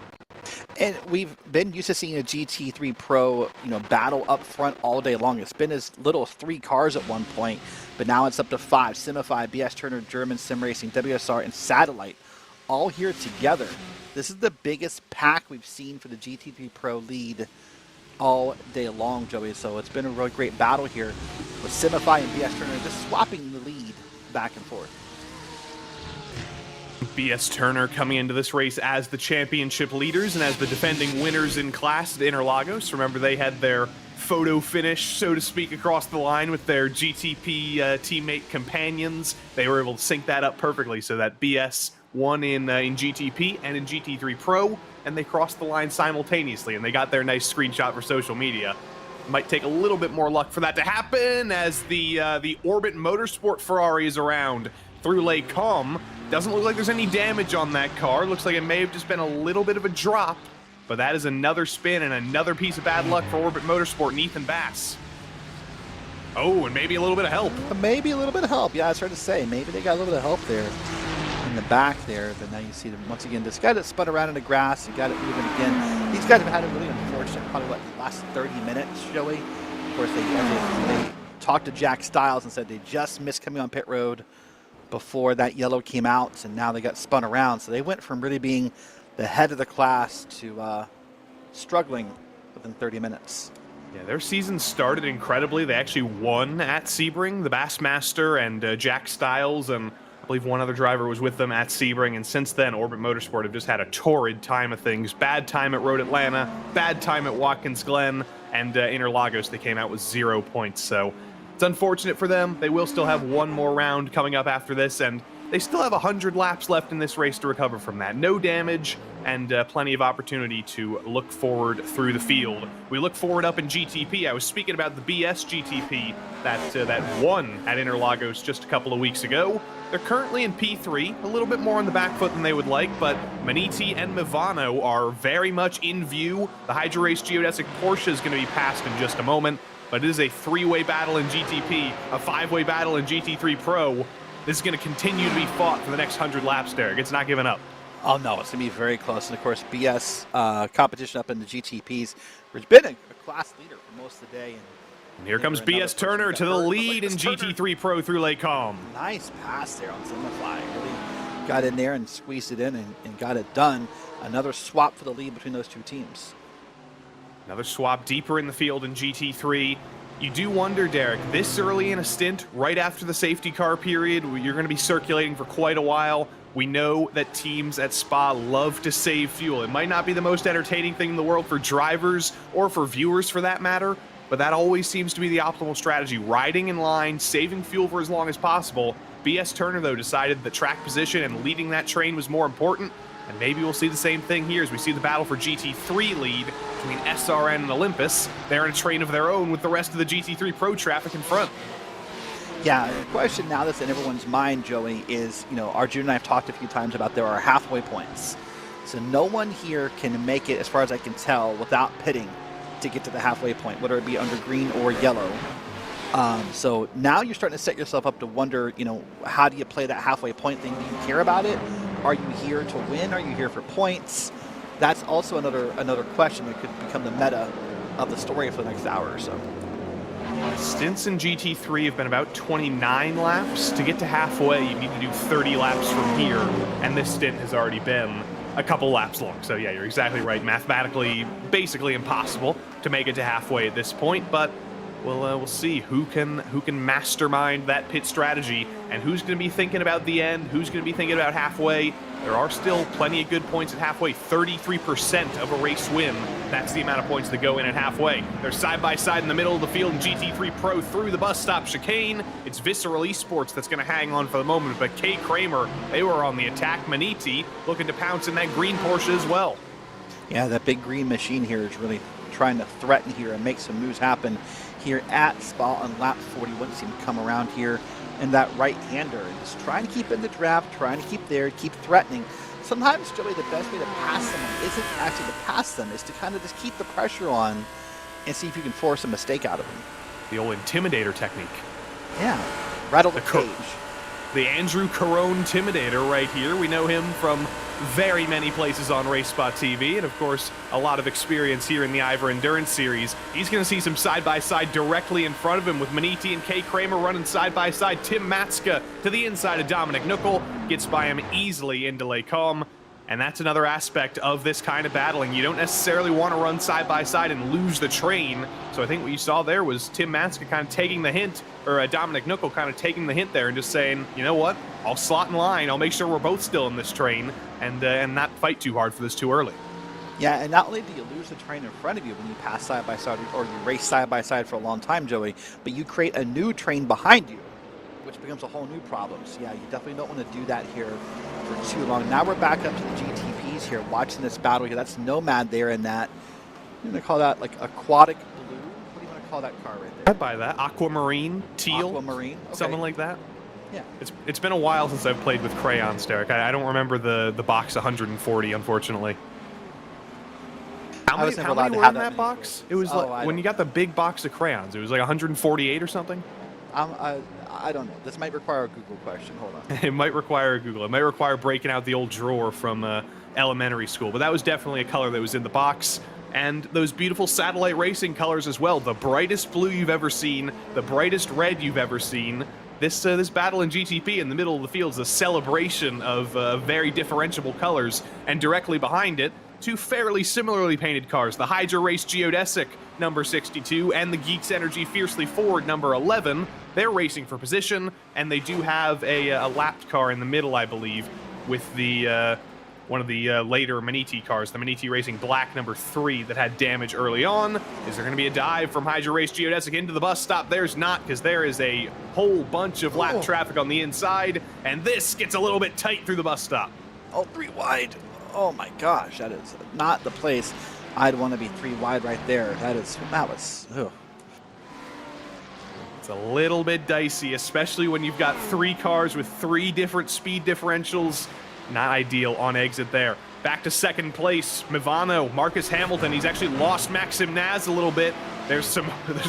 And we've been used to seeing a GT3 Pro, battle up front all day long. It's been as little as 3 cars at one point, but now it's up to 5. Simify, BS Turner, German Sim Racing, WSR, and Satellite all here together. This is the biggest pack we've seen for the GT3 Pro lead all day long, Joey. So it's been a really great battle here with Simify and BS Turner just swapping the lead back and forth. BS Turner coming into this race as the championship leaders and as the defending winners in class at Interlagos. Remember, they had their photo finish, so to speak, across the line with their GTP teammate companions. They were able to sync that up perfectly so that BS won in GTP and in GT3 Pro, and they crossed the line simultaneously, and they got their nice screenshot for social media. Might take a little bit more luck for that to happen as the Orbit Motorsport Ferrari is around through Lake Com. Doesn't look like there's any damage on that car. Looks like it may have just been a little bit of a drop, but that is another spin and another piece of bad luck for Orbit Motorsport and Ethan Bass. Oh, and maybe a little bit of help. Maybe a little bit of help. Yeah, it's hard to say. Maybe they got a little bit of help there in the back there, but now you see them once again. This guy that spun around in the grass and got it moving again. These guys have had a really unfortunate, probably the last 30 minutes, Joey. Of course, they talked to Jack Stiles and said they just missed coming on pit road before that yellow came out, and now they got spun around. So they went from really being the head of the class to struggling within 30 minutes. Yeah, their season started incredibly. They actually won at Sebring, the Bassmaster and Jack Stiles, and I believe one other driver was with them at Sebring, and since then, Orbit Motorsport have just had a torrid time of things. Bad time at Road Atlanta, bad time at Watkins Glen, and Interlagos, they came out with 0 points, so it's unfortunate for them. They will still have one more round coming up after this, and they still have 100 laps left in this race to recover from that. No damage and plenty of opportunity to look forward through the field. We look forward up in GTP. I was speaking about the BS GTP that won at Interlagos just a couple of weeks ago. They're currently in P3, a little bit more on the back foot than they would like, but Maniti and Mivano are very much in view. The Hydra Race Geodesic Porsche is going to be passed in just a moment, but it is a 3-way battle in GTP, a 5-way battle in GT3 Pro. This is going to continue to be fought for the next 100 laps, Derek. It's not giving up. Oh, no, it's going to be very close. And, of course, BS competition up in the GTPs, which has been a class leader for most of the day. And here comes BS Turner to the lead in GT3 Pro through Lake Com. Nice pass there on Simify. Really got in there and squeezed it in and got it done. Another swap for the lead between those two teams. Another swap deeper in the field in GT3. You do wonder, Derek, this early in a stint, right after the safety car period, you're going to be circulating for quite a while. We know that teams at Spa love to save fuel. It might not be the most entertaining thing in the world for drivers or for viewers for that matter, but that always seems to be the optimal strategy. Riding in line, saving fuel for as long as possible. BS Turner, though, decided that track position and leading that train was more important, and maybe we'll see the same thing here as we see the battle for GT3 lead between SRN and Olympus. They're in a train of their own with the rest of the GT3 Pro traffic in front. Yeah, the question now that's in everyone's mind, Joey, is, Arjun and I have talked a few times about there are halfway points. So no one here can make it, as far as I can tell, without pitting to get to the halfway point, whether it be under green or yellow. So now you're starting to set yourself up to wonder, how do you play that halfway point thing? Do you care about it? Are you here to win? Are you here for points? That's also another question that could become the meta of the story for the next hour or so. Stints in GT3 have been about 29 laps. To get to halfway, you need to do 30 laps from here, and this stint has already been a couple laps long. So yeah, you're exactly right. Mathematically, basically impossible to make it to halfway at this point, but we'll see who can mastermind that pit strategy and who's going to be thinking about the end, who's going to be thinking about halfway. There are still plenty of good points at halfway. 33% of a race win. That's the amount of points that go in at halfway. They're side by side in the middle of the field in GT3 Pro through the bus stop chicane. It's Visceral Esports that's going to hang on for the moment, but K. Kramer, they were on the attack. Maniti looking to pounce in that green Porsche as well. Yeah, that big green machine here is really trying to threaten here and make some moves happen here at Spa on lap 41. See him come around here, and that right-hander is trying to keep in the draft, trying to keep there, keep threatening. Sometimes, Joey, the best way to pass someone isn't actually to pass them, is to kind of just keep the pressure on and see if you can force a mistake out of them. The old intimidator technique. Yeah, rattle the cage. The Andrew Carone Intimidator right here. We know him from very many places on RaceSpotTV, and of course, a lot of experience here in the IVRA Endurance Series. He's going to see some side-by-side directly in front of him with Maniti and K. Kramer running side-by-side. Tim Matska to the inside of Dominic Nuckel, gets by him easily into Les Combes. And that's another aspect of this kind of battling. You don't necessarily want to run side-by-side and lose the train. So I think what you saw there was Tim Matska kind of taking the hint, or Dominic Nuckel kind of taking the hint there and just saying, you know what, I'll slot in line, I'll make sure we're both still in this train, and not fight too hard for this too early. Yeah, and not only do you lose the train in front of you when you pass side-by-side, or you race side-by-side for a long time, Joey, but you create a new train behind you, which becomes a whole new problem. So yeah, you definitely don't want to do that here for too long. Now we're back up to the GTPs here, watching this battle here. That's Nomad there in that, I'm going to call that like aquatic blue. What do you want to call that car right there? I'd buy that. Aquamarine, teal. Aquamarine, okay. Something like that. Yeah. It's been a while since I've played with crayons, Derek. I don't remember the box 140, unfortunately. How many were in that box? It was like, when you got the big box of crayons, it was like 148 or something? I don't know. This might require a Google question. Hold on. It might require a Google. It might require breaking out the old drawer from elementary school. But that was definitely a color that was in the box. And those beautiful satellite racing colors as well. The brightest blue you've ever seen. The brightest red you've ever seen. This battle in GTP in the middle of the field is a celebration of very differentiable colors. And directly behind it, two fairly similarly painted cars. The Hydra Race Geodesic, number 62, and the Geeks Energy Fiercely Ford, number 11. They're racing for position, and they do have a lapped car in the middle, I believe, with the one of the later Maniti cars, the Maniti Racing Black, number 3, that had damage early on. Is there going to be a dive from Hydra Race Geodesic into the bus stop? There's not, because there is a whole bunch of lap traffic on the inside, and this gets a little bit tight through the bus stop. Oh, 3 wide. Oh my gosh, that is not the place I'd want to be 3 wide right there. That was, ugh. It's a little bit dicey, especially when you've got 3 cars with 3 different speed differentials. Not ideal on exit there. Back to second place, Mivano, Marcus Hamilton. He's actually lost Maxim Naz a little bit. There's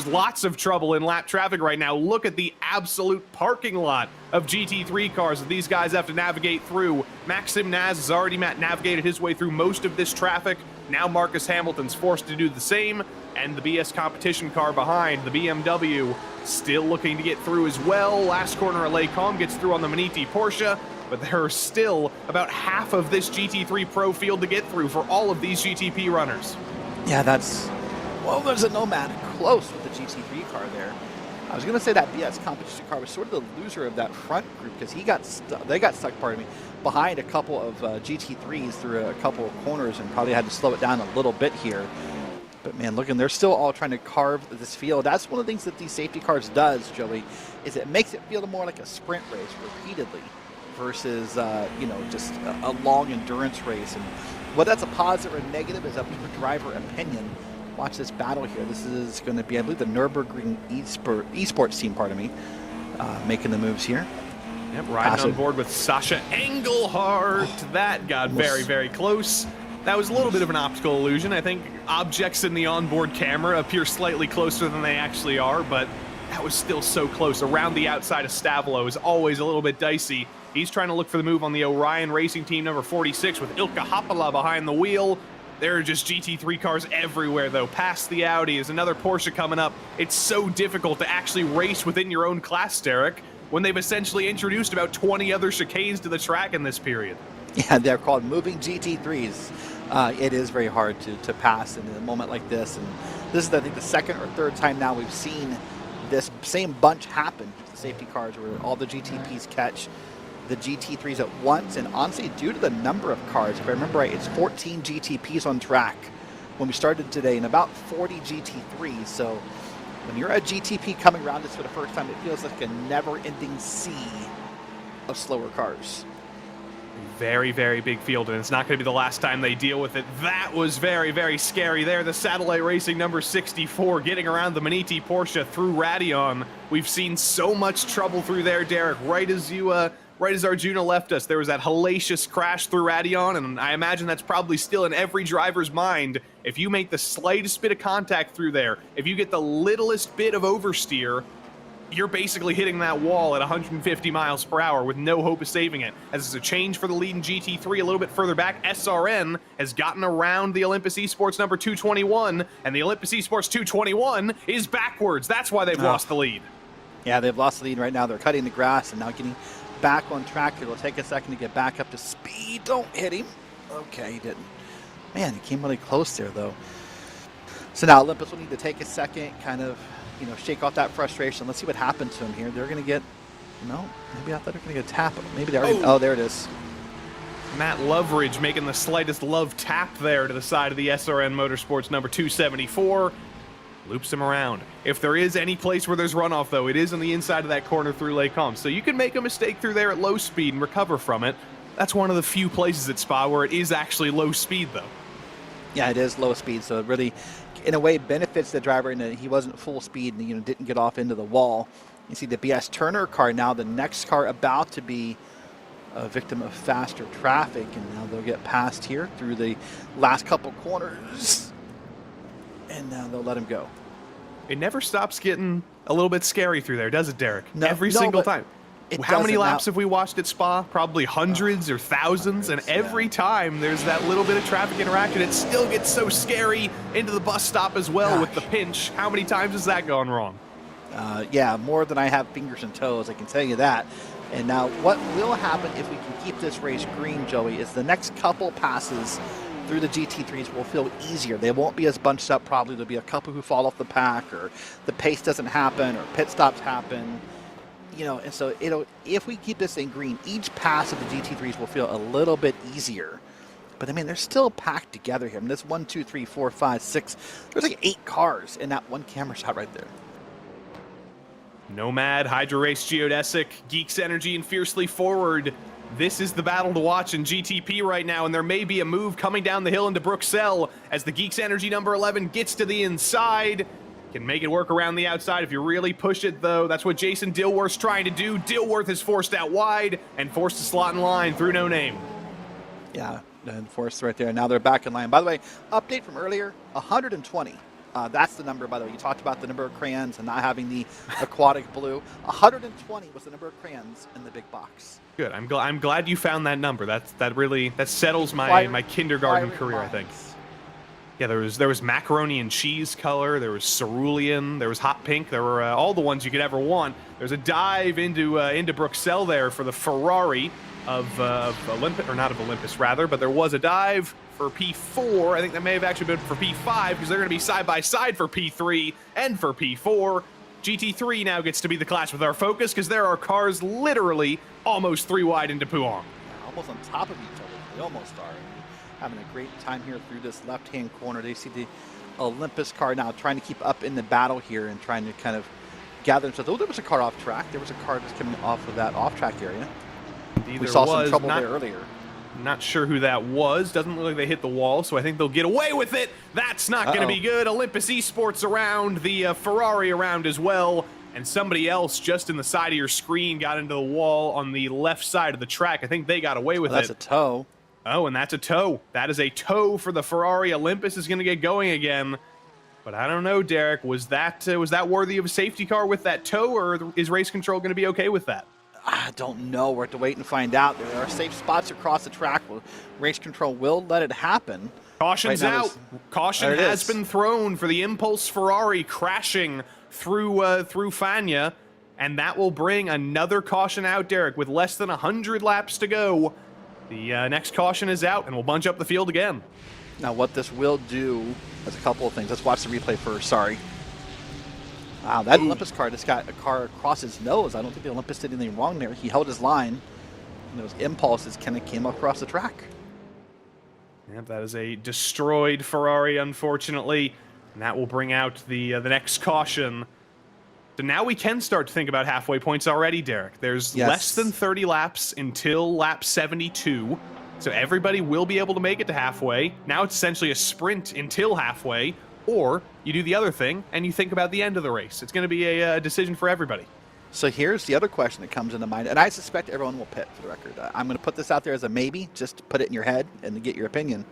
lots of trouble in lap traffic right now. Look at the absolute parking lot of GT3 cars that these guys have to navigate through. Maxim Naz has already navigated his way through most of this traffic. Now Marcus Hamilton's forced to do the same, and the BS competition car behind, the BMW, still looking to get through as well. Last corner of Les Combes gets through on the Maniti Porsche, but there are still about half of this GT3 Pro field to get through for all of these GTP runners. Yeah, well, there's a Nomad close with the GT3 car there. I was going to say that BS competition car was sort of the loser of that front group, because they got stuck, behind a couple of GT3s through a couple of corners, and probably had to slow it down a little bit here. But man, look, and they're still all trying to carve this field. That's one of the things that these safety cars does, Joey, is it makes it feel more like a sprint race repeatedly versus, just a long endurance race. And whether that's a positive or negative is up to driver opinion. Watch this battle here. This is going to be, I believe, the Nürburgring esports team, making the moves here. Yep, riding on board with Sasha Engelhardt. That got very, very close. That was a little bit of an optical illusion. I think objects in the onboard camera appear slightly closer than they actually are, but that was still so close. Around the outside of Stavlo is always a little bit dicey. He's trying to look for the move on the Orion Racing Team number 46 with Ilka Haapala behind the wheel. There are just GT3 cars everywhere, though. Past the Audi is another Porsche coming up. It's so difficult to actually race within your own class, Derek, when they've essentially introduced about 20 other chicanes to the track in this period. Yeah, they're called moving GT3s. It is very hard to pass in a moment like this. And this is, I think, the second or third time now we've seen this same bunch happen. The safety cars where all the GTPs catch the GT3s at once. And honestly, due to the number of cars, if I remember right, it's 14 GTPs on track when we started today and about 40 GT3s. So when you're a GTP coming around this for the first time, it feels like a never-ending sea of slower cars. Very, very big field, and it's not going to be the last time they deal with it. That was very, very scary there. The Satellite Racing number 64 getting around the Maniti Porsche through Radeon. We've seen so much trouble through there, Derek. Right as Arjuna left us, there was that hellacious crash through Radeon, and I imagine that's probably still in every driver's mind. If you make the slightest bit of contact through there, if you get the littlest bit of oversteer, you're basically hitting that wall at 150 miles per hour with no hope of saving it. As it's a change for the leading GT3 a little bit further back, SRN has gotten around the Olympus Esports number 221, and the Olympus Esports 221 is backwards. That's why they've lost the lead. Yeah, they've lost the lead right now. They're cutting the grass and now getting back on track. It'll take a second to get back up to speed. Don't hit him. Okay, he didn't. Man, he came really close there, though. So now Olympus will need to take a second, kind of, shake off that frustration. Let's see what happened to him here. They're going to get, no, maybe I thought they were going to get a tap. Maybe they already, oh, there it is. Matt Loveridge making the slightest love tap there to the side of the SRN Motorsports number 274. Loops him around. If there is any place where there's runoff, though, it is on the inside of that corner through Lake Combe. So you can make a mistake through there at low speed and recover from it. That's one of the few places at Spa where it is actually low speed, though. Yeah, it is low speed, so it really, in a way, benefits the driver in that he wasn't full speed and didn't get off into the wall. You see the BS Turner car now, the next car about to be a victim of faster traffic, and now they'll get past here through the last couple corners, and now they'll let him go. It never stops getting a little bit scary through there, does it, Derek? No, Every single time. How many laps now. have we watched at Spa? Probably hundreds or thousands, and every time there's that little bit of traffic interaction, it still gets so scary into the bus stop as well with the pinch. How many times has that gone wrong? Yeah, more than I have fingers and toes, I can tell you that. And now what will happen if we can keep this race green, Joey, is the next couple passes through the GT3s will feel easier. They won't be as bunched up probably. There'll be a couple who fall off the pack, or the pace doesn't happen, or pit stops happen. And so if we keep this thing green, each pass of the GT3s will feel a little bit easier. But I mean, they're still packed together here. I mean, this 1, 2, 3, 4, 5, 6. There's like 8 cars in that one camera shot right there. Nomad, Hydra Race, Geodesic, Geeks Energy, and Fiercely Forward. This is the battle to watch in GTP right now, and there may be a move coming down the hill into Bruxelles as the Geeks Energy number 11 gets to the inside. Can make it work around the outside if you really push it, though. That's what Jason Dilworth's trying to do. Dilworth is forced out wide and forced to slot in line through No Name. Yeah, and forced right there. Now they're back in line. By the way, update from earlier, 120. That's the number, by the way. You talked about the number of crayons and not having the aquatic blue. 120 was the number of crayons in the big box. Good. I'm glad you found that number. That settles my kindergarten career, I think. Yeah, there was macaroni and cheese color, there was cerulean, there was hot pink, there were all the ones you could ever want. There's a dive into Bruxelles there for the Ferrari of Olympus, or not of Olympus rather, but there was a dive for P4. I think that may have actually been for P5 because they're going to be side by side for P3 and for P4. GT3 now gets to be the class with our focus because there are cars literally almost 3 wide into Puong. Almost on top of each other. They almost are. Having a great time here through this left-hand corner. They see the Olympus car now trying to keep up in the battle here and trying to kind of gather themselves. Oh, there was a car off track. There was a car just coming off of that off-track area. Indeed, we saw some trouble there earlier. Not sure who that was. Doesn't look like they hit the wall, so I think they'll get away with it. That's not going to be good. Olympus Esports around, the Ferrari around as well. and somebody else just in the side of your screen got into the wall on the left side of the track. I think they got away with it. That's a toe. Oh, and that's a toe. That is a toe for the Ferrari. Olympus is going to get going again. But I don't know, Derek. Was that worthy of a safety car with that toe, or is race control going to be okay with that? I don't know. We're to wait and find out. There are safe spots across the track. Race control will let it happen. Caution's Right now out. Caution has been thrown for the Impulse Ferrari crashing through Fania, and that will bring another caution out, Derek, with less than 100 laps to go. The next caution is out, and we'll bunch up the field again. Now, what this will do is a couple of things. Let's watch the replay first. Sorry. Wow, that Olympus car just got a car across his nose. I don't think the Olympus did anything wrong there. He held his line, and those impulses kind of came across the track. Yep, that is a destroyed Ferrari, unfortunately, and that will bring out the next caution. So now we can start to think about halfway points already, Derek. There's less than 30 laps until lap 72, so everybody will be able to make it to halfway. Now it's essentially a sprint until halfway, or you do the other thing and you think about the end of the race. It's going to be a decision for everybody. So here's the other question that comes into mind, and I suspect everyone will pit, for the record. I'm going to put this out there as a maybe, just to put it in your head and to get your opinion.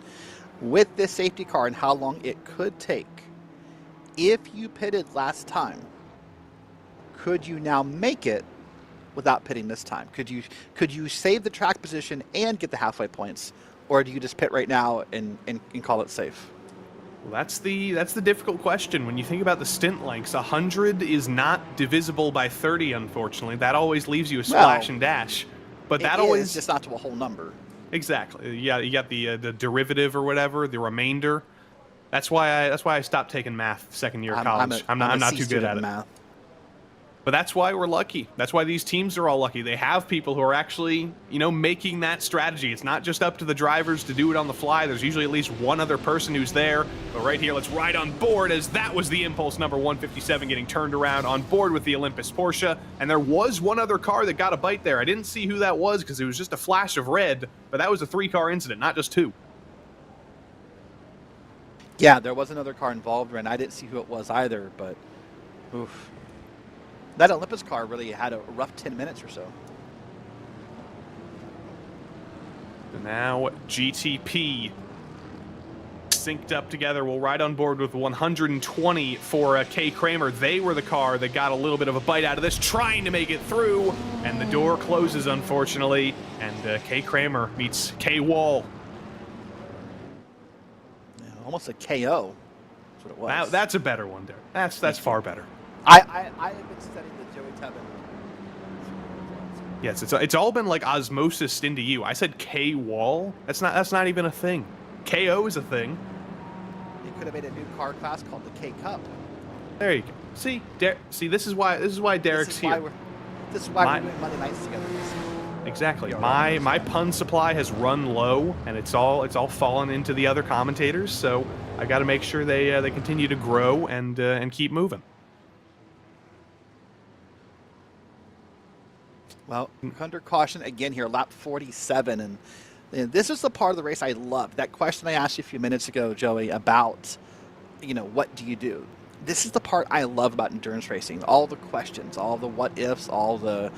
With this safety car and how long it could take, if you pitted last time, could you now make it without pitting this time? Could you save the track position and get the halfway points, or do you just pit right now and call it safe? Well, that's the difficult question. When you think about the stint lengths, 100 is not divisible by 30, unfortunately. That always leaves you a splash and dash. But that always just not to a whole number. Exactly. Yeah, you got the derivative or whatever, the remainder. That's why I stopped taking math second year of college. I'm not too good at it. Math. But that's why we're lucky. That's why these teams are all lucky. They have people who are actually, making that strategy. It's not just up to the drivers to do it on the fly. There's usually at least one other person who's there. But right here, let's ride on board, as that was the Impulse number 157 getting turned around on board with the Olympus Porsche. And there was one other car that got a bite there. I didn't see who that was because it was just a flash of red. But that was a 3-car incident, not just 2. Yeah, there was another car involved, and I didn't see who it was either, but oof. That Olympus car really had a rough 10 minutes or so. Now GTP synced up together. We'll ride on board with 120 for K. Kramer. They were the car that got a little bit of a bite out of this, trying to make it through, and the door closes, unfortunately, and K. Kramer meets K. Wall. Yeah, almost a KO. That's what it was. That's a better one, Derek. That's far better. I have been studying the Joey Tubman. Yes, it's all been like osmosis into you. I said K Wall. That's not even a thing. KO is a thing. They could have made a new car class called the K Cup. There you go. See, this is why Derek's here. This is why we're doing Monday nights together. Exactly. My pun supply has run low, and it's all fallen into the other commentators. So I got to make sure they continue to grow and keep moving. Well, under caution again here, lap 47, and this is the part of the race I love. That question I asked you a few minutes ago, Joey, about, what do you do? This is the part I love about endurance racing. All the questions, all the what ifs, all the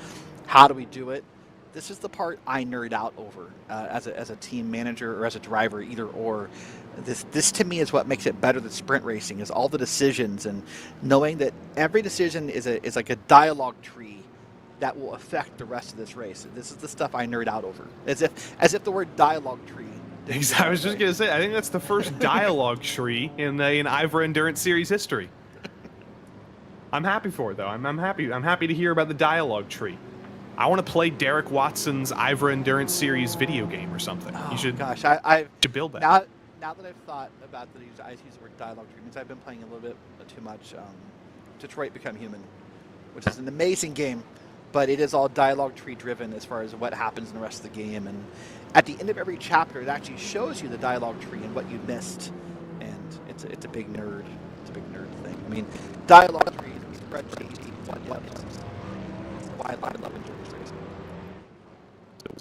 how do we do it. This is the part I nerd out over as a team manager or as a driver, either or. This to me is what makes it better than sprint racing, is all the decisions and knowing that every decision is like a dialogue tree that will affect the rest of this race. This is the stuff I nerd out over. As if the word dialogue tree. I was just gonna say, I think that's the first dialogue tree in IVRA Endurance Series history. I'm happy for it though. I'm happy to hear about the dialogue tree. I want to play Derek Watson's IVRA Endurance Series video game or something. Oh, you should. Gosh, I to build that. Now that I've thought about I use the word dialogue tree, means I've been playing a little bit too much Detroit Become Human, which is an amazing game. But it is all dialogue tree driven as far as what happens in the rest of the game. And at the end of every chapter, it actually shows you the dialogue tree and what you missed. And it's a big nerd. It's a big nerd thing. I mean, dialogue trees, spreadsheets, what ifs. That's why I love endurance racing.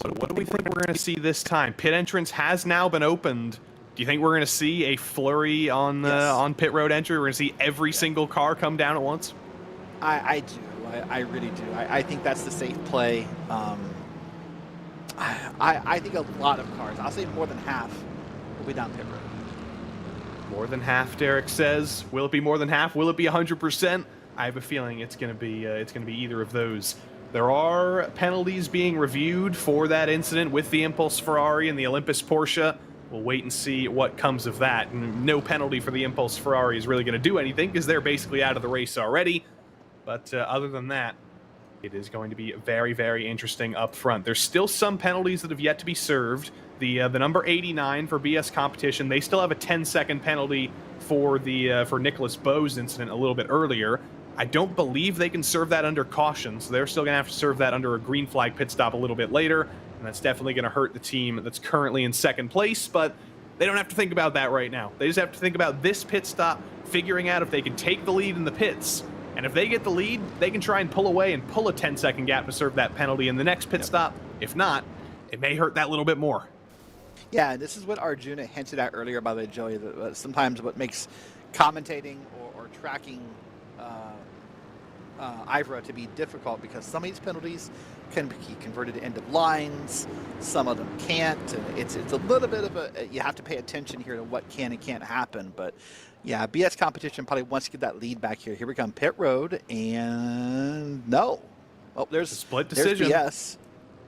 So what do we think we're going to see this time? Pit entrance has now been opened. Do you think we're going to see a flurry on pit road entry? We're going to see every single car come down at once? I do. I really do. I think that's the safe play. I think a lot of cars, I'll say more than half, will be down pit road. More than half, Derek says. Will it be more than half? Will it be 100%? I have a feeling it's going to be either of those. There are penalties being reviewed for that incident with the Impulse Ferrari and the Olympus Porsche. We'll wait and see what comes of that. No penalty for the Impulse Ferrari is really going to do anything because they're basically out of the race already. But other than that, it is going to be very, very interesting up front. There's still some penalties that have yet to be served. The number 89 for BS Competition, they still have a 10-second penalty for for Nicholas Bowe's incident a little bit earlier. I don't believe they can serve that under caution, so they're still going to have to serve that under a green flag pit stop a little bit later, and that's definitely going to hurt the team that's currently in second place, but they don't have to think about that right now. They just have to think about this pit stop, figuring out if they can take the lead in the pits. And if they get the lead, they can try and pull away and pull a 10-second gap to serve that penalty in the next pit stop. If not, it may hurt that little bit more. Yeah, this is what Arjuna hinted at earlier, by the way, Joey, that sometimes what makes commentating or tracking IVRA to be difficult, because some of these penalties can be converted to end of lines, some of them can't, and it's a little bit of a, you have to pay attention here to what can and can't happen. But yeah, BS Competition probably wants to get that lead back here. Here we come, pit road, and no. Oh, there's a split decision. BS.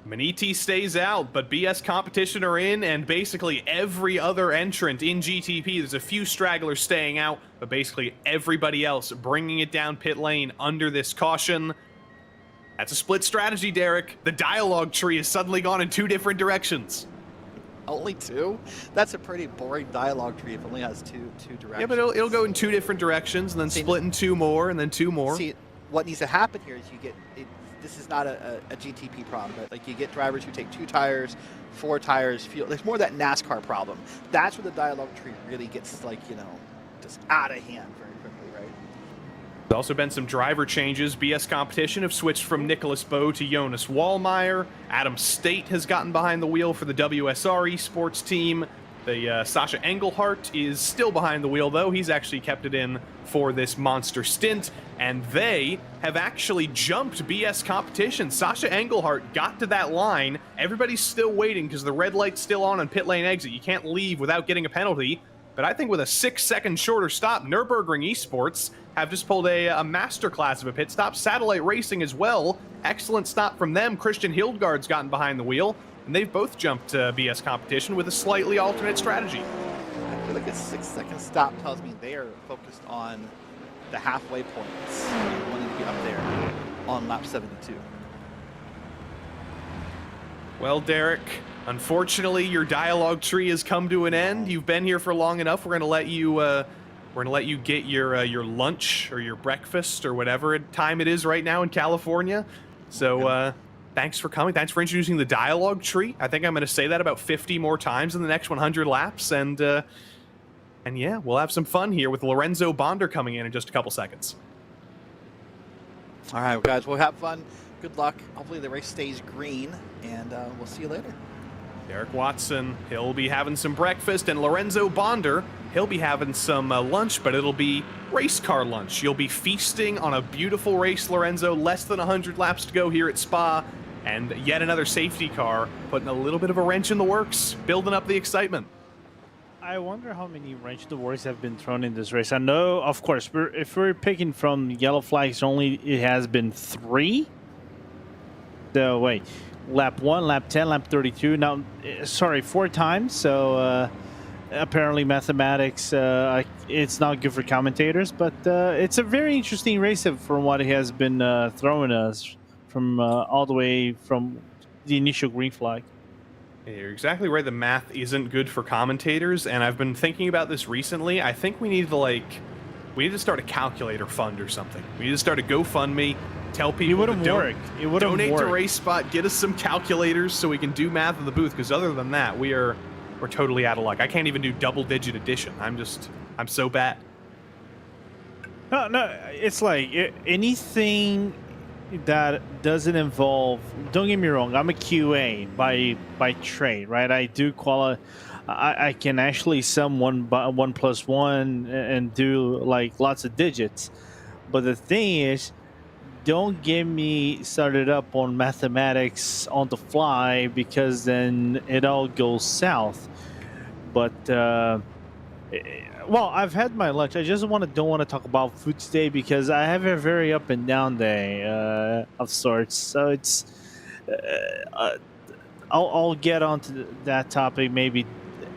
Maniti stays out, but BS Competition are in, and basically every other entrant in GTP, there's a few stragglers staying out, but basically everybody else bringing it down pit lane under this caution. That's a split strategy, Derek. The dialogue tree has suddenly gone in two different directions. Only two? That's a pretty boring dialogue tree if it only has two directions. Yeah, but it'll go in two different directions, and then split in two more, and then two more. See, what needs to happen here is you get... This is not a GTP problem, but like you get drivers who take 2 tires, 4 tires, fuel. There's more of that NASCAR problem. That's where the dialogue tree really gets, like, you know, just out of hand very quickly, right? There's also been some driver changes. BS Competition have switched from Nicholas Bowe to Jonas Wallmeyer. Adam State has gotten behind the wheel for the WSR esports team. The Sasha Engelhardt is still behind the wheel, though. He's actually kept it in for this monster stint, and they have actually jumped BS Competition. Sasha Engelhardt got to that line. Everybody's still waiting because the red light's still on pit lane exit. You can't leave without getting a penalty. But I think with a 6-second shorter stop, Nürburgring Esports have just pulled a masterclass of a pit stop. Satellite Racing as well. Excellent stop from them. Christian Hildgaard's gotten behind the wheel, and they've both jumped BS Competition with a slightly alternate strategy. I feel like a 6-second stop tells me they are focused on the halfway points, wanting to be up there on lap 72. Well, Derek, unfortunately, your dialogue tree has come to an end. You've been here for long enough. We're gonna let you get your lunch or your breakfast or whatever time it is right now in California. So thanks for coming. Thanks for introducing the dialogue tree. I think I'm gonna say that about 50 more times in the next 100 laps, and yeah, we'll have some fun here with Lorenzo Bonder coming in just a couple seconds. All right, guys, we'll have fun. Good luck. Hopefully the race stays green, and we'll see you later. Derek Watson, he'll be having some breakfast, and Lorenzo Bonder, he'll be having some lunch, but it'll be race car lunch. You'll be feasting on a beautiful race, Lorenzo. Less than 100 laps to go here at Spa, and yet another safety car, putting a little bit of a wrench in the works, building up the excitement. I wonder how many wrench the works have been thrown in this race. I know, of course, if we're picking from yellow flags only, it has been 3. So wait, lap 1, lap 10, lap 32. Now, sorry, 4 times. So apparently mathematics, it's not good for commentators, but it's a very interesting race from what it has been throwing us from all the way from the initial green flag. Yeah, you're exactly right. The math isn't good for commentators, and I've been thinking about this recently. I think we need to start a calculator fund or something. We need to start a GoFundMe. Tell people to donate to RaceSpot. Get us some calculators so we can do math in the booth. Because other than that, we're totally out of luck. I can't even do double-digit addition. I'm so bad. No, it's like anything that doesn't involve. Don't get me wrong. I'm a QA by trade, right? I do qualify. I can actually sum 1 + 1 and do like lots of digits. But the thing is, don't get me started up on mathematics on the fly, because then it all goes south. But well, I've had my lunch. I just don't want to talk about food today, because I have a very up and down day of sorts. So it's I'll get onto that topic maybe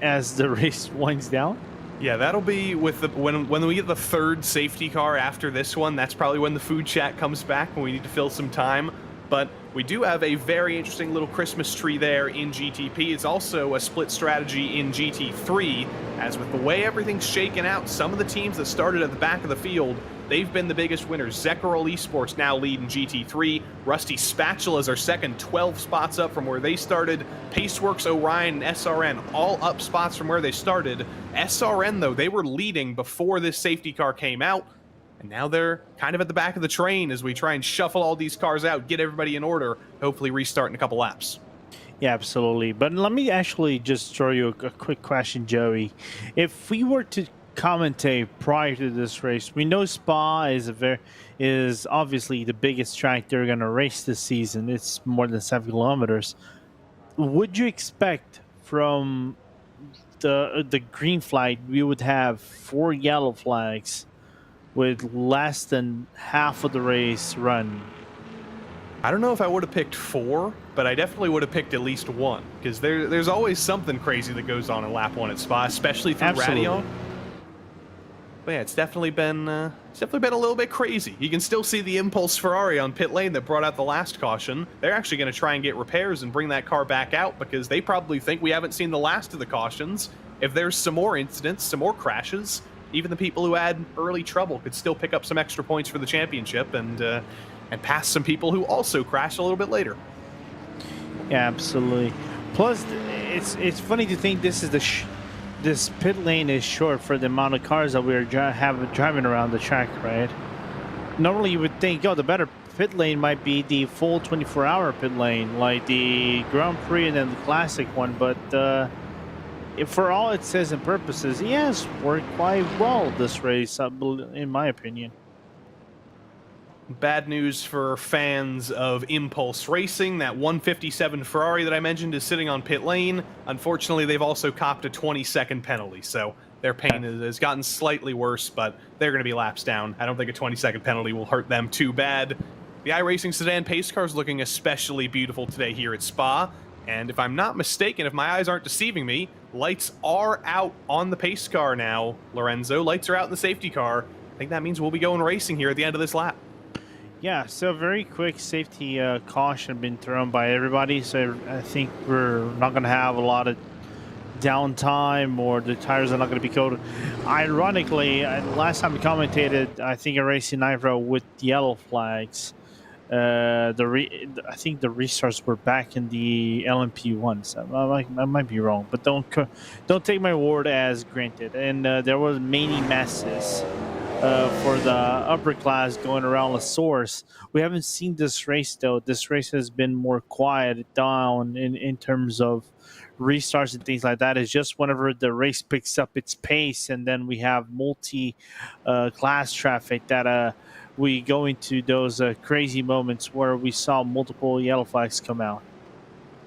as the race winds down. Yeah, that'll be with the when we get the third safety car after this one. That's probably when the food chat comes back, and we need to fill some time. But we do have a very interesting little Christmas tree there in GTP. It's also a split strategy in GT3, as with the way everything's shaken out, some of the teams that started at the back of the field, they've been the biggest winners. Zekarol Esports now lead in GT3. Rusty Spatula's our second, 12 spots up from where they started. Paceworks, Orion, and SRN all up spots from where they started. SRN, though, they were leading before this safety car came out, and now they're kind of at the back of the train as we try and shuffle all these cars out, get everybody in order, hopefully restart in a couple laps. Yeah, absolutely. But let me actually just throw you a quick question, Joey. If we were to commentate prior to this race, we know Spa is obviously the biggest track they're going to race this season. It's more than 7 kilometers. Would you expect from the green flag we would have 4 yellow flags with less than half of the race run? I don't know if I would have picked 4, but I definitely would have picked at least 1, because there's always something crazy that goes on in lap 1 at Spa, especially through Radion. But yeah, it's definitely been a little bit crazy. You can still see the Impulse Ferrari on pit lane that brought out the last caution. They're actually going to try and get repairs and bring that car back out, because they probably think we haven't seen the last of the cautions. If there's some more incidents, some more crashes, even the people who had early trouble could still pick up some extra points for the championship and pass some people who also crashed a little bit later. Yeah, absolutely. Plus, it's funny to think this is this pit lane is short for the amount of cars that we're driving around the track, right? Normally, you would think, oh, the better pit lane might be the full 24-hour pit lane, like the Grand Prix and then the Classic one, but for all it says and purposes, he has worked quite well this race, in my opinion. Bad news for fans of Impulse Racing. That 157 Ferrari that I mentioned is sitting on pit lane. Unfortunately, they've also copped a 20-second penalty, so their pain has gotten slightly worse, but they're going to be laps down. I don't think a 20-second penalty will hurt them too bad. The iRacing Sedan pace car is looking especially beautiful today here at Spa, and if I'm not mistaken, if my eyes aren't deceiving me, lights are out on the pace car now, Lorenzo. Lights are out in the safety car. I think that means we'll be going racing here at the end of this lap. Yeah, so very quick safety caution been thrown by everybody, so I think we're not going to have a lot of downtime, or the tires are not going to be coated. Ironically, last time we commentated, I think a racing IVRA with yellow flags. I think the restarts were back in the LMP1, so I might be wrong, but don't take my word as granted. And there was many messes for the upper class going around the source. We haven't seen this race, though. This race has been more quiet down in terms of restarts and things like that. It's just whenever the race picks up its pace, and then we have multi-class traffic that we go into those crazy moments where we saw multiple yellow flags come out.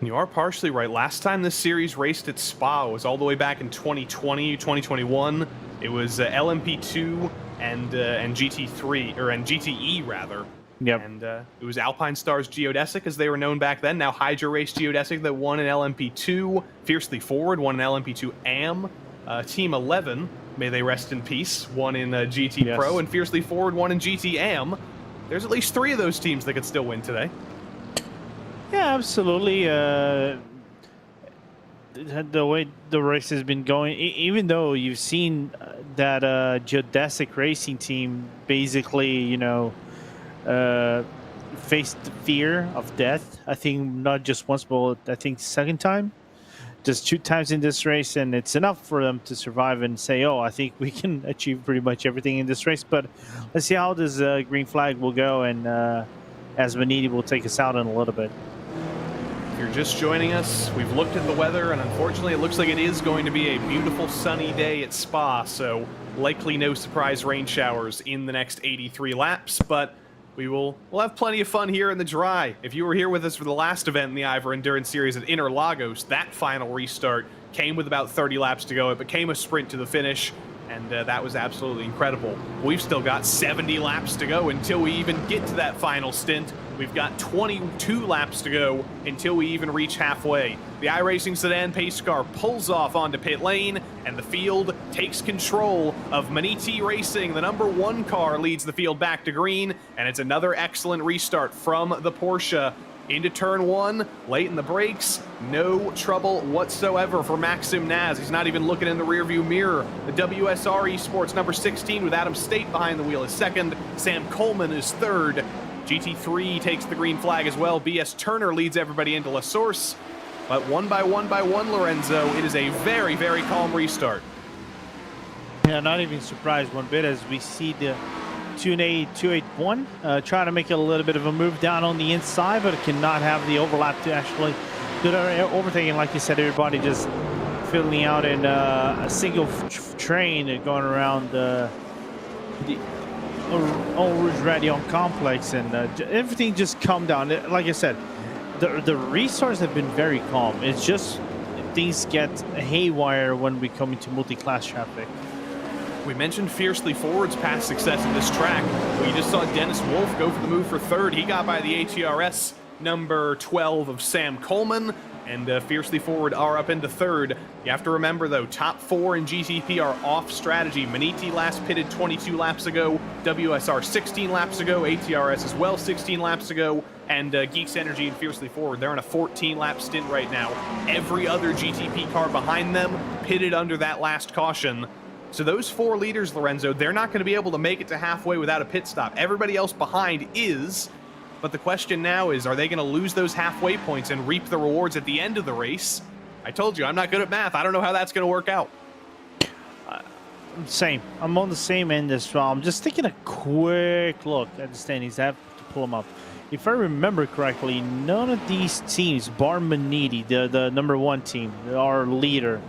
You are partially right. Last time this series raced at Spa was all the way back in 2020, 2021. It was LMP2 and GT3, and GTE rather. Yep. And it was Alpine Stars Geodesic, as they were known back then. Now Hydra Race Geodesic that won in LMP2. Fiercely Forward won in LMP2 AM. Team 11, may they rest in peace, won in GT Pro, and Fiercely Forward won in GT AM. There's at least 3 of those teams that could still win today. Yeah, absolutely. The way the race has been going, even though you've seen that Geodesic racing team basically, faced the fear of death. I think not just once, but I think second time. Just 2 times in this race, and it's enough for them to survive and say, oh, I think we can achieve pretty much everything in this race. But let's see how this green flag will go, and as Vaniti will take us out in a little bit. If you're just joining us, we've looked at the weather, and unfortunately it looks like it is going to be a beautiful sunny day at Spa, so likely no surprise rain showers in the next 83 laps, but We'll have plenty of fun here in the dry. If you were here with us for the last event in the IVRA Endurance Series at Interlagos, that final restart came with about 30 laps to go. It became a sprint to the finish, and that was absolutely incredible. We've still got 70 laps to go until we even get to that final stint. We've got 22 laps to go until we even reach halfway. The iRacing sedan pace car pulls off onto pit lane, and the field takes control of Maniti Racing. The number 1 car leads the field back to green, and it's another excellent restart from the Porsche. Into turn 1, late in the brakes, no trouble whatsoever for Maxim Naz. He's not even looking in the rearview mirror. The WSR Esports number 16 with Adam State behind the wheel is second. Sam Coleman is third. GT3 takes the green flag as well. BS Turner leads everybody into La Source. But one by one, Lorenzo, it is a very, very calm restart. Yeah, not even surprised one bit as we see the 281 trying to make a little bit of a move down on the inside, but it cannot have the overlap to actually do the overtaking. Like you said, everybody just filling out in a single train going around the Eau Rouge Radion complex, and everything just calmed down. Like I said, the restarts have been very calm. It's just things get haywire when we come into multi-class traffic. We mentioned Fiercely Forward's past success in this track. We just saw Dennis Wolf go for the move for third. He got by the ATRS number 12 of Sam Coleman, and Fiercely Forward are up into third. You have to remember, though, top 4 in GTP are off strategy. Maniti last pitted 22 laps ago, WSR 16 laps ago, ATRS as well 16 laps ago, and Geeks Energy and Fiercely Forward, they're on a 14-lap stint right now. Every other GTP car behind them pitted under that last caution. So those 4 leaders, Lorenzo, they're not going to be able to make it to halfway without a pit stop. Everybody else behind is, but the question now is, are they going to lose those halfway points and reap the rewards at the end of the race? I told you, I'm not good at math. I don't know how that's going to work out. Same. I'm on the same end as well. I'm just taking a quick look at the standings. I have to pull them up. If I remember correctly, none of these teams, bar Maniti, the number 1 team, our leader,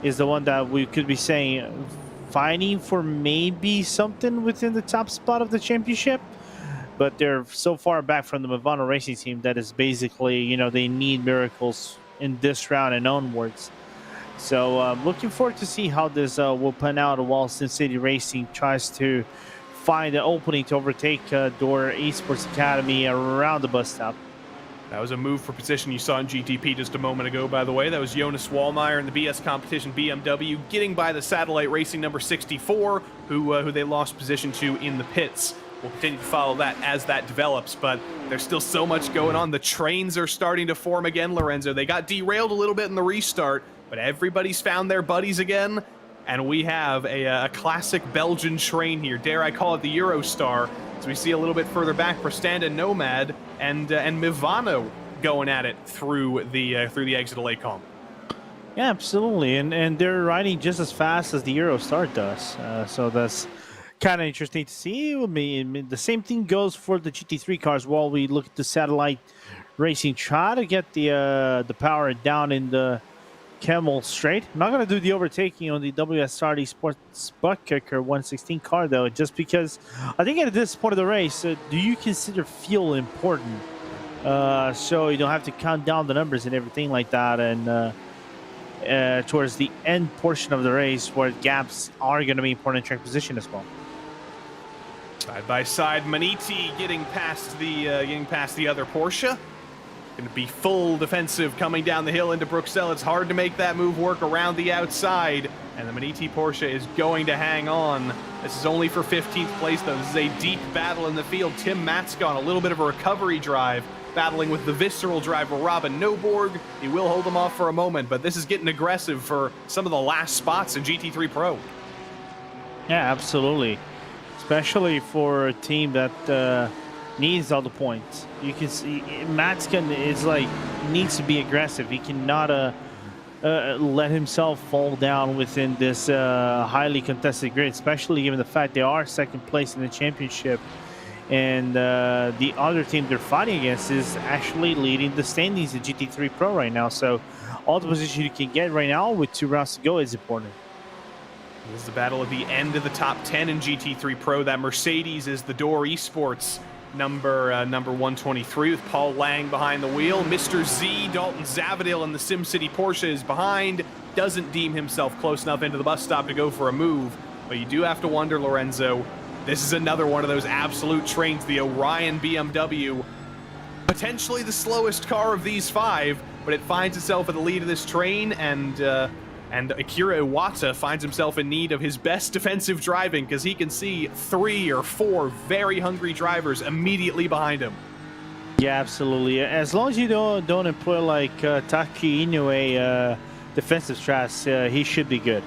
is the one that we could be saying fighting for maybe something within the top spot of the championship, but they're so far back from the Movano Racing team that is basically, you know, they need miracles in this round and onwards. So looking forward to see how this will pan out while Sin City Racing tries to find an opening to overtake Door Esports Academy around the bus stop. That was a move for position you saw in GTP just a moment ago, by the way. That was Jonas Wallmeyer in the BS competition BMW getting by the Satellite Racing number 64, who they lost position to in the pits. We'll continue to follow that as that develops, but there's still so much going on. The trains are starting to form again, Lorenzo. They got derailed a little bit in the restart, but everybody's found their buddies again, and we have a classic Belgian train here. Dare I call it the Eurostar? So we see a little bit further back Prestanda Nomad and Mivano going at it through the exit of Lake Calm. Yeah, absolutely, and they're riding just as fast as the Eurostar does. So that's kind of interesting to see. I mean, the same thing goes for the GT3 cars. While we look at the Satellite Racing, try to get the power down in the Camel straight. I'm not going to do the overtaking on the WSR Sports Butt Kicker 116 car, though, just because I think at this point of the race, do you consider fuel important? So you don't have to count down the numbers and everything like that, and towards the end portion of the race where gaps are going to be important in track position as well. Side by side, Maniti getting past the other Porsche. Going to be full defensive coming down the hill into Bruxelles. It's hard to make that move work around the outside, and the Maniti Porsche is going to hang on. This is only for 15th place, though. This is a deep battle in the field. Tim Matska on a little bit of a recovery drive, battling with the visceral driver Robin Noborg. He will hold him off for a moment, but this is getting aggressive for some of the last spots in GT3 Pro. Yeah, absolutely. Especially for a team that needs all the points. You can see Matskin is needs to be aggressive. He cannot let himself fall down within this highly contested grid, especially given the fact they are second place in the championship, and the other team they're fighting against is actually leading the standings in GT3 Pro right now. So all the position you can get right now with 2 rounds to go is important. This is the battle at the end of the top 10 in GT3 Pro. That Mercedes is the Door Esports number 123 with Paul Lang behind the wheel. Mr. Z, Dalton Zavadil in the SimCity Porsche is behind. Doesn't deem himself close enough into the bus stop to go for a move. But you do have to wonder, Lorenzo, this is another one of those absolute trains, the Orion BMW. Potentially the slowest car of these 5, but it finds itself at the lead of this train, and Akira Iwata finds himself in need of his best defensive driving because he can see 3 or 4 very hungry drivers immediately behind him. Yeah, absolutely. As long as you don't employ like Taki Inoue defensive strats, he should be good.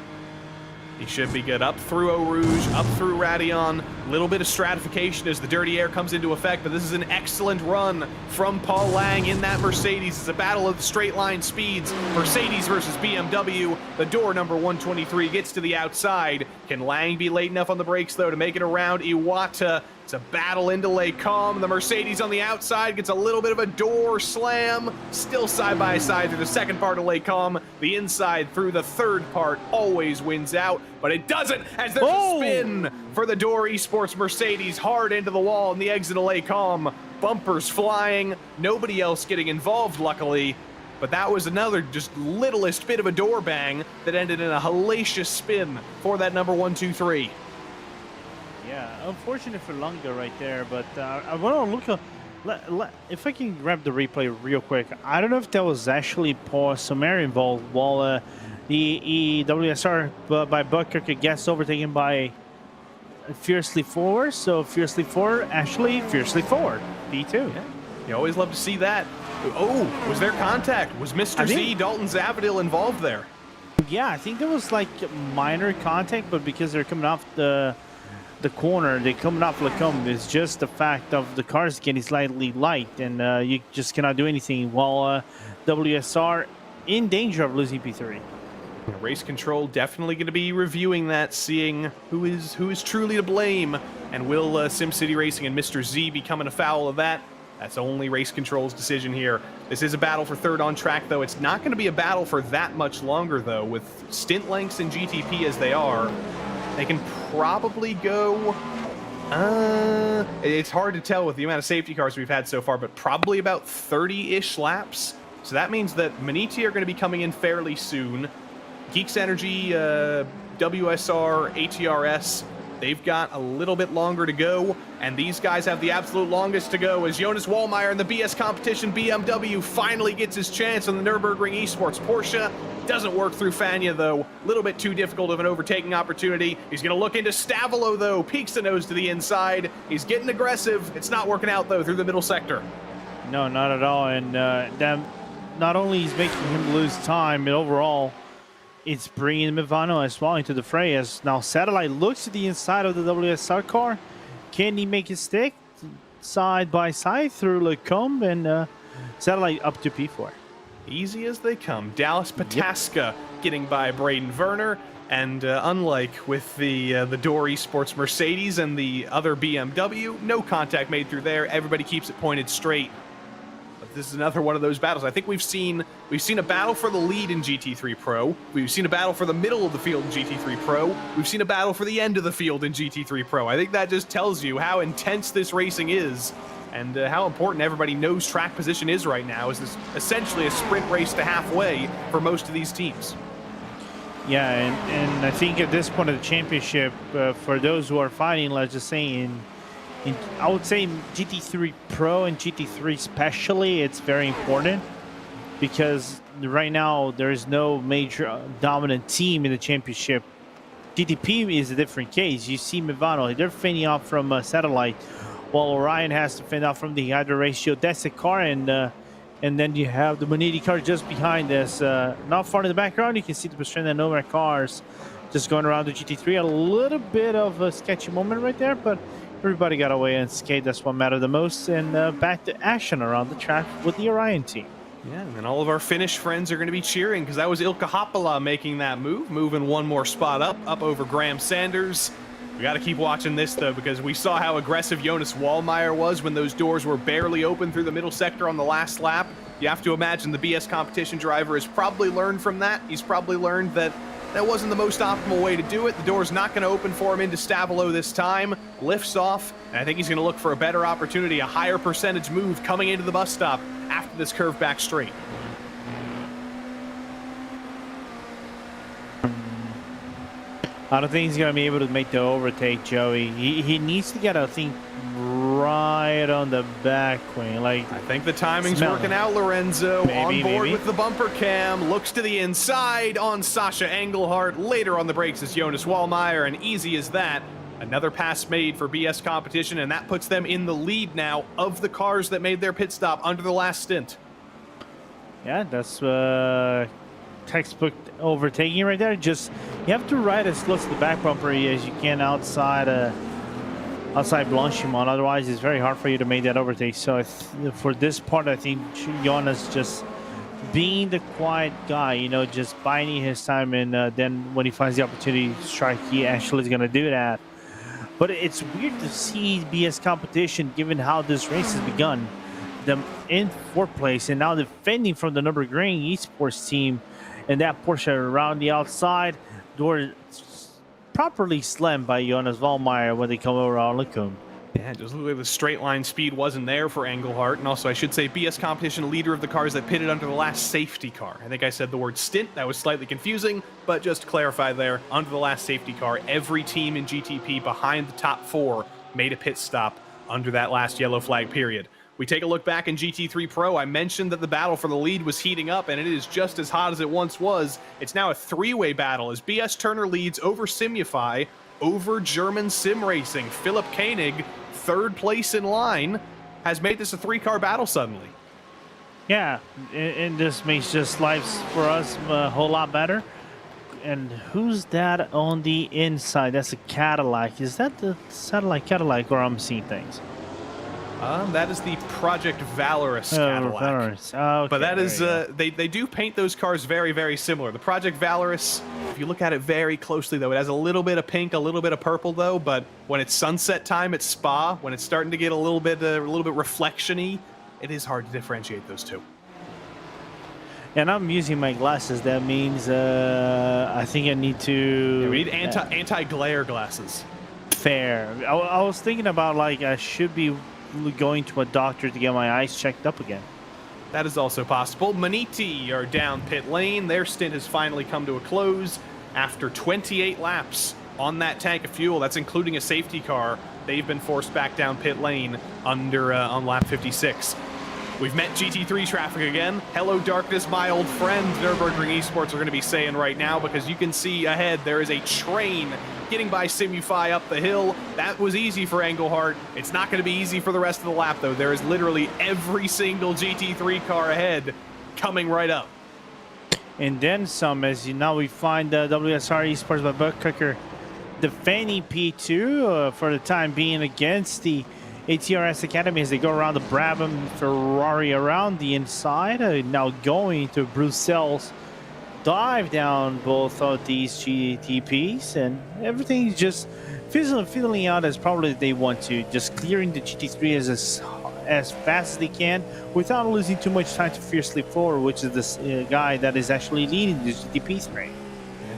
He should be good. Up through Eau Rouge, up through Radion. A little bit of stratification as the dirty air comes into effect, but this is an excellent run from Paul Lang in that Mercedes. It's a battle of the straight line speeds. Mercedes versus BMW. The door number 123 gets to the outside. Can Lang be late enough on the brakes, though, to make it around Iwata? It's a battle into Les Combes. The Mercedes on the outside gets a little bit of a door slam. Still side by side through the second part of Les Combes. The inside through the third part always wins out, but it doesn't as there's a spin for the Door Esports Mercedes hard into the wall in the exit of Les Combes. Bumpers flying. Nobody else getting involved, luckily. But that was another just littlest bit of a door bang that ended in a hellacious spin for that number 123. Yeah, unfortunate for Lunga right there, but I want to look if I can grab the replay real quick. I don't know if that was actually Paul Sommer involved while the WSR by Buckirk gets overtaken by Fiercely Forward. So Fiercely Forward, actually Fiercely Forward, P2. Yeah, you always love to see that. Oh, was there contact? Was Mr. Z, Dalton Zavadil involved there? Yeah, I think there was like minor contact, but because they're coming off the corner, they're coming off Lacombe. It's just the fact of the cars getting slightly light, and you just cannot do anything while WSR in danger of losing P3. Race control definitely going to be reviewing that, seeing who is truly to blame, and will SimCity Racing and Mr. Z be coming afoul of that? That's only race control's decision here. This is a battle for third on track, though. It's not going to be a battle for that much longer, though. With stint lengths in GTP as they are, they can probably go... it's hard to tell with the amount of safety cars we've had so far, but probably about 30-ish laps. So that means that Maniti are going to be coming in fairly soon. Geeks Energy, WSR, ATRS, they've got a little bit longer to go, and these guys have the absolute longest to go as Jonas Wallmeyer in the BS competition BMW finally gets his chance on the Nürburgring Esports Porsche. Doesn't work through Fania, though. A little bit too difficult of an overtaking opportunity. He's going to look into Stavilo, though. Peeks the nose to the inside. He's getting aggressive. It's not working out, though, through the middle sector. No, not at all. And not only is making him lose time, but overall, it's bringing Mivano as well into the fray. As now Satellite looks at the inside of the WSR car. Can he make it stick side by side through Lacombe, and Satellite up to P4? Easy as they come. Dallas Pataska getting by Braden Werner, and unlike with the Door Esports Mercedes and the other BMW, no contact made through there. Everybody keeps it pointed straight. But this is another one of those battles. I think we've seen a battle for the lead in GT3 Pro. We've seen a battle for the middle of the field in GT3 Pro. We've seen a battle for the end of the field in GT3 Pro. I think that just tells you how intense this racing is, and how important everybody knows track position is right now, is this essentially a sprint race to halfway for most of these teams. Yeah, and I think at this point of the championship, for those who are fighting, let's just say in I would say GT3 Pro and GT3 especially, it's very important, because right now there is no major dominant team in the championship. GTP is a different case. You see Mivano, they're fending off from Satellite, while Orion has to fend off from the Hydra Ratio. That's the car, and then you have the Maniti car just behind us. Not far in the background, you can see the Pastrana and Nomad cars just going around the GT3. A little bit of a sketchy moment right there, but everybody got away unscathed. That's what mattered the most. And back to action around the track with the Orion team. Yeah, and all of our Finnish friends are going to be cheering, because that was Ilkka Haapala making that move, moving one more spot up over Graham Sanders. We got to keep watching this, though, because we saw how aggressive Jonas Wallmeyer was when those doors were barely open through the middle sector on the last lap. You have to imagine the BS competition driver has probably learned from that. He's probably learned that That wasn't the most optimal way to do it. The door's not going to open for him into Stavilo this time. Lifts off, and I think he's going to look for a better opportunity, a higher percentage move coming into the bus stop after this curve back straight. I don't think he's going to be able to make the overtake, Joey. He needs to get, I think, right on the back wing. Like, I think the timing's working out, Lorenzo. On board with the bumper cam, looks to the inside on Sasha Engelhardt. Later on the brakes is Jonas Wallmeyer, and easy as that. Another pass made for BS Competition, and that puts them in the lead now of the cars that made their pit stop under the last stint. Yeah, that's textbook overtaking right there. Just, you have to ride as close to the back bumper as you can outside Blanchimont. Otherwise, it's very hard for you to make that overtake. So for this part, I think Jonas just being the quiet guy, you know, just biding his time, and then when he finds the opportunity to strike, he actually is going to do that. But it's weird to see BS Competition, given how this race has begun, them in 4th place and now defending from the Nürburgring Esports team, and that Porsche around the outside door properly slammed by Jonas Wallmeyer when they come over on Lecombe. Yeah, just look like the straight line speed wasn't there for Engelhardt, and also I should say BS Competition leader of the cars that pitted under the last safety car. I think I said the word stint, that was slightly confusing, but just to clarify there, under the last safety car, every team in GTP behind the top 4 made a pit stop under that last yellow flag period. We take a look back in GT3 Pro. I mentioned that the battle for the lead was heating up, and it is just as hot as it once was. It's now a 3-way battle as BS Turner leads over Simufy, over German Sim Racing. Philip Koenig, 3rd place in line, has made this a 3-car battle suddenly. Yeah, and this makes just lives for us a whole lot better. And who's that on the inside? That's a Cadillac. Is that the satellite Cadillac, or I'm seeing things? That is the Project Valorous Cadillac. Valorous. Okay, but that is, they do paint those cars very, very similar. The Project Valorous, if you look at it very closely, though, it has a little bit of pink, a little bit of purple, though. But when it's sunset time at Spa, when it's starting to get a little bit reflection-y, it is hard to differentiate those two. And I'm using my glasses. That means I think I need to. Yeah, we need anti-glare glasses. Fair. I was thinking about, like, I should be going to a doctor to get my eyes checked up again. That is also possible. Maniti are down pit lane. Their stint has finally come to a close after 28 laps on that tank of fuel. That's including a safety car. They've been forced back down pit lane under on lap 56. We've met GT3 traffic again. Hello, darkness, my old friend. Nürburgring Esports are going to be saying right now, because you can see ahead there is a train getting by Simufy up the hill. That was easy for Engelhardt. It's not going to be easy for the rest of the lap, though. There is literally every single GT3 car ahead coming right up. And then some, as you know, we find WSR Esports by Buck Cooker defending P2 for the time being against the ATRS Academy as they go around the Brabham Ferrari around the inside. Now going to Bruxelles, dive down both of these GTPs, and everything's just fizzling out as probably they want to. Just clearing the GT3 as fast as they can without losing too much time to Fiercely Forward, which is this guy that is actually leading the GTP train.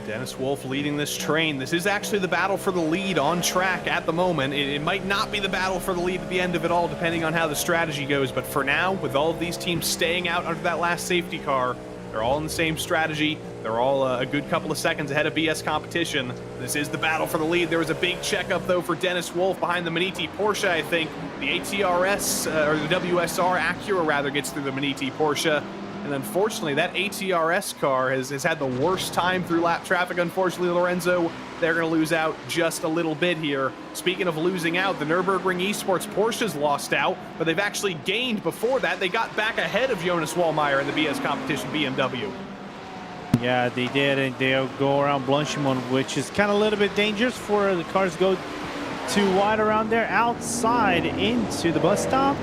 Dennis Wolf leading this train. This is actually the battle for the lead on track at the moment. It might not be the battle for the lead at the end of it all, depending on how the strategy goes. But for now, with all of these teams staying out under that last safety car, they're all in the same strategy. They're all a good couple of seconds ahead of BS Competition. This is the battle for the lead. There was a big checkup, though, for Dennis Wolf behind the Maniti Porsche, I think. The ATRS, or the WSR Acura, rather, gets through the Maniti Porsche. And unfortunately, that ATRS car has had the worst time through lap traffic. Unfortunately, Lorenzo, they're going to lose out just a little bit here. Speaking of losing out, the Nürburgring Esports Porsches lost out, but they've actually gained before that. They got back ahead of Jonas Wallmeyer in the BS Competition BMW. Yeah, they did, and they'll go around Blanchimont, which is kind of a little bit dangerous for the cars to go too wide around there. Outside into the bus stop.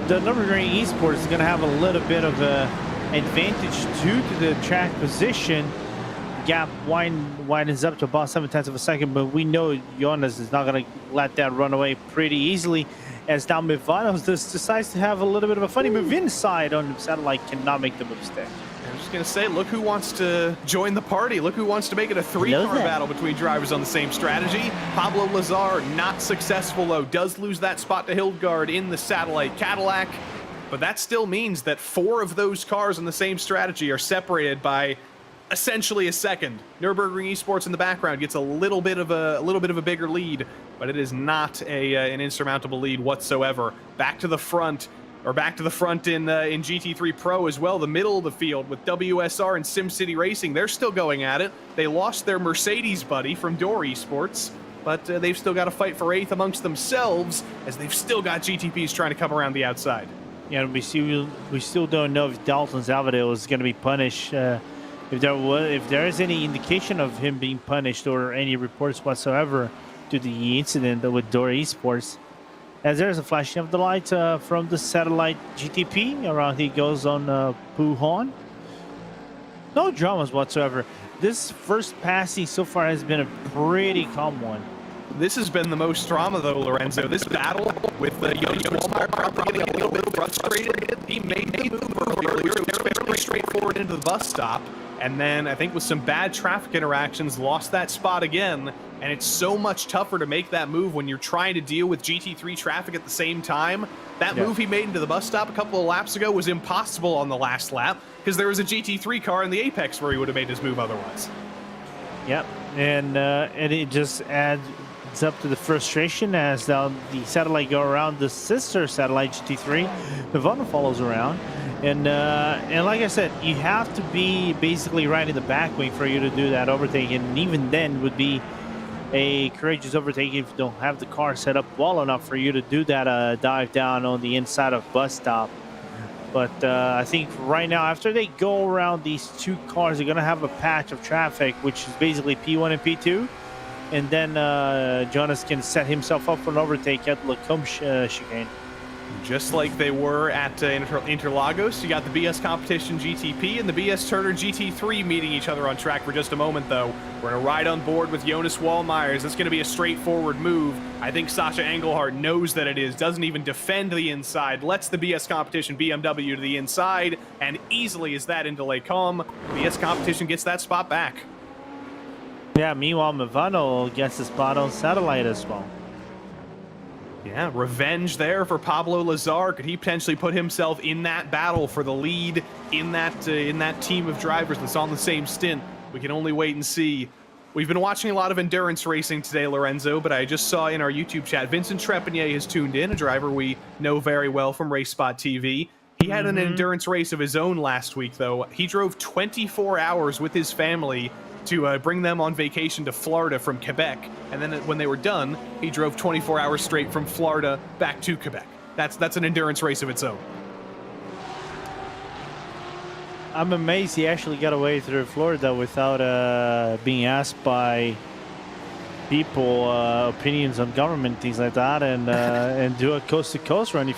The Nürburgring Esports is going to have a little bit of an advantage due to the track position. Gap widens up to about 0.7 of a second, but we know Jonas is not going to let that run away pretty easily, as now Mivanos decides to have a little bit of a funny move inside on the satellite, cannot make the move stick. I was just going to say, look who wants to join the party. Look who wants to make it a 3-car battle between drivers on the same strategy. Pablo Lazar, not successful, though. Does lose that spot to Hildegard in the satellite Cadillac. But that still means that 4 of those cars on the same strategy are separated by essentially a second. Nürburgring Esports in the background gets a little bit of a bigger lead, but it is not an insurmountable lead whatsoever. Back to the front in GT3 Pro as well, the middle of the field with WSR and SimCity Racing. They're still going at it. They lost their Mercedes buddy from Door Esports, but they've still got to fight for 8th amongst themselves, as they've still got GTPs trying to come around the outside. Yeah, we still don't know if Dalton Zavadil is going to be punished. If there is any indication of him being punished or any reports whatsoever to the incident with Door Esports. As there's a flashing of the light from the satellite GTP. Around he goes on Puhon. No dramas whatsoever. This first passing so far has been a pretty calm one. This has been the most drama, though, Lorenzo. This battle with Jonas Wallmeyer probably getting a little bit frustrated. He made the move earlier. It was fairly straightforward into the bus stop. And then, I think with some bad traffic interactions, lost that spot again. And it's so much tougher to make that move when you're trying to deal with GT3 traffic at the same time. That move he made into the bus stop a couple of laps ago was impossible on the last lap, because there was a GT3 car in the apex where he would have made his move otherwise. Yep, and it just adds up to the frustration as the satellite go around the sister satellite GT3. Nirvana follows around, and like I said, you have to be basically right in the back wing for you to do that overtake, and even then would be a courageous overtake if you don't have the car set up well enough for you to do that dive down on the inside of bus stop. But I think right now, after they go around these 2 cars, they're going to have a patch of traffic, which is basically P1 and P2. And then Jonas can set himself up for an overtake at Lacombe chicane. Just like they were at Interlagos, you got the BS Competition GTP and the BS Turner GT3 meeting each other on track for just a moment, though. We're going to ride on board with Jonas Wallmeyers. It's going to be a straightforward move. I think Sasha Engelhardt knows that it is, doesn't even defend the inside, lets the BS Competition BMW to the inside, and easily is that into Lacombe. BS Competition gets that spot back. Yeah, meanwhile, Movano gets the spot on satellite as well. Yeah, revenge there for Pablo Lazar. Could he potentially put himself in that battle for the lead in that team of drivers that's on the same stint? We can only wait and see. We've been watching a lot of endurance racing today, Lorenzo, but I just saw in our YouTube chat, Vincent Trepanier has tuned in, a driver we know very well from RaceSpotTV. He had an endurance race of his own last week, though. He drove 24 hours with his family to bring them on vacation to Florida from Quebec. And then when they were done, he drove 24 hours straight from Florida back to Quebec. That's an endurance race of its own. I'm amazed he actually got away through Florida without being asked by people opinions on government, things like that, and do a coast-to-coast run.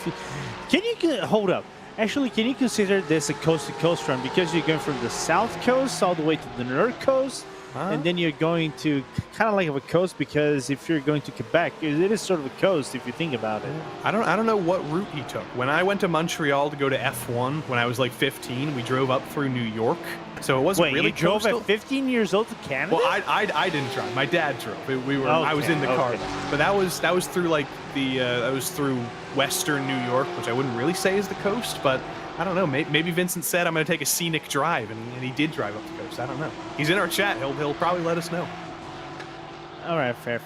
Can you hold up? Actually, can you consider this a coast-to-coast run because you're going from the south coast all the way to the north coast, and then you're going to kind of like a coast, because if you're going to Quebec, it is sort of a coast if you think about it. I don't know what route he took. When I went to Montreal to go to F1 when I was like 15, we drove up through New York. So it wasn't really you drove coastal. at 15 years old to Canada? Well, I didn't drive. My dad drove. I was in the car, but that was through like that was through Western New York, which I wouldn't really say is the coast, but I don't know. Maybe Vincent said I'm going to take a scenic drive, and he did drive up the coast. I don't know. He's in our chat. He'll probably let us know. All right, fair.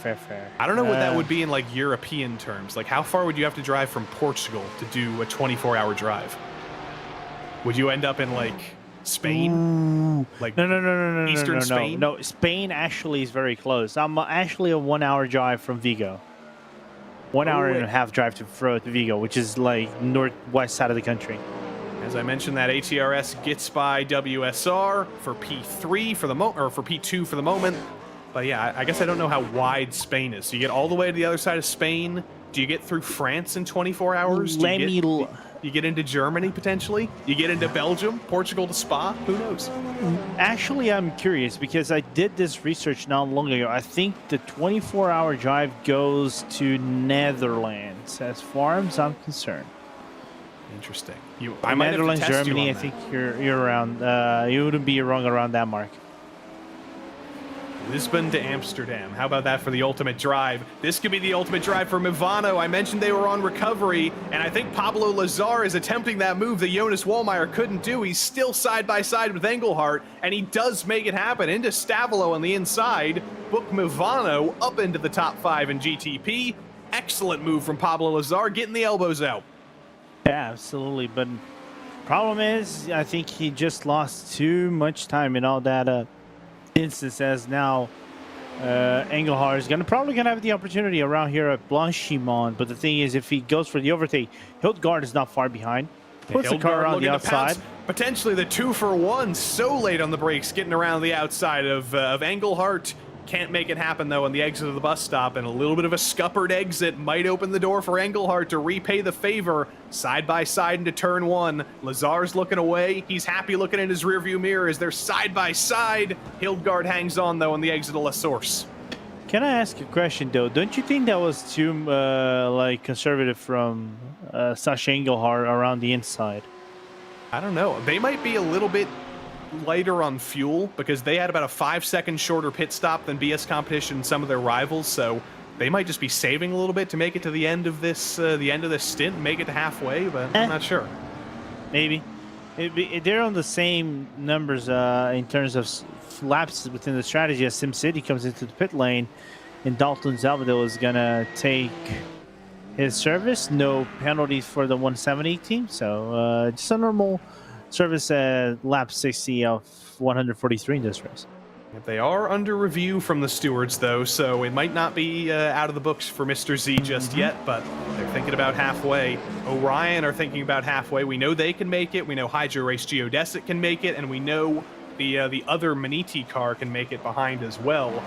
I don't know what that would be in like European terms. Like, how far would you have to drive from Portugal to do a 24-hour drive? Would you end up in like Spain? Ooh. Like No. Eastern Spain? No, Spain actually is very close. I'm actually a 1 hour drive from Vigo. 1 hour and a half drive to Vigo, which is like northwest side of the country. As I mentioned, that ATRS gets by WSR for P3 for the or for P2 for the moment. But yeah, I guess I don't know how wide Spain is. So you get all the way to the other side of Spain. Do you get through France in 24 hours? You get into Germany, potentially? You get into Belgium, Portugal to Spa? Who knows? Actually, I'm curious because I did this research not long ago. I think the 24-hour drive goes to Netherlands, as far as I'm concerned. Interesting. I might have to Netherlands, test Germany. you I on that. think you're around. You wouldn't be wrong around that mark. Lisbon to Amsterdam. How about that for the ultimate drive? This could be the ultimate drive for Movano. I mentioned they were on recovery, and I think Pablo Lazar is attempting that move that Jonas Wallmeyer couldn't do. He's still side by side with Engelhart, and he does make it happen into Stavilo on the inside. Book Movano up into the top 5 in GTP. Excellent move from Pablo Lazar, getting the elbows out. Yeah, absolutely. But problem is, I think he just lost too much time in all that instance. As now, Engelhart is probably gonna have the opportunity around here at Blanchimont. But the thing is, if he goes for the overtake, Hildgaard is not far behind. Puts the car around the outside. Potentially the 2-for-1. So late on the brakes, getting around the outside of Engelhart. Can't make it happen, though, on the exit of the bus stop, and a little bit of a scuppered exit might open the door for Engelhart to repay the favor. Side by side into turn 1. Lazar's looking away. He's happy looking in his rearview mirror as they're side by side. Hildgaard hangs on, though, on the exit of La Source. Can I ask a question, though? Don't you think that was too conservative from Sasha Engelhart around the inside? I don't know. They might be a little bit lighter on fuel because they had about a 5-second shorter pit stop than BS Competition and some of their rivals, so they might just be saving a little bit to make it to the end of this stint and make it to halfway, but I'm not sure. Maybe. They're on the same numbers in terms of laps within the strategy as SimCity comes into the pit lane, and Dalton Zalvador is gonna take his service. No penalties for the 170 team, so just a normal service at lap 60 of 143 in this race. They are under review from the stewards, though, so it might not be out of the books for Mr. Z just yet, but they're thinking about halfway. Orion are thinking about halfway. We know they can make it. We know Hydro Race Geodesic can make it, and we know the other Maniti car can make it behind as well.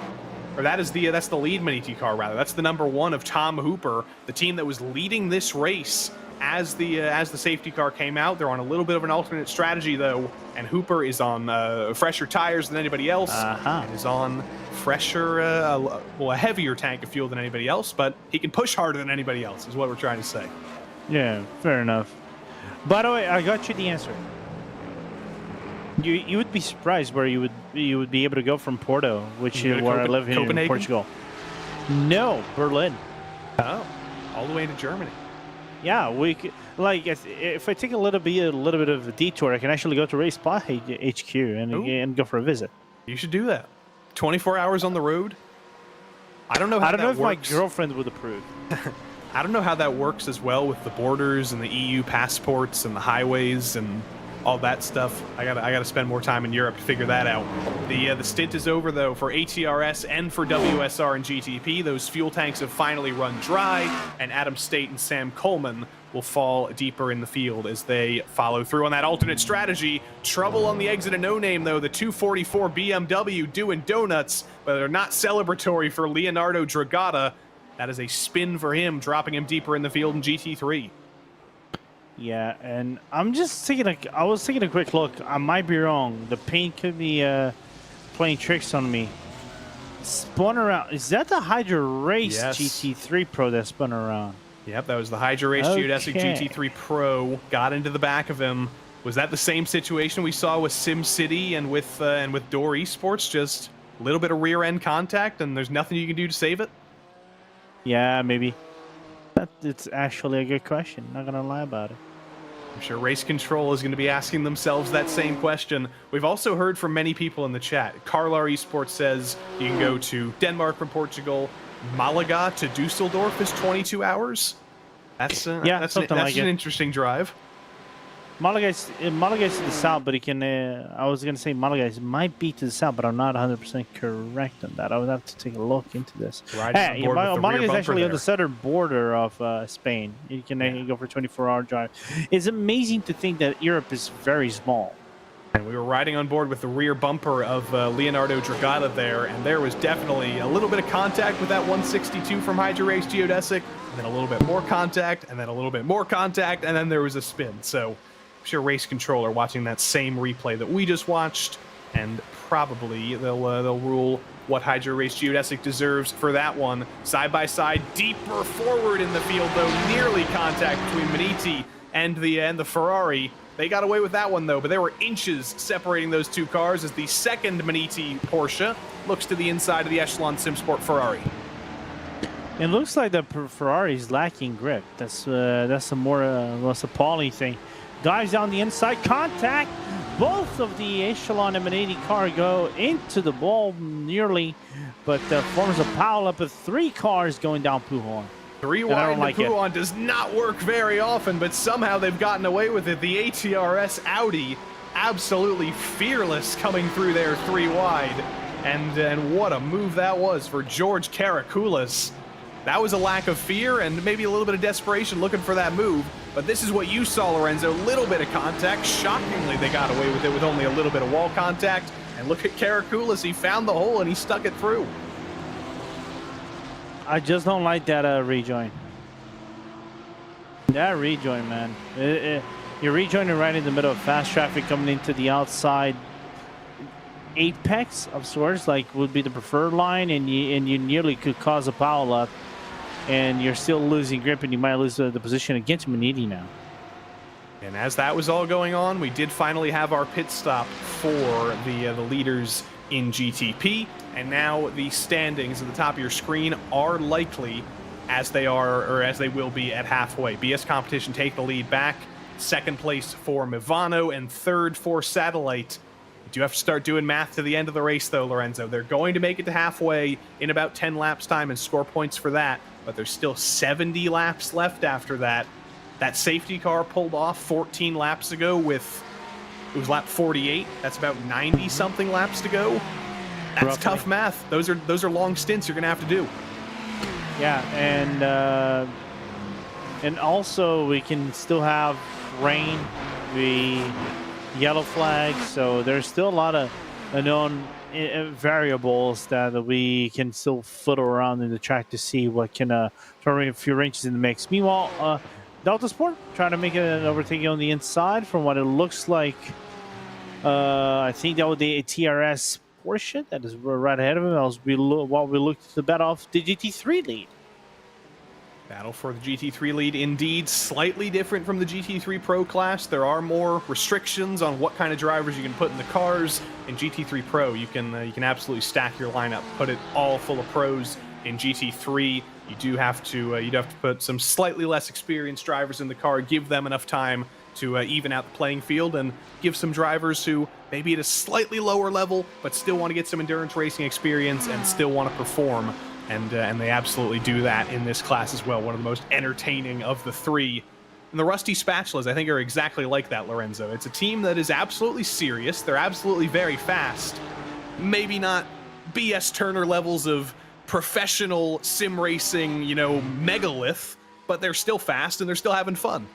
Or that's the lead Maniti car, rather. That's the number 1 of Tom Hooper, the team that was leading this race. As the safety car came out, they're on a little bit of an alternate strategy, though, and Hooper is on fresher tires than anybody else, and is on fresher, a heavier tank of fuel than anybody else, but he can push harder than anybody else, is what we're trying to say. Yeah, fair enough. By the way, I got you the answer. You would be surprised where you would be able to go from Porto, which is where I live here in Portugal. No, Berlin. Oh, all the way to Germany. Yeah, we could, if I take a little bit of a detour, I can actually go to RaceSpot HQ and go for a visit. You should do that. 24 hours on the road. I don't know if my girlfriend would approve. I don't know how that works as well with the borders and the EU passports and the highways and all that stuff. I gotta spend more time in Europe to figure that out. The stint is over, though, for ATRS and for WSR and GTP. Those fuel tanks have finally run dry, and Adam State and Sam Coleman will fall deeper in the field as they follow through on that alternate strategy. Trouble on the exit of No Name, though. The 244 BMW doing donuts, but they're not celebratory for Leonardo Dragata. That is a spin for him, dropping him deeper in the field in GT3. Yeah, and I'm just taking I was taking a quick look. I might be wrong. The paint could be playing tricks on me. Spun around. Is that the Hydro Race GT3 Pro that spun around? Yep, that was the Hydro Race Geodesic GT3 Pro. Got into the back of him. Was that the same situation we saw with SimCity and with Door Esports? Just a little bit of rear end contact, and there's nothing you can do to save it? Yeah, maybe. It's actually a good question. Not gonna lie about it. I'm sure Race Control is going to be asking themselves that same question. We've also heard from many people in the chat. Carlar Esports says you can go to Denmark from Portugal. Malaga to Dusseldorf is 22 hours. That's an interesting drive. Malaga is to the south, but it can. I was gonna say Malaga might be to the south, but I'm not 100% correct on that. I would have to take a look into this. Malaga is actually on the southern border of Spain. You can go for a 24-hour drive. It's amazing to think that Europe is very small. And we were riding on board with the rear bumper of Leonardo Dragata there, and there was definitely a little bit of contact with that 162 from Hydro Race Geodesic, and then a little bit more contact, and then a little bit more contact, and then there was a spin. So I'm sure Race Control are watching that same replay that we just watched, and probably they'll rule what Hydro Race Geodesic deserves for that one. Side by side, deeper forward in the field, though, nearly contact between Maniti and the Ferrari. They got away with that one, though, but there were inches separating those two cars as the second Maniti Porsche looks to the inside of the Echelon SimSport Ferrari. It looks like the Ferrari is lacking grip. That's a more most appalling thing. Dives down the inside, contact. Both of the Echelon and Maniti car go into the wall nearly, but forms a pile up of 3 cars going down Pujon. 3 wide to Pujon does not work very often, but somehow they've gotten away with it. The ATRS Audi absolutely fearless coming through there 3 wide. And what a move that was for George Karakoulis. That was a lack of fear and maybe a little bit of desperation looking for that move. But this is what you saw, Lorenzo. A little bit of contact. Shockingly, they got away with it with only a little bit of wall contact. And look at Karakoulis. He found the hole and he stuck it through. I just don't like that rejoin. That rejoin, man. You're rejoining right in the middle of fast traffic coming into the outside apex of sorts, like would be the preferred line, and you nearly could cause a foul up, and you're still losing grip, and you might lose the position against Maniti now. And as that was all going on, we did finally have our pit stop for the leaders in GTP, and now the standings at the top of your screen are likely as they are, or as they will be at halfway. BS Competition take the lead back, 2nd place for Mivano, and 3rd for Satellite. You do have to start doing math to the end of the race, though, Lorenzo. They're going to make it to halfway in about 10 laps time and score points for that, but there's still 70 laps left after that. That safety car pulled off 14 laps ago with, it was lap 48. That's about 90-something laps to go. That's roughly tough math. Those are long stints you're going to have to do. Yeah, and also we can still have rain, the yellow flag, so there's still a lot of unknown variables that we can still fiddle around in the track to see what can throw a few wrenches in the mix. Meanwhile, Delta Sport trying to make an overtaking on the inside from what it looks like. I think that was the TRS Porsche that is right ahead of him. While we looked to the bet off the GT3 lead. Battle for the GT3 lead, indeed, slightly different from the GT3 Pro class. There are more restrictions on what kind of drivers you can put in the cars. In GT3 Pro, you can absolutely stack your lineup, put it all full of pros. In GT3, you do have to put some slightly less experienced drivers in the car, give them enough time to even out the playing field, and give some drivers who maybe at a slightly lower level but still want to get some endurance racing experience and still want to perform. And they absolutely do that in this class as well. One of the most entertaining of the 3. And the Rusty Spatulas, I think, are exactly like that, Lorenzo. It's a team that is absolutely serious. They're absolutely very fast. Maybe not BS Turner levels of professional sim racing, megalith, but they're still fast and they're still having fun.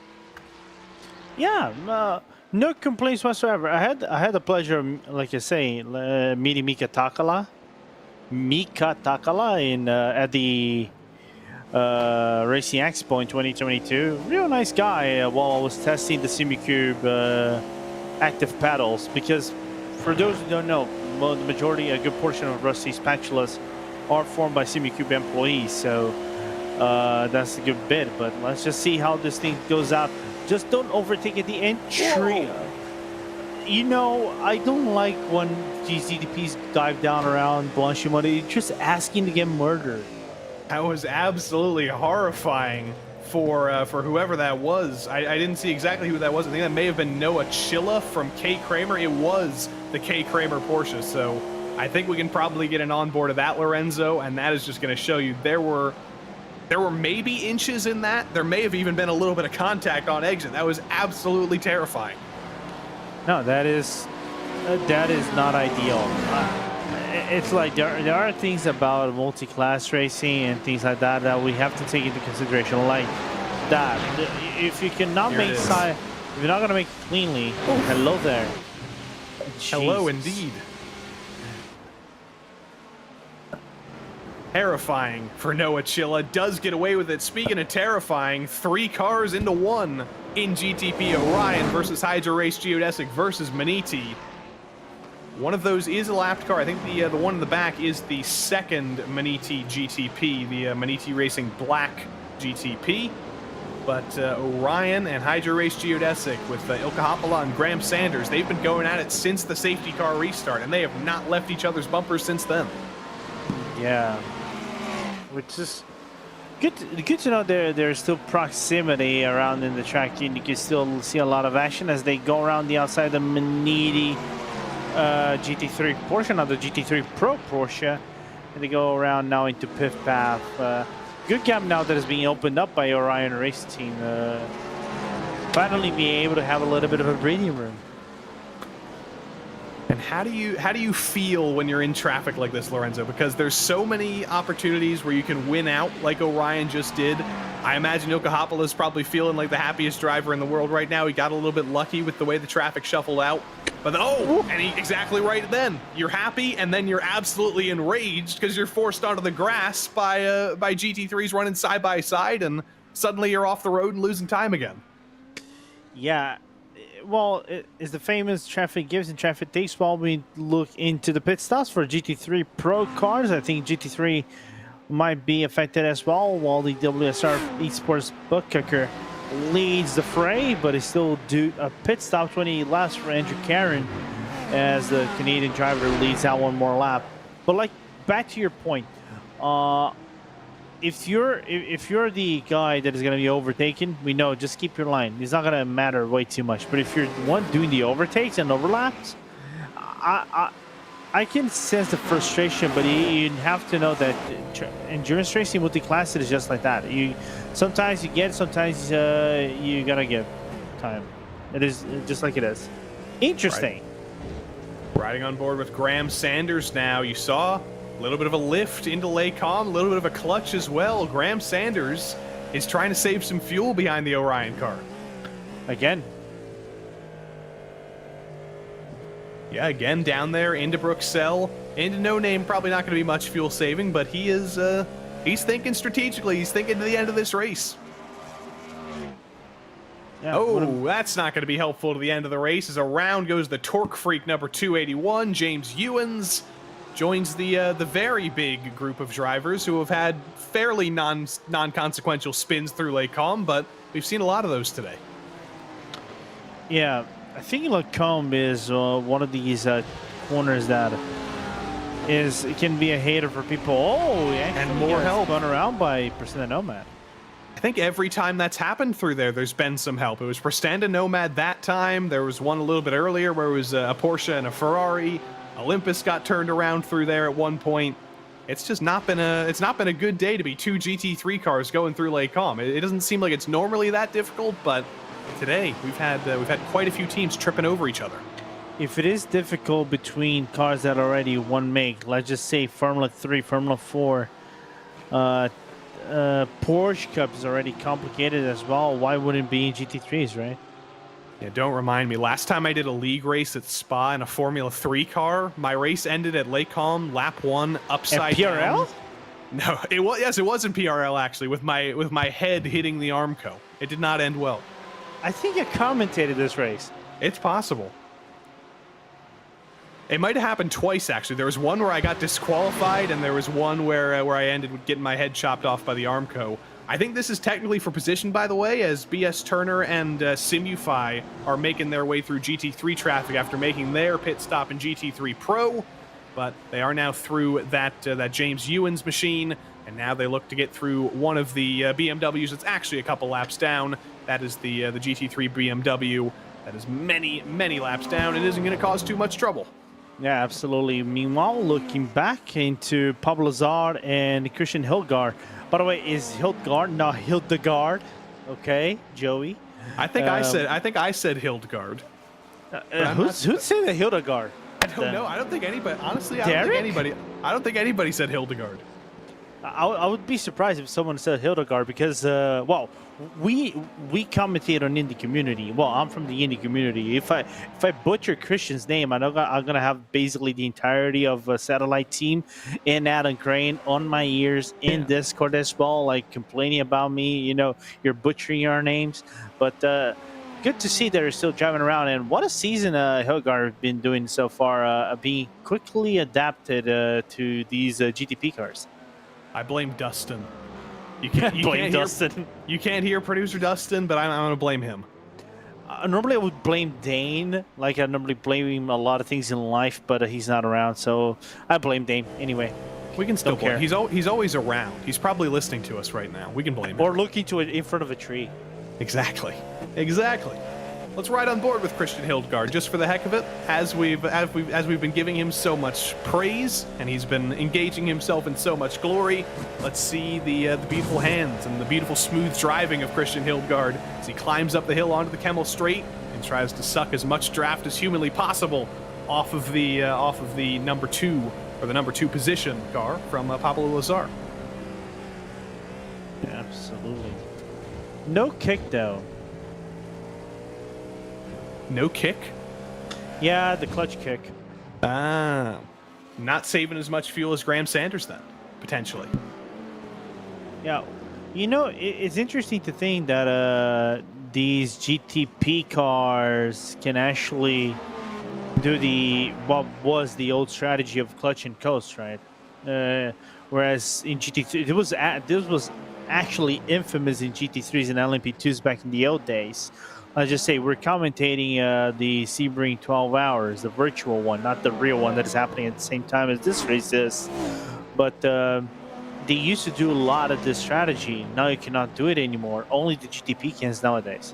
Yeah, no complaints whatsoever. I had the pleasure, like I say, meeting Mika Takala at the Racing Expo in 2022. Real nice guy while I was testing the SimiCube active pedals, because for those who don't know, the majority, a good portion of Rusty Spatulas are formed by SimiCube employees, so that's a good bit. But let's just see how this thing goes out. Just don't overtake at the entry. I don't like when GCDPs dive down around Blanchimont. Just asking to get murdered. That was absolutely horrifying for whoever that was. I didn't see exactly who that was. I think that may have been Noah Chilla from K. Kramer. It was the K. Kramer Porsche. So I think we can probably get an onboard of that, Lorenzo, and that is just going to show you there were maybe inches in that. There may have even been a little bit of contact on exit. That was absolutely terrifying. No, that is not ideal. It's like there are things about multi-class racing and things like that we have to take into consideration. Like that, if you cannot make side, if you're not gonna make it cleanly. Oh, hello there. Hello, indeed. Terrifying for Noah Chilla. Does get away with it. Speaking of terrifying, 3 cars into 1 in GTP. Orion versus Hydra Race Geodesic versus Maniti. One of those is a lapped car. I think the one in the back is the second Maniti GTP, the Maniti Racing Black GTP. But Orion and Hydro Race Geodesic with Ilka Hoppala and Graham Sanders, they've been going at it since the safety car restart, and they have not left each other's bumpers since then. Yeah, which is good to know there's still proximity around in the track, and you can still see a lot of action as they go around the outside of the Maniti GT3 Porsche, not the GT3 Pro Porsche, and they go around now into pit path. Good gap now that is being opened up by Orion Race Team. Finally being able to have a little bit of a breathing room. And how do you feel when you're in traffic like this, Lorenzo? Because there's so many opportunities where you can win out like Orion just did. I imagine Ilka Hoppala is probably feeling like the happiest driver in the world right now. He got a little bit lucky with the way the traffic shuffled out. But then, and he exactly right then. You're happy, and then you're absolutely enraged because you're forced onto the grass by GT3s running side by side, and suddenly you're off the road and losing time again. Yeah. Well, it's the famous traffic gives and traffic takes while we look into the pit stops for GT3 Pro cars. I think GT3 might be affected as well, while the WSR Esports Book Kicker leads the fray, but he still do a pit stop 20 laps for Andrew Caron as the Canadian driver leads out one more lap. But like, back to your point, if you're the guy that is going to be overtaken, we know, just keep your line. It's not going to matter way too much. But if you're the one doing the overtakes and overlaps, I can sense the frustration, but you have to know that endurance racing multi-class is just like that. Sometimes you get, sometimes you gotta give time. It is just like it is. Interesting. Riding on board with Graham Sanders now. You saw a little bit of a lift into Laycom, a little bit of a clutch as well. Graham Sanders is trying to save some fuel behind the Orion car. Again. Yeah, again, down there into Bruxelles, into No Name, probably not going to be much fuel saving, but he is, he's thinking strategically. He's thinking to the end of this race. Yeah, oh, that's not going to be helpful to the end of the race, as around goes the Torque Freak number 281. James Ewens joins the very big group of drivers who have had fairly non-consequential spins through Laycom, but we've seen a lot of those today. Yeah. I think Lacombe is one of these corners that can be a hater for people. Oh, and more help spun around by Prestanda Nomad. I think every time that's happened through there's been some help. It was Prestanda Nomad that time. There was one a little bit earlier where it was a Porsche and a Ferrari. Olympus got turned around through there at one point. It's just not been a good day to be two GT3 cars going through Laycom. It doesn't seem like it's normally that difficult, but today we've had quite a few teams tripping over each other. If it is difficult between cars that are already one make, let's just say Formula 3, Formula 4, Porsche Cup is already complicated as well. Why wouldn't it be in GT3s, right? Yeah, don't remind me. Last time I did a league race at Spa in a Formula 3 car, my race ended at Laycom, lap 1, upside PRL? down. No, it was in PRL actually, with my head hitting the Armco. It did not end well. I think I commentated this race. It's possible. It might have happened twice, actually. There was one where I got disqualified, and there was one where I ended with getting my head chopped off by the Armco. I think this is technically for position, by the way, as BS Turner and Simufy are making their way through GT3 traffic after making their pit stop in GT3 Pro. But they are now through that James Ewens machine, and now they look to get through one of the BMWs that's actually a couple laps down. That is the GT3 BMW. That is many, many laps down. It isn't going to cause too much trouble. Yeah, absolutely. Meanwhile, looking back into Pablo Lazar and Christian Hildgaard. By the way, is Hildgaard not Hildegard? Okay, Joey. I think I said Hildgaard. Who'd say the Hildegard? I don't know. I don't think anybody. Honestly, I don't think anybody said Hildegard. I would be surprised if someone said Hildegard because, well, we commentate on indie community. Well, I'm from the indie community. If I butcher Christian's name, I'm gonna have basically the entirety of a satellite team and Adam Crane on my ears in Discord as well, like complaining about me. You know, you're butchering our names, but good to see they're still driving around. And what a season Hildegard have been doing so far, being quickly adapted to these GTP cars. I blame Dustin. You can't blame hear, Dustin. You can't hear producer Dustin, but I'm going to blame him. Normally I would blame Dane, like I normally blame him a lot of things in life, but he's not around, so I blame Dane anyway. We can still Don't blame. care. He's always around. He's probably listening to us right now. We can blame him. Or looking to it in front of a tree. Exactly. Let's ride on board with Christian Hildgaard just for the heck of it, as we've been giving him so much praise and he's been engaging himself in so much glory. Let's see the beautiful hands and the beautiful smooth driving of Christian Hildgaard as he climbs up the hill onto the Kemmel Straight and tries to suck as much draft as humanly possible off of the number 2 or the number 2 position car from Pablo Lazar. Absolutely. No kick though. No kick? Yeah, the clutch kick. Ah. Not saving as much fuel as Graham Sanders then, potentially. Yeah. You know, it's interesting to think that these GTP cars can actually do what was the old strategy of clutch and coast, right? Whereas in GT2, this was actually infamous in GT3s and LMP2s back in the old days. Let's just say we're commentating the Sebring 12 hours, the virtual one, not the real one that is happening at the same time as this race is. But they used to do a lot of this strategy. Now you cannot do it anymore. Only the GTP cans nowadays.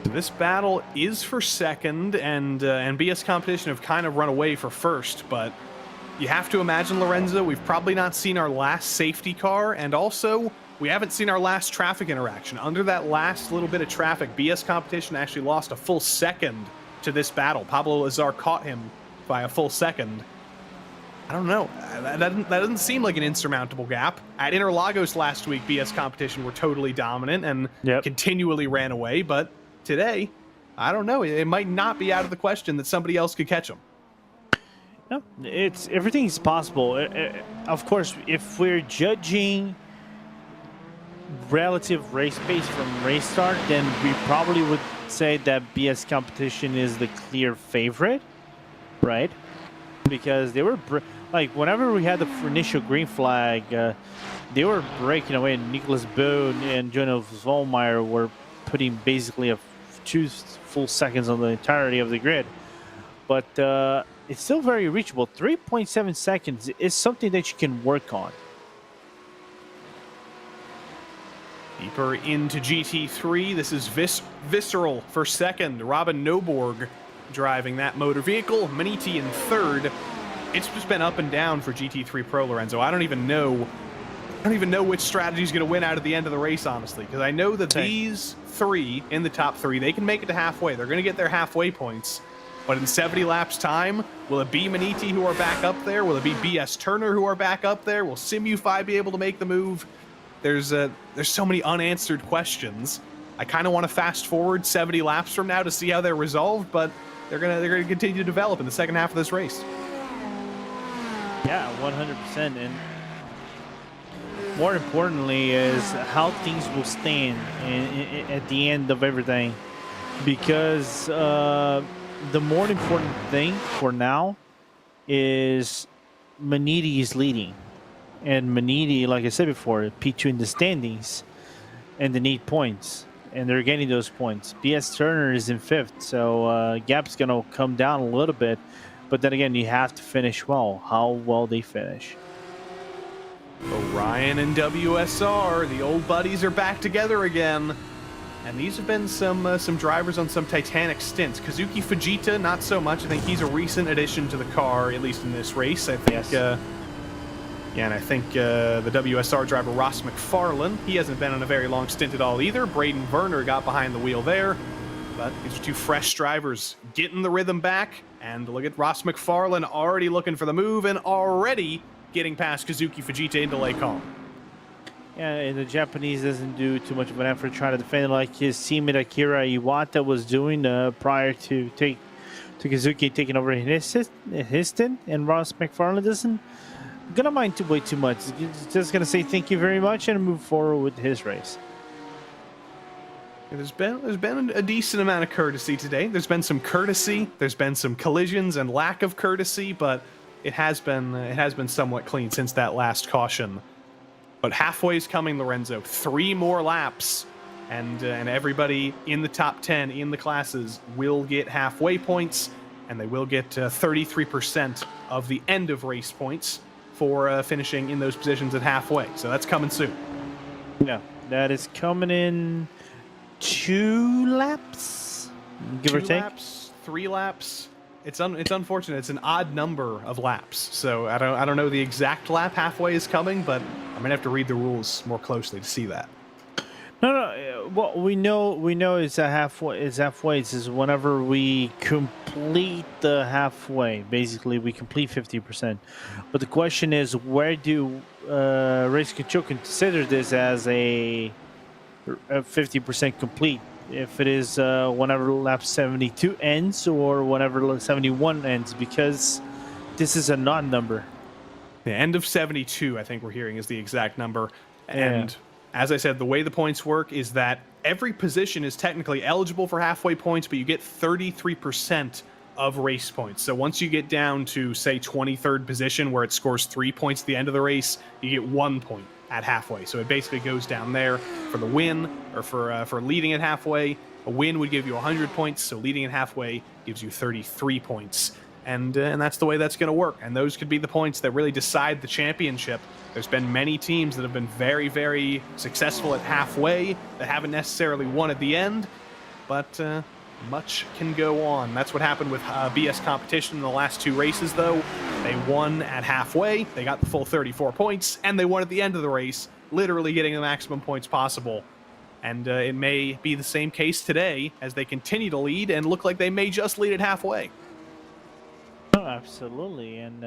This battle is for second, and BS Competition have kind of run away for first, but you have to imagine, Lorenzo, we've probably not seen our last safety car, and also we haven't seen our last traffic interaction. Under that last little bit of traffic, BS Competition actually lost a full second to this battle. Pablo Lazar caught him by a full second. I don't know. That doesn't seem like an insurmountable gap. At Interlagos last week, BS Competition were totally dominant and continually ran away, but today, I don't know. It might not be out of the question that somebody else could catch them. No, everything's possible. Of course, if we're judging relative race pace from race start, then we probably would say that BS Competition is the clear favorite, right? Because they were like whenever we had the initial green flag, they were breaking away. Nicholas Boone and Jonas Vollmeyer were putting basically 2 full seconds on the entirety of the grid, but it's still very reachable. 3.7 seconds is something that you can work on. Deeper into GT3, this is Visceral for second. Robin Noborg driving that motor vehicle. Maniti in third. It's just been up and down for GT3 Pro, Lorenzo. I don't even know which strategy is going to win out at the end of the race, honestly, because I know that these 3 in the top 3, they can make it to halfway. They're going to get their halfway points. But in 70 laps time, will it be Maniti who are back up there? Will it be BS Turner who are back up there? Will Simufy be able to make the move? There's so many unanswered questions. I kind of want to fast forward 70 laps from now to see how they're resolved, but they're gonna continue to develop in the second half of this race. Yeah, 100%. And more importantly is how things will stand at the end of everything, because the more important thing for now is Maniti is leading. And Maniti, like I said before, P2 in the standings, and they need points, and they're getting those points. BS Turner is in 5th, so gap's going to come down a little bit, but then again, you have to finish well. How well they finish. Orion and WSR, the old buddies, are back together again. And these have been some drivers on some Titanic stints. Kazuki Fujita, not so much. I think he's a recent addition to the car, at least in this race. I think. Yes. Yeah, and I think the WSR driver Ross McFarlane, he hasn't been on a very long stint at all either. Braden Werner got behind the wheel there. But these are 2 fresh drivers getting the rhythm back. And look at Ross McFarlane already looking for the move and already getting past Kazuki Fujita into Lake Calm. Yeah, and the Japanese doesn't do too much of an effort trying to defend it like his teammate Akira Iwata was doing prior to Kazuki taking over his stint. And Ross McFarlane doesn't gonna mind way too much. He's just gonna say thank you very much and move forward with his race. There's been a decent amount of courtesy today. There's been some courtesy. There's been some collisions and lack of courtesy, but it has been somewhat clean since that last caution. But halfway is coming, Lorenzo. 3 more laps, and everybody in the top 10 in the classes will get halfway points, and they will get 33% of the end of race points for finishing in those positions at halfway. So that's coming soon. Yeah, that is coming in 2 laps, give or take. 2 laps, 3 laps. It's unfortunate. It's an odd number of laps. So I don't know the exact lap halfway is coming, but I'm gonna have to read the rules more closely to see that. No. What we know is a halfway. Is halfway. This is whenever we complete the halfway. Basically, we complete 50%. But the question is, where do race control consider this as a 50% complete? If it is whenever lap 72 ends or whenever 71 ends, because this is a non-number. The end of 72, I think we're hearing, is the exact number. And as I said, the way the points work is that every position is technically eligible for halfway points, but you get 33% of race points. So once you get down to, say, 23rd position, where it scores 3 points at the end of the race, you get 1 point at halfway. So it basically goes down there for the win, or for leading at halfway. A win would give you 100 points, so leading at halfway gives you 33 points. And that's the way that's going to work. And those could be the points that really decide the championship. There's been many teams that have been very, very successful at halfway that haven't necessarily won at the end, but much can go on. That's what happened with BS Competition in the last 2 races, though. They won at halfway, they got the full 34 points, and they won at the end of the race, literally getting the maximum points possible. And it may be the same case today as they continue to lead and look like they may just lead at halfway. Oh, absolutely. And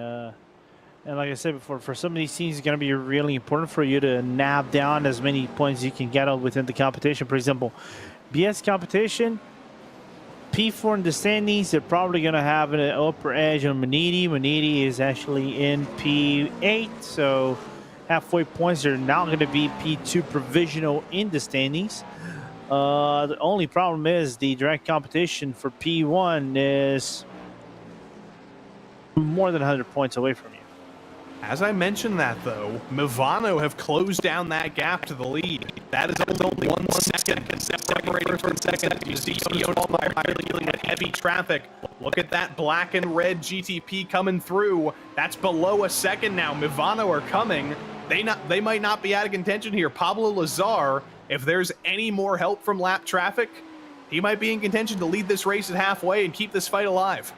like I said before, for some of these teams, it's going to be really important for you to nab down as many points you can get out within the competition. For example, BS Competition, P4 in the standings, they're probably going to have an upper edge on Maniti. Maniti is actually in P8, so halfway points are now going to be P2 provisional in the standings. The only problem is the direct competition for P1 is more than 100 points away from you. As I mentioned that, though, Movano have closed down that gap to the lead. That is only 1 second separating from second. You see Heusinkveld really dealing with heavy traffic. Look at that black and red GTP coming through. That's below a second now. Movano are coming. They might not be out of contention here. Pablo Lazar, if there's any more help from lap traffic, he might be in contention to lead this race at halfway and keep this fight alive.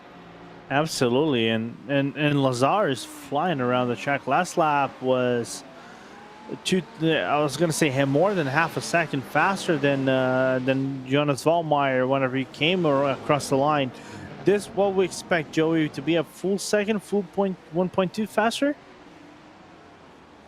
Absolutely, and Lazar is flying around the track. Last lap was I was going to say more than half a second faster than Jonas Wallmeyer whenever he came across the line. This what we expect Joey to be a full second, full 1.2 faster.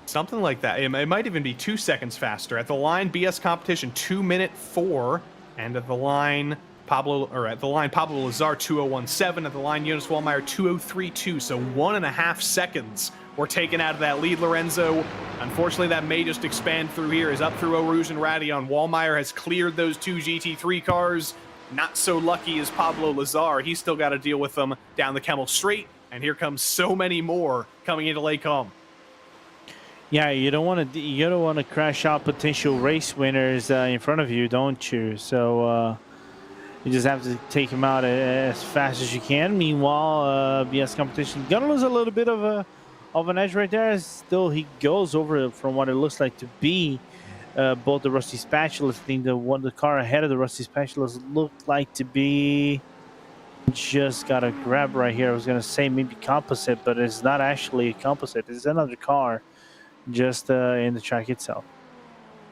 Something like that. It might even be 2 seconds faster. At the line, BS Competition 2:04, and at the line Pablo Lazar 2:01.7. At the line, Jonas Wallmeyer 2:03.2. So 1.5 seconds were taken out of that lead, Lorenzo. Unfortunately, that may just expand through here. Is up through Eau Rouge and Radion. Wallmeyer has cleared those 2 GT3 cars. Not so lucky as Pablo Lazar. He's still got to deal with them down the Kemmel Straight. And here comes so many more coming into Lake Home. Yeah, you don't want to crash out potential race winners in front of you, don't you? So you just have to take him out as fast as you can. Meanwhile, BS Competition gonna lose a little bit of an edge right there. Still, he goes over from what it looks like to be both the Rusty Spatulas. I think the car ahead of the Rusty Spatulas looked like to be just got a grab right here. I was gonna say maybe composite, but it's not actually a composite. It's another car just in the track itself.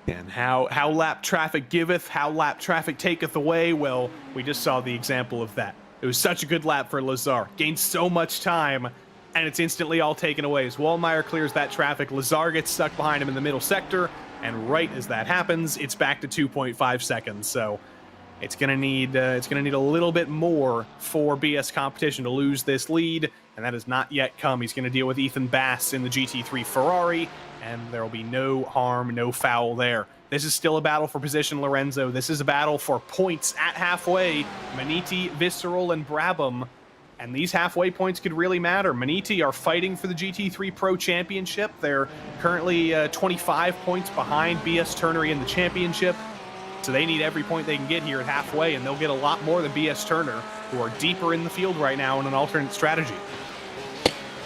And how lap traffic giveth, how lap traffic taketh away. Well, we just saw the example of that. It was such a good lap for Lazar. Gained so much time, and it's instantly all taken away. As Wallmeyer clears that traffic, Lazar gets stuck behind him in the middle sector, and right as that happens, it's back to 2.5 seconds. So it's gonna need a little bit more for BS Competition to lose this lead, and that has not yet come. He's gonna deal with Ethan Bass in the GT3 Ferrari, and there will be no harm, no foul there. This is still a battle for position, Lorenzo. This is a battle for points at halfway. Maniti, Visceral, and Brabham. and these halfway points could really matter. Maniti are fighting for the GT3 Pro Championship. They're currently 25 points behind BS Turner in the championship, so they need every point they can get here at halfway, and they'll get a lot more than BS Turner, who are deeper in the field right now in an alternate strategy.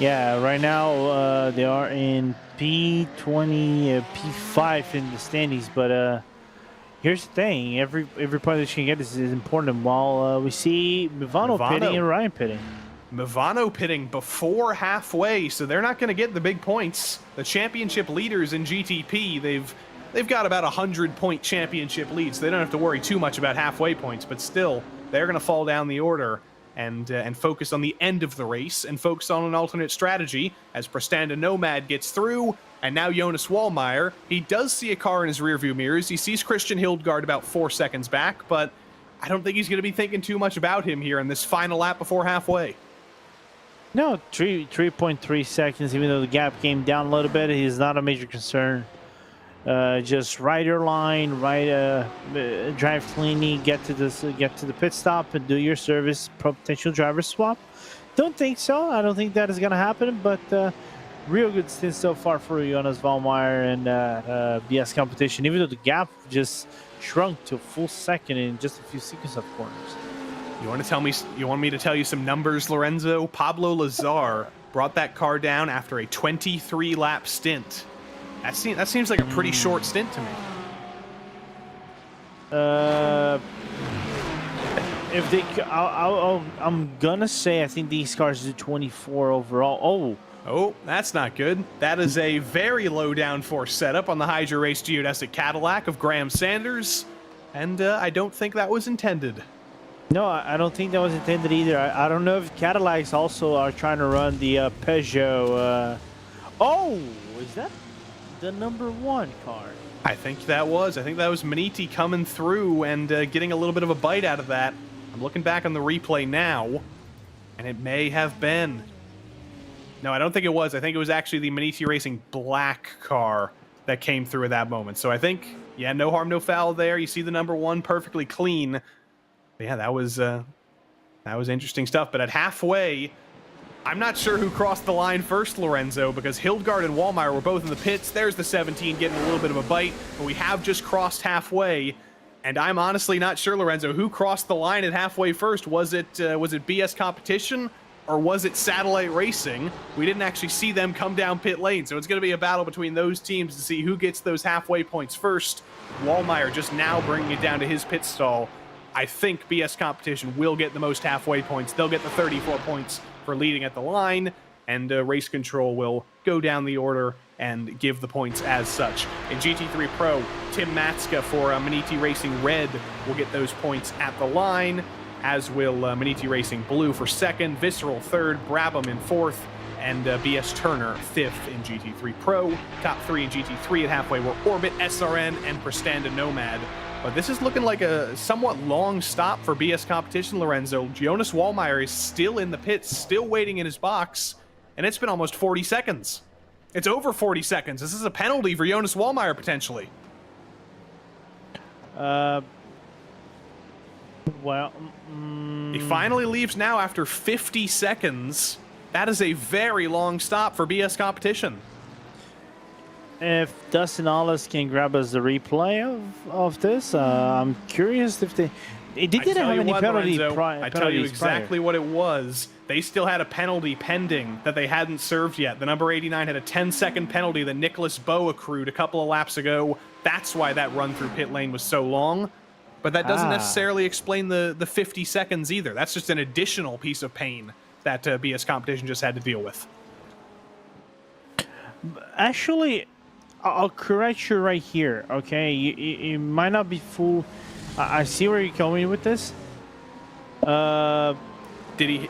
Yeah, right now they are in P20, P5 in the standings, but here's the thing: every point that you can get is important. While we see Mivano pitting and Ryan pitting. Mivano pitting before halfway, so they're not going to get the big points. The championship leaders in GTP, they've got about 100-point championship leads. They don't have to worry too much about halfway points, but still, they're going to fall down the order and focus on the end of the race and focus on an alternate strategy as Prestanda Nomad gets through. And now Jonas Wallmeyer, he does see a car in his rearview mirrors. He sees Christian Hildgaard about 4 seconds back, but I don't think he's going to be thinking too much about him here in this final lap before halfway. No, 3.3 seconds, even though the gap came down a little bit, is not a major concern. Just ride your line, drive cleanly, get to the pit stop and do your service, potential driver swap. Don't think so. I don't think that is going to happen, but real good stint so far for Jonas Wallmeyer and BS competition, even though the gap just shrunk to a full second in just a few seconds of corners. You want me to tell you some numbers, Lorenzo? Pablo Lazar brought that car down after a 23-lap stint. That seems like a pretty short stint to me. I'm gonna say I think these cars do 24 overall. Oh, that's not good. That is a very low downforce setup on the Hydra Race geodesic Cadillac of Graham Sanders, and I don't think that was intended. No, I don't think that was intended either. I don't know if Cadillacs also are trying to run the Peugeot. Oh, is that the #1 car? I think that was Maniti coming through and getting a little bit of a bite out of that. I'm looking back on the replay now, and it may have been. No, I don't think it was. I think it was actually the Maniti Racing black car that came through at that moment. So I think, yeah, no harm, no foul there. You see the #1 perfectly clean. But yeah, that was interesting stuff. But at halfway, I'm not sure who crossed the line first, Lorenzo, because Hildgaard and Wallmeyer were both in the pits. There's the 17 getting a little bit of a bite, but we have just crossed halfway. And I'm honestly not sure, Lorenzo, who crossed the line at halfway first. Was it BS Competition or was it Satellite Racing? We didn't actually see them come down pit lane, so it's going to be a battle between those teams to see who gets those halfway points first. Wallmeyer just now bringing it down to his pit stall. I think BS Competition will get the most halfway points. They'll get the 34 points for leading at the line, and Race Control will go down the order and give the points as such. In GT3 Pro, Tim Matska for Maniti Racing Red will get those points at the line, as will Maniti Racing Blue for second, Visceral third, Brabham in fourth, and BS Turner fifth in GT3 Pro. Top three in GT3 at halfway were Orbit, SRN, and Prestanda Nomad. But this is looking like a somewhat long stop for BS Competition, Lorenzo. Jonas Wallmeyer is still in the pits, still waiting in his box, and it's been almost 40 seconds. It's over 40 seconds. This is a penalty for Jonas Wallmeyer, potentially. He finally leaves now after 50 seconds. That is a very long stop for BS Competition. If Dustin Allis can grab us the replay of this, I'm curious if they didn't have any penalty. I tell you exactly what it was. They still had a penalty pending that they hadn't served yet. The number 89 had a 10-second penalty that Nicholas Bowe accrued a couple of laps ago. That's why that run through pit lane was so long. But that doesn't necessarily explain the 50 seconds either. That's just an additional piece of pain that BS Competition just had to deal with. Actually, I'll correct you right here, okay? You might not be full. I see where you're going with this. Did he?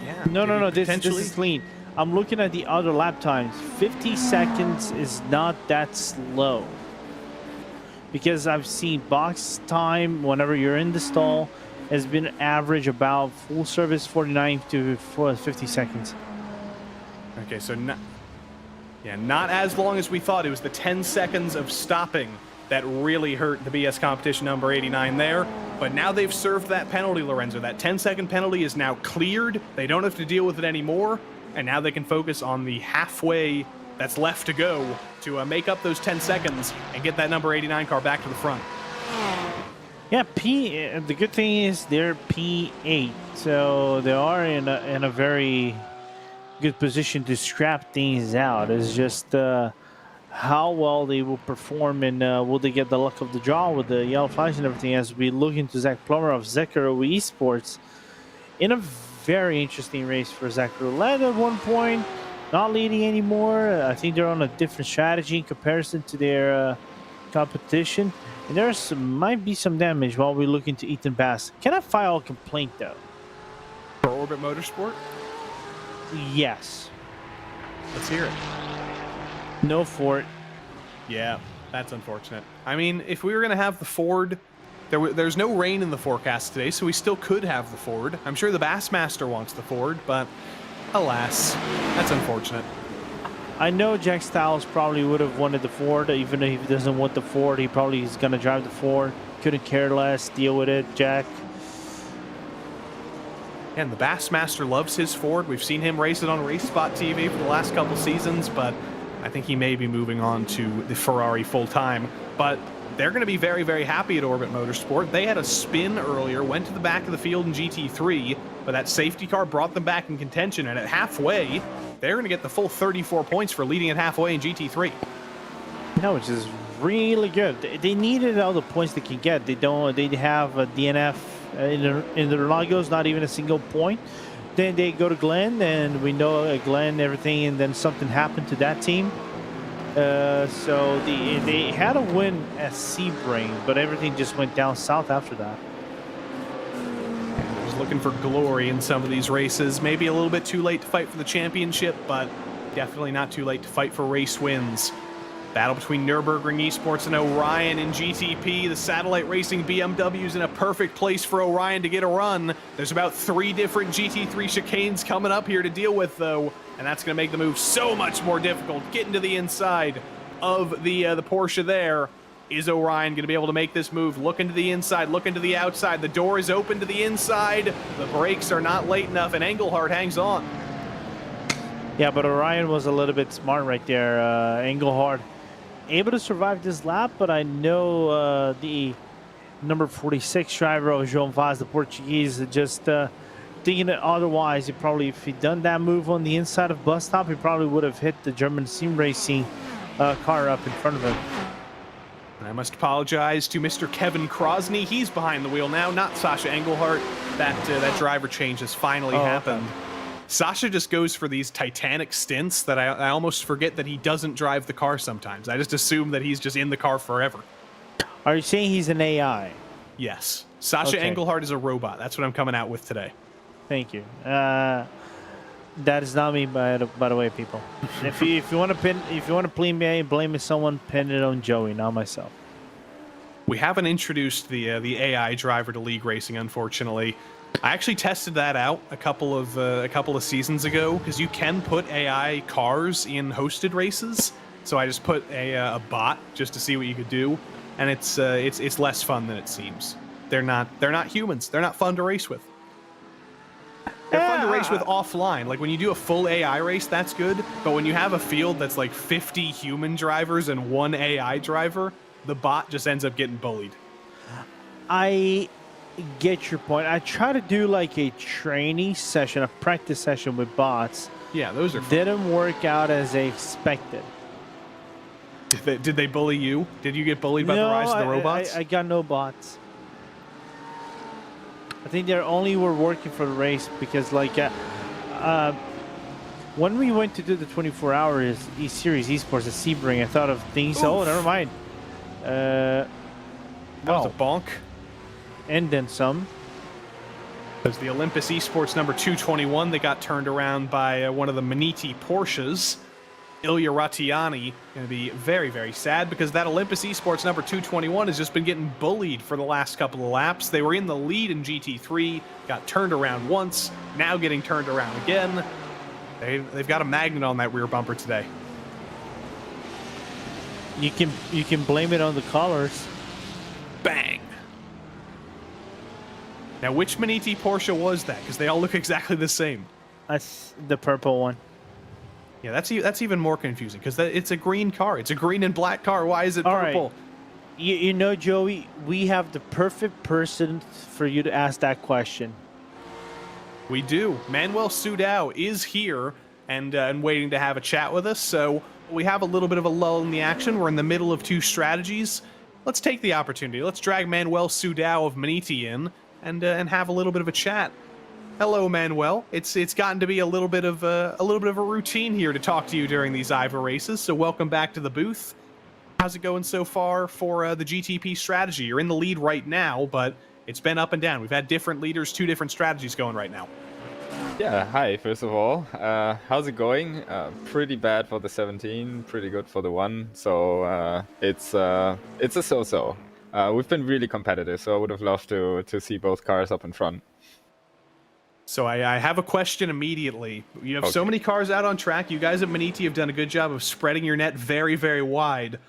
Yeah. No. This is clean. I'm looking at the other lap times. 50 seconds is not that slow. Because I've seen box time whenever you're in the stall has been average about full service 49 to 50 seconds. Okay, so not as long as we thought. It was the 10 seconds of stopping that really hurt the BS competition number 89 there. But now they've served that penalty, Lorenzo. That 10-second penalty is now cleared. They don't have to deal with it anymore. And now they can focus on the halfway that's left to go to make up those 10 seconds and get that number 89 car back to the front. Yeah, the good thing is they're P8, so they are in a very good position to scrap things out. It's just how well they will perform, and will they get the luck of the draw with the yellow flags and everything, as we look into Zach Plummer of Zekiro Esports in a very interesting race for Zekiro. Led at one point, not leading anymore. I think they're on a different strategy in comparison to their competition. And there's might be some damage while we look into Ethan Bass. Can I file a complaint, though? For Orbit Motorsport? Yes. Let's hear it. No Ford. Yeah, that's unfortunate. I mean, if we were going to have the Ford, there's no rain in the forecast today, so we still could have the Ford. I'm sure the Bassmaster wants the Ford, but alas, that's unfortunate. I know Jack Styles probably would have wanted the Ford, even if he doesn't want the Ford. He probably is going to drive the Ford. Couldn't care less. Deal with it, Jack. And the Bassmaster loves his Ford. We've seen him race it on RaceSpotTV for the last couple seasons, but I think he may be moving on to the Ferrari full-time. But they're going to be very, very happy at Orbit Motorsport. They had a spin earlier, went to the back of the field in GT3, but that safety car brought them back in contention, and at halfway, they're going to get the full 34 points for leading at halfway in GT3. Yeah, which is really good. They needed all the points they can get. They have a DNF in the Lagos, not even a single point. Then they go to Glenn, and we know Glenn, everything, and then something happened to that team. So they had a win at Sebring, but everything just went down south after that. Was looking for glory in some of these races. Maybe a little bit too late to fight for the championship, but definitely not too late to fight for race wins. Battle between Nürburgring Esports and Orion in GTP. The satellite racing BMW's in a perfect place for Orion to get a run. There's about 3 different GT3 chicanes coming up here to deal with, though, and that's going to make the move so much more difficult. Getting to the inside of the Porsche there. Is Orion going to be able to make this move? Looking to the inside, looking to the outside. The door is open to the inside. The brakes are not late enough, and Engelhardt hangs on. Yeah, but Orion was a little bit smart right there. Engelhardt able to survive this lap, but I know the number 46 driver of João Vaz, the Portuguese, just thinking that otherwise, he probably, if he'd done that move on the inside of bus stop, he probably would have hit the German sim racing car up in front of him. And I must apologize to Mr. Kevin Krosny. He's behind the wheel now, not Sasha Engelhardt. That driver change has finally happened. Okay. Sasha just goes for these titanic stints that I almost forget that he doesn't drive the car sometimes. I just assume that he's just in the car forever. Are you saying he's an AI? Yes. Sasha Engelhardt is a robot. That's what I'm coming out with today. Thank you. That is not me, by the way, people. if you want to blame someone, pin it on Joey, not myself. We haven't introduced the AI driver to League Racing, unfortunately. I actually tested that out a couple of seasons ago, because you can put AI cars in hosted races. So I just put a bot just to see what you could do, and it's less fun than it seems. They're not humans. They're not fun to race with. They're fun to race with offline. Like when you do a full AI race, that's good. But when you have a field that's like 50 human drivers and 1 AI driver, the bot just ends up getting bullied. I get your point. I try to do like a training session, a practice session with bots. Yeah, those are fun. Didn't work out as they expected. Did they bully you? Did you get bullied by the rise of the robots? I got no bots. I think they only were working for the race because, like, when we went to do the 24-hour E-Series Esports at Sebring, I thought of things. Oof. Oh, never mind. That was a bonk. And then some. As the Olympus Esports number 221, they got turned around by one of the Maniti Porsches. Ilya Ratiani going to be very, very sad because that Olympus Esports number 221 has just been getting bullied for the last couple of laps. They were in the lead in GT3, got turned around once, now getting turned around again. They've got a magnet on that rear bumper today. You can blame it on the colors. Bang! Now, which Maniti Porsche was that? Because they all look exactly the same. That's the purple one. Yeah, that's even more confusing because it's a green car. It's a green and black car. Why is it All right. purple? You know, Joey, we have the perfect person for you to ask that question. We do. Manuel Sudao is here and waiting to have a chat with us. So we have a little bit of a lull in the action. We're in the middle of 2 strategies. Let's take the opportunity. Let's drag Manuel Sudao of Maniti in and have a little bit of a chat. Hello, Manuel. It's gotten to be a little bit of a routine here to talk to you during these IVRA races. So welcome back to the booth. How's it going so far for the GTP strategy? You're in the lead right now, but it's been up and down. We've had different leaders, 2 different strategies going right now. Yeah, hi, first of all. How's it going? Pretty bad for the 17, pretty good for the 1. So it's a so-so. We've been really competitive, so I would have loved to see both cars up in front. So I have a question immediately. You have so many cars out on track. You guys at Maniti have done a good job of spreading your net very, very wide.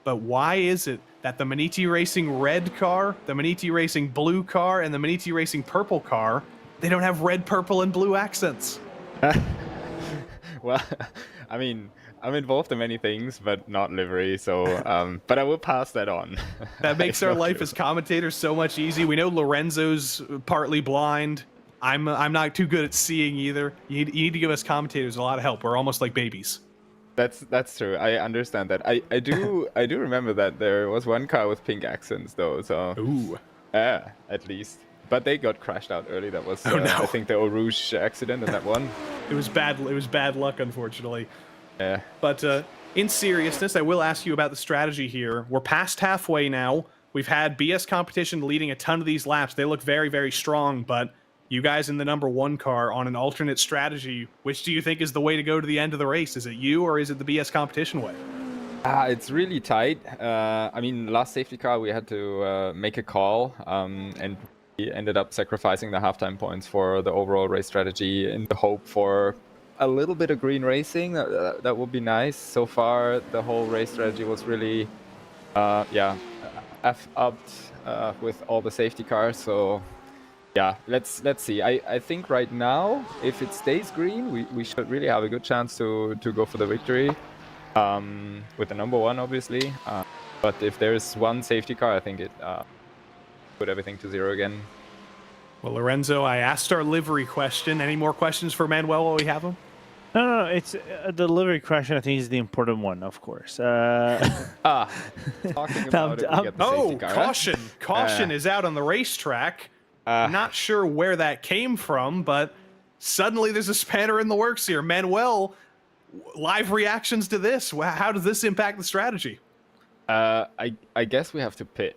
But why is it that the Maniti Racing red car, the Maniti Racing blue car, and the Maniti Racing purple car, they don't have red, purple, and blue accents? Well, I mean, I'm involved in many things, but not livery, so, but I will pass that on. That makes our life as commentators so much easier. We know Lorenzo's partly blind. I'm not too good at seeing either. You need to give us commentators a lot of help. We're almost like babies. That's true. I understand that. I do remember that there was one car with pink accents though. So ooh, at least. But they got crashed out early. That was I think the Eau Rouge accident in that one. It was bad luck, unfortunately. Yeah. But in seriousness, I will ask you about the strategy here. We're past halfway now. We've had BS Competition leading a ton of these laps. They look very, very strong, but you guys in the number 1 car on an alternate strategy, which do you think is the way to go to the end of the race? Is it you or is it the BS Competition way? It's really tight. I mean, last safety car, we had to make a call, and we ended up sacrificing the halftime points for the overall race strategy in the hope for a little bit of green racing. That would be nice. So far, the whole race strategy was really, F-upped with all the safety cars. So yeah, let's see. I think right now, if it stays green, we should really have a good chance to go for the victory. With the number 1, obviously. But if there's one safety car, I think it put everything to 0 again. Well, Lorenzo, I asked our livery question. Any more questions for Manuel while we have him? No. It's the livery question. I think is the important one, of course. Talking about it, we get the safety car. Caution! Caution is out on the racetrack. Not sure where that came from, but suddenly there's a spanner in the works here. Manuel, live reactions to this. How does this impact the strategy? I guess we have to pit.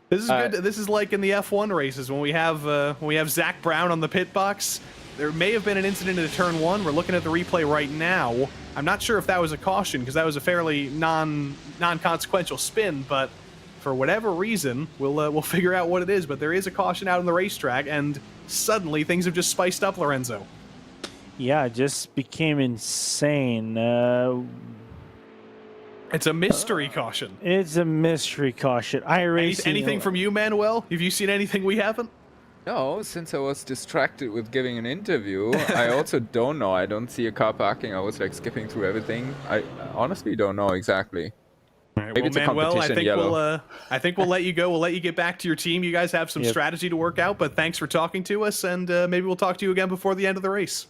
This is good. This is like in the F1 races when we have Zach Brown on the pit box. There may have been an incident in turn 1. We're looking at the replay right now. I'm not sure if that was a caution because that was a fairly non-consequential spin, but for whatever reason, we'll figure out what it is. But there is a caution out on the racetrack, and suddenly things have just spiced up, Lorenzo. Yeah, it just became insane. It's a mystery caution. It's a mystery caution. Anything from you, Manuel? Have you seen anything we haven't? No, since I was distracted with giving an interview, I also don't know. I don't see a car parking. I was like skipping through everything. I honestly don't know exactly. Maybe it's Manuel, a competition I think we'll let you go. We'll let you get back to your team. You guys have some strategy to work out, but thanks for talking to us, and maybe we'll talk to you again before the end of the race.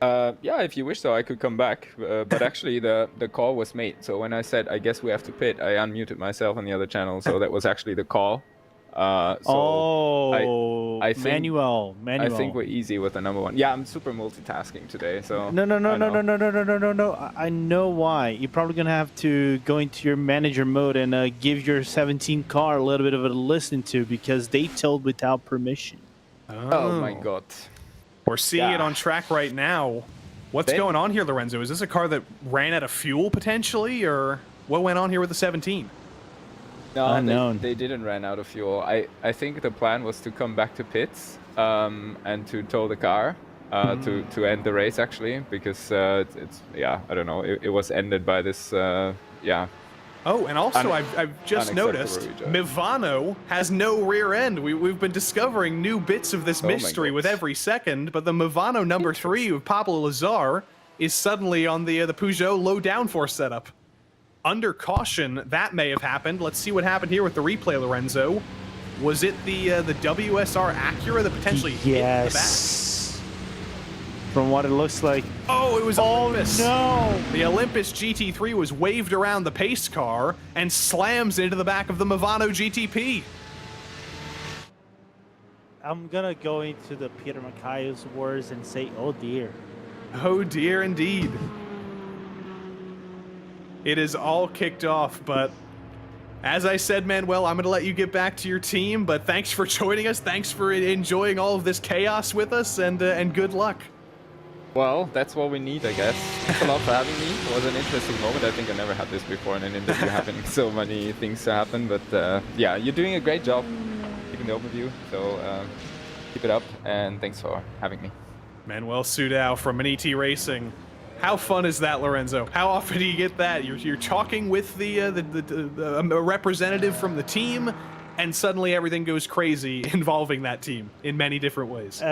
Yeah, if you wish so, I could come back. But actually, the call was made. So when I said, I guess we have to pit, I unmuted myself on the other channel. So that was actually the call. I think, Manuel. I think we're easy with the number 1. Yeah, I'm super multitasking today. So No. I know why. You're probably gonna have to go into your manager mode and give your 17 car a little bit of a listen to because they told without permission. Oh my god. We're seeing it on track right now. What's going on here, Lorenzo? Is this a car that ran out of fuel potentially, or what went on here with the 17? No, they didn't run out of fuel. I think the plan was to come back to pits and to tow the car. to end the race actually, because it's yeah, I don't know, it was ended by this yeah. Oh, and also I've just noticed Unacceptable Mivano has no rear end. We've been discovering new bits of this Oh my mystery with God. every second, but the Mivano number 3 of Pablo Lazar is suddenly on the Peugeot low downforce setup. Under caution, that may have happened. Let's see what happened here with the replay, Lorenzo. Was it the WSR Acura that potentially hit the back? Yes. From what it looks like. Oh, it was Olympus. No! The Olympus GT3 was waved around the pace car and slams into the back of the Mivano GTP. I'm gonna go into the Peter Mackay's words and say, oh dear. Oh dear indeed. It is all kicked off, but as I said, Manuel, I'm going to let you get back to your team, but thanks for joining us. Thanks for enjoying all of this chaos with us, and good luck. Well, that's what we need, I guess. Thanks a lot for having me. It was an interesting moment. I think I never had this before in an interview, having so many things to happen. But yeah, you're doing a great job giving the overview. So keep it up, and thanks for having me. Manuel Sudau from ET Racing. How fun is that, Lorenzo? How often do you get that? You're talking with the representative from the team, and suddenly everything goes crazy involving that team in many different ways.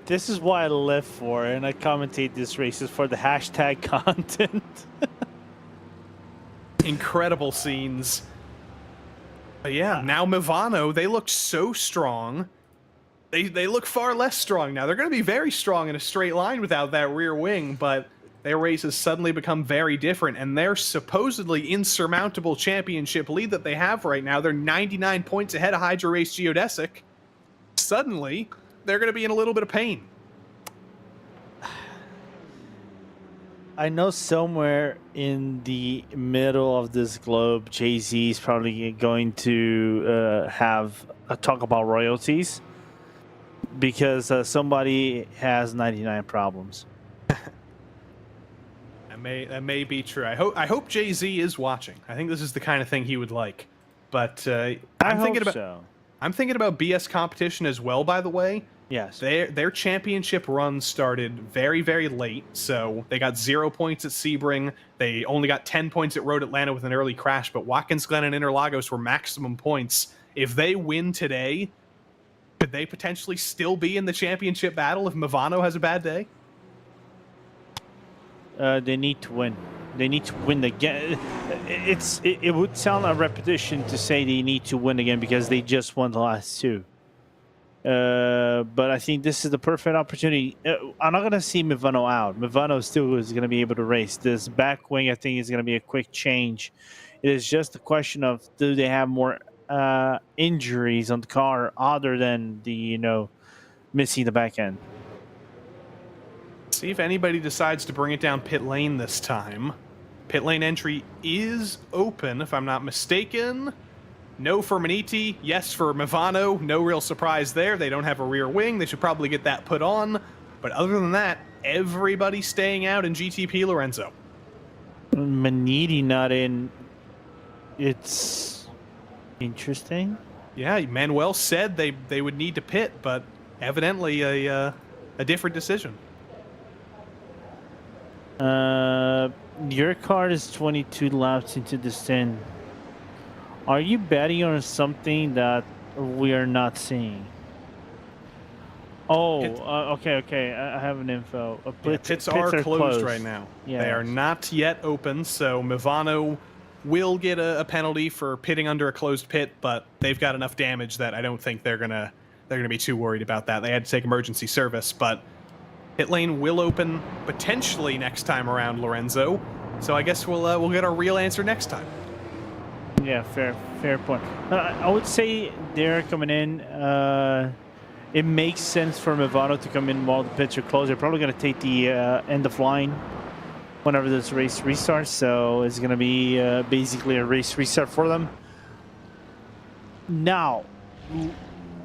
This is what I live for, and I commentate these races for the hashtag content. Incredible scenes. But yeah, now Mivano, they look so strong. They look far less strong now. They're going to be very strong in a straight line without that rear wing, but their race has suddenly become very different, and their supposedly insurmountable championship lead that they have right now, they're 99 points ahead of Hydra Race Geodesic. Suddenly, they're going to be in a little bit of pain. I know somewhere in the middle of this globe, Jay-Z is probably going to have a talk about royalties, because somebody has 99 problems. That may be true. I hope Jay-Z is watching. I think this is the kind of thing he would like. But I'm thinking about BS competition as well, by the way. Yes. Their championship run started very, very late, so they got 0 points at Sebring. They only got 10 points at Road Atlanta with an early crash, but Watkins Glen and Interlagos were maximum points. If they win today, could they potentially still be in the championship battle if Mivano has a bad day? They need to win. They need to win again. It would sound a repetition to say they need to win again because they just won the last two. But I think this is the perfect opportunity. I'm not going to see Mivano out. Mivano still is going to be able to race. This back wing, I think, is going to be a quick change. It is just a question of, do they have more injuries on the car other than the, missing the back end? See if anybody decides to bring it down pit lane this time. Pit lane entry is open, if I'm not mistaken. No for Maniti, yes for Mivano. No real surprise there. They don't have a rear wing. They should probably get that put on. But other than that, everybody staying out in GTP, Lorenzo. Maniti not in. It's interesting. Yeah, Manuel said they would need to pit, but evidently a different decision. Your car is 22 laps into the stand. Are you betting on something that we are not seeing? Oh, okay. I have an info. Pits are closed right now. Yeah. They are not yet open, so Mivano will get a penalty for pitting under a closed pit, but they've got enough damage that I don't think they're gonna be too worried about that. They had to take emergency service, but pit lane will open potentially next time around, Lorenzo. So I guess we'll get our real answer next time. Yeah, fair point. I would say they're coming in. It makes sense for Mivano to come in while the pits are closed. They're probably going to take the end of line whenever this race restarts. So it's going to be basically a race restart for them. Now,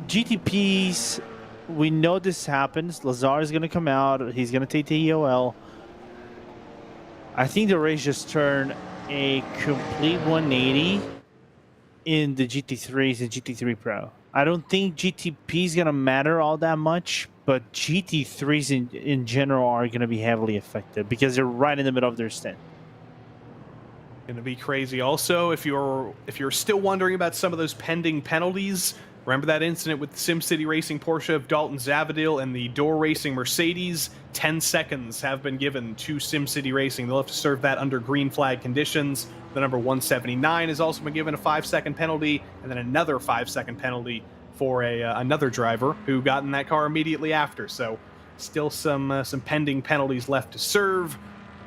GTPs, we know this happens. Lazar is going to come out. He's going to take the EOL. I think the race just turned a complete 180 in the GT3s and GT3 Pro. I don't think GTP is gonna matter all that much, but GT3s in general are gonna be heavily affected because they're right in the middle of their stint. Gonna be crazy. Also, if you're still wondering about some of those pending penalties, remember that incident with the SimCity Racing Porsche of Dalton Zavadil and the Door Racing Mercedes? 10 seconds have been given to SimCity Racing. They'll have to serve that under green flag conditions. The number 179 has also been given a 5-second penalty, and then another 5-second penalty for another driver who got in that car immediately after. So still some pending penalties left to serve,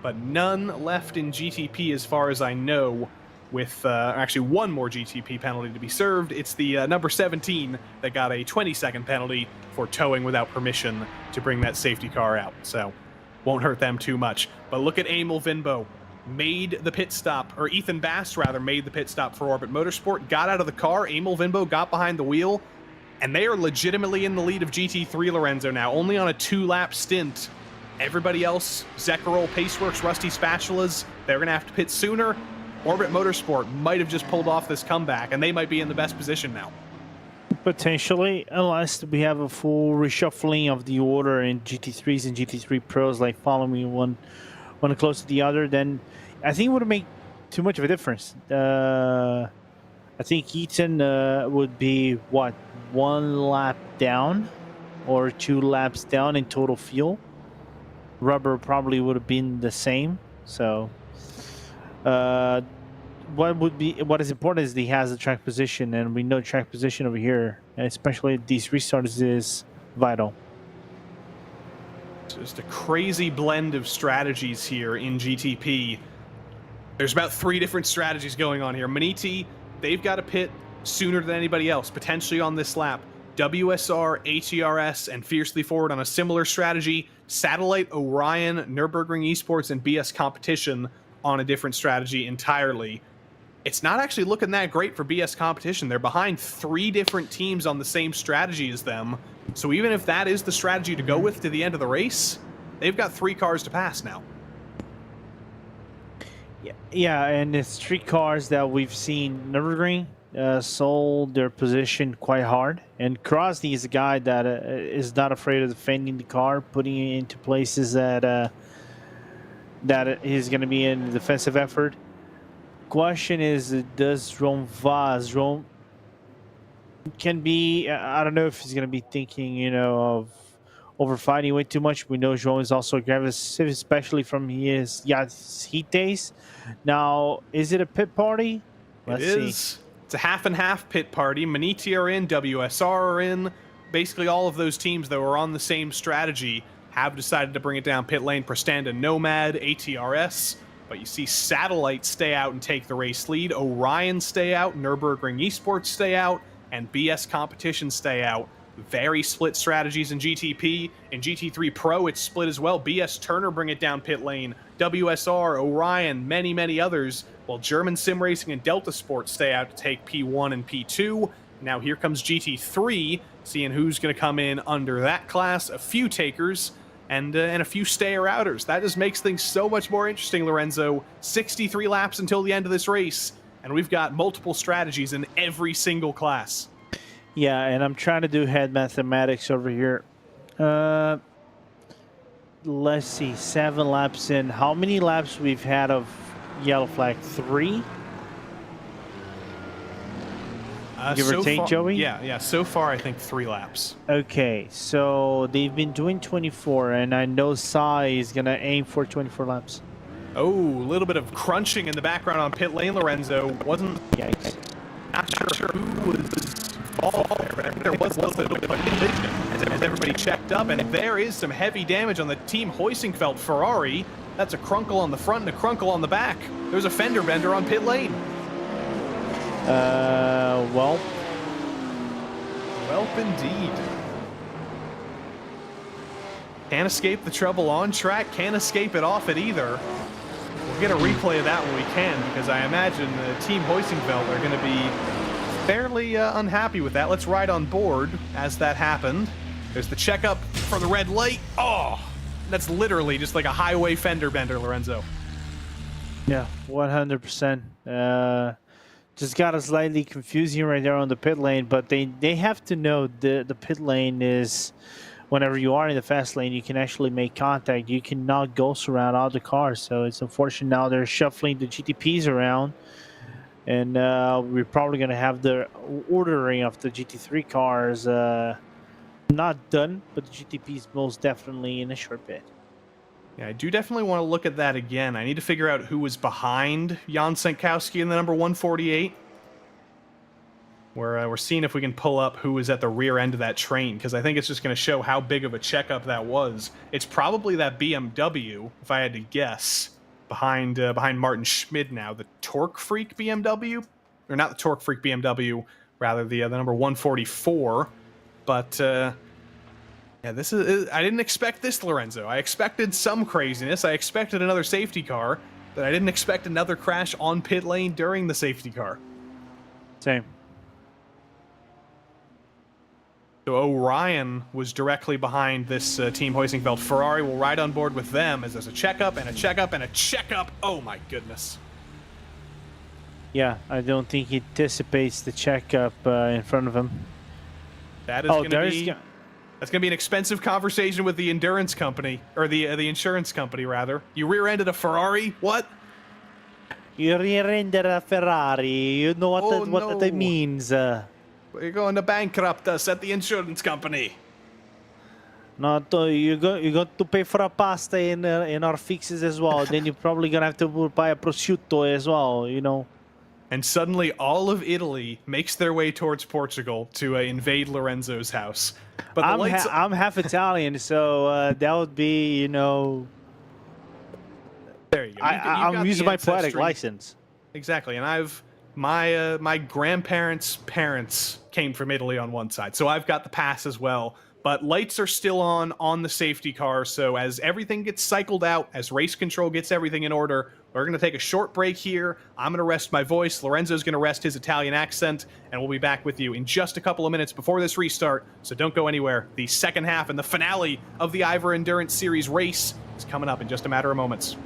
but none left in GTP as far as I know, with actually one more GTP penalty to be served. It's the number 17 that got a 20-second penalty for towing without permission to bring that safety car out. So won't hurt them too much. But look at Emil Vinbo. Made the pit stop, or Ethan Bass rather, made the pit stop for Orbit Motorsport, got out of the car, Emil Vinbo got behind the wheel, and they are legitimately in the lead of GT3 Lorenzo now, only on a 2-lap stint. Everybody else, Zekerol, Paceworks, Rusty Spatulas, they're going to have to pit sooner. Orbit Motorsport might have just pulled off this comeback, and they might be in the best position now. Potentially, unless we have a full reshuffling of the order in GT3s and GT3 Pros, like following one close to the other, then I think it wouldn't make too much of a difference. I think Eaton would be, what, 1 lap down or 2 laps down in total fuel. Rubber probably would have been the same. So what is important is he has the track position, and we know track position over here, and especially these restarts, is vital. Just a crazy blend of strategies here in GTP. There's about 3 different strategies going on here. Maniti, they've got to pit sooner than anybody else, potentially on this lap. WSR, ATRS, and Fiercely Forward on a similar strategy. Satellite, Orion, Nürburgring Esports, and BS Competition on a different strategy entirely. It's not actually looking that great for BS Competition. They're behind 3 different teams on the same strategy as them. So even if that is the strategy to go with to the end of the race, they've got 3 cars to pass now. Yeah, and it's 3 cars that we've seen Nürburgring sold their position quite hard. And Krosny is a guy that is not afraid of defending the car, putting it into places that he's going to be in a defensive effort. Question is, does Ron Vaz, can be, I don't know if he's going to be thinking, of overfighting way too much. We know João is also aggressive, especially from his heat days. Now, is it a pit party? Let's see. It's a half and half pit party. Maniti are in, WSR are in. Basically all of those teams that were on the same strategy have decided to bring it down pit lane. Prestanda, Nomad, ATRS. But you see Satellite stay out and take the race lead. Orion stay out, Nürburgring Esports stay out, and BS Competition stay out. Very split strategies in GTP. In GT3 Pro, it's split as well. BS Turner bring it down pit lane. WSR, Orion, many, many others. While German Sim Racing and Delta Sports stay out to take P1 and P2. Now here comes GT3, seeing who's going to come in under that class. A few takers and a few stayer-outers. That just makes things so much more interesting, Lorenzo. 63 laps until the end of this race, and we've got multiple strategies in every single class. Yeah, and I'm trying to do head mathematics over here. Let's see, 7 laps in. How many laps we've had of yellow flag? 3? Give or take, Joey? Yeah. So far, I think 3 laps. Okay, so they've been doing 24, and I know Sai is going to aim for 24 laps. Oh, a little bit of crunching in the background on pit lane, Lorenzo. Yikes. Not sure who was involved there, but I think there was a little bit of a collision as everybody checked up, and there is some heavy damage on the Team Heusinkveld Ferrari. That's a crunkle on the front and a crunkle on the back. There's a fender bender on pit lane. Well. Welp indeed. Can't escape the trouble on track, can't escape it off it either. We'll get a replay of that when we can, because I imagine Team Heusinkveld are going to be fairly unhappy with that. Let's ride on board as that happened. There's the checkup for the red light. Oh, that's literally just like a highway fender bender, Lorenzo. Yeah, 100%. just got a slightly confusing right there on the pit lane, but they have to know the pit lane is whenever you are in the fast lane, you can actually make contact. You cannot ghost around all the cars, so it's unfortunate now they're shuffling the GTPs around, and we're probably going to have the ordering of the GT3 cars not done, but the GTPs most definitely in a short bit. Yeah, I do definitely want to look at that again. I need to figure out who was behind Jan Senkowski in the number 148. We're seeing if we can pull up who was at the rear end of that train, because I think it's just going to show how big of a checkup that was. It's probably that BMW, if I had to guess, behind Martin Schmid now, the Torque Freak BMW, or not the Torque Freak BMW, rather the number 144. But yeah, this is. I didn't expect this, Lorenzo. I expected some craziness. I expected another safety car, but I didn't expect another crash on pit lane during the safety car. Same. So Orion was directly behind this Team Heusinkveld. Ferrari will ride on board with them as there's a checkup and a checkup and a checkup. Oh my goodness. Yeah, I don't think he anticipates the checkup in front of him. That is going to be... That's going to be an expensive conversation with the endurance company, or the insurance company, rather. You rear-ended a Ferrari? What? You rear-ended a Ferrari. You know what that means. You're going to bankrupt us at the insurance company. No, you got to pay for a pasta in our fixes as well. Then you're probably going to have to buy a prosciutto as well, you know. And suddenly all of Italy makes their way towards Portugal to invade Lorenzo's house. But I'm half Italian, so that would be, you know... There you go. I'm using my poetic license. Exactly, and my grandparents' parents came from Italy on one side, so I've got the pass as well. But lights are still on the safety car, so as everything gets cycled out, as race control gets everything in order, we're going to take a short break here. I'm going to rest my voice. Lorenzo's going to rest his Italian accent, and we'll be back with you in just a couple of minutes before this restart, so don't go anywhere. The second half and the finale of the IVRA Endurance Series race is coming up in just a matter of moments.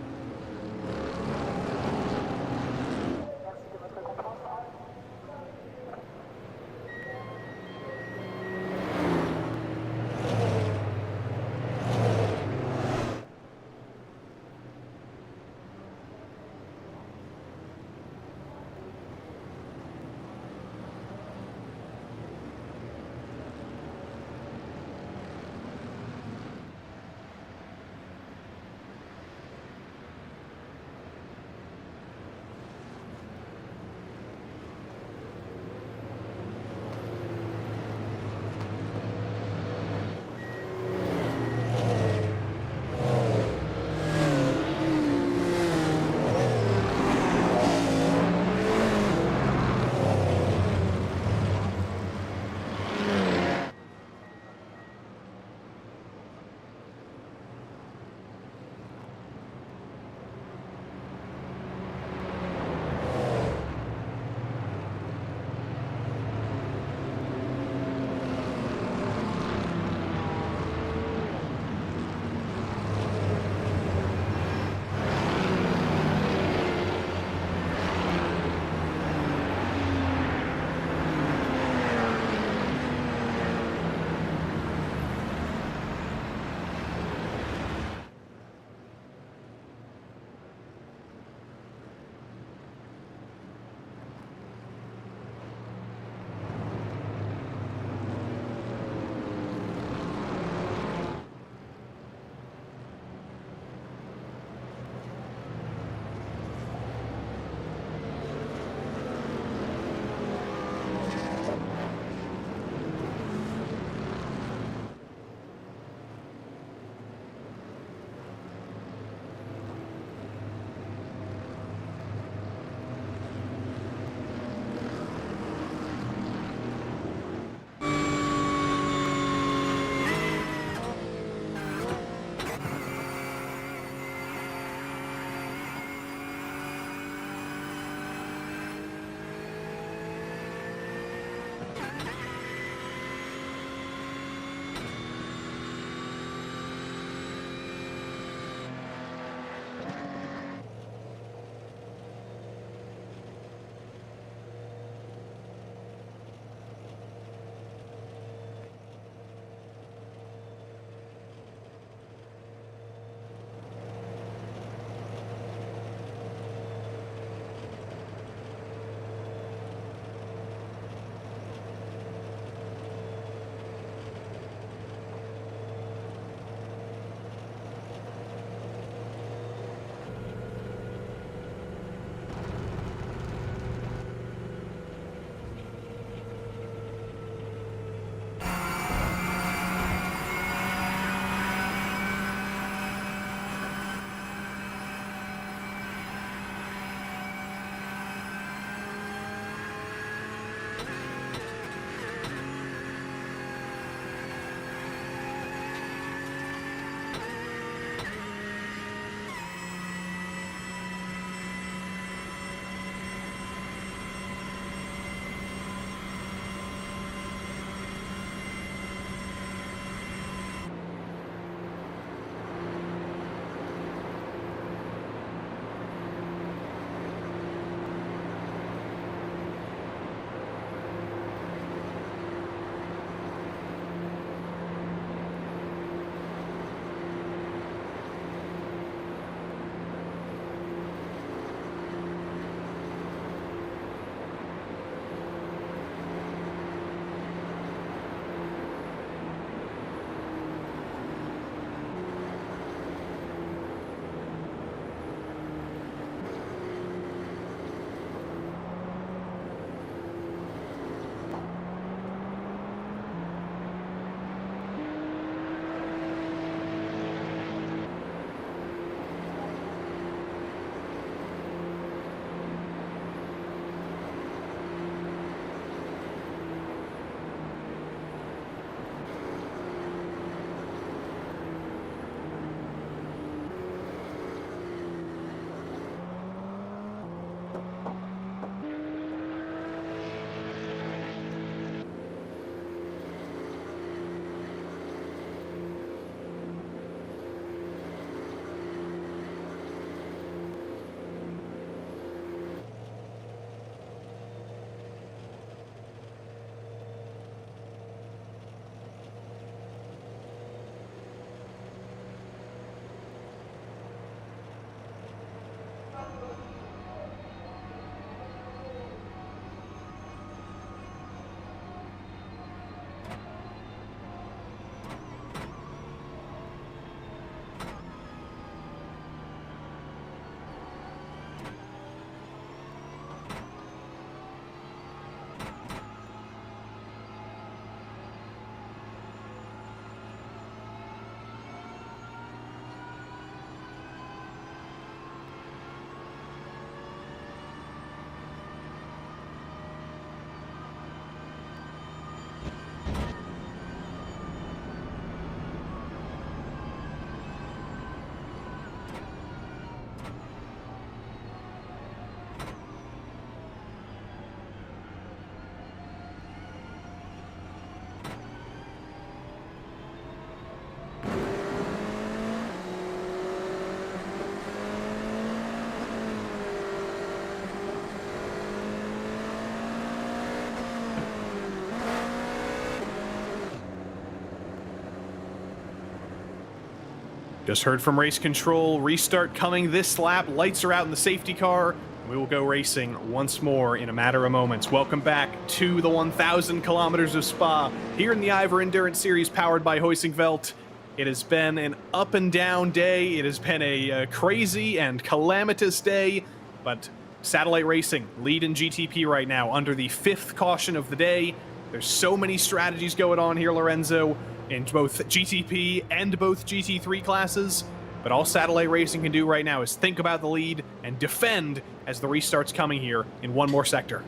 Just heard from race control, restart coming this lap, lights are out in the safety car. We will go racing once more in a matter of moments. Welcome back to the 1,000 kilometers of Spa here in the IVRA Endurance Series powered by Heusinkveld. It has been an up and down day. It has been a crazy and calamitous day, but satellite racing lead in GTP right now under the 5th caution of the day. There's so many strategies going on here, Lorenzo, in both GTP and both GT3 classes. But all satellite racing can do right now is think about the lead and defend as the restart's coming here in one more sector.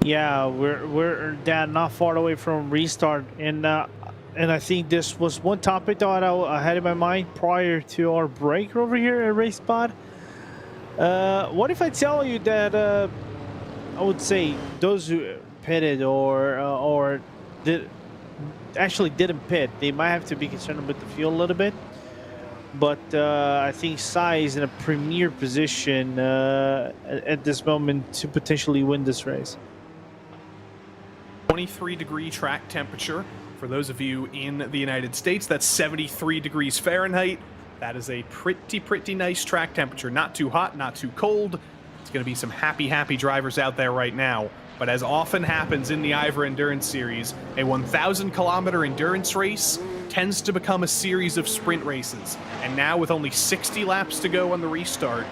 Yeah, we're not far away from restart, and I think this was one topic that I had in my mind prior to our break over here at RaceSpot. What if I tell you that I would say those who pitted or didn't pit, they might have to be concerned with the fuel a little bit. But I think Sai is in a premier position at this moment to potentially win this race. 23-degree track temperature. For those of you in the United States, that's 73 degrees Fahrenheit. That is a pretty nice track temperature. Not too hot, not too cold. It's going to be some happy drivers out there right now. But as often happens in the IVRA Endurance Series, a 1,000-kilometer endurance race tends to become a series of sprint races. And now with only 60 laps to go on the restart,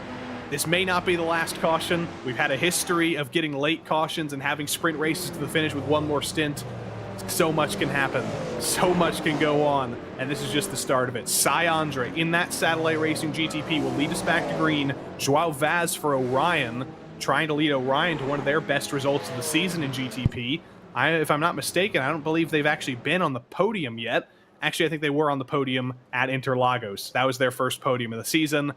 this may not be the last caution. We've had a history of getting late cautions and having sprint races to the finish with one more stint. So much can happen. So much can go on. And this is just the start of it. Sai Andre in that satellite racing GTP will lead us back to green. Joao Vaz for Orion, trying to lead Orion to one of their best results of the season in GTP. If I'm not mistaken, I don't believe they've actually been on the podium yet. Actually, I think they were on the podium at Interlagos. That was their first podium of the season.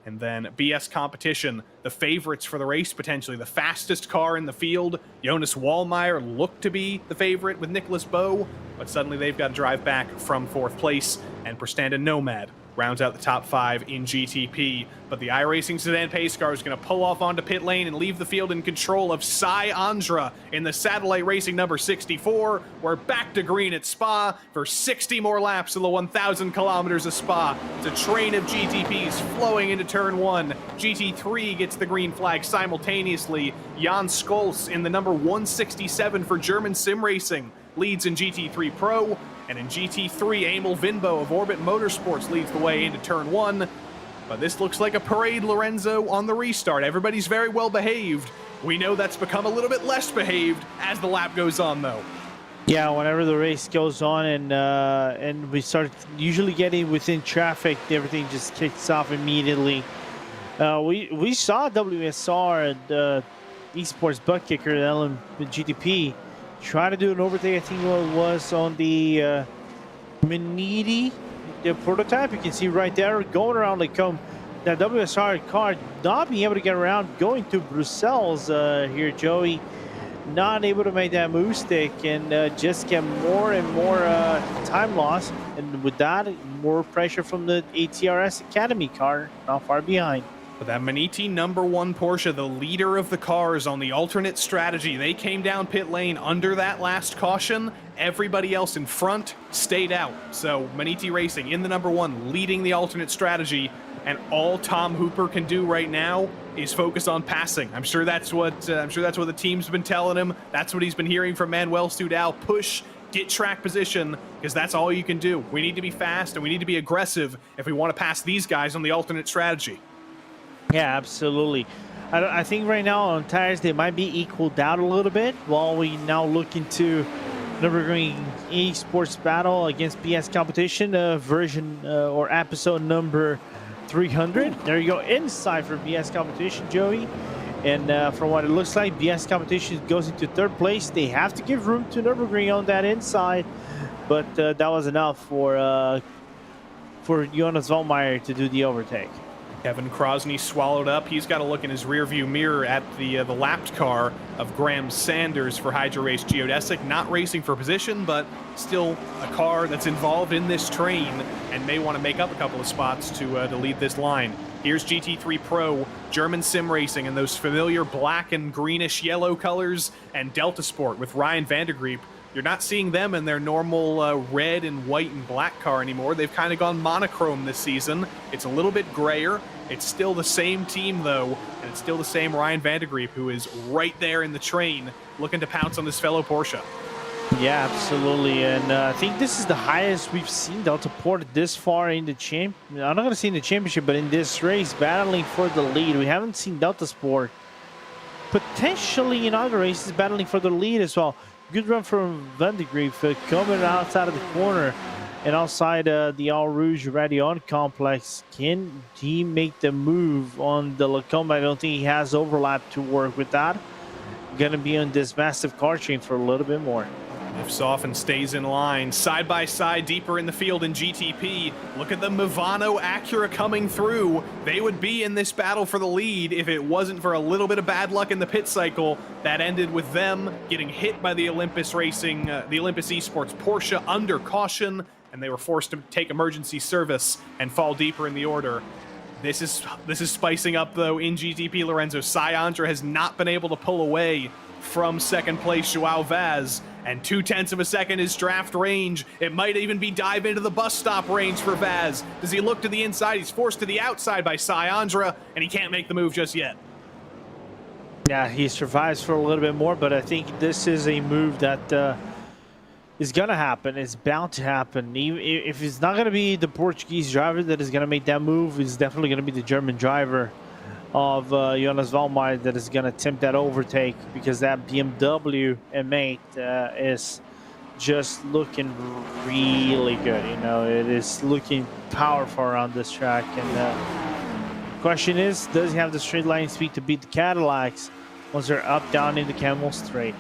And then BS Competition, the favorites for the race, potentially the fastest car in the field. Jonas Wallmeyer looked to be the favorite with Nicholas Bowe, but suddenly they've got to drive back from 4th place, and Prestanda Nomad rounds out the top 5 in GTP. But the iRacing Sedan pace car is going to pull off onto pit lane and leave the field in control of Sai Andra in the satellite racing number 64. We're back to green at Spa for 60 more laps of the 1,000 kilometers of Spa. It's a train of GTPs flowing into turn 1. GT3 gets the green flag simultaneously. Jan Scholz in the number 167 for German Sim Racing leads in GT3 Pro. And in GT3, Emil Vinbo of Orbit Motorsports leads the way into turn 1. But this looks like a parade, Lorenzo, on the restart. Everybody's very well behaved. We know that's become a little bit less behaved as the lap goes on, though. Yeah, whenever the race goes on and we start usually getting within traffic, everything just kicks off immediately. We saw WSR and Esports butt kicker GTP try to do an overtake. I think it was on the Maniti, the prototype. You can see right there going around like that WSR car not being able to get around, going to Brussels here, Joey. Not able to make that move stick and just get more and more time loss. And with that, more pressure from the ATRS Academy car, not far behind. But that Maniti number 1 Porsche, the leader of the cars on the alternate strategy, they came down pit lane under that last caution. Everybody else in front stayed out. So Maniti Racing in the number 1, leading the alternate strategy. And all Tom Hooper can do right now is focus on passing. I'm sure that's what the team's been telling him. That's what he's been hearing from Manuel Studal. Push, get track position, because that's all you can do. We need to be fast and we need to be aggressive if we want to pass these guys on the alternate strategy. Yeah, absolutely. I think right now on tires they might be equaled out a little bit while we now look into Nürburgring eSports battle against BS Competition version or episode number 300. There you go, inside for BS Competition, Joey. And from what it looks like, BS Competition goes into 3rd place. They have to give room to Nürburgring on that inside, but that was enough for Jonas Wallmeyer to do the overtake. Kevin Krosny swallowed up. He's got to look in his rearview mirror at the lapped car of Graham Sanders for Hydra Race Geodesic. Not racing for position, but still a car that's involved in this train and may want to make up a couple of spots to lead this line. Here's GT3 Pro, German Sim Racing, and those familiar black and greenish yellow colors, and Delta Sport with Ryan Vandergreep you're not seeing them in their normal red and white and black car anymore. They've kind of gone monochrome this season. It's a little bit grayer. It's still the same team, though, and it's still the same Ryan Vandergreep, who is right there in the train looking to pounce on his fellow Porsche. Yeah, absolutely. And I think this is the highest we've seen Delta Port this far in the I'm not going to say in the championship, but in this race, battling for the lead. We haven't seen Delta Sport potentially in other races battling for the lead as well. Good run from Vandergreep coming outside of the corner and outside the Al Rouge Radion complex. Can he make the move on the Lacombe? I don't think he has overlap to work with that. Gonna be on this massive car chain for a little bit more. Lifts off and stays in line. Side by side, deeper in the field in GTP. Look at the Movano Acura coming through. They would be in this battle for the lead if it wasn't for a little bit of bad luck in the pit cycle. That ended with them getting hit by the Olympus Racing, the Olympus Esports Porsche under caution, and they were forced to take emergency service and fall deeper in the order. This is spicing up, though, in GTP, Lorenzo. Sayandra has not been able to pull away from second place Joao Vaz, and 0.2 of a second is draft range. It might even be dive into the bus stop range for Vaz. Does he look to the inside? He's forced to the outside by Sayandra, and he can't make the move just yet. Yeah, he survives for a little bit more, but I think this is a move that is going to happen. It's bound to happen. Even if it's not going to be the Portuguese driver that is going to make that move, it's definitely going to be the German driver of Jonas Wallmeyer that is going to attempt that overtake, because that BMW M8 is just looking really good. You know, it is looking powerful around this track. And question is, does he have the straight line speed to beat the Cadillacs once they're up, down in the Camel Straight?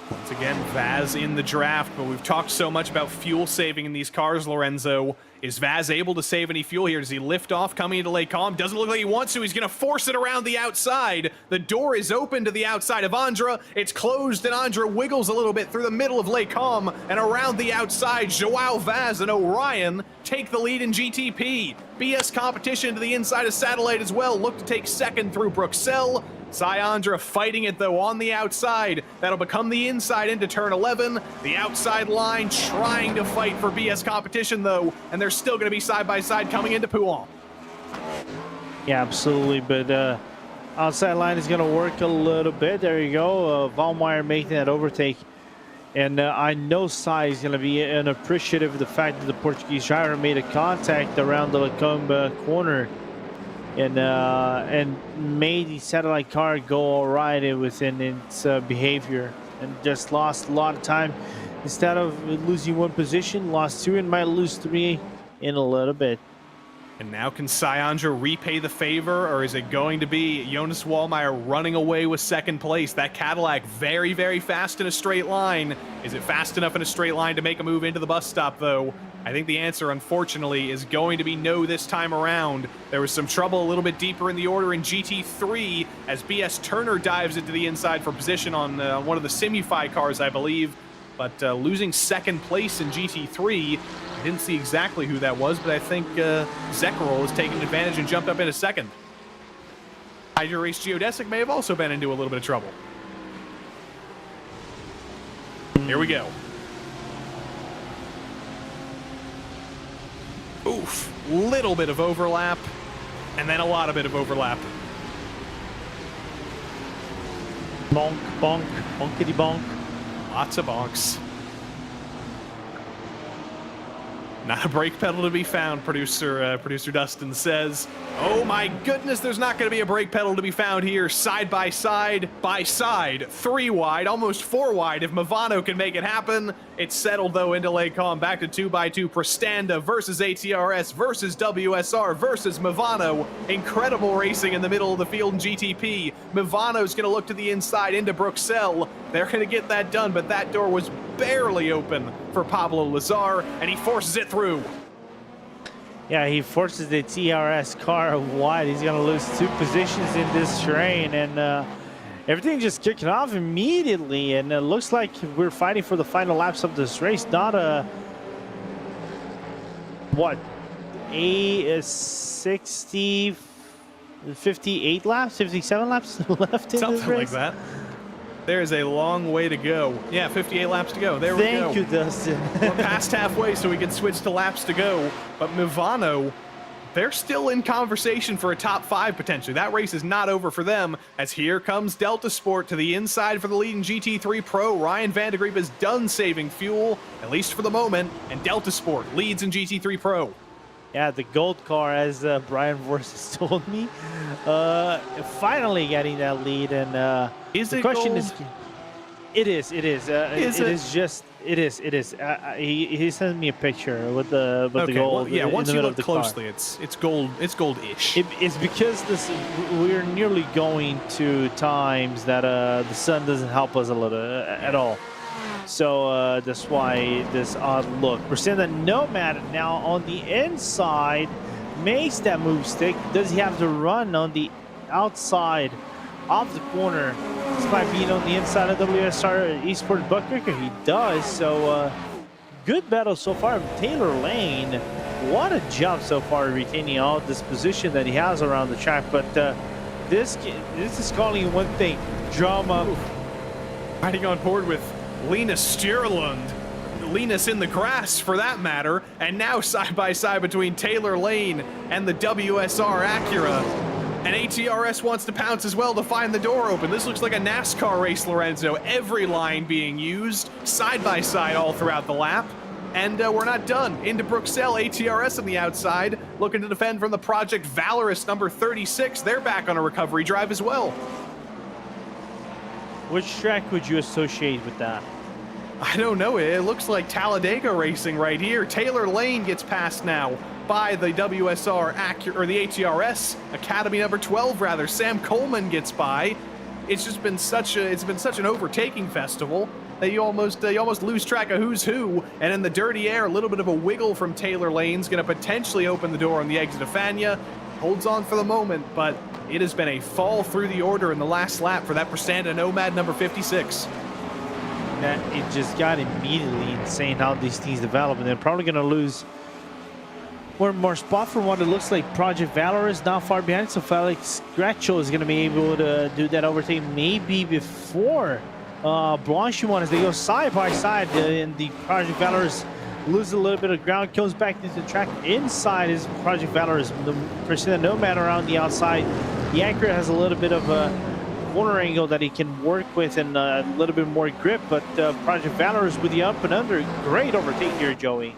Once again, Vaz in the draft, but we've talked so much about fuel saving in these cars, Lorenzo. Is Vaz able to save any fuel here? Does he lift off coming into Lake Calm? Doesn't look like he wants to. He's going to force it around the outside. The door is open to the outside of Andra. It's closed, and Andra wiggles a little bit through the middle of Lake Calm, and around the outside, Joao Vaz and Orion take the lead in GTP. BS Competition to the inside of Satellite as well. Look to take second through Bruxelles. Sayandra fighting it, though, on the outside. That'll become the inside into turn 11. The outside line trying to fight for BS Competition, though, and they're still going to be side-by-side coming into Pouhon. Yeah, absolutely, but outside line is going to work a little bit. There you go. Wallmeyer making that overtake. And I know Sai is going to be appreciative of the fact that the Portuguese driver made a contact around the Lacombe corner and made the Satellite car go all right within its behavior, and just lost a lot of time. Instead of losing one position, lost two, and might lose three in a little bit. And now can Sayandra repay the favor, or is it going to be Jonas Wallmeyer running away with second place? That Cadillac very, very fast in a straight line. Is it fast enough in a straight line to make a move into the bus stop, though? I think the answer, unfortunately, is going to be no this time around. There was some trouble a little bit deeper in the order in GT3 as BS Turner dives into the inside for position on one of the Simufy cars, I believe. But losing second place in GT3, I didn't see exactly who that was, but I think Zekerol has taken advantage and jumped up into second. Hydra Race Geodesic may have also been into a little bit of trouble. Here we go. Oof, little bit of overlap, and then a lot of bit of overlap. Bonk, bonk, bonkity bonk. Lots of bonks. Not a brake pedal to be found, producer Dustin says. Oh my goodness, there's not going to be a brake pedal to be found here. Side by side, 3 wide, almost 4 wide if Movano can make it happen. It's settled, though, into Lake Calm. Back to 2x2. Prestanda versus ATRS versus WSR versus Movano. Incredible racing in the middle of the field in GTP. Movano's going to look to the inside into Bruxelles. They're going to get that done, but that door was barely open for Pablo Lazar, and he forces it through. Yeah, he forces the TRS car wide. He's going to lose 2 positions in this terrain, and everything just kicking off immediately. And it looks like we're fighting for the final laps of this race. Not a, what, a 58 laps, 57 laps left in this race? Something like that. There's a long way to go. Yeah, 58 laps to go. There we go. Thank you, Dustin. We're past halfway, so we can switch to laps to go. But Movano, they're still in conversation for a top 5 potentially. That race is not over for them, as here comes Delta Sport to the inside for the lead in GT3 Pro. Ryan van de Griep is done saving fuel, at least for the moment, and Delta Sport leads in GT3 Pro. Yeah, the gold car, as Brian Vorsis told me, finally getting that lead. And Is the it question gold? is, it is. It is just. It is. He sent me a picture with the Okay, gold. well, yeah, in once the you middle look of the car. closely, it's gold. It's gold-ish. It's because we're nearly going to times that the sun doesn't help us a little at all. So that's why this odd look. We're seeing that Nomad now on the inside makes that move stick. Does he have to run on the outside of the corner despite being on the inside of WSR Esports Buckricker? He does. So good battle so far. Taylor Lane, what a job so far, retaining all this position that he has around the track. But this is calling one thing: drama. Riding on board with Linus Sturlund, Linus in the grass for that matter, and now side by side between Taylor Lane and the WSR Acura. And ATRS wants to pounce as well to find the door open. This looks like a NASCAR race, Lorenzo. Every line being used side by side all throughout the lap. And we're not done. Into Bruxelles, ATRS on the outside, looking to defend from the Project Valorous number 36. They're back on a recovery drive as well. Which track would you associate with that? I don't know. It looks like Talladega racing right here. Taylor Lane gets passed now by the WSR Acura, or the ATRS Academy number 12 rather. Sam Coleman gets by. It's just been such an overtaking festival that you almost lose track of who's who. And in the dirty air, a little bit of a wiggle from Taylor Lane's going to potentially open the door on the exit of Fania. Holds on for the moment, but it has been a fall through the order in the last lap for that Prestanda Nomad number 56. It just got immediately insane how these things develop, and they're probably going to lose more spot from what it looks like. Project Valor is not far behind, so Felix Gretschel is going to be able to do that overtake maybe before Blanchimont as they go side by side, and the Project Valorous loses a little bit of ground, comes back into the track. Inside is Project Valorous, the Prestanda Nomad around the outside. The Acura has a little bit of a corner angle that he can work with and a little bit more grip, but Project Valorous with the up and under. Great overtake here, Joey.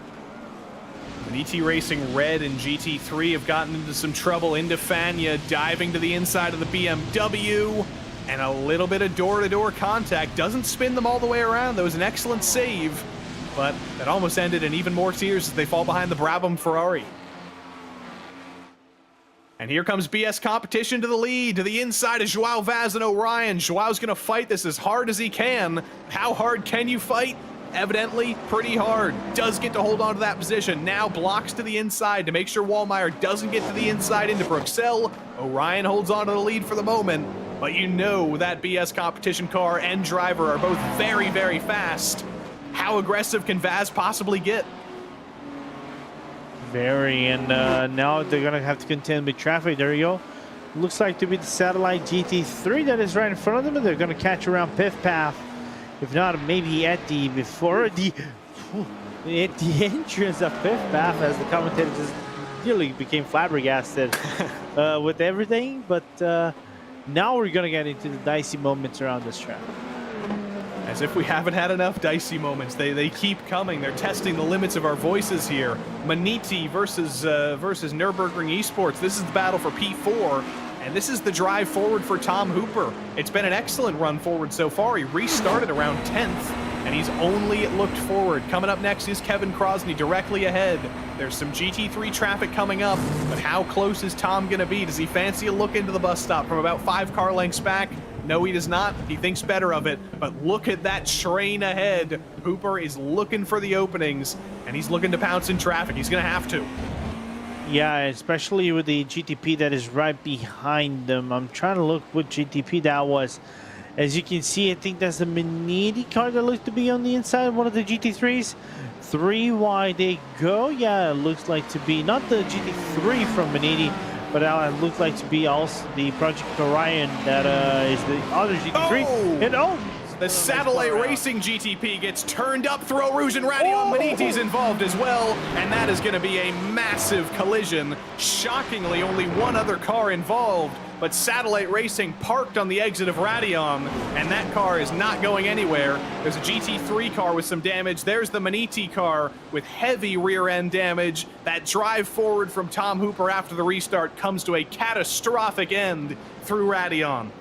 And ET Racing Red and GT3 have gotten into some trouble. Into Fania, diving to the inside of the BMW, and a little bit of door-to-door contact. Doesn't spin them all the way around. That was an excellent save, but that almost ended in even more tears as they fall behind the Brabham Ferrari. And here comes BS Competition to the lead. To the inside is Joao Vaz and Orion. Joao's going to fight this as hard as he can. How hard can you fight? Evidently, pretty hard. Does get to hold on to that position. Now blocks to the inside to make sure Wallmeyer doesn't get to the inside into Bruxelles. Orion holds on to the lead for the moment, but you know that BS Competition car and driver are both very, very fast. How aggressive can Vaz possibly get? Very, and now they're going to have to contend with traffic. There you go. Looks like to be the Satellite GT3 that is right in front of them, and they're going to catch around Piff Path. If not, maybe at the entrance of Piff Path, as the commentator just nearly became flabbergasted with everything. But now we're going to get into the dicey moments around this track. As if we haven't had enough dicey moments. They keep coming. They're testing the limits of our voices here. Maniti versus Nürburgring Esports. This is the battle for P4, and this is the drive forward for Tom Hooper. It's been an excellent run forward so far. He restarted around 10th, and he's only looked forward. Coming up next is Kevin Crosney directly ahead. There's some GT3 traffic coming up, but how close is Tom going to be? Does he fancy a look into the bus stop from about 5 car lengths back? No, he does not. He thinks better of it. But look at that train ahead. Hooper is looking for the openings, and he's looking to pounce in traffic. He's going to have to. Yeah, especially with the GTP that is right behind them. I'm trying to look what GTP that was. As you can see, I think that's the Maniti car that looks to be on the inside of one of the GT3s. 3 wide they go. Yeah, it looks like to be not the GT3 from Maniti, but it looks like to be also the Project Orion that is the other GT3. Oh! And The Satellite Racing GTP gets turned up through Eau Rouge and Radion. Maniti's involved as well, and that is going to be a massive collision. Shockingly, only one other car involved, but Satellite Racing parked on the exit of Radion, and that car is not going anywhere. There's a GT3 car with some damage. There's the Maniti car with heavy rear-end damage. That drive forward from Tom Hooper after the restart comes to a catastrophic end through Radion.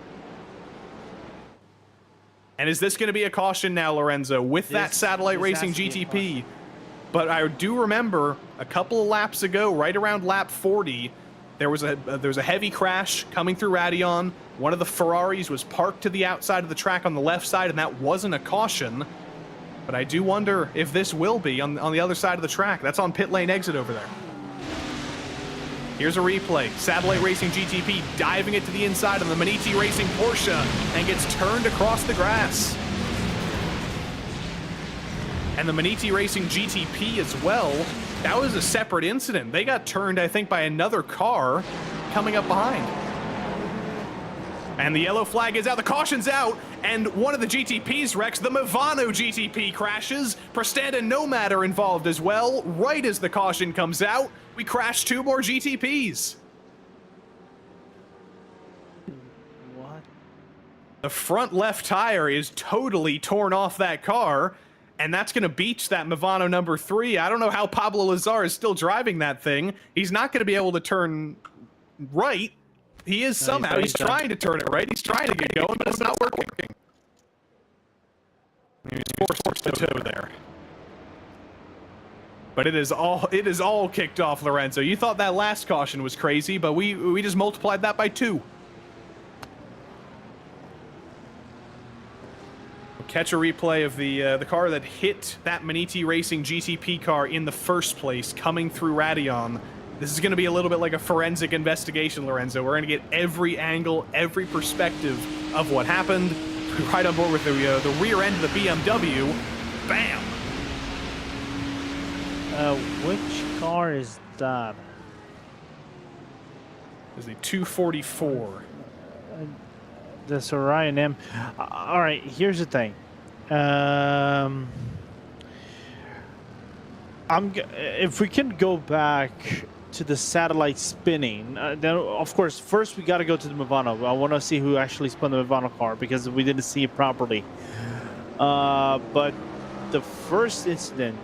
And is this going to be a caution now, Lorenzo, with that Satellite Racing GTP? But I do remember a couple of laps ago, right around lap 40, there was a heavy crash coming through Radion. One of the Ferraris was parked to the outside of the track on the left side, and that wasn't a caution. But I do wonder if this will be on the other side of the track. That's on pit lane exit over there. Here's a replay. Satellite Racing GTP diving it to the inside of the Maniti Racing Porsche and gets turned across the grass. And the Maniti Racing GTP as well. That was a separate incident. They got turned, I think, by another car coming up behind. And the yellow flag is out, the caution's out, and one of the GTPs wrecks. The Movano GTP crashes. Prestanda and Nomad are involved as well. Right as the caution comes out, we crash 2 more GTPs. What? The front left tire is totally torn off that car, and that's going to beach that Movano number 3. I don't know how Pablo Lazar is still driving that thing. He's not going to be able to turn right. He is somehow. He's trying to turn it right. He's trying to get going, but it's not working. He's forced the toe there. But it is all kicked off, Lorenzo. You thought that last caution was crazy, but we just multiplied that by 2. We'll catch a replay of the car that hit that Maniti Racing GTP car in the first place, coming through Radion. This is going to be a little bit like a forensic investigation, Lorenzo. We're going to get every angle, every perspective of what happened. We're right on board with the rear end of the BMW. Bam! Which car is that? There's a 244. This Orion M. All right, here's the thing. If we can go back to the satellite spinning, then of course first we got to go to the Movano. I want to see who actually spun the Movano car because we didn't see it properly. But the first incident,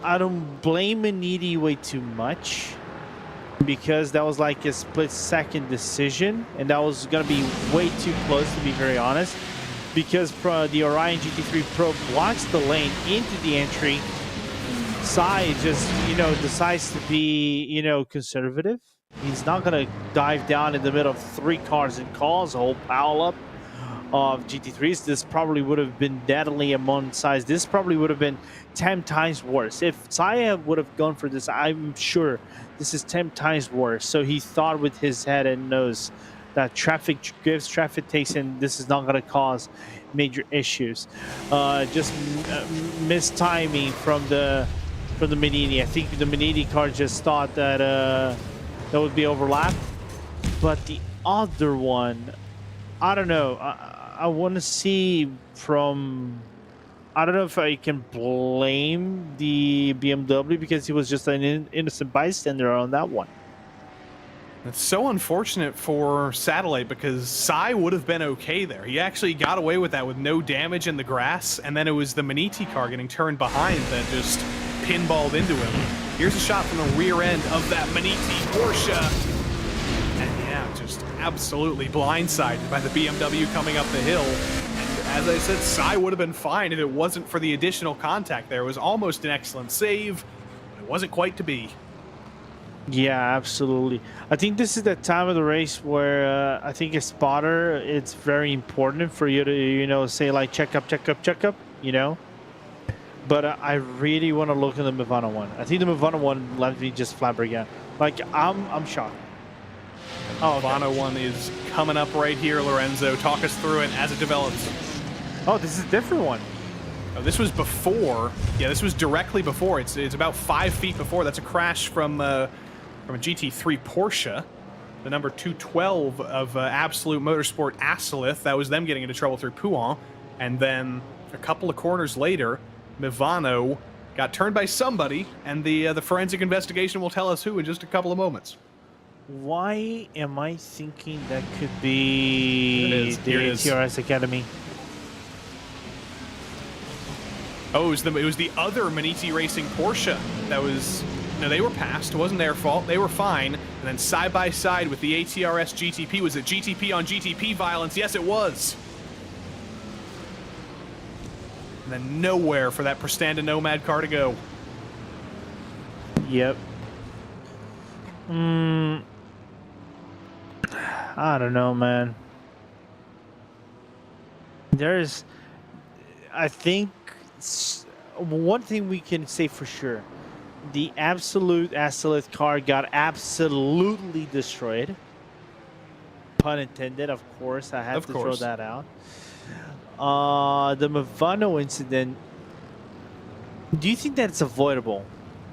I don't blame Maniti way too much because that was like a split-second decision, and that was gonna be way too close, to be very honest. Because the Orion GT3 Pro blocks the lane into the entry. Sai just, decides to be, conservative. He's not going to dive down in the middle of 3 cars and cause a whole pile-up of GT3s. This probably would have been deadly among size. This probably would have been 10 times worse. If Sai would have gone for this, I'm sure this is 10 times worse. So he thought with his head and nose that traffic gives, traffic takes, and this is not going to cause major issues. Just mistiming from the Maniti. I think the Maniti car just thought that that would be overlapped, but the other one, I don't know. I want to see from. I don't know if I can blame the BMW because he was just an innocent bystander on that one. It's so unfortunate for Satellite because Sai would have been okay there. He actually got away with that with no damage in the grass, and then it was the Maniti car getting turned behind that just pinballed into him. Here's a shot from the rear end of that Maniti Porsche. And yeah, just absolutely blindsided by the BMW coming up the hill. And as I said, Sai would have been fine if it wasn't for the additional contact there. It was almost an excellent save, but it wasn't quite to be. Yeah, absolutely. I think this is the time of the race where I think a spotter, it's very important for you to, say like check up, But I really want to look at the Movano one. I think the Movano one left me just flabbergasted. Like, I'm shocked. Oh, Movano one is coming up right here, Lorenzo. Talk us through it as it develops. Oh, this is a different one. Oh, this was before. Yeah, this was directly before. It's about 5 feet before. That's a crash from a GT3 Porsche. the number 212 of Absolute Motorsport Asalith. That was them getting into trouble through Pouin. And then a couple of corners later, Mivano got turned by somebody, and the forensic investigation will tell us who in just a couple of moments. Why am I thinking that could be the TRS Academy? Oh, it was the other Maniti Racing Porsche that was... No, they were passed. It wasn't their fault. They were fine. And then side by side with the ATRS GTP. Was it GTP on GTP violence? Yes, it was. And then nowhere for that Prestanda Nomad car to go. Yep. I don't know, man. There's... I think... One thing we can say for sure. The Absolute Asalith car got absolutely destroyed. Pun intended, of course. I have to throw that out. The Mivano incident, do you think that's avoidable?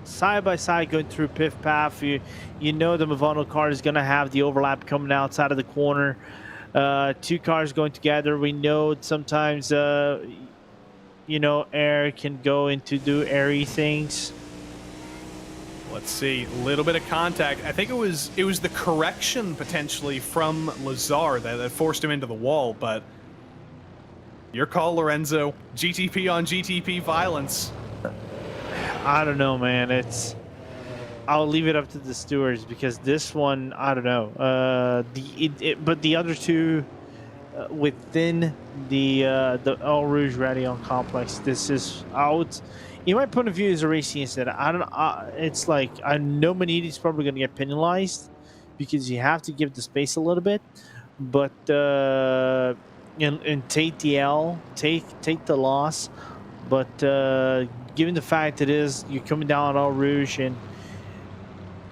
Side by side going through Piff Path, you know the Mivano car is going to have the overlap coming outside of the corner. Two cars going together. We know sometimes, you know, air can go into do airy things. Let's see, a little bit of contact. I think it was the correction potentially from Lazar that forced him into the wall, but your call, Lorenzo. GTP on GTP violence. I don't know, man. I'll leave it up to the stewards because this one, I don't know. But the other two within the Eau Rouge Radeon complex, this is out. In my point of view, as a racing incident, it's like I know Maniti's probably going to get penalized because you have to give the space a little bit, but and take the L, take the loss. But given the fact that you're coming down Eau Rouge and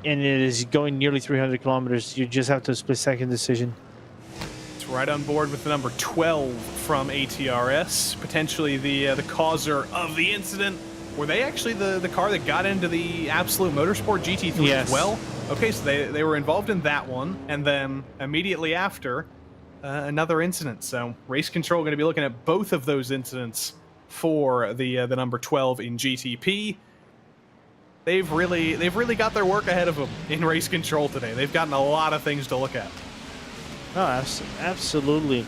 it is going nearly 300 kilometers, you just have to split-second decision. It's right on board with the number 12 from ATRS, potentially the causer of the incident. Were they actually the car that got into the Absolute Motorsport GT3 as well? Okay, so they were involved in that one, and then immediately after, another incident. So Race Control going to be looking at both of those incidents for the number 12 in GTP. They've really got their work ahead of them in Race Control today. They've gotten a lot of things to look at. Oh, absolutely.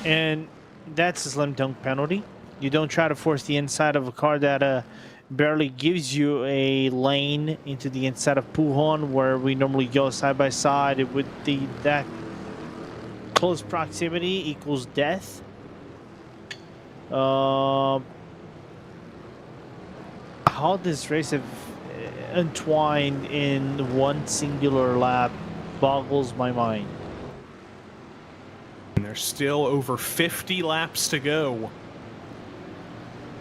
And that's a slam dunk penalty. You don't try to force the inside of a car that barely gives you a lane into the inside of Pouhon, where we normally go side by side. It would that close proximity equals death. How this race have entwined in one singular lap boggles my mind. And there's still over 50 laps to go.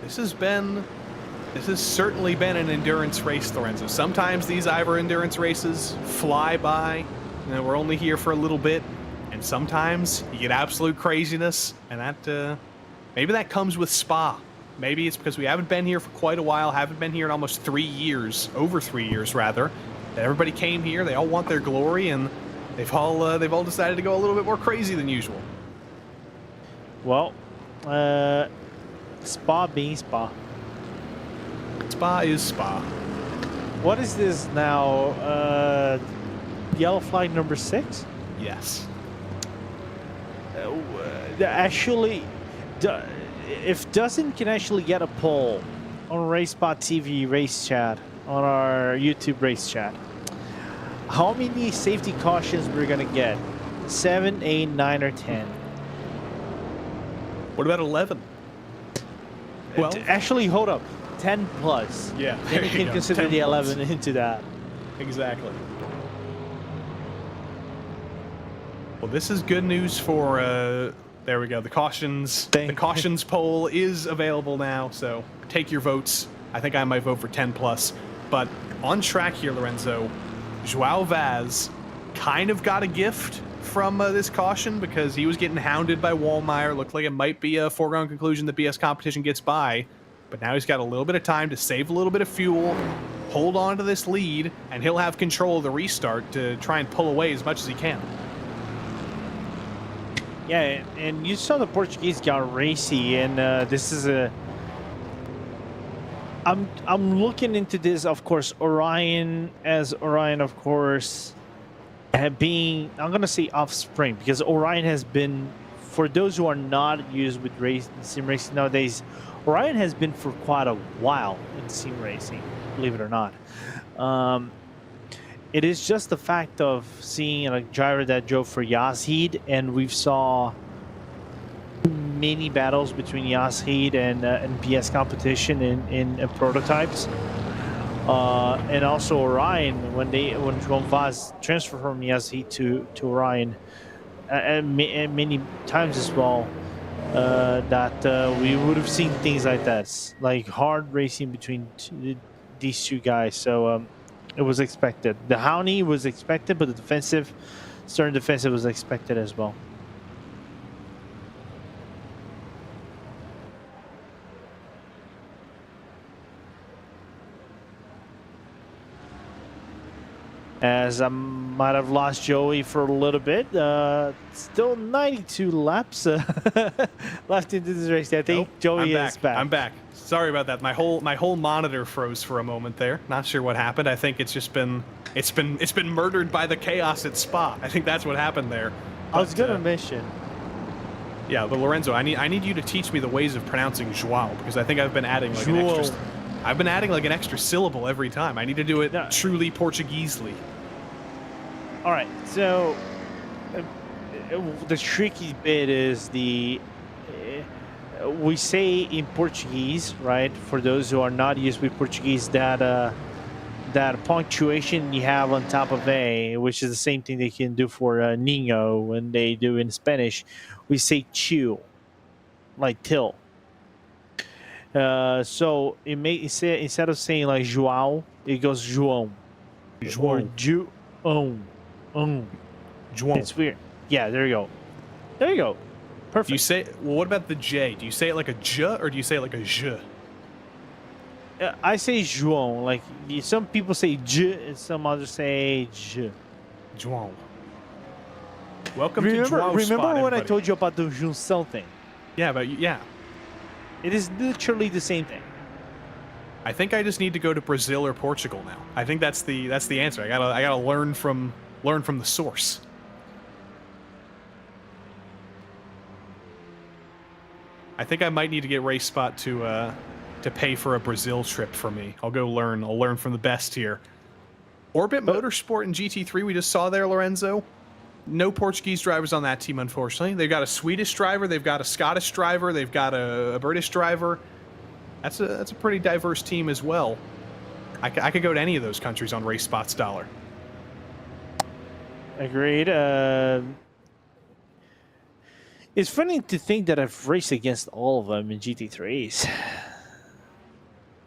This has certainly been an endurance race, Lorenzo. Sometimes these IVRA endurance races fly by, and we're only here for a little bit, and sometimes you get absolute craziness, and that maybe that comes with Spa. Maybe it's because we haven't been here for quite a while, haven't been here in almost 3 years, over 3 years rather. That everybody came here, they all want their glory, and they've all decided to go a little bit more crazy than usual. Well, Spa being Spa. Spa is Spa. What is this now? Yellow flag number 6? Yes. Actually, if Dustin can actually get a poll on RaceSpotTV race chat, on our YouTube race chat, how many safety cautions we're gonna get? 7, 8, 9, or 10? What about 11? Well, actually, hold up. 10 plus. Yeah. Then you can consider the 11 into that. Exactly. Well, this is good news for, there we go, the cautions. The cautions poll is available now, so take your votes. I think I might vote for 10 plus. But on track here, Lorenzo, Joao Vaz kind of got a gift from this caution because he was getting hounded by Wallmeyer. Looked like it might be a foregone conclusion that BS Competition gets by. But now he's got a little bit of time to save a little bit of fuel. hold on to this lead, and he'll have control of the restart to try and pull away as much as he can. Yeah, and you saw the Portuguese got racy, and this is a. I'm looking into this, of course. Orion, of course, being, I'm gonna say offspring, because Orion has been, for those who are not used with sim racing nowadays, Orion has been for quite a while in sim racing, believe it or not. It is just the fact of seeing a driver that drove for Yazid, and we've saw many battles between Yazid and PS competition in prototypes, and also Orion when João Vaz transferred from Yazid to Orion, and many times as well, that we would have seen things like that, like hard racing between these two guys. So it was expected. The Howney was expected, but the stern defensive was expected as well. As I might have lost Joey for a little bit. Still 92 laps left into this race. I think Joey is back. I'm back. Sorry about that. My whole monitor froze for a moment there. Not sure what happened. I think it's just been murdered by the chaos at Spa. I think that's what happened there. I was gonna mention. Yeah, but Lorenzo, I need you to teach me the ways of pronouncing João, because I think I've been adding like an extra syllable every time. I need to do it truly Portuguesely. All right, so the tricky bit is we say in Portuguese, right? For those who are not used with Portuguese, that punctuation you have on top of A, which is the same thing they can do for Nino when they do in Spanish. We say "chu," like till. So instead of saying like João, it goes João. Or João. João. It's weird. Yeah, there you go. There you go. Perfect. Do you say, well, what about the J? Do you say it like a J or do you say it like a J? I say João. Like some people say J and some others say J. João. Welcome to João Spot, Remember when everybody. I told you about the junção thing? Yeah, but yeah. It is literally the same thing. I think I just need to go to Brazil or Portugal now. I think that's the answer. I gotta learn from the source. I think I might need to get RaceSpot to pay for a Brazil trip for me. I'll go learn. I'll learn from the best here. Orbit Motorsport in GT3 we just saw there, Lorenzo. No Portuguese drivers on that team, unfortunately. They've got a Swedish driver, they've got a Scottish driver, they've got a British driver. That's a pretty diverse team as well. I could go to any of those countries on RaceSpot's dollar. Agreed. It's funny to think that I've raced against all of them in GT3s.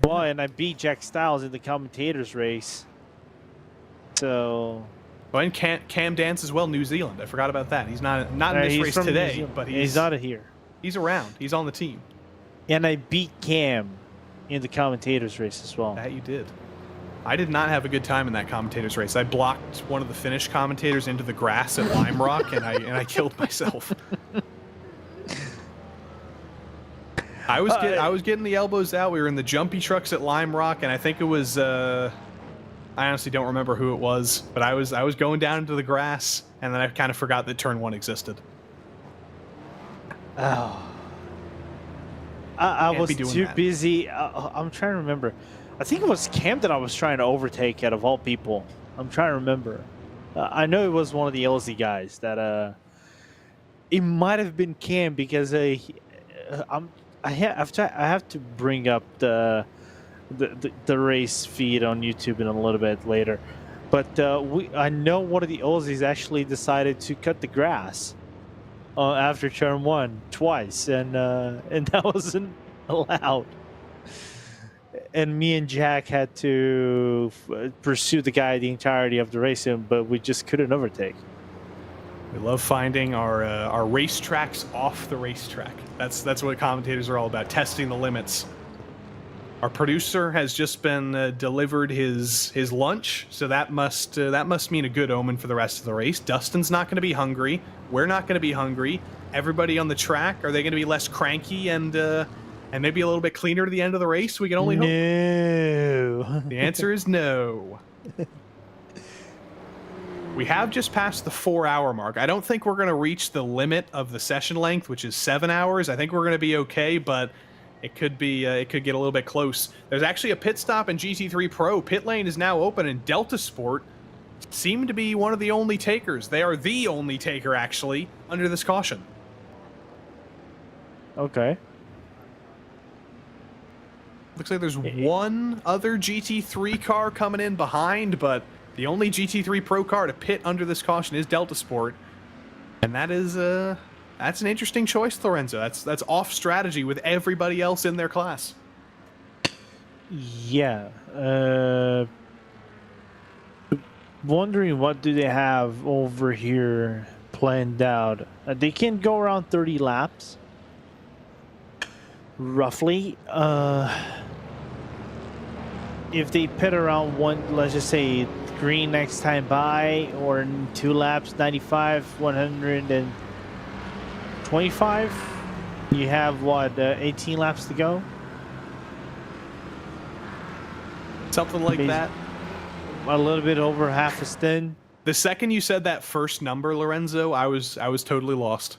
Well, and I beat Jack Styles in the commentators race. So. Well, and Cam Dance as well, New Zealand. I forgot about that. He's not in this race today, but he's not here. He's around. He's on the team. And I beat Cam in the commentators race as well. That you did. I did not have a good time in that commentators race. I blocked one of the Finnish commentators into the grass at Lime Rock, and I killed myself. I was getting the elbows out. We were in the jumpy trucks at Lime Rock, and I think it was I honestly don't remember who it was, but I was going down into the grass, and then I kind of forgot that turn 1 existed. Oh. I was too busy. I'm trying to remember. I think it was Cam that I was trying to overtake out of all people. I'm trying to remember. I know it was one of the LZ guys that it might have been Cam because I have to bring up the race feed on YouTube in a little bit later. But I know one of the Aussies actually decided to cut the grass after turn 1 twice, and that wasn't allowed. And me and Jack had to pursue the guy the entirety of the race, but we just couldn't overtake. We love finding our racetracks off the racetrack. That's what commentators are all about, testing the limits. Our producer has just been delivered his lunch, so that must mean a good omen for the rest of the race. Dustin's not going to be hungry. We're not going to be hungry. Everybody on the track, are they going to be less cranky and maybe a little bit cleaner to the end of the race? We can only hope. No. The answer is no. We have just passed the 4-hour mark. I don't think we're going to reach the limit of the session length, which is 7 hours. I think we're going to be okay, but it could be it could get a little bit close. There's actually a pit stop in GT3 Pro. Pit lane is now open, and Delta Sport seem to be one of the only takers. They are the only taker, actually, under this caution. Okay. Looks like there's one other GT3 car coming in behind, but the only GT3 Pro car to pit under this caution is Delta Sport, and that is that's an interesting choice, Lorenzo. That's off strategy with everybody else in their class. Yeah. Wondering what do they have over here planned out. They can go around 30 laps, roughly. If they pit around one, let's just say green next time by, or in 2 laps, 95, 125, you have what, 18 laps to go? Something like that. A little bit over half a stint. The second you said that first number, Lorenzo, I was totally lost.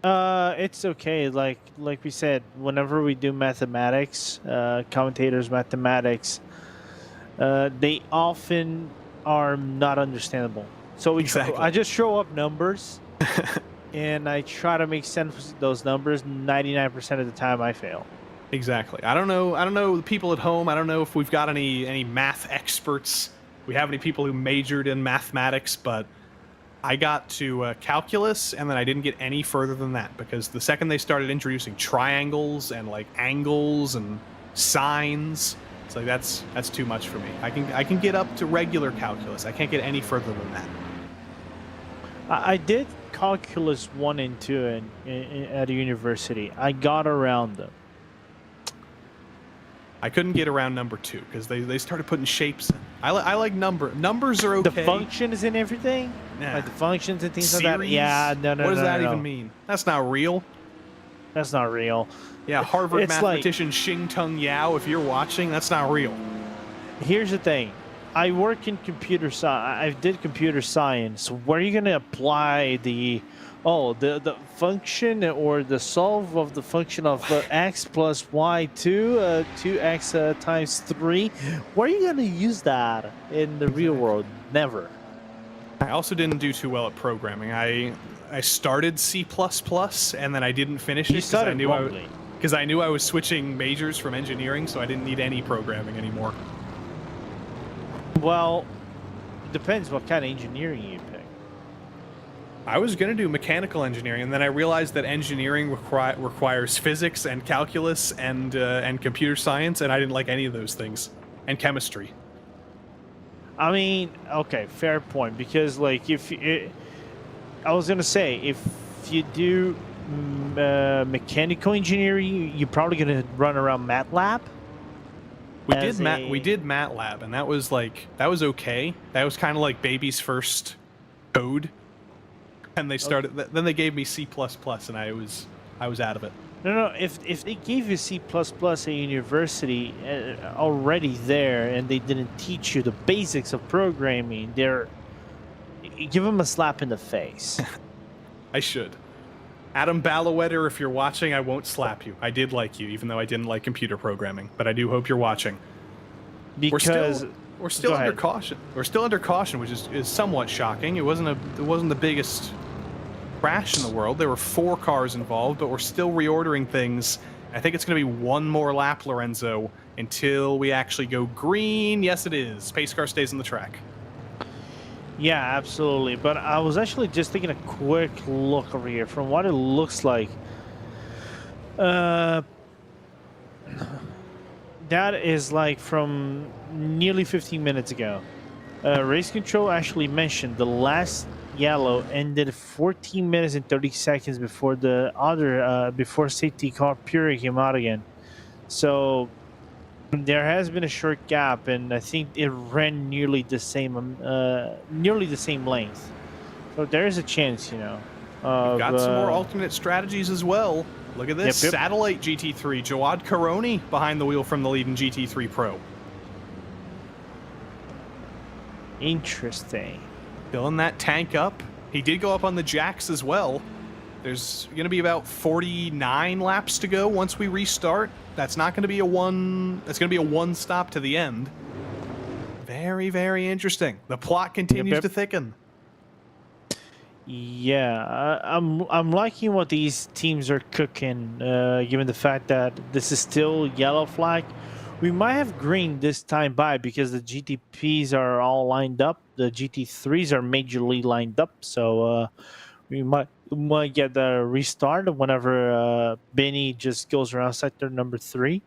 It's okay. Like we said, whenever we do mathematics, commentators mathematics, they often are not understandable. So I just show up numbers, and I try to make sense of those numbers. 99% of the time, I fail. Exactly. I don't know the people at home. I don't know if we've got any math experts. We have any people who majored in mathematics, but I got to calculus, and then I didn't get any further than that, because the second they started introducing triangles and like angles and sines, it's like that's too much for me. I can get up to regular calculus. I can't get any further than that. I did calculus 1 and 2 at a university. I got around them. I couldn't get around number 2 because they started putting shapes in. I like numbers are okay. The functions and everything? Nah. Like the functions and things Series? like that? Yeah, no. What does that even mean? That's not real. That's not real. Yeah, Harvard It's mathematician Xing-Tung Yao, if you're watching, that's not real. Here's the thing. I work in computer science. I did computer science. Where are you going to apply the function or the solve of the function of x plus y 2x times 3? Where are you going to use that in the real world? Never. I also didn't do too well at programming. I started C++ and then I didn't finish it because I knew I was switching majors from engineering, so I didn't need any programming anymore. Well, depends what kind of engineering you pick. I was going to do mechanical engineering, and then I realized that engineering requires physics and calculus and computer science, and I didn't like any of those things, and chemistry. I mean, okay, fair point, because like I was going to say, if you do mechanical engineering, you're probably going to run around MATLAB. We did MATLAB, and that was okay. That was kind of like baby's first code. And they started. Okay. Then they gave me C++, and I was out of it. No. If they gave you C++ at university already there, and they didn't teach you the basics of programming, give them a slap in the face. I should. Adam Ballowetter, if you're watching, I won't slap you. I did like you, even though I didn't like computer programming. But I do hope you're watching. Because we're still under caution. We're still under caution, which is somewhat shocking. It wasn't the biggest crash in the world. There were 4 cars involved, but we're still reordering things. I think it's going to be one more lap, Lorenzo, until we actually go green. Yes, it is. Pace car stays on the track. Yeah, absolutely. But I was actually just taking a quick look over here. From what it looks like, that is like from nearly 15 minutes ago. Race Control actually mentioned the last yellow ended 14 minutes and 30 seconds before the other before safety car period came out again. So there has been a short gap, and I think it ran nearly the same length. So there is a chance, you know. We've got some more alternate strategies as well. Look at this, Yep. Satellite GT3, Jawad Karoni behind the wheel from the lead in GT3 Pro. Interesting. Filling that tank up. He did go up on the jacks as well. There's going to be about 49 laps to go once we restart. That's not going to be a one. That's going to be a one stop to the end. Very, very interesting. The plot continues to thicken. Yeah, I'm liking what these teams are cooking, given the fact that this is still yellow flag. We might have green this time by because the GTPs are all lined up. The GT3s are majorly lined up, so we might get the restart whenever Benny just goes around sector number 3.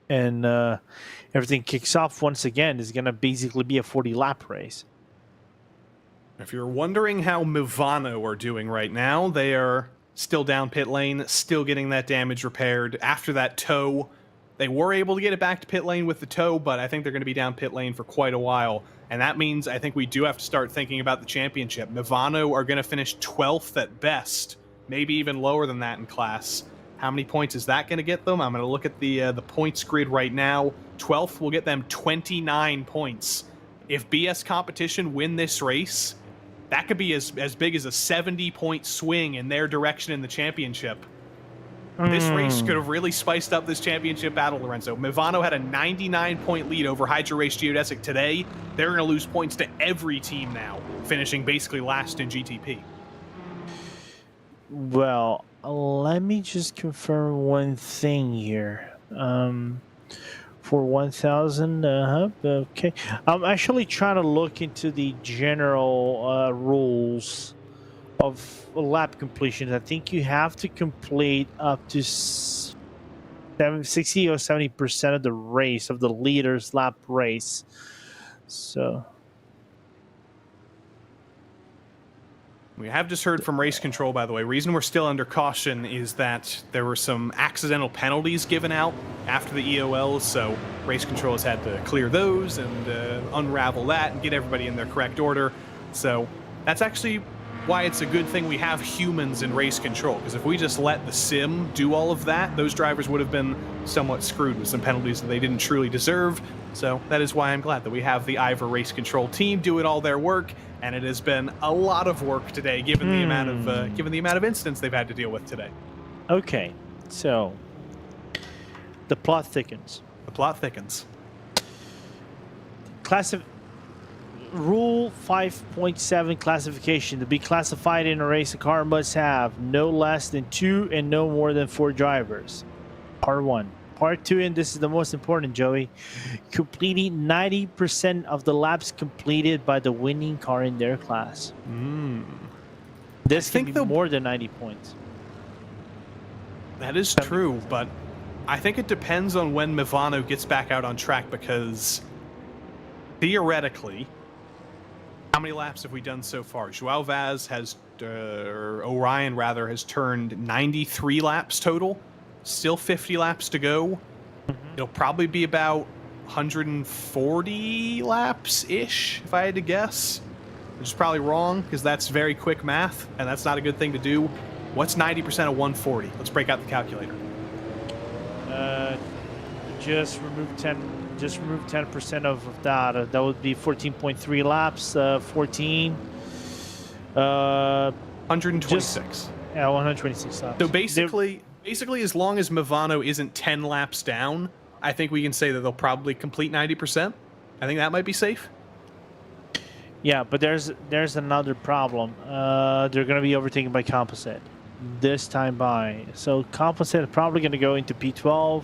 And everything kicks off once again. It's going to basically be a 40-lap race. If you're wondering how Movano are doing right now, they are still down pit lane, still getting that damage repaired. After that tow, they were able to get it back to pit lane with the tow, but I think they're going to be down pit lane for quite a while. And that means I think we do have to start thinking about the championship. Movano are going to finish 12th at best, maybe even lower than that in class. How many points is that going to get them? I'm going to look at the points grid right now. 12th will get them 29 points. If BS Competition win this race, that could be as big as a 70-point swing in their direction in the championship. This race could have really spiced up this championship battle, Lorenzo. Movano had a 99-point lead over Hydra Race Geodesic today. They're going to lose points to every team now, finishing basically last in GTP. Well, let me just confirm one thing here. For 1,000, okay. I'm actually trying to look into the general rules of lap completion. I think you have to complete up to 60 or 70% of the race, of the leader's lap race. So we have just heard from Race Control, by the way. Reason we're still under caution is that there were some accidental penalties given out after the EOLs, so Race Control has had to clear those and unravel that and get everybody in their correct order. So that's actually why it's a good thing we have humans in Race Control, because if we just let the sim do all of that, those drivers would have been somewhat screwed with some penalties that they didn't truly deserve. So that is why I'm glad that we have the IVRA Race Control team doing all their work, and it has been a lot of work today, given the amount of incidents they've had to deal with today. Okay, so the plot thickens. The plot thickens. Rule 5.7 classification. To be classified in a race, a car must have no less than 2 and no more than 4 drivers. Part 1. Part 2, and this is the most important, Joey. Completing 90% of the laps completed by the winning car in their class. This can be more than 90 points. That is true, but I think it depends on when Movano gets back out on track, because theoretically, how many laps have we done so far? Joao Vaz has, or Orion rather, has turned 93 laps total. Still 50 laps to go. It'll probably be about 140 laps-ish, if I had to guess. Which is probably wrong, because that's very quick math, and that's not a good thing to do. What's 90% of 140? Let's break out the calculator. Just remove 10% of that. That would be 14.3 laps. 14. 126. Yeah, 126 laps. So basically, as long as Movano isn't 10 laps down, I think we can say that they'll probably complete 90%. I think that might be safe. Yeah, but there's another problem. They're going to be overtaken by Composite this time by. So Composite is probably going to go into P12.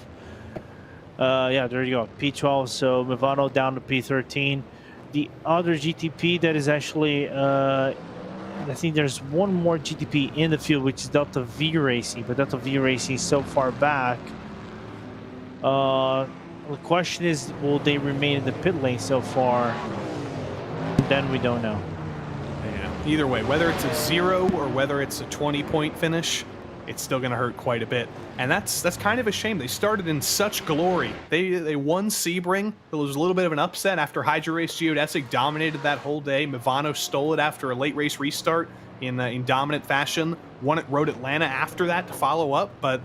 Yeah, there you go, P12. So Movano down to P13. The other GTP that is actually, I think there's one more GTP in the field, which is Delta V Racing, but Delta V Racing is so far back. The question is, will they remain in the pit lane so far? Then we don't know. Yeah. Either way, whether it's a 0 or whether it's a 20-point finish, it's still going to hurt quite a bit. And that's kind of a shame. They started in such glory. They won Sebring. It was a little bit of an upset after Hydra Race Geodesic dominated that whole day. Movano stole it after a late race restart in dominant fashion. Won at Road Atlanta after that to follow up, but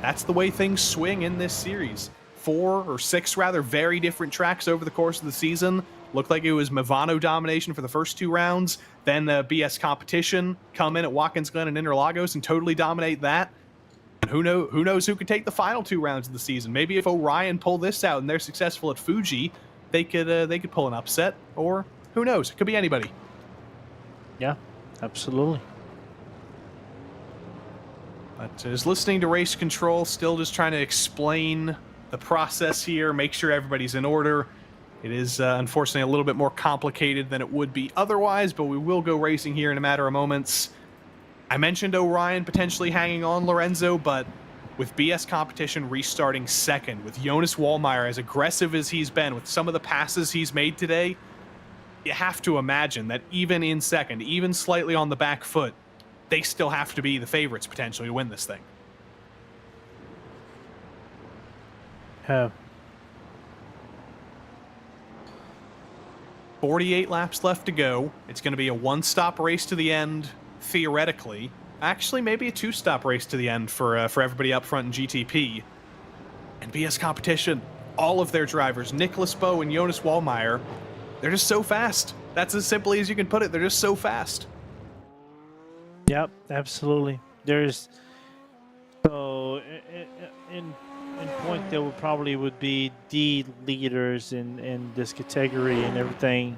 that's the way things swing in this series. 4 or 6 rather very different tracks over the course of the season. Looked like it was Movano domination for the first 2 rounds, then the BS competition come in at Watkins Glen and Interlagos and totally dominate that. And who knows who could take the final 2 rounds of the season? Maybe if Orion pull this out and they're successful at Fuji, they could pull an upset, or who knows? It could be anybody. Yeah, absolutely. But just listening to Race Control, still just trying to explain the process here, make sure everybody's in order. It is unfortunately a little bit more complicated than it would be otherwise, but we will go racing here in a matter of moments. I mentioned Orion potentially hanging on Lorenzo, but with BS competition restarting second, with Jonas Wallmeyer as aggressive as he's been, with some of the passes he's made today, you have to imagine that even in second, even slightly on the back foot, they still have to be the favorites potentially to win this thing. 48 laps left to go. It's going to be a 1-stop race to the end, theoretically. Actually, maybe a 2-stop race to the end for everybody up front in GTP. And BS competition, all of their drivers, Nicholas Bowe and Jonas Wallmeyer, they're just so fast. That's as simply as you can put it. They're just so fast. Yep, absolutely. There's so in point they would be the leaders in this category and everything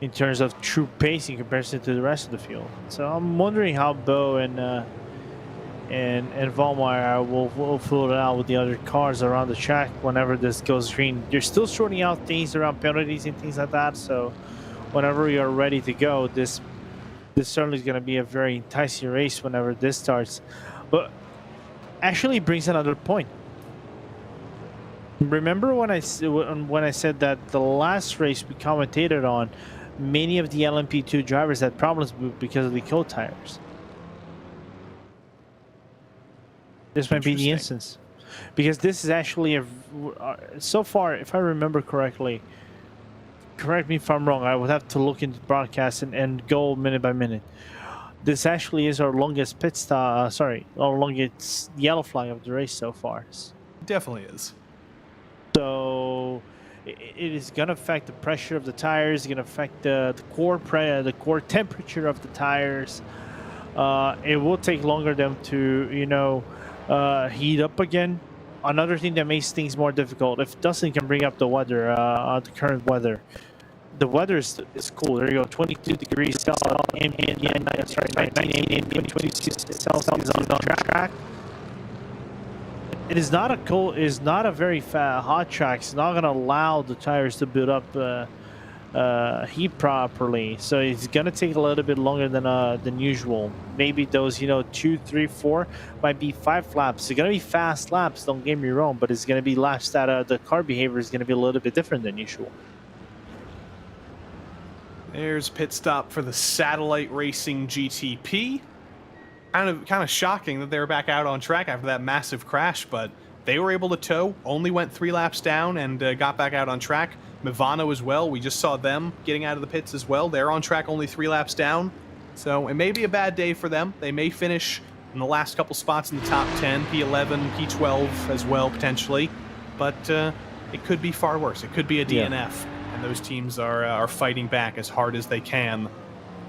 in terms of true pacing comparison to the rest of the field. So I'm wondering how Bo and Wallmeyer will fill it out with the other cars around the track whenever this goes green. You're still sorting out things around penalties and things like that. So whenever you're ready to go, this certainly is going to be a very enticing race whenever this starts. But actually brings another point. Remember when I said that the last race we commentated on, many of the LMP2 drivers had problems because of the cold tires. This might be the instance, because this is actually so far, if I remember correctly. Correct me if I'm wrong. I would have to look into the broadcast and go minute by minute. This actually is our longest pit stop. Our longest yellow flag of the race so far. It definitely is. So it is going to affect the pressure of the tires. It's going to affect the core temperature of the tires. It will take longer them to heat up again. Another thing that makes things more difficult, if Dustin can bring up the weather, the current weather. The weather is cool. There you go, 22 degrees Celsius, ambient, 19 ambient, 22 Celsius on track. It is not a cold. It is not a very hot track. It's not going to allow the tires to build up heat properly. So it's going to take a little bit longer than usual. Maybe those 2, 3, 4 might be 5 laps. It's going to be fast laps. Don't get me wrong, but it's going to be laps that the car behavior is going to be a little bit different than usual. There's pit stop for the Satellite Racing GTP. Kind of shocking that they were back out on track after that massive crash, but they were able to tow, only went 3 laps down and got back out on track. Movano as well, we just saw them getting out of the pits as well. They're on track, only 3 laps down. So it may be a bad day for them. They may finish in the last couple spots in the top 10, P11, P12 as well, potentially. But it could be far worse. It could be a DNF. And those teams are fighting back as hard as they can.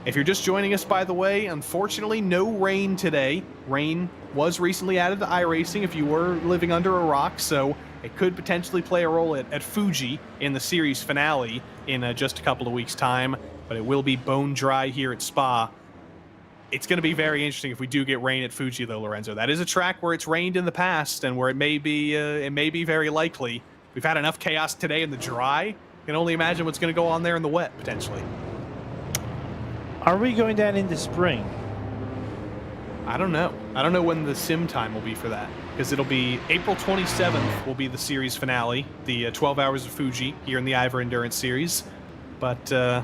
If you're just joining us, by the way, unfortunately, no rain today. Rain was recently added to iRacing if you were living under a rock, so it could potentially play a role at Fuji in the series finale in just a couple of weeks' time, but it will be bone dry here at Spa. It's going to be very interesting if we do get rain at Fuji, though, Lorenzo. That is a track where it's rained in the past and where it may be very likely. We've had enough chaos today in the dry. You can only imagine what's going to go on there in the wet, potentially. Are we going down in the spring? I don't know. I don't know when the sim time will be for that, because it'll be April 27th will be the series finale, the 12 Hours of Fuji here in the IVRA Endurance Series. But I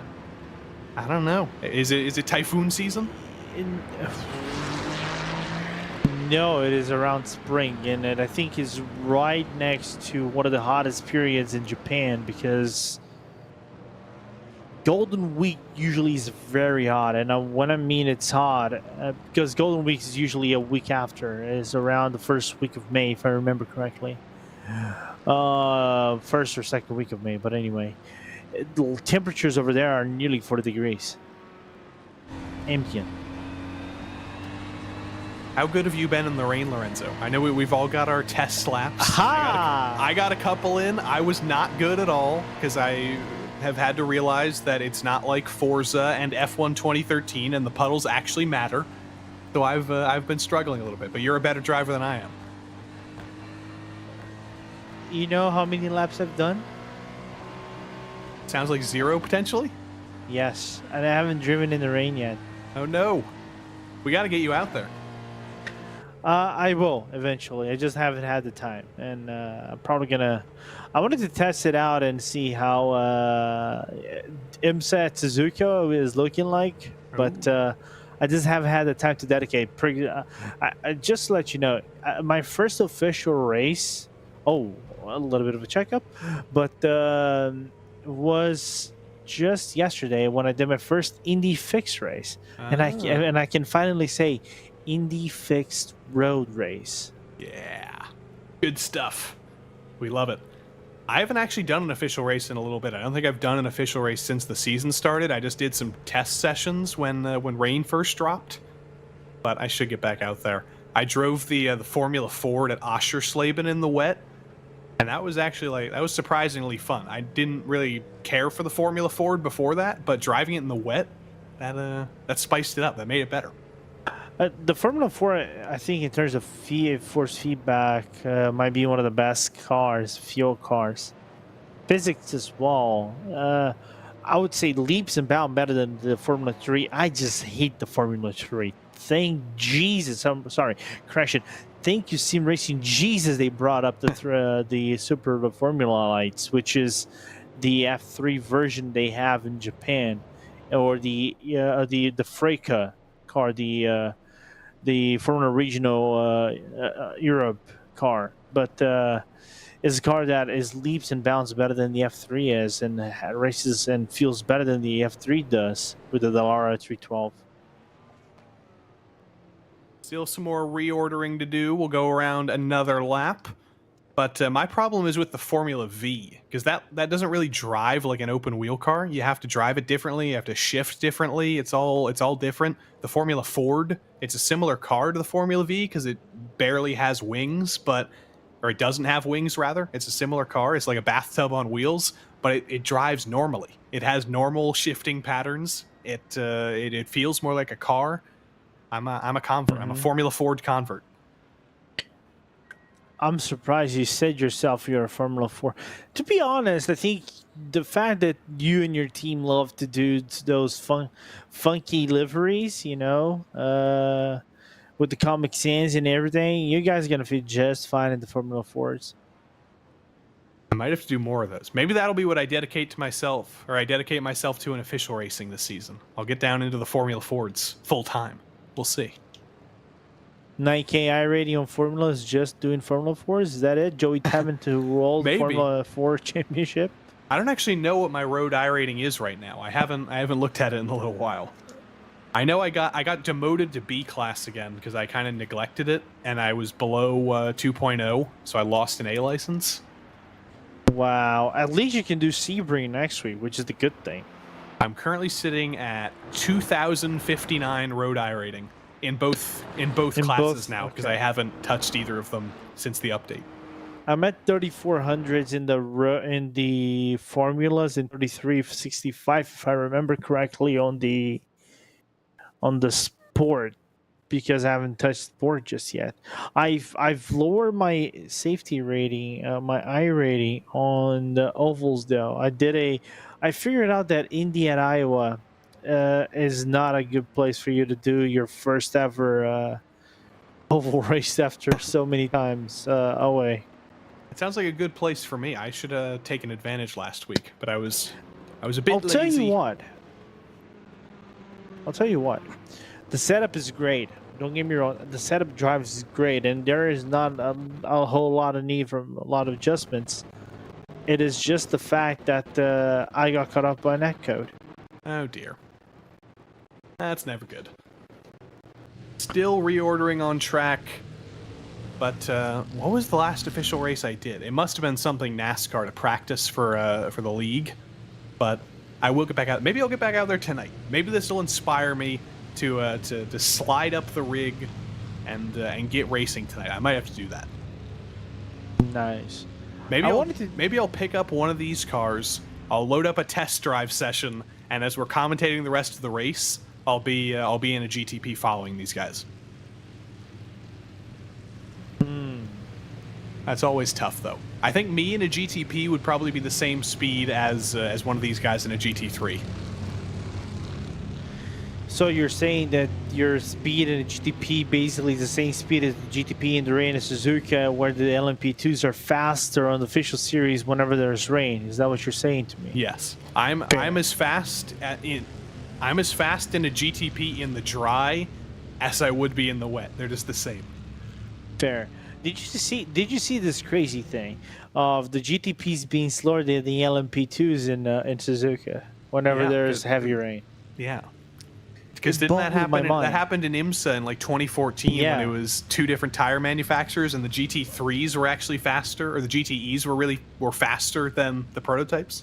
don't know. Is it typhoon season? know it is around spring, and it I think is right next to one of the hottest periods in Japan, because Golden Week usually is very hot. And when I mean it's hot, because Golden Week is usually a week after, is around the first week of May, if I remember correctly. First or second week of May, but anyway, the temperatures over there are nearly 40 degrees. Ambient. How good have you been in the rain, Lorenzo? I know we've all got our test slaps. Aha! I got a couple in. I was not good at all because I have had to realize that it's not like Forza and F1 2013, and the puddles actually matter. So I've been struggling a little bit, but you're a better driver than I am. You know how many laps I've done? Sounds like 0 potentially. Yes, and I haven't driven in the rain yet. Oh no, we got to get you out there. I will eventually. I just haven't had the time, and I'm probably gonna. I wanted to test it out and see how IMSA at Suzuka is looking like, but I just haven't had the time to dedicate. I just to let you know, my first official race. Oh, a little bit of a checkup, but was just yesterday when I did my first Indy Fixed race, and I can finally say Indy Fixed road race. Yeah, good stuff. We love it. I haven't actually done an official race in a little bit. I don't think I've done an official race since the season started. I just did some test sessions when rain first dropped, but I should get back out there. I drove the Formula Ford at Oschersleben in the wet, and that was actually that was surprisingly fun. I didn't really care for the Formula Ford before that, but driving it in the wet, that spiced it up. That made it better. The Formula 4, I think, in terms of force feedback, might be one of the best fuel cars. Physics as well. I would say leaps and bounds better than the Formula 3. I just hate the Formula 3. Thank Jesus. I'm sorry, crash it. Thank you, Sim Racing Jesus. They brought up the Super Formula Lights, which is the F3 version they have in Japan, or the Freika car, the Formula Regional Europe car, but it's a car that is leaps and bounds better than the F3 is, and races and feels better than the F3 does with the Dallara 312. Still some more reordering to do. We'll go around another lap. But my problem is with the Formula V, because that doesn't really drive like an open wheel car. You have to drive it differently. You have to shift differently. It's all different. The Formula Ford, it's a similar car to the Formula V because it barely has wings, or it doesn't have wings rather. It's a similar car. It's like a bathtub on wheels, but it drives normally. It has normal shifting patterns. It feels more like a car. I'm a convert. I'm a Formula Ford convert. I'm surprised you said yourself you're a Formula 4. To be honest, I think the fact that you and your team love to do those funky liveries, with the Comic Sans and everything, you guys are going to feel just fine in the Formula 4s. I might have to do more of those. Maybe that'll be what I dedicate to myself, or I dedicate myself to an official racing this season. I'll get down into the Formula Fords full time. We'll see. 9K iRating on Formula is just doing Formula 4s? Is that it? Joey having to roll the Formula 4 championship? I don't actually know what my road iRating is right now. I haven't looked at it in a little while. I know I got demoted to B class again because I kind of neglected it, and I was below 2.0, so I lost an A license. Wow. At least you can do Sebring next week, which is the good thing. I'm currently sitting at 2,059 road iRating. In both classes now, because I haven't touched either of them since the update. I'm at 3,400s in the formulas and 3,365, if I remember correctly, on the sport, because I haven't touched sport just yet. I've lowered my safety rating, my I rating on the ovals though. I figured out that Indy at Iowa is not a good place for you to do your first ever oval race after so many times away. It sounds like a good place for me. I should have taken advantage last week, but I was a bit lazy. I'll tell you what. The setup is great. Don't get me wrong. The setup drives is great, and there is not a whole lot of need for a lot of adjustments. It is just the fact that I got caught up by netcode. Oh dear. That's never good. Still reordering on track. But what was the last official race I did? It must have been something NASCAR to practice for the league. But I will get back out. Maybe I'll get back out there tonight. Maybe this will inspire me to slide up the rig and get racing tonight. I might have to do that. Nice. Maybe I'll pick up one of these cars. I'll load up a test drive session, and as we're commentating the rest of the race, I'll be in a GTP following these guys. That's always tough, though. I think me in a GTP would probably be the same speed as one of these guys in a GT3. So you're saying that your speed in a GTP basically is the same speed as the GTP in the rain and Suzuka, where the LMP2s are faster on the official series whenever there's rain. Is that what you're saying to me? Yes, I'm as fast in a GTP in the dry as I would be in the wet. They're just the same. Fair. Did you see this crazy thing of the GTPs being slower than the LMP2s in Suzuka whenever there's heavy rain? Yeah. Because didn't that happen? That happened in IMSA in like 2014 when it was two different tire manufacturers, and the GT3s were actually faster, or the GTEs were faster than the prototypes.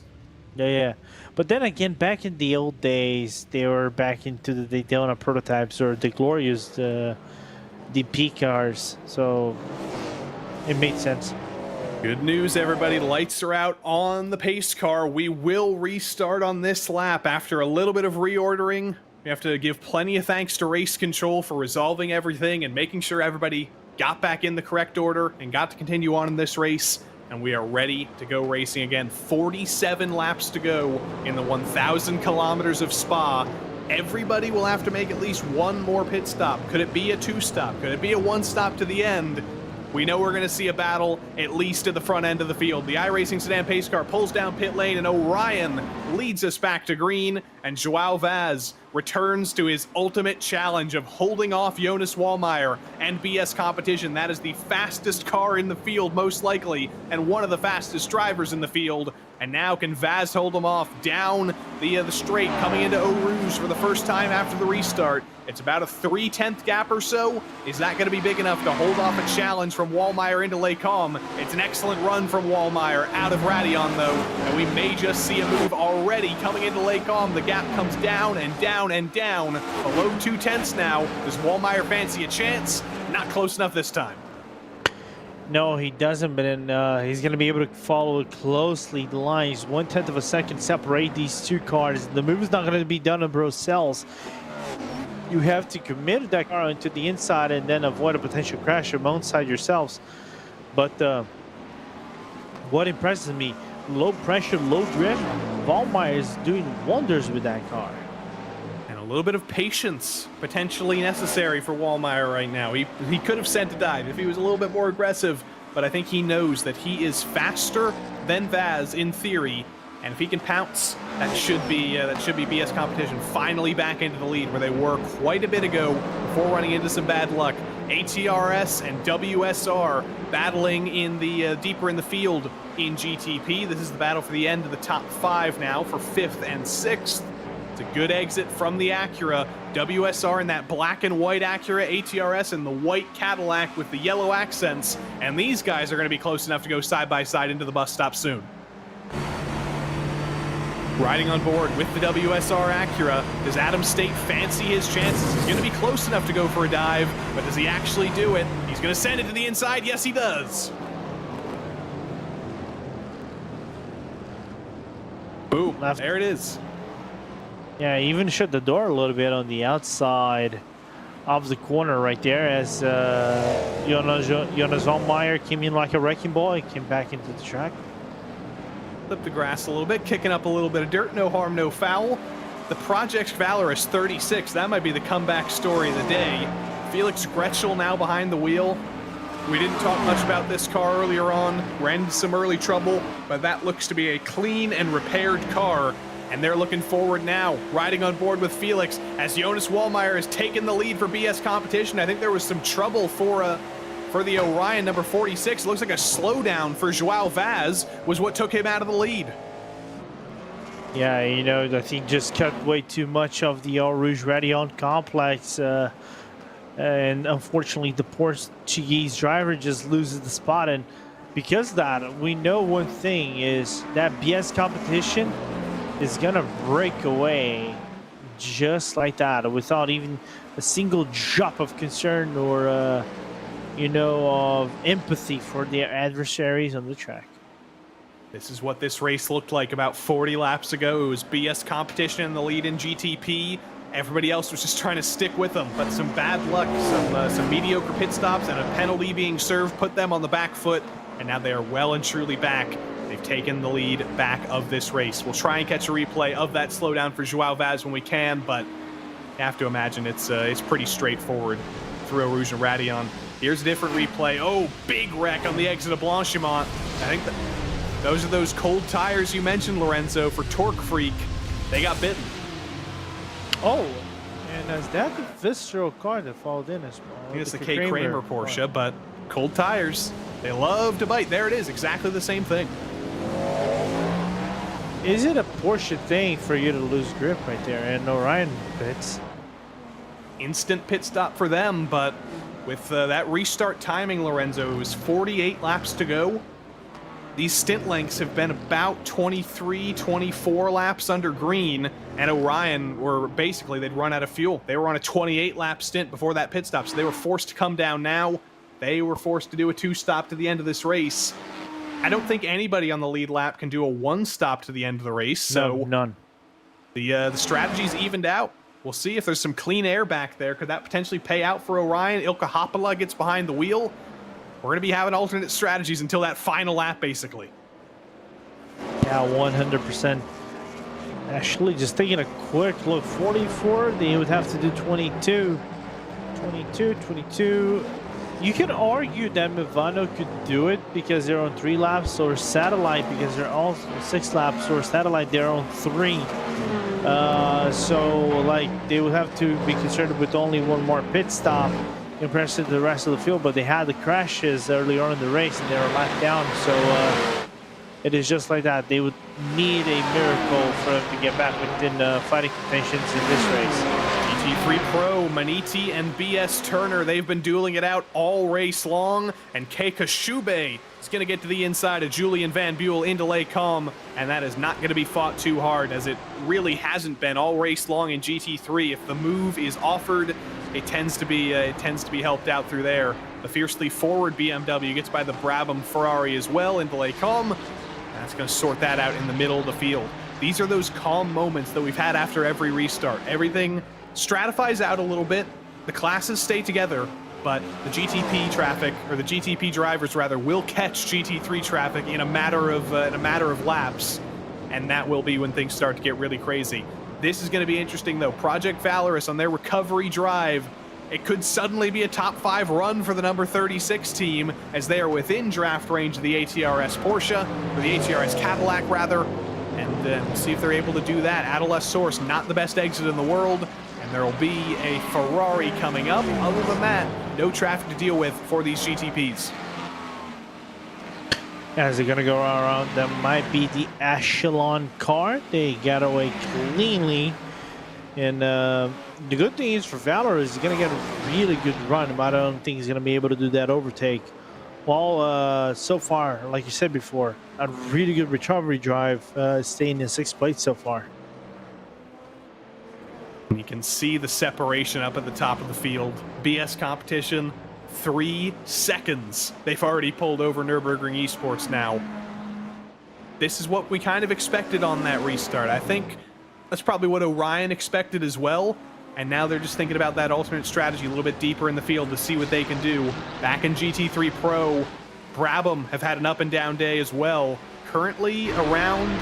Yeah. But then again, back in the old days, they were back into the Daytona prototypes or the glorious DP cars, so it made sense. Good news, everybody. The lights are out on the pace car. We will restart on this lap after a little bit of reordering. We have to give plenty of thanks to Race Control for resolving everything and making sure everybody got back in the correct order and got to continue on in this race. And we are ready to go racing again. 47 laps to go in the 1,000 kilometers of Spa. Everybody will have to make at least one more pit stop. Could it be a two-stop? Could it be a one-stop to the end? We know we're going to see a battle, at least at the front end of the field. The iRacing Sedan pace car pulls down pit lane, and Orion leads us back to green, and Joao Vaz returns to his ultimate challenge of holding off Jonas Wallmeyer and BS Competition. That is the fastest car in the field, most likely, and one of the fastest drivers in the field. And now can Vaz hold him off down the straight, coming into Eau Rouge for the first time after the restart. It's about a 3/10 gap or so. Is that going to be big enough to hold off a challenge from Wallmeyer into Les Combes? It's an excellent run from Wallmeyer out of Radeon, though, and we may just see a move already coming into Les Combes. The gap comes down and down and down. Below 2/10 now. Does Wallmeyer fancy a chance? Not close enough this time. No, he doesn't, but then he's going to be able to follow closely the lines. 1/10 of a second separate these two cars. The move is not going to be done on bro cells. You have to commit that car into the inside and then avoid a potential crash alongside yourselves. But what impresses me, low pressure, low drift, Wallmeyer is doing wonders with that car. And a little bit of patience potentially necessary for Wallmeyer right now. He could have sent a dive if he was a little bit more aggressive, but I think he knows that he is faster than Vaz in theory. And if he can pounce, that should be BS Competition finally back into the lead where they were quite a bit ago before running into some bad luck. ATRS and WSR battling in the deeper in the field in GTP. This is the battle for the end of the top 5 now for 5th and 6th. It's a good exit from the Acura. WSR in that black and white Acura, ATRS in the white Cadillac with the yellow accents. And these guys are going to be close enough to go side by side into the bus stop soon. Riding on board with the WSR Acura, does Adam State fancy his chances? He's going to be close enough to go for a dive, but does he actually do it? He's going to send it to the inside. Yes, he does. Boom. There it is. Yeah, even shut the door a little bit on the outside of the corner right there as Jonas Wallmeyer came in like a wrecking ball and came back into the track. Flip the grass a little bit, kicking up a little bit of dirt. No harm, no foul. The Project Valorous 36. That might be the comeback story of the day. Felix Gretschel now behind the wheel. We didn't talk much about this car earlier on. Ran into some early trouble, but that looks to be a clean and repaired car. And they're looking forward now, riding on board with Felix as Jonas Wallmeyer has taken the lead for BS Competition. I think there was some trouble for the Orion number 46. It looks like a slowdown for Joao Vaz was what took him out of the lead. Yeah, you know, I think just cut way too much of the Eau Rouge Radion complex. And unfortunately, the Portuguese driver just loses the spot. And because of that, we know one thing is that BS Competition is going to break away just like that without even a single drop of concern or, you know, of empathy for their adversaries on the track. This is what this race looked like about 40 laps ago. It was BS Competition in the lead in GTP. Everybody else was just trying to stick with them, but some bad luck, some mediocre pit stops, and a penalty being served put them on the back foot, and now they are well and truly back. They've taken the lead back of this race. We'll try and catch a replay of that slowdown for Joao Vaz when we can, but you have to imagine it's pretty straightforward through Eau Rouge and Radion. Here's a different replay. Oh, big wreck on the exit of Blanchimont. I think those are those cold tires you mentioned, Lorenzo, for Torque Freak. They got bitten. Oh, and is that the Visceral car that followed in as well? I think it's the K. Kramer Porsche, but cold tires. They love to bite. There it is, exactly the same thing. Is it a Porsche thing for you to lose grip right there and Orion pits? Instant pit stop for them, but with that restart timing, Lorenzo, it was 48 laps to go. These stint lengths have been about 23, 24 laps under green, and Orion were basically, they'd run out of fuel. They were on a 28-lap stint before that pit stop, so they were forced to come down now. They were forced to do a 2-stop to the end of this race. I don't think anybody on the lead lap can do a 1-stop to the end of the race, so no, none. The strategy's evened out. We'll see if there's some clean air back there. Could that potentially pay out for Orion? Ilkka Haapala gets behind the wheel. We're going to be having alternate strategies until that final lap, basically. Yeah, 100%. Actually, just taking a quick look, 44, they would have to do 22. 22. You could argue that Movano could do it because they're on 3 laps, or Satellite because they're all 6 laps, or Satellite they're on 3. So, like, they would have to be concerned with only one more pit stop compared to the rest of the field, but they had the crashes early on in the race and they were lapped down, so it is just like that. They would need a miracle for them to get back within fighting contentions in this race. GT3 Pro, Maniti and BS Turner, they've been dueling it out all race long, and Keika Shube is going to get to the inside of Julian Van Buell into Les Combes, and that is not going to be fought too hard, as it really hasn't been all race long in GT3. If the move is offered, it tends to be helped out through there. The fiercely forward BMW gets by the Brabham Ferrari as well into Les Combes. That's going to sort that out in the middle of the field. These are those calm moments that we've had after every restart. Everything stratifies out a little bit. The classes stay together, but the GTP traffic, or the GTP drivers rather, will catch GT3 traffic in a matter of laps, and that will be when things start to get really crazy. This is going to be interesting, though. Project Valorous on their recovery drive. It could suddenly be a top 5 run for the number 36 team, as they are within draft range of the ATRS Porsche, or the ATRS Cadillac, rather. And we'll see if they're able to do that. Adeless Source, not the best exit in the world. And there will be a Ferrari coming up. Other than that, no traffic to deal with for these GTPs. As they're going to go around, that might be the Echelon car. They got away cleanly. And the good thing is for Valor is he's going to get a really good run, but I don't think he's going to be able to do that overtake. Well, so far, like you said before, a really good recovery drive, staying in 6th place so far. You can see the separation up at the top of the field. BS Competition, 3 seconds. They've already pulled over Nürburgring Esports now. This is what we kind of expected on that restart. I think that's probably what Orion expected as well. And now they're just thinking about that alternate strategy a little bit deeper in the field to see what they can do. Back in GT3 Pro, Brabham have had an up and down day as well. Currently around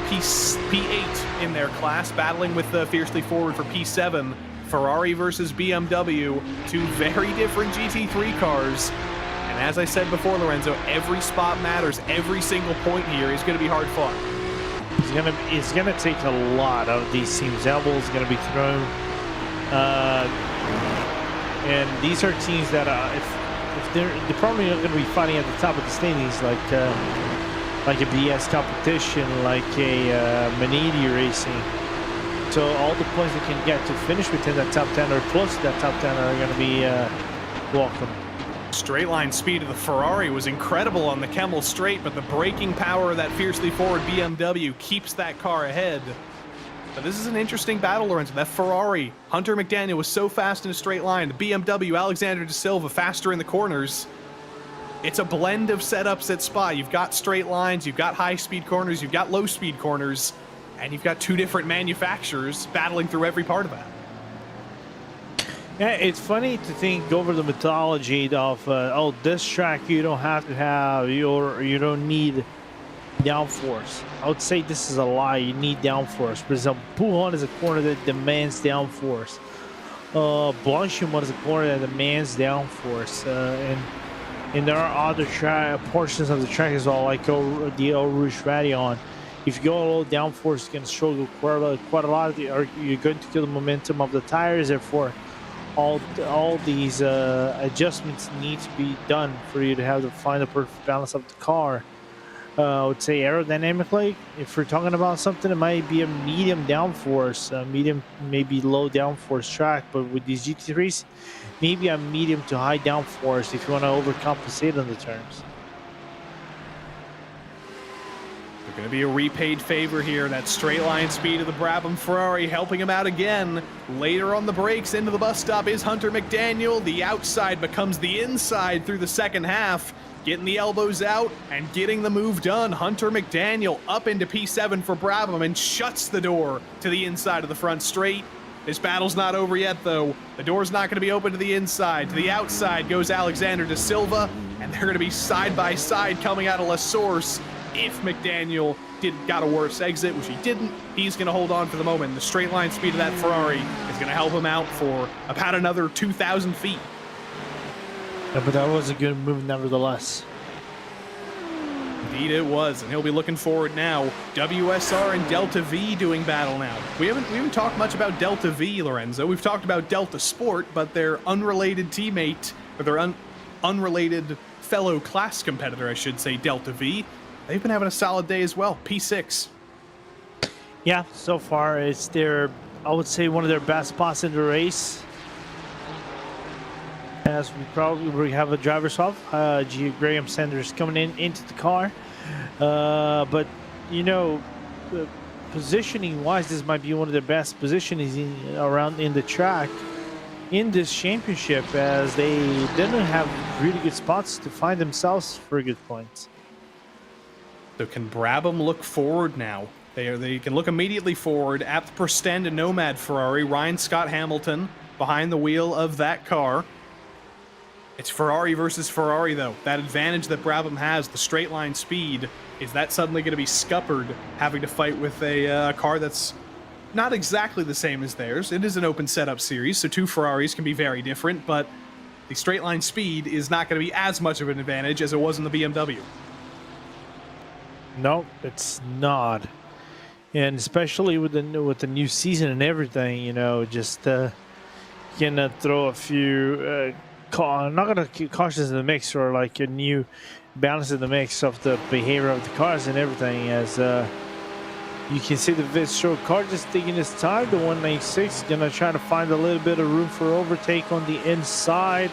P8 in their class, battling with the fiercely forward for P7. Ferrari versus BMW, 2 very different GT3 cars. And as I said before, Lorenzo, every spot matters. Every single point here is going to be hard fought. It's gonna take a lot of these teams. Elbows gonna be thrown, and these are teams that if they're probably not gonna be fighting at the top of the standings like a BS competition, like a Manidi Racing. So all the points they can get to finish within that top 10 or close to that top 10 are going to be welcome. Straight line speed of the Ferrari was incredible on the Kemmel straight, but the braking power of that fiercely forward BMW keeps that car ahead. But this is an interesting battle, Lorenzo. That Ferrari, Hunter McDaniel was so fast in a straight line. The BMW, Alexander De Silva, faster in the corners. It's a blend of setups at Spa. You've got straight lines, you've got high-speed corners, you've got low-speed corners, and you've got two different manufacturers battling through every part of that. Yeah, it's funny to think over the mythology of, oh, this track you don't have to have, you don't need downforce. I would say this is a lie. You need downforce. For example, Pouhon is a corner that demands downforce. Blanchimont is a corner that demands downforce. And there are other portions of the track as well, like the Eau Rouge Radion. If you go a little downforce, you can struggle quite a lot. You're going to kill the momentum of the tires. Therefore, all these adjustments need to be done for you to find the perfect balance of the car. I would say aerodynamically, if we're talking about something, it might be a medium downforce, medium maybe low downforce track. But with these GT3s, maybe a medium to high downforce if you want to overcompensate on the turns. They're going to be a repaid favor here. That straight line speed of the Brabham Ferrari helping him out again. Later on the brakes into the bus stop is Hunter McDaniel. The outside becomes the inside through the second half. Getting the elbows out and getting the move done. Hunter McDaniel up into P7 for Brabham and shuts the door to the inside of the front straight. This battle's not over yet, though. The door's not going to be open to the inside. To the outside goes Alexander De Silva, and they're going to be side by side coming out of La Source. If McDaniel got a worse exit, which he didn't, he's going to hold on for the moment. The straight line speed of that Ferrari is going to help him out for about another 2,000 feet. Yeah, but that was a good move nevertheless. Indeed it was, and he'll be looking forward now. WSR and Delta V doing battle now. We haven't talked much about Delta V, Lorenzo. We've talked about Delta Sport, but their unrelated teammate, or their unrelated fellow class competitor, I should say, Delta V, they've been having a solid day as well. P6. Yeah, so far it's I would say, one of their best spots in the race. As we have a driver swap, Graham Sanders coming into the car. But, you know, positioning-wise, this might be one of the best positionings in the track in this championship, as they didn't have really good spots to find themselves for good points. So can Brabham look forward now? They can look immediately forward at the Prestend and Nomad Ferrari. Ryan Scott Hamilton behind the wheel of that car. It's Ferrari versus Ferrari, though. That advantage that Brabham has, the straight line speed, is that suddenly going to be scuppered having to fight with a car that's not exactly the same as theirs. It is an open setup series, so two Ferraris can be very different, but the straight line speed is not going to be as much of an advantage as it was in the BMW. No, it's not. And especially with the new season and everything, you know, just gonna throw a few I'm not gonna keep cautions in the mix, or like a new balance in the mix of the behavior of the cars and everything. As you can see, the Vistro car just taking its time. The 196 gonna try to find a little bit of room for overtake on the inside.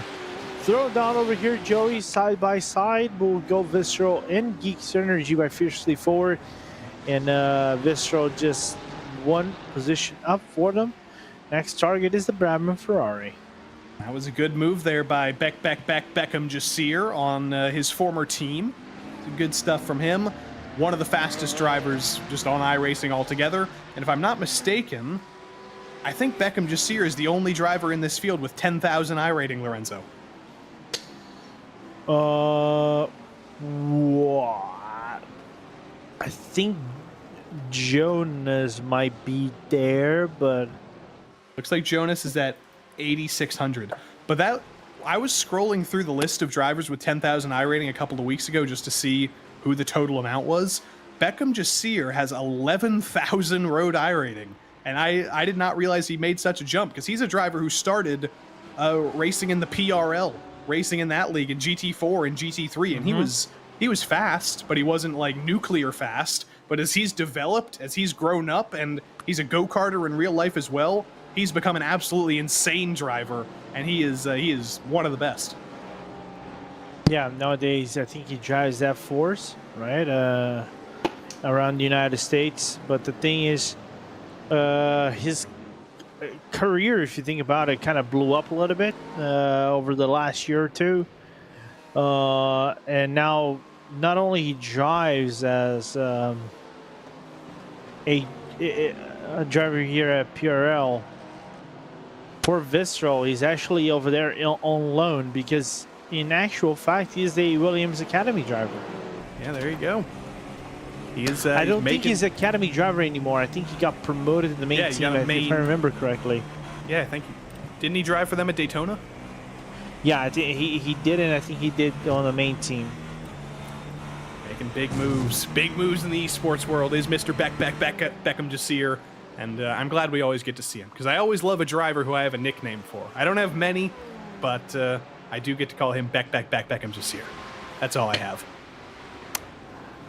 Throw down over here, Joey, side by side. We'll go Vistro and Geek Synergy by fiercely forward, and Vistro just one position up for them. Next target is the Brabham Ferrari. That was a good move there by Beckham Jasir on his former team. Some good stuff from him. One of the fastest drivers just on iRacing altogether. And if I'm not mistaken, I think Beckham Jasir is the only driver in this field with 10,000 iRating, Lorenzo. What? I think Jonas might be there, but looks like Jonas is at 8,600. But that, I was scrolling through the list of drivers with 10,000 iRating a couple of weeks ago just to see who the total amount was. Beckham Jasir has 11,000 road iRating. And I did not realize he made such a jump, because he's a driver who started racing in the PRL, racing in that league in GT4 and GT3, and he was fast, but he wasn't like nuclear fast. But as he's developed, as he's grown up, and he's a go-karter in real life as well, he's become an absolutely insane driver, and he is one of the best. Yeah, nowadays I think he drives F4s, right, around the United States. But the thing is, his career, if you think about it, kind of blew up a little bit over the last year or two. And now, not only he drives as a driver here at PRL for Vistral, he's actually over there on loan, because in actual fact he's a Williams Academy driver. Yeah, there you go. He is. I don't think he's Academy driver anymore. I think he got promoted in the main team, if I remember correctly. Yeah, thank you. Didn't he drive for them at Daytona? Yeah, I think he did, and I think he did on the main team. Making big moves in the esports world is Mr. Beckham Jasir, and I'm glad we always get to see him, because I always love a driver who I have a nickname for. I don't have many, but I do get to call him Beckham Jasir. That's all I have.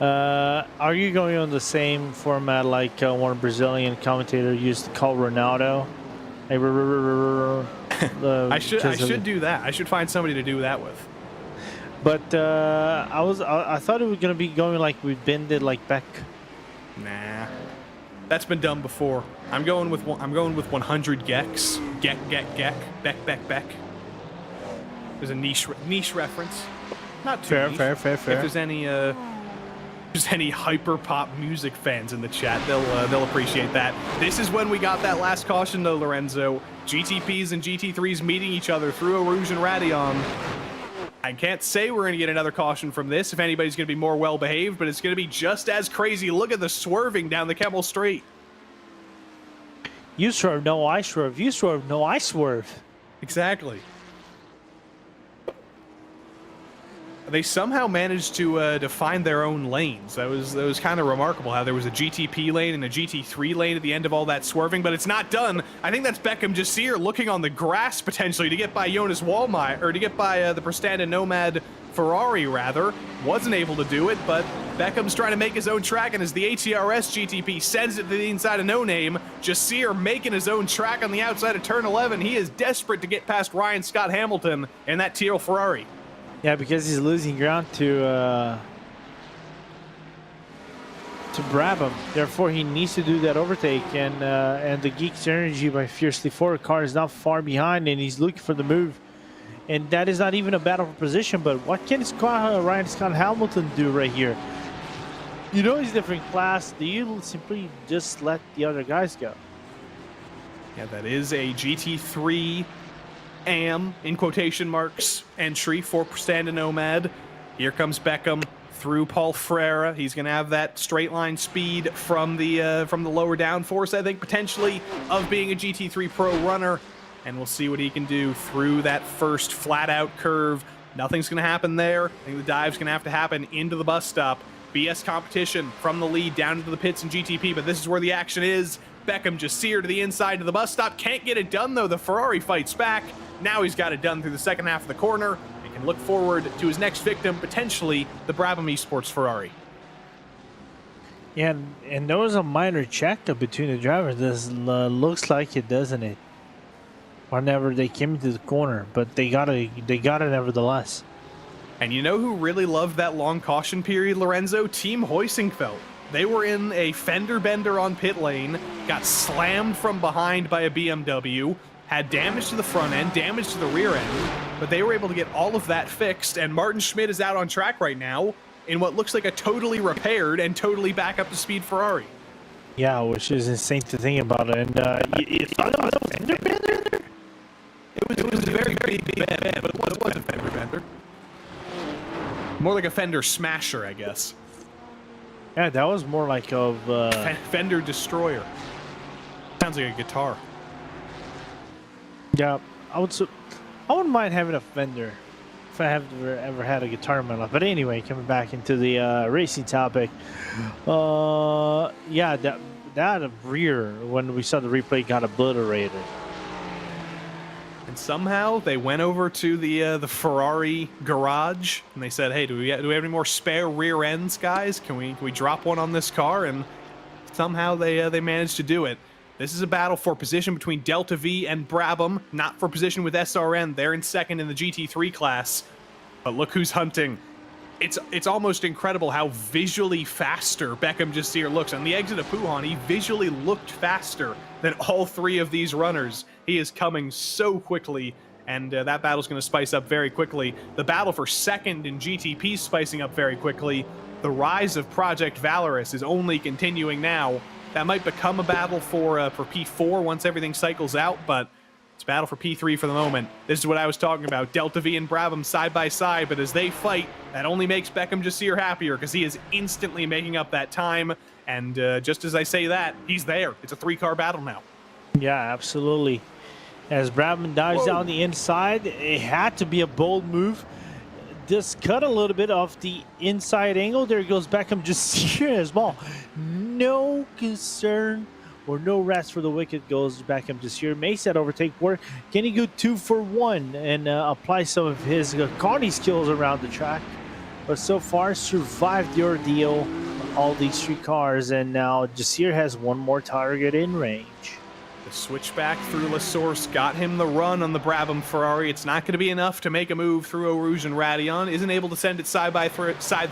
Are you going on the same format like one Brazilian commentator used to call Ronaldo? I should do that. I should find somebody to do that with. But I thought it was gonna be going like we've been did like Beck. Nah, that's been done before. I'm going with 100 Gex. Beck. There's a niche reference. Not too niche. Fair. If there's any hyper pop music fans in the chat, they'll appreciate that. This is when we got that last caution though, Lorenzo. GTPs and GT3s meeting each other through a Rouge and Radion. I can't say we're going to get another caution from this if anybody's going to be more well-behaved, but it's going to be just as crazy. Look at the swerving down the Keppel Straight. You swerve, no I swerve. You swerve, no I swerve. Exactly. They somehow managed to find their own lanes. That was kind of remarkable how there was a GTP lane and a GT3 lane at the end of all that swerving, but it's not done. I think that's Beckham Jasir looking on the grass potentially to get by Jonas Wallmeyer, or to get by the Prestanda Nomad Ferrari rather. Wasn't able to do it, but Beckham's trying to make his own track, and as the ATRS GTP sends it to the inside of No Name, Jasir making his own track on the outside of turn 11. He is desperate to get past Ryan Scott Hamilton in that Tyrrell Ferrari. Yeah, because he's losing ground to Brabham. Therefore, he needs to do that overtake. And the Geeks Energy by Fiercely Forward car is not far behind, and he's looking for the move. And that is not even a battle for position. But what can Ryan Scott Hamilton do right here? You know he's different class. Do you simply just let the other guys go? Yeah, that is a GT3 AM, in quotation marks, entry for Prestanda Nomad. Here comes Beckham through Paul Freire. He's going to have that straight line speed from the lower downforce, I think, potentially, of being a GT3 Pro runner. And we'll see what he can do through that first flat-out curve. Nothing's going to happen there. I think the dive's going to have to happen into the bus stop. BS competition from the lead down into the pits in GTP, but this is where the action is. Beckham Jasir to the inside of the bus stop. Can't get it done, though. The Ferrari fights back. Now he's got it done through the second half of the corner and can look forward to his next victim, potentially the Brabham Esports Ferrari. Yeah, and there was a minor checkup between the drivers. This looks like it, doesn't it? Whenever they came into the corner, but they got it nevertheless. And you know who really loved that long caution period, Lorenzo? Team Heusinkveld. They were in a fender bender on pit lane, got slammed from behind by a BMW, had damage to the front end, damage to the rear end, but they were able to get all of that fixed, and Martin Schmidt is out on track right now in what looks like a totally repaired and totally back up to speed Ferrari. Yeah, which is insane to think about. And you thought it was a fender bender? It was a very big bend, but it was a fender bender. More like a fender smasher, I guess. Yeah, that was more like of Fender Destroyer. Sounds like a guitar. Yeah, I wouldn't mind having a Fender if I have ever had a guitar in my life. But anyway, coming back into the racing topic, yeah, that rear, when we saw the replay, got obliterated. And somehow they went over to the Ferrari garage and they said, "Hey, do we have any more spare rear ends, guys? Can we drop one on this car?" And somehow they managed to do it. This is a battle for position between Delta V and Brabham, not for position with SRN. They're in second in the GT3 class. But look who's hunting. It's almost incredible how visually faster Beckham Jasir looks. On the exit of Puhan, he visually looked faster than all three of these runners. He is coming so quickly, and that battle's going to spice up very quickly. The battle for second in GTP is spicing up very quickly. The rise of Project Valorous is only continuing now. That might become a battle for P4 once everything cycles out, but it's a battle for P3 for the moment. This is what I was talking about. Delta V and Brabham side by side, but as they fight, that only makes Beckham Jasir happier because he is instantly making up that time. And just as I say that, he's there. It's a 3-car battle now. Yeah, absolutely. As Brabham dives down the inside, it had to be a bold move. Just cut a little bit off the inside angle. There goes Beckham Jasir as well. No concern or no rest for the wicket goes Beckham Jasir. Makes that overtake work. Can he go 2 for 1 and apply some of his karting skills around the track? But so far, survived the ordeal, all these 3 cars, and now Jasir has one more target in range. The switchback through La Source got him the run on the Brabham Ferrari. It's not going to be enough to make a move through Eau Rouge and Radion. Isn't able to send it side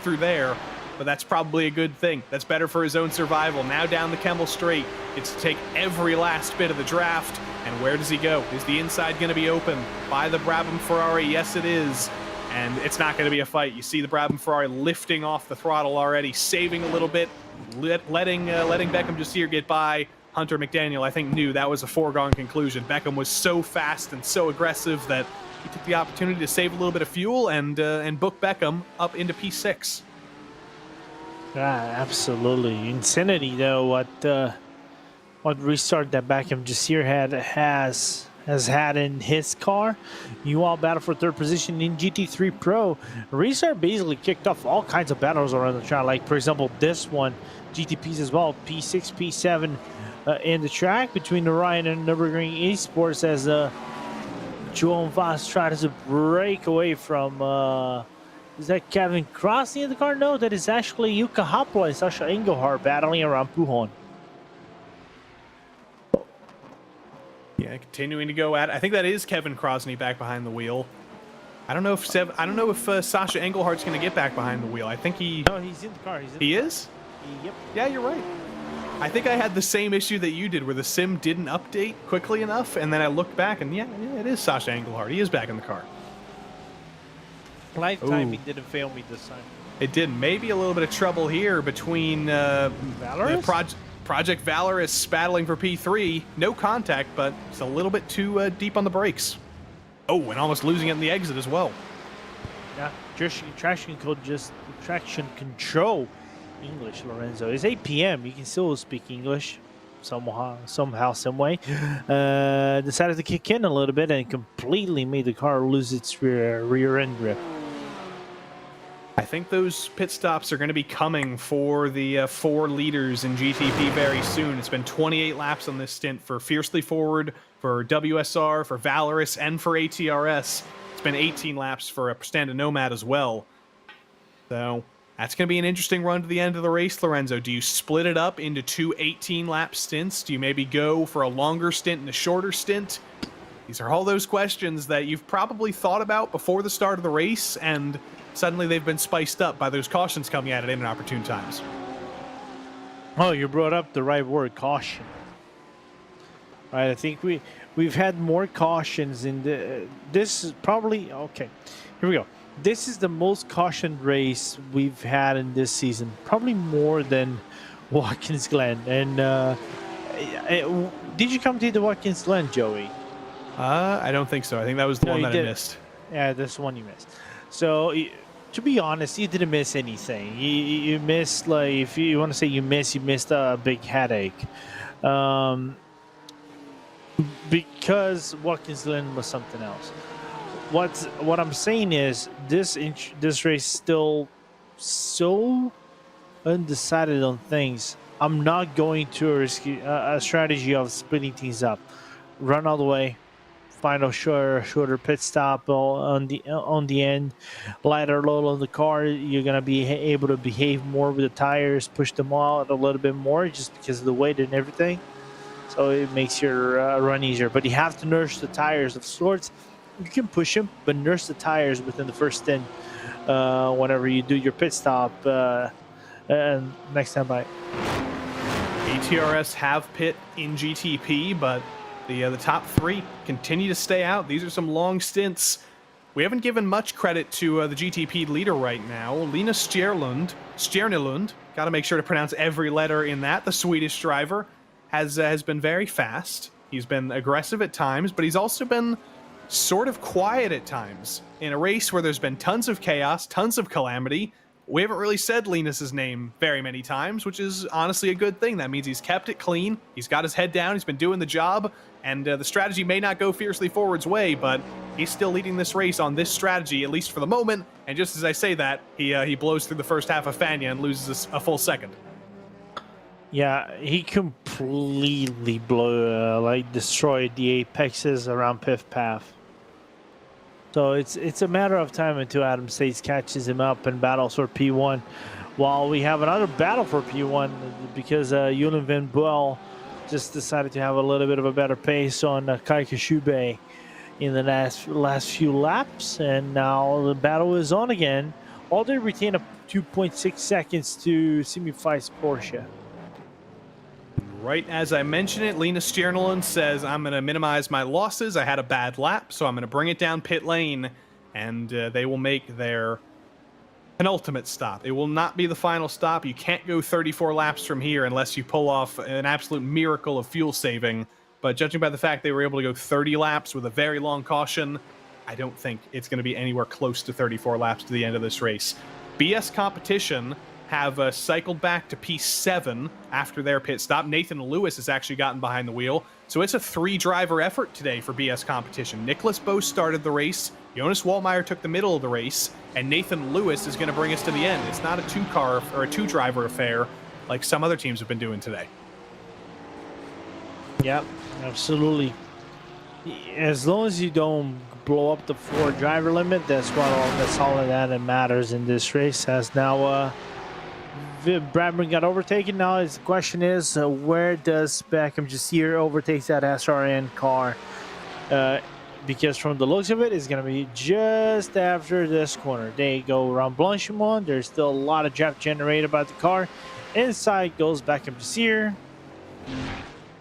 through there, but that's probably a good thing. That's better for his own survival. Now down the Kemmel Straight. It's to take every last bit of the draft. And where does he go? Is the inside going to be open by the Brabham Ferrari? Yes, it is. And it's not going to be a fight. You see the Brabham Ferrari lifting off the throttle already, saving a little bit, letting Beckham Jasir get by. Hunter McDaniel, I think, knew that was a foregone conclusion. Beckham was so fast and so aggressive that he took the opportunity to save a little bit of fuel and book Beckham up into P6. Absolutely. Insanity, though, what restart that Beckham Jasir has had in his car. You all battle for 3rd position in GT3 Pro. Restart basically kicked off all kinds of battles around the track, like, for example, this one, GTPs as well, P6, P7, in the track between Orion and Nürburgring Esports as Joan Voss tries to break away from is that Kevin Krosny in the car? No, that is actually Yuka Hopla and Sasha Engelhardt battling around Pujon. Yeah, continuing to go at it. I think that is Kevin Krosny back behind the wheel. I don't know if Sasha Engelhardt's going to get back behind the wheel. I think he. No, he's in the car. He is? Yep. Yeah, you're right. I think I had the same issue that you did, where the sim didn't update quickly enough, and then I looked back, and yeah, it is Sasha Engelhardt. He is back in the car. Life timing didn't fail me this time. It did. Maybe a little bit of trouble here between Project Valorous battling for P3. No contact, but it's a little bit too deep on the brakes. Oh, and almost losing it in the exit as well. Yeah, traction control. English, Lorenzo. It's 8 p.m. You can still speak English somehow, some way. Decided to kick in a little bit and completely made the car lose its rear end grip. I think those pit stops are going to be coming for the 4 leaders in GTP very soon. It's been 28 laps on this stint for Fiercely Forward, for WSR, for Valorous, and for ATRS. It's been 18 laps for Stand Nomad as well. So that's going to be an interesting run to the end of the race, Lorenzo. Do you split it up into 2 18-lap stints? Do you maybe go for a longer stint and a shorter stint? These are all those questions that you've probably thought about before the start of the race, and suddenly they've been spiced up by those cautions coming at it in inopportune times. Oh, you brought up the right word, caution. Right, I think we've had more cautions in this is probably okay. Here we go. This is the most cautioned race we've had in this season, probably more than Watkins Glen. And did you come to the Watkins Glen, Joey? I don't think so. I think that was the one that I missed. Yeah, that's the one you missed. So, to be honest, you didn't miss anything. You missed, like, if you want to say you missed a big headache. Because Watkins Glen was something else. what I'm saying is this race still so undecided on things. I'm not going to risk a strategy of splitting things up. Run all the way, final shorter pit stop on the end, lighter load on the car. You're gonna be able to behave more with the tires, push them out a little bit more just because of the weight and everything. So it makes your run easier. But you have to nurse the tires of sorts. You can push them, but nurse the tires within the first stint whenever you do your pit stop and next time by. ATRS have pit in GTP, but the top three continue to stay out. These are some long stints. We haven't given much credit to the GTP leader right now, Linus Stjernelund. Got to make sure to pronounce every letter in that. The Swedish driver has been very fast. He's been aggressive at times, but he's also been sort of quiet at times. In a race where there's been tons of chaos, tons of calamity, we haven't really said Linus's name very many times, which is honestly a good thing. That means he's kept it clean, he's got his head down, he's been doing the job, and the strategy may not go fiercely forward's way, but he's still leading this race on this strategy, at least for the moment. And just as I say that, he blows through the first half of Fania and loses a full second. Yeah, he completely destroyed the apexes around Piff Path. So it's a matter of time until Adam States catches him up and battles for P1. While we have another battle for P1 because Yulin Van Buel just decided to have a little bit of a better pace on Kai Kashube in the last few laps, and now the battle is on again. All they retain a 2.6 seconds to Simi-Feist Porsche. Right as I mention it, Linus Stjernelund says, I'm going to minimize my losses. I had a bad lap, so I'm going to bring it down pit lane, and they will make their penultimate stop. It will not be the final stop. You can't go 34 laps from here unless you pull off an absolute miracle of fuel saving. But judging by the fact they were able to go 30 laps with a very long caution, I don't think it's going to be anywhere close to 34 laps to the end of this race. BS Competition have cycled back to P7 after their pit stop. Nathan Lewis has actually gotten behind the wheel. So it's a 3-driver effort today for BS Competition. Nicholas Bose started the race, Jonas Wallmeyer took the middle of the race, and Nathan Lewis is going to bring us to the end. It's not a 2-car or a 2-driver affair like some other teams have been doing today. Yep, absolutely. As long as you don't blow up the 4-driver limit, that's all that matters in this race. As now Bradburn got overtaken. Now the question is, where does Beckham Jasir overtake that SRN car? Because from the looks of it, it's going to be just after this corner. They go around Blanchimont. There's still a lot of draft generated by the car. Inside goes Beckham Jasir.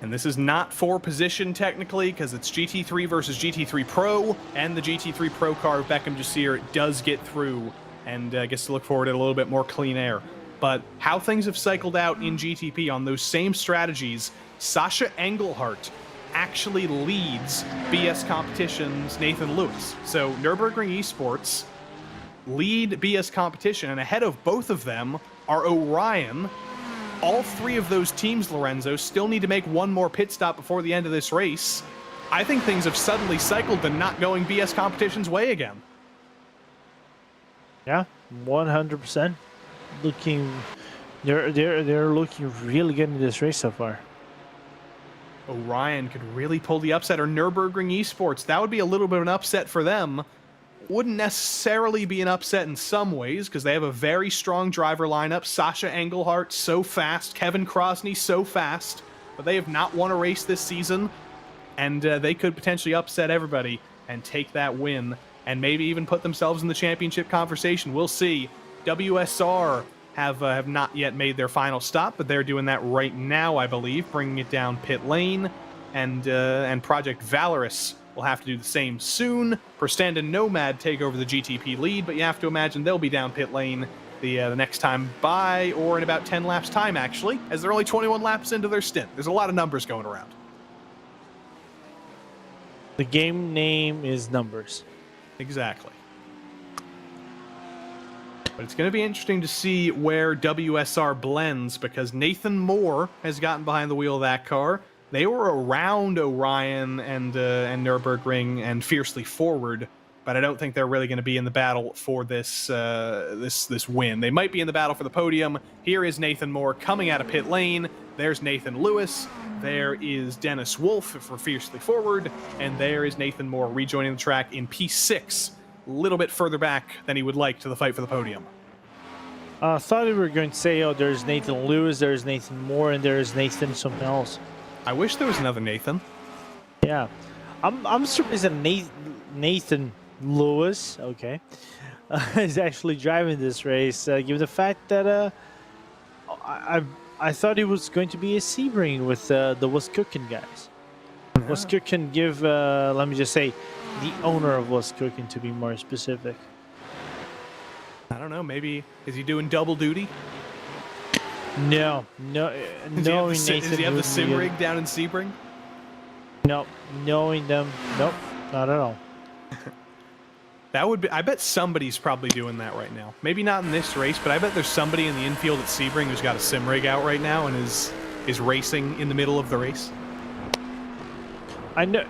And this is not for position technically, because it's GT3 versus GT3 Pro, and the GT3 Pro car of Beckham Jasir does get through, and I guess to look forward to a little bit more clean air. But how things have cycled out in GTP on those same strategies, Sasha Engelhardt actually leads BS Competition's Nathan Lewis. So Nürburgring Esports lead BS Competition, and ahead of both of them are Orion. All 3 of those teams, Lorenzo, still need to make one more pit stop before the end of this race. I think things have suddenly cycled to not going BS Competition's way again. Yeah, 100%. They're looking really good in this race so far. Orion could really pull the upset, or Nürburgring Esports. That would be a little bit of an upset for them. Wouldn't necessarily be an upset in some ways, because they have a very strong driver lineup. Sasha Engelhardt, so fast. Kevin Krosny, so fast. But they have not won a race this season, and they could potentially upset everybody and take that win, and maybe even put themselves in the championship conversation. We'll see. WSR have not yet made their final stop, but they're doing that right now, I believe, bringing it down pit lane, and Project Valorous will have to do the same soon. Perstand and Nomad take over the GTP lead, but you have to imagine they'll be down pit lane the next time by, or in about 10 laps time, actually, as they're only 21 laps into their stint. There's a lot of numbers going around. The game name is numbers. Exactly. But it's going to be interesting to see where WSR blends, because Nathan Moore has gotten behind the wheel of that car. They were around Orion and Nürburgring and Fiercely Forward but I don't think they're really going to be in the battle for this this win. They might be in the battle for the podium. Here is Nathan Moore coming out of pit lane. There's Nathan Lewis. There is Dennis Wolf for Fiercely Forward. And there is Nathan Moore rejoining the track in P6, a little bit further back than he would like to the fight for the podium. I thought we were going to say, oh, there's Nathan Lewis, there's Nathan Moore, and there's Nathan something else. I wish there was another Nathan. Yeah. I'm surprised that Nathan Lewis, okay, is actually driving this race, given the fact that I thought it was going to be a Sebring with the Wascookin guys. Yeah. Wascookin give, let me just say, the owner of Wascookin to be more specific. I don't know, maybe, is he doing double duty? No. Does he have the sim rig down in Sebring? No, knowing them, nope, not at all. That would be, I bet somebody's probably doing that right now. Maybe not in this race, but I bet there's somebody in the infield at Sebring who's got a sim rig out right now and is racing in the middle of the race. I know,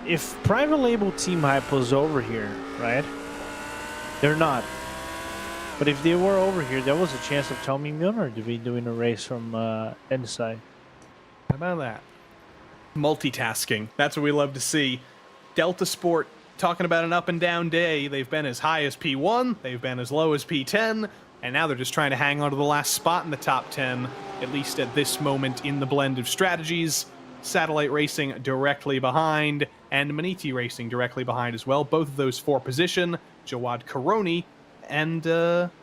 if private label Team Hype was over here, right? They're not. But if they were over here, there was a chance of Tommy Milner to be doing a race from inside. How about that? Multitasking. That's what we love to see. Delta Sport talking about an up and down day. They've been as high as P1, they've been as low as P10, and now they're just trying to hang on to the last spot in the top 10, at least at this moment in the blend of strategies. Satellite Racing directly behind, and Maniti Racing directly behind as well. Both of those for position. Jawad Karoni and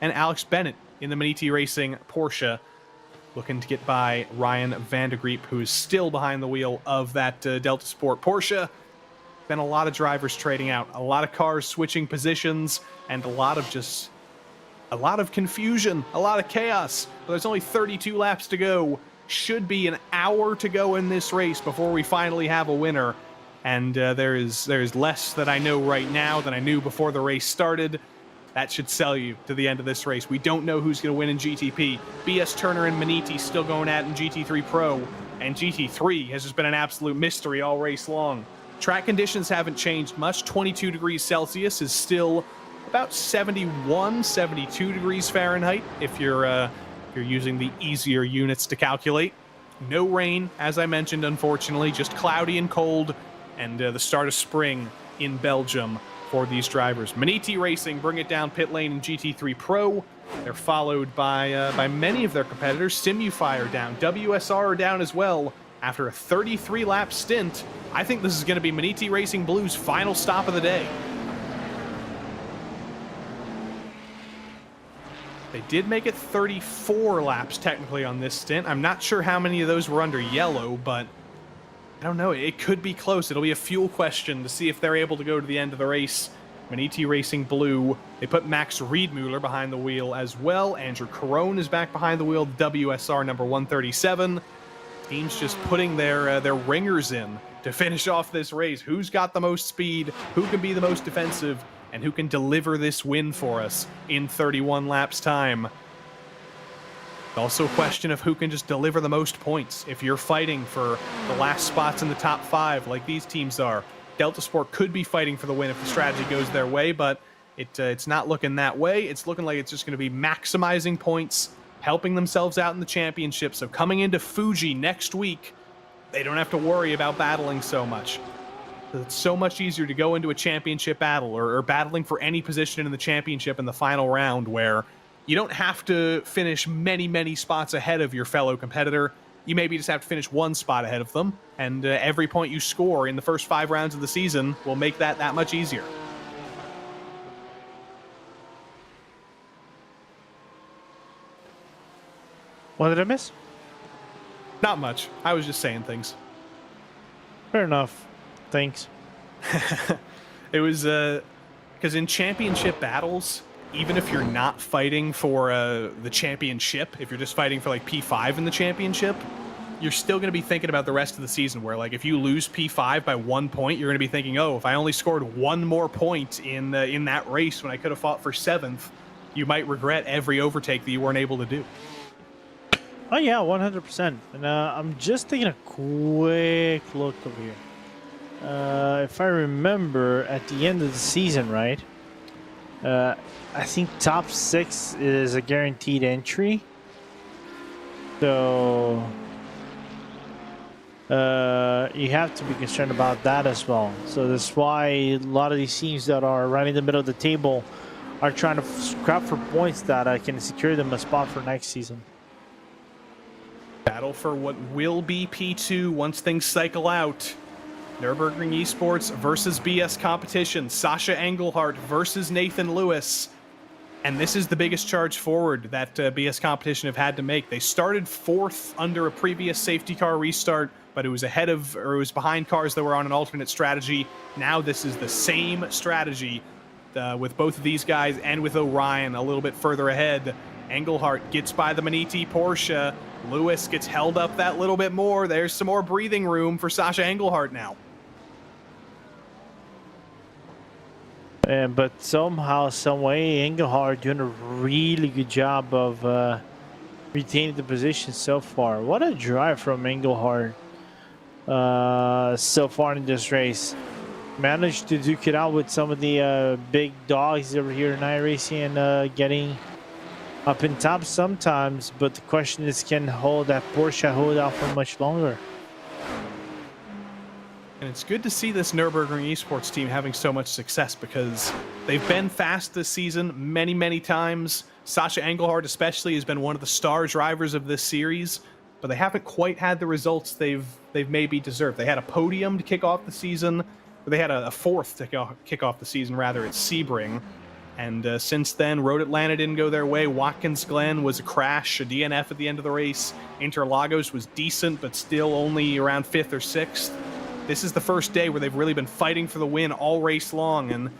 Alex Bennett in the Maniti Racing Porsche, looking to get by Ryan Vandergreep, who is still behind the wheel of that Delta Sport Porsche. Been a lot of drivers trading out, a lot of cars switching positions, and a lot of confusion, a lot of chaos. But there's only 32 laps to go. Should be an hour to go in this race before we finally have a winner. And there is less that I know right now than I knew before the race started. That should sell you to the end of this race. We don't know who's going to win in GTP. BS Turner and Maniti still going at it in GT3 Pro. And GT3 has just been an absolute mystery all race long. Track conditions haven't changed much. 22 degrees Celsius is still about 71, 72 degrees Fahrenheit if you're using the easier units to calculate. No rain, as I mentioned, unfortunately. Just cloudy and cold. And the start of spring in Belgium for these drivers. Maniti Racing bring it down pit lane in GT3 Pro. They're followed by many of their competitors. Simufy are down. WSR are down as well after a 33-lap stint. I think this is going to be Maniti Racing Blue's final stop of the day. They did make it 34 laps technically on this stint. I'm not sure how many of those were under yellow, but I don't know. It could be close. It'll be a fuel question to see if they're able to go to the end of the race. Maniti Racing Blue. They put Max Riedmuller behind the wheel as well. Andrew Carone is back behind the wheel. WSR number 137. Teams just putting their ringers in to finish off this race. Who's got the most speed? Who can be the most defensive? And who can deliver this win for us in 31 laps time? Also a question of who can just deliver the most points. If you're fighting for the last spots in the top 5 like these teams are, Delta Sport could be fighting for the win if the strategy goes their way, but it's not looking that way. It's looking like it's just going to be maximizing points, helping themselves out in the championship. So coming into Fuji next week, they don't have to worry about battling so much. It's so much easier to go into a championship battle or battling for any position in the championship in the final round where you don't have to finish many, many spots ahead of your fellow competitor. You maybe just have to finish one spot ahead of them, and every point you score in the first 5 rounds of the season will make that much easier. What did I miss? Not much. I was just saying things. Fair enough. Thanks. It was because in championship battles, even if you're not fighting for the championship, if you're just fighting for like P5 in the championship, you're still going to be thinking about the rest of the season where like if you lose P5 by 1 point, you're going to be thinking, oh, if I only scored 1 more point in that race when I could have fought for 7th, you might regret every overtake that you weren't able to do. Oh yeah, 100%. And I'm just taking a quick look over here. if I remember, at the end of the season, right? I think top 6 is a guaranteed entry. So you have to be concerned about that as well. So that's why a lot of these teams that are right in the middle of the table are trying to scrap for points that can secure them a spot for next season. Battle for what will be P2 once things cycle out. Nürburgring Esports versus BS Competition. Sasha Engelhardt versus Nathan Lewis. And this is the biggest charge forward that BS Competition have had to make. They started 4th under a previous safety car restart, but it was behind cars that were on an alternate strategy. Now this is the same strategy with both of these guys and with Orion a little bit further ahead. Engelhardt gets by the Maniti Porsche. Lewis gets held up that little bit more. There's some more breathing room for Sasha Engelhardt now. But somehow, some way, Engelhardt doing a really good job of retaining the position so far. What a drive from Engelhardt so far in this race. Managed to duke it out with some of the big dogs over here in iRacing and getting up in top sometimes. But the question is, can that Porsche hold out for much longer? And it's good to see this Nürburgring Esports team having so much success because they've been fast this season many, many times. Sasha Engelhardt especially has been one of the star drivers of this series, but they haven't quite had the results they've maybe deserved. They had a podium to kick off the season, or they had a 4th to kick off the season, rather, at Sebring. And since then, Road Atlanta didn't go their way. Watkins Glen was a crash, a DNF at the end of the race. Interlagos was decent, but still only around 5th or 6th. This is the first day where they've really been fighting for the win all race long, and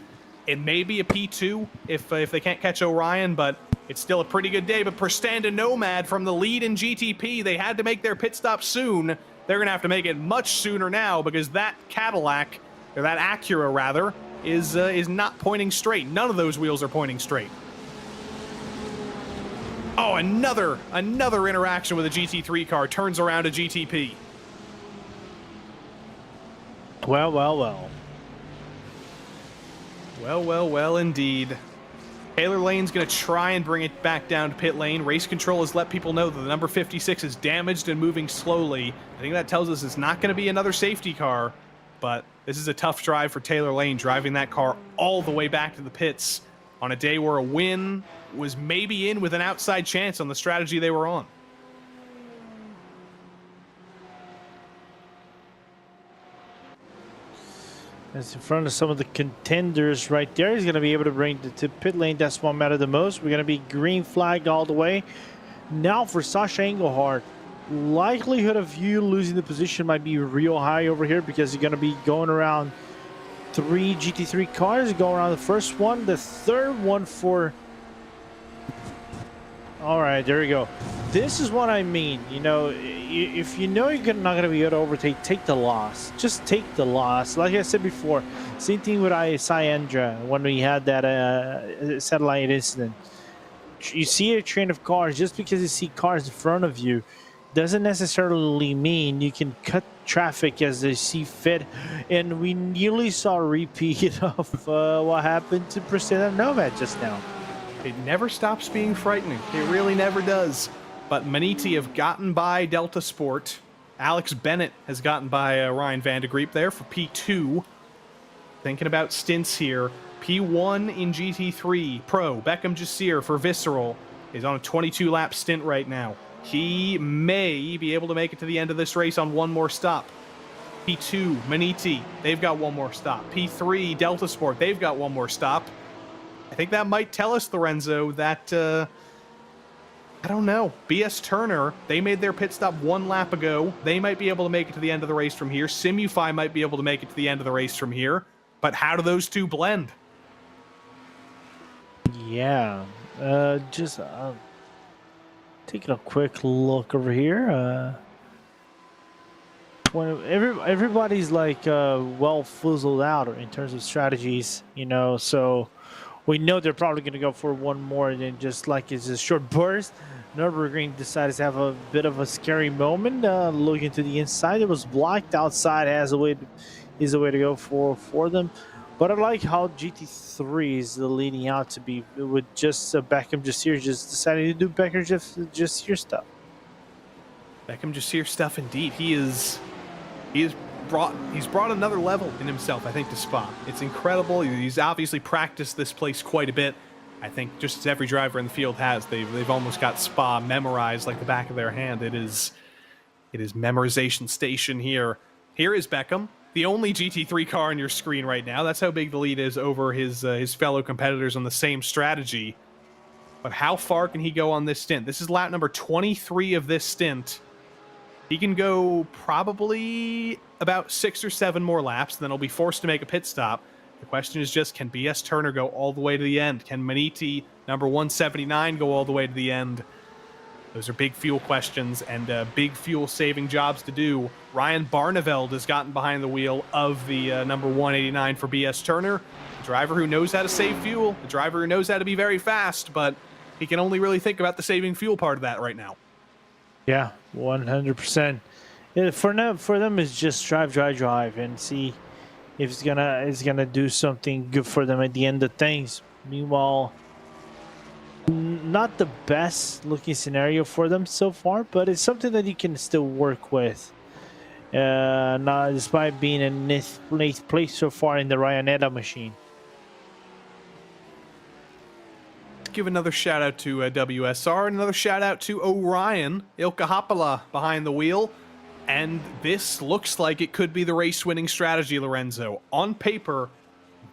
it may be a P2 if they can't catch Orion, but it's still a pretty good day. But Prestanda Nomad from the lead in GTP, they had to make their pit stop soon. They're going to have to make it much sooner now because that Cadillac, or that Acura rather, is not pointing straight. None of those wheels are pointing straight. Oh, another interaction with a GT3 car turns around a GTP. Well, well, well. Well, well, well, indeed. Taylor Lane's going to try and bring it back down to pit lane. Race Control has let people know that the number 56 is damaged and moving slowly. I think that tells us it's not going to be another safety car, but this is a tough drive for Taylor Lane, driving that car all the way back to the pits on a day where a win was maybe in with an outside chance on the strategy they were on. That's in front of some of the contenders right there. He's going to be able to bring the to pit lane. That's what mattered the most. We're going to be green flagged all the way. Now for Sasha Engelhardt, likelihood of you losing the position might be real high over here because you're going to be going around 3 GT3 cars. Go around the first one, the third one for... All right, there we go. This is what I mean. You know, if you know you're not going to be able to overtake, take the loss. Just take the loss. Like I said before, same thing with Syandra when we had that satellite incident. You see a train of cars, just because you see cars in front of you doesn't necessarily mean you can cut traffic as they see fit. And we nearly saw a repeat of what happened to Prestanda Nomad just now. It never stops being frightening. It really never does. But Maniti have gotten by Delta Sport. Alex Bennett has gotten by Ryan Van de Griep there for P2. Thinking about stints here. P1 in GT3 Pro. Beckham Jasir for Visceral is on a 22-lap stint right now. He may be able to make it to the end of this race on one more stop. P2, Maniti, they've got one more stop. P3, Delta Sport, they've got one more stop. I think that might tell us, Lorenzo, that, I don't know. BS Turner, they made their pit stop 1 lap ago. They might be able to make it to the end of the race from here. Simufy might be able to make it to the end of the race from here. But how do those two blend? Yeah, just taking a quick look over here. When everybody's like well fizzled out in terms of strategies, you know, so we know they're probably going to go for one more than just like it's a short burst. Nürburgring decided to have a bit of a scary moment. Looking to the inside, it was blocked outside, has a way is the way to go for them. But I like how GT3 is leading out to be with just Beckham Jasir just deciding to do Beckham Jasir stuff. Beckham Jasir stuff indeed. He's brought another level in himself, I think, to Spa. It's incredible. He's obviously practiced this place quite a bit. I think just as every driver in the field has, they've almost got Spa memorized like the back of their hand. It is memorization station here. Here is Beckham, the only GT3 car on your screen right now. That's how big the lead is over his fellow competitors on the same strategy. But how far can he go on this stint? This is lap number 23 of this stint. He can go probably about 6 or 7 more laps, then he'll be forced to make a pit stop. The question is just, can BS Turner go all the way to the end? Can Maniti, number 179, go all the way to the end? Those are big fuel questions and big fuel-saving jobs to do. Ryan Barneveld has gotten behind the wheel of the number 189 for BS Turner. A driver who knows how to save fuel, a driver who knows how to be very fast, but he can only really think about the saving fuel part of that right now. Yeah, 100%. For them, it's just drive, and see if it's gonna do something good for them at the end of things. Meanwhile, not the best looking scenario for them so far, but it's something that you can still work with. Not despite being in ninth place so far in the Ryanetta machine. Give another shout out to WSR, and another shout out to Orion, Ilkka Haapala behind the wheel. And this looks like it could be the race-winning strategy, Lorenzo. On paper,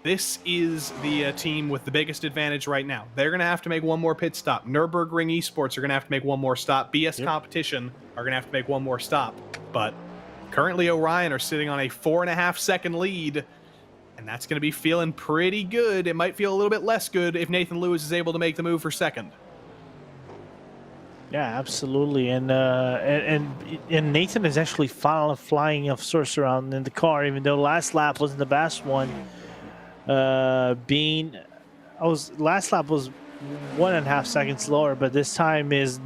this is the team with the biggest advantage right now. They're going to have to make one more pit stop. Nürburgring Esports are going to have to make one more stop. BS Competition are going to have to make one more stop. But currently Orion are sitting on a 4.5-second lead, and that's going to be feeling pretty good. It might feel a little bit less good if Nathan Lewis is able to make the move for second. Yeah, absolutely, and Nathan is actually flying of sorts around in the car, even though last lap wasn't the best one. Last lap was 1.5 seconds lower, but this time is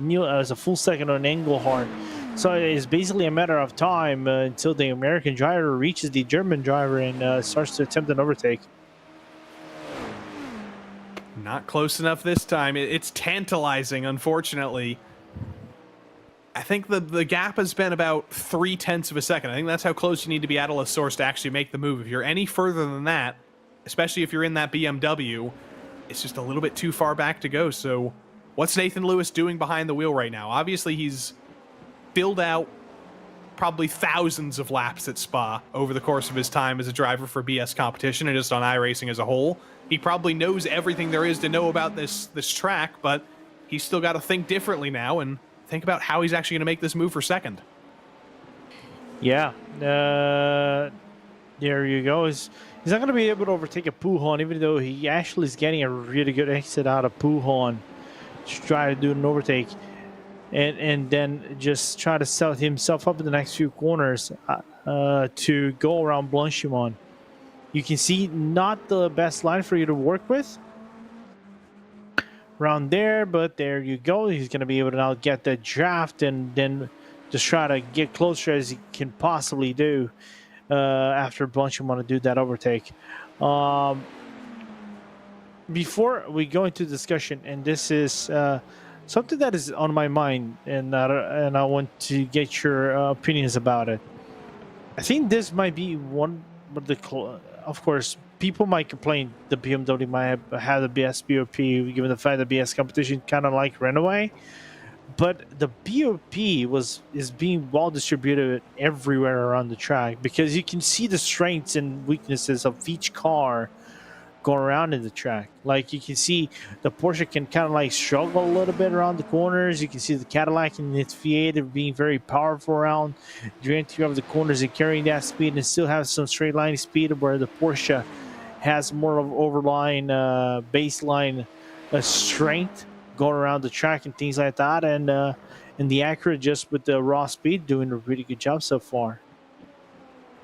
a full second on Engelhard. So it's basically a matter of time until the American driver reaches the German driver and starts to attempt an overtake. Not close enough this time. It's tantalizing, unfortunately. I think the gap has been about 0.3 of a second. I think that's how close you need to be at a source to actually make the move. If you're any further than that, especially if you're in that BMW, it's just a little bit too far back to go. So what's Nathan Lewis doing behind the wheel right now? Obviously, he's filled out probably thousands of laps at Spa over the course of his time as a driver for BS Competition and just on iRacing as a whole. He probably knows everything there is to know about this track, but he's still got to think differently now and think about how he's actually going to make this move for second. Yeah, there you go. He's not going to be able to overtake a Pujon, even though he actually is getting a really good exit out of Pujon to try to do an overtake. And then just try to set himself up in the next few corners to go around Blanchimont. You can see not the best line for you to work with around there, but there you go. He's going to be able to now get the draft and then just try to get closer as he can possibly do after Blanchimont to do that overtake. Before we go into discussion, and this is something that is on my mind, and I want to get your opinions about it. I think this might be one of the, of course, people might complain the BMW might have the BS BOP, given the fact that BS Competition kind of like Runaway, but the BOP is being well distributed everywhere around the track because you can see the strengths and weaknesses of each car go around in the track. Like you can see the Porsche can kind of like struggle a little bit around the corners. You can see the Cadillac and its V8 being very powerful around the entry of the corners and carrying that speed and still have some straight line speed, where the Porsche has more of overline baseline strength going around the track and things like that. And the Acura, just with the raw speed, doing a really good job so far.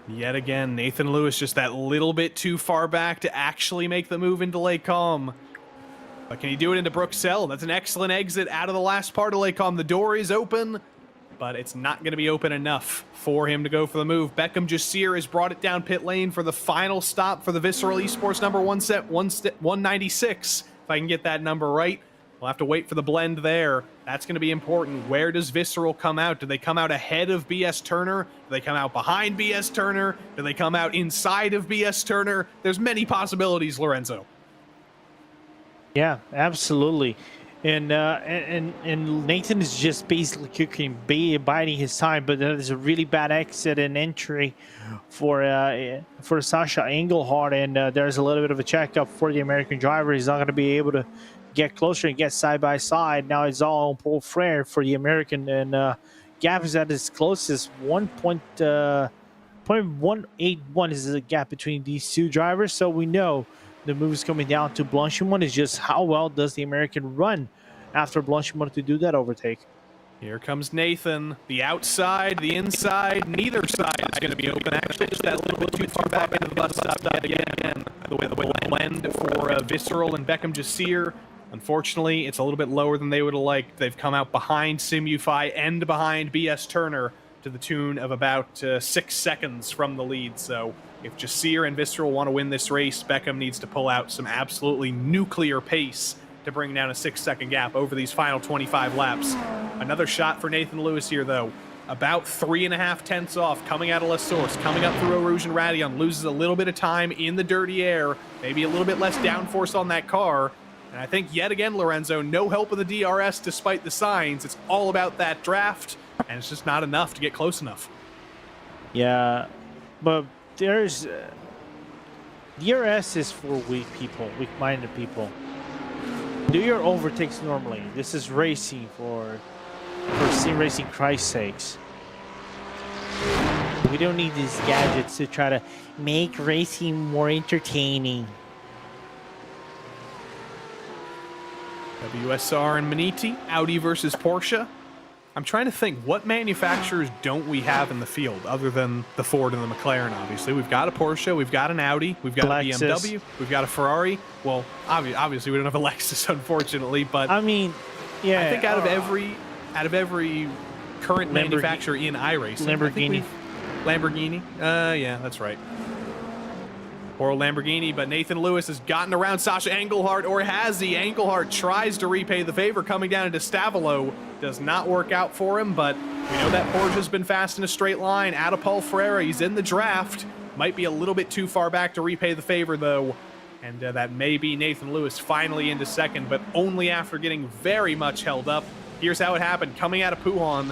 Yet again, Nathan Lewis just that little bit too far back to actually make the move into Lake Com. But can he do it into Bruxelles? That's an excellent exit out of the last part of Lake Com. The door is open. but it's not going to be open enough for him to go for the move. Beckham Jasir has brought it down pit lane for the final stop for the Visceral Esports number 196. If I can get that number right. We'll have to wait for the blend there. That's going to be important. Where does Visceral come out? Do they come out ahead of BS Turner? Do they come out behind BS Turner? Do they come out inside of BS Turner? There's many possibilities, Lorenzo. Yeah, absolutely. And Nathan is just basically cooking, biding his time, but there's a really bad exit and entry for Sasha Engelhardt, and there's a little bit of a checkup for the American driver. He's not going to be able to get closer and get side by side. Now it's all on Paul Frere for the American, and gap is at its closest. 1.181 is the gap between these two drivers, so we know the move is coming down to Blanchimont. Is just how well does the American run after Blanchimont to do that overtake. Here comes Nathan. The outside, the inside, neither side is going to be open. Actually, just that little bit too far back into the bus stop yet again. The way the blend for Visceral and Beckham Jasir. Unfortunately, it's a little bit lower than they would have liked. They've come out behind Simufy and behind BS Turner to the tune of about 6 seconds from the lead. So if Jasir and Visceral want to win this race, Beckham needs to pull out some absolutely nuclear pace to bring down a 6-second gap over these final 25 laps. Another shot for Nathan Lewis here, though. About 3.5 tenths off, coming out of La Source, coming up through Eau Rouge and Radion, loses a little bit of time in the dirty air, maybe a little bit less downforce on that car. And I think, yet again, Lorenzo, no help of the DRS despite the signs. It's all about that draft, and it's just not enough to get close enough. Yeah, but there's... DRS is for weak people, weak-minded people. Do your overtakes normally. This is racing for sim racing, Christ's sakes. We don't need these gadgets to try to make racing more entertaining. WSR and Maniti, Audi versus Porsche. I'm trying to think, what manufacturers don't we have in the field other than the Ford and the McLaren, obviously? We've got a Porsche, we've got an Audi, we've got a BMW, we've got a Ferrari. Well, obviously we don't have a Lexus, unfortunately, but I mean, yeah. I think out of every current manufacturer in iRacing, Lamborghini. Yeah, that's right. Or Lamborghini, but Nathan Lewis has gotten around Sasha Engelhardt, or has he? Engelhardt tries to repay the favor coming down into Stavolo. Does not work out for him, but we know that Porsche's been fast in a straight line. Out of Paul Ferreira, he's in the draft. Might be a little bit too far back to repay the favor, though. And that may be Nathan Lewis finally into second, but only after getting very much held up. Here's how it happened. Coming out of Puhan,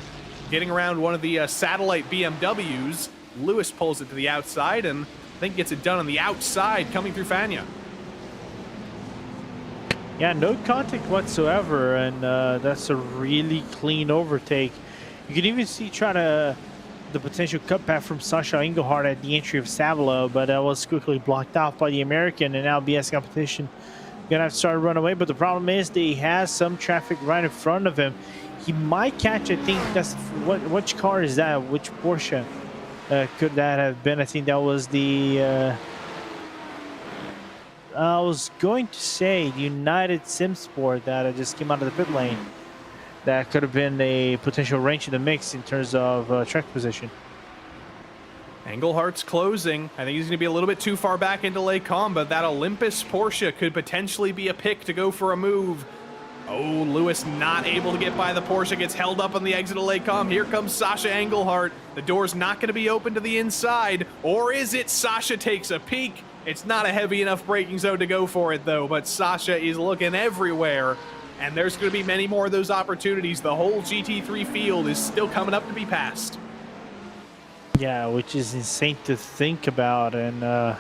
getting around one of the satellite BMWs. Lewis pulls it to the outside, and I think gets it done on the outside coming through Fania. Yeah, no contact whatsoever, and that's a really clean overtake. You can even see the potential cutback from Sasha Engelhardt at the entry of Savalo, but that was quickly blocked off by the American, and now BS Competition gonna have to start to run away. But the problem is that he has some traffic right in front of him. He might catch, I think that's which car is that? Which Porsche could that have been? I think that was the I was going to say United Simsport that just came out of the pit lane. That could have been a potential wrench in the mix in terms of track position. Engelhardt's closing. I think he's going to be a little bit too far back into Lake Com, but that Olympus Porsche could potentially be a pick to go for a move. Oh, Lewis not able to get by the Porsche, gets held up on the exit of Lake Com. Here comes Sasha Engelhardt. The door's not going to be open to the inside, or is it? Sasha takes a peek. It's not a heavy enough braking zone to go for it, though, but Sasha is looking everywhere, and there's going to be many more of those opportunities. The whole GT3 field is still coming up to be passed. Yeah, which is insane to think about, and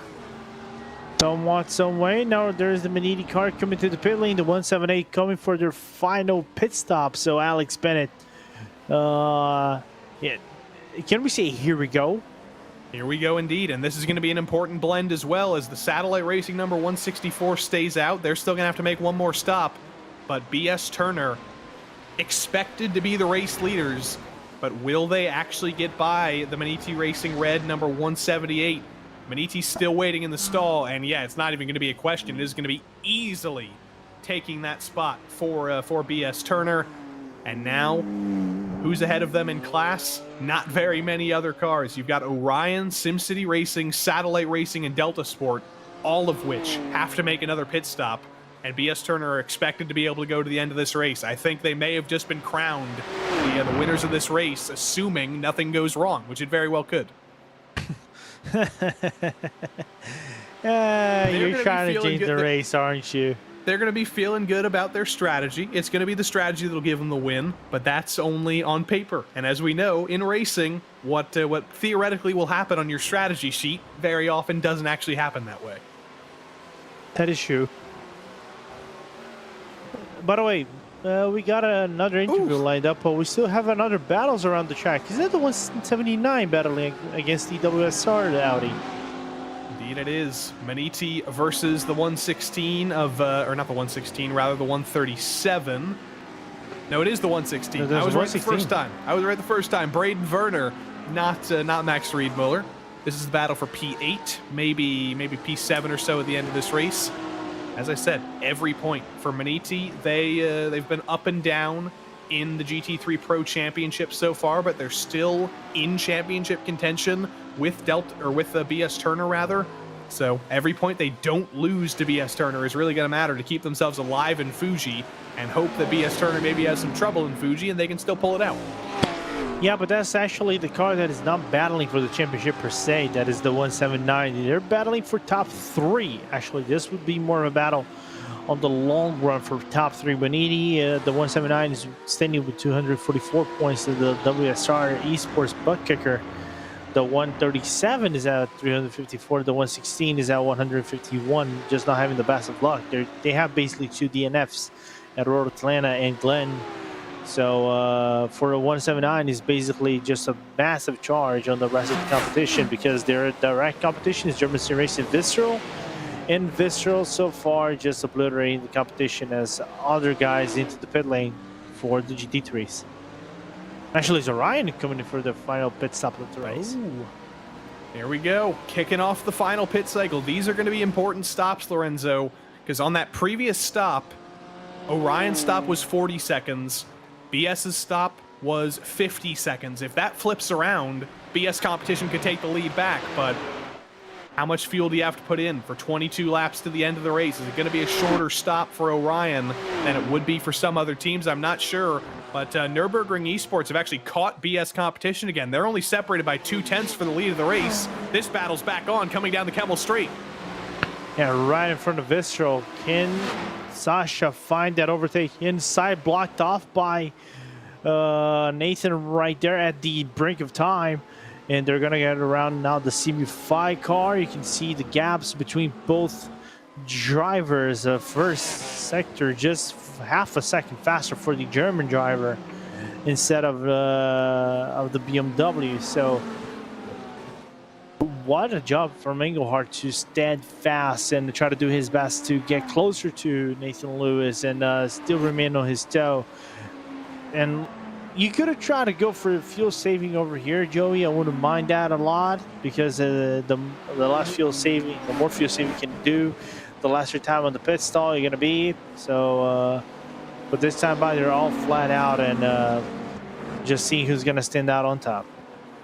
somewhat, some way. Now there's the Maniti car coming to the pit lane, the 178 coming for their final pit stop. So Alex Bennett, yeah, can we say here we go? Here we go indeed, and this is going to be an important blend as well as the Satellite Racing number 164 stays out. They're still going to have to make one more stop, but BS Turner expected to be the race leaders, but will they actually get by the Maniti Racing Red number 178? Maniti's still waiting in the stall, and yeah, it's not even going to be a question. It is going to be easily taking that spot for BS Turner. And now Who's ahead of them in class? Not very many other cars. You've got Orion, SimCity Racing, Satellite Racing, and Delta Sport, all of which have to make another pit stop. And BS Turner are expected to be able to go to the end of this race. I think they may have just been crowned the winners of this race, assuming nothing goes wrong, which it very well could. You're trying to change the race, aren't you? They're going to be feeling good about their strategy. It's going to be the strategy that'll give them the win, but that's only on paper. And as we know, in racing, what theoretically will happen on your strategy sheet very often doesn't actually happen that way. That is true. By the way, we got another interview lined up, but we still have another battles around the track. Is that the 179 battling against the WSR, the Audi? Indeed it is. Maniti versus the 116 of, or not the 116, rather the 137. No, it is the 116. No, I was right the 116. first time. I was right the first time. Braden Werner, not Max Riedmuller. This is the battle for P8, maybe P7 or so at the end of this race. As I said, every point for Maniti. They've been up and down in the GT3 Pro Championship so far, but they're still in championship contention with BS Turner rather. So every point they don't lose to BS Turner is really going to matter to keep themselves alive in Fuji, and hope that BS Turner maybe has some trouble in Fuji and they can still pull it out. Yeah, but that's actually the car that is not battling for the championship per se. That is the 179. They're battling for top 3. Actually, this would be more of a battle on the long run for top 3. Bonini, the 179 is standing with 244 points to the WSR Esports butt kicker. The 137 is at 354. The 116 is at 151. Just not having the best of luck. They have basically 2 DNFs at Road Atlanta and Glen. So for a 179 is basically just a massive charge on the rest of the competition, because their direct competition is German Sim Racing Visceral. And Visceral so far just obliterating the competition as other guys into the pit lane for the GT3s. Actually, it's Orion coming in for the final pit stop of the race. Ooh. There we go, kicking off the final pit cycle. These are going to be important stops, Lorenzo, because on that previous stop, Orion's stop was 40 seconds. BS's stop was 50 seconds. If that flips around, BS competition could take the lead back, but how much fuel do you have to put in for 22 laps to the end of the race? Is it going to be a shorter stop for Orion than it would be for some other teams? I'm not sure, but Nürburgring Esports have actually caught BS competition again. They're only separated by 2/10 for the lead of the race. This battle's back on, coming down the Kemmel Straight. Yeah, right in front of Visceral. Can Sasha find that overtake inside, blocked off by Nathan right there at the brink of time, and they're gonna get around now the CB5 car. You can see the gaps between both drivers. First sector just half a second faster for the German driver instead of the BMW. So what a job from Engelhardt to stand fast and try to do his best to get closer to Nathan Lewis and still remain on his toe. And you could have tried to go for fuel saving over here, Joey. I wouldn't mind that a lot, because the less fuel saving, the more fuel saving you can do, the less your time on the pit stall you're going to be. So, but this time by, they're all flat out and just seeing who's going to stand out on top.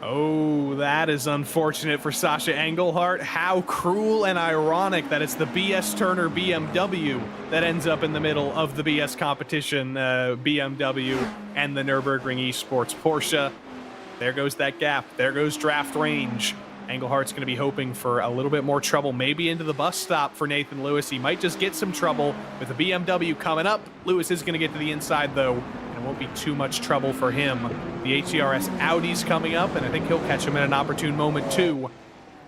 Oh, that is unfortunate for Sasha Engelhardt. How cruel and ironic that it's the BS Turner BMW that ends up in the middle of the BS competition, BMW and the Nürburgring Esports Porsche. There goes that gap. There goes draft range. Engelhardt's going to be hoping for a little bit more trouble, maybe into the bus stop for Nathan Lewis. He might just get some trouble with the BMW coming up. Lewis is going to get to the inside, though. It won't be too much trouble for him. The HERS Audi's coming up, and I think he'll catch him at an opportune moment too.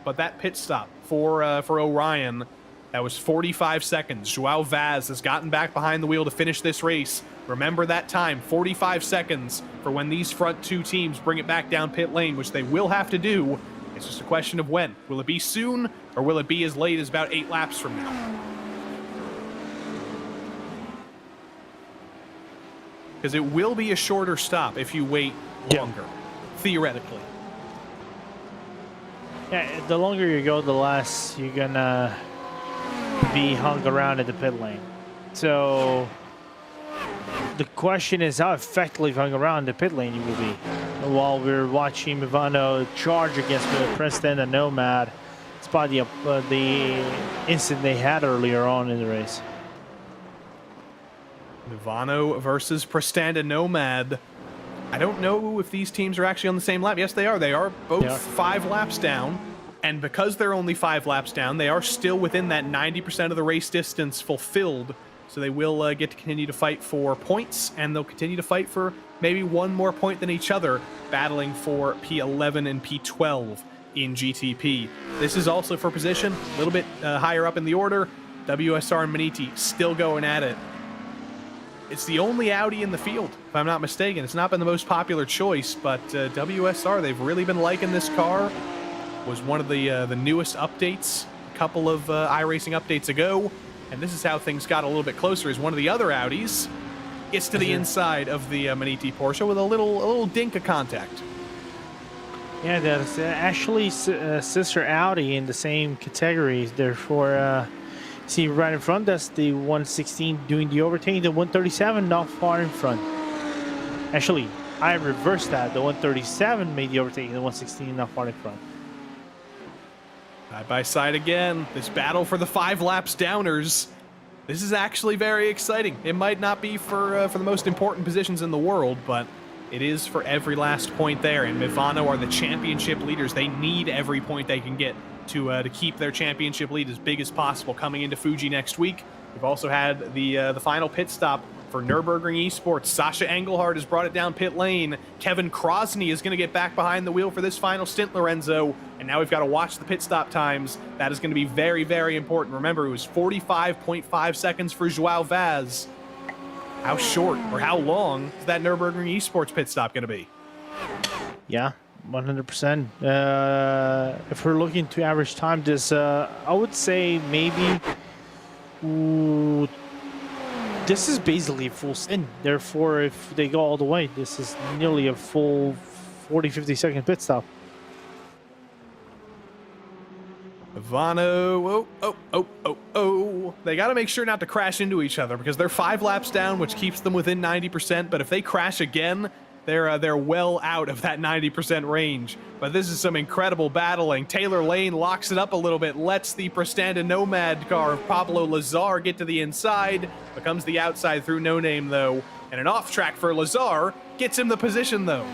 But that pit stop for Orion, that was 45 seconds. Joao Vaz has gotten back behind the wheel to finish this race. Remember that time, 45 seconds for when these front 2 teams bring it back down pit lane, which they will have to do. It's just a question of when. Will it be soon, or will it be as late as about 8 laps from now? Because it will be a shorter stop if you wait longer, theoretically. Yeah, the longer you go, the less you're gonna be hung around in the pit lane. So the question is how effectively going around the pit lane you will be. While we're watching Ivano charge against the Preston and Nomad, it's probably the incident they had earlier on in the race. Nirvano versus Prestanda Nomad. I don't know if these teams are actually on the same lap. Yes, they are. They are both 5 laps down. And because they're only 5 laps down, they are still within that 90% of the race distance fulfilled. So they will get to continue to fight for points, and they'll continue to fight for maybe one more point than each other, battling for P11 and P12 in GTP. This is also for position, a little bit higher up in the order. WSR and Maniti still going at it. It's the only Audi in the field, if I'm not mistaken. It's not been the most popular choice, but WSR, they've really been liking this car. Was one of the newest updates, a couple of iRacing updates ago. And this is how things got a little bit closer, as one of the other Audis gets to the inside of the Maniti Porsche with a little dink of contact. Yeah, that's actually sister Audi in the same category. Therefore, see right in front, that's the 116 doing the overtaking, the 137 not far in front. Actually, I reversed that. The 137 made the overtaking, the 116 not far in front. Side by side again, this battle for the 5 laps downers. This is actually very exciting. It might not be for the most important positions in the world, but it is for every last point there. And Mivano are the championship leaders. They need every point they can get to keep their championship lead as big as possible coming into Fuji next week. We've also had the final pit stop for Nürburgring Esports. Sasha Engelhardt has brought it down pit lane. Kevin Krosny is going to get back behind the wheel for this final stint, Lorenzo. And now we've got to watch the pit stop times. That is going to be very, very important. Remember, it was 45.5 seconds for Joao Vaz. How short or how long is that Nürburgring Esports pit stop going to be? Yeah, 100%. If we're looking to average time, this I would say maybe... this is basically a full stint. Therefore, if they go all the way, this is nearly a full 40-50 second pit stop. Ivano, oh. They got to make sure not to crash into each other because they're 5 laps down, which keeps them within 90%. But if they crash again, they're well out of that 90% range. But this is some incredible battling. Taylor Lane locks it up a little bit, lets the Prestanda Nomad car of Pablo Lazar get to the inside, becomes the outside through No Name though, and an off track for Lazar gets him the position though.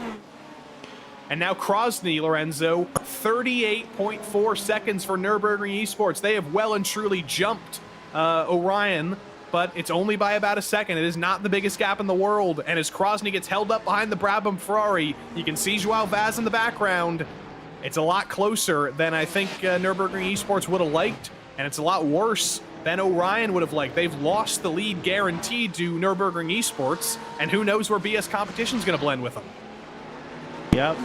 And now Krosny, Lorenzo, 38.4 seconds for Nürburgring Esports. They have well and truly jumped Orion, but it's only by about a second. It is not the biggest gap in the world. And as Krosny gets held up behind the Brabham Ferrari, you can see Joao Vaz in the background. It's a lot closer than I think Nürburgring Esports would have liked, and it's a lot worse than Orion would have liked. They've lost the lead guaranteed to Nürburgring Esports, and who knows where BS Competition's going to blend with them. Yep.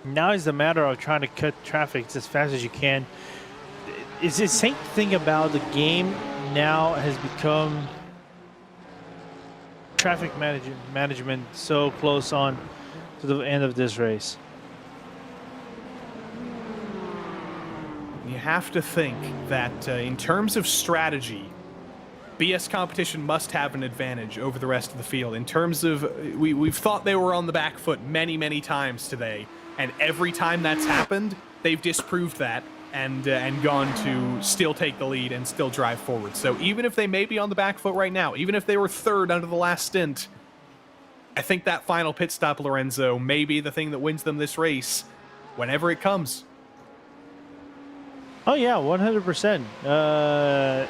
Now is a matter of trying to cut traffic as fast as you can. Is the same thing about the game now has become traffic management so close on to the end of this race. You have to think that in terms of strategy, BS Competition must have an advantage over the rest of the field. In terms of, we've thought they were on the back foot many, many times today, and every time that's happened, they've disproved that and gone to still take the lead and still drive forward. So even if they may be on the back foot right now, even if they were third under the last stint, I think that final pit stop, Lorenzo, may be the thing that wins them this race whenever it comes. Oh yeah, 100%.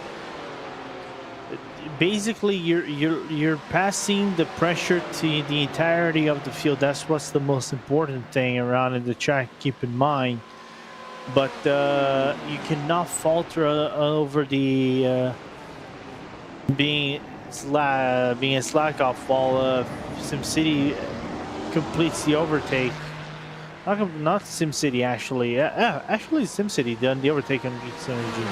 Basically, you're passing the pressure to the entirety of the field. That's what's the most important thing around in the track. Keep in mind, but you cannot falter over the being a slack off while SimCity completes the overtake. Not SimCity actually. Actually, SimCity done the overtake on Synergy.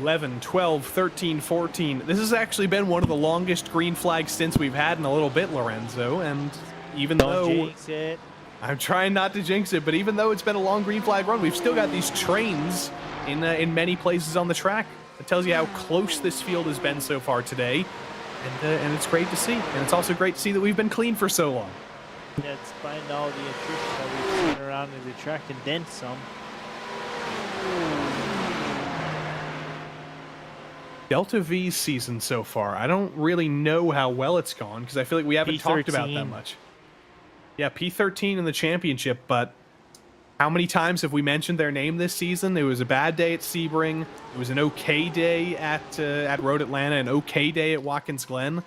11, 12, 13, 14. This has actually been one of the longest green flag stints we've had in a little bit, Lorenzo. And even though jinx it. I'm trying not to jinx it, but even though it's been a long green flag run, we've still got these trains in many places on the track. It tells you how close this field has been so far today, and it's great to see. And it's also great to see that we've been clean for so long. Yeah, despite all the attrition that we've seen around in the track and then some. Delta V's season so far, I don't really know how well it's gone because I feel like we haven't talked about that much. Yeah, P13 in the championship, but how many times have we mentioned their name this season? It was a bad day at Sebring. It was an okay day at Road Atlanta, an okay day at Watkins Glen.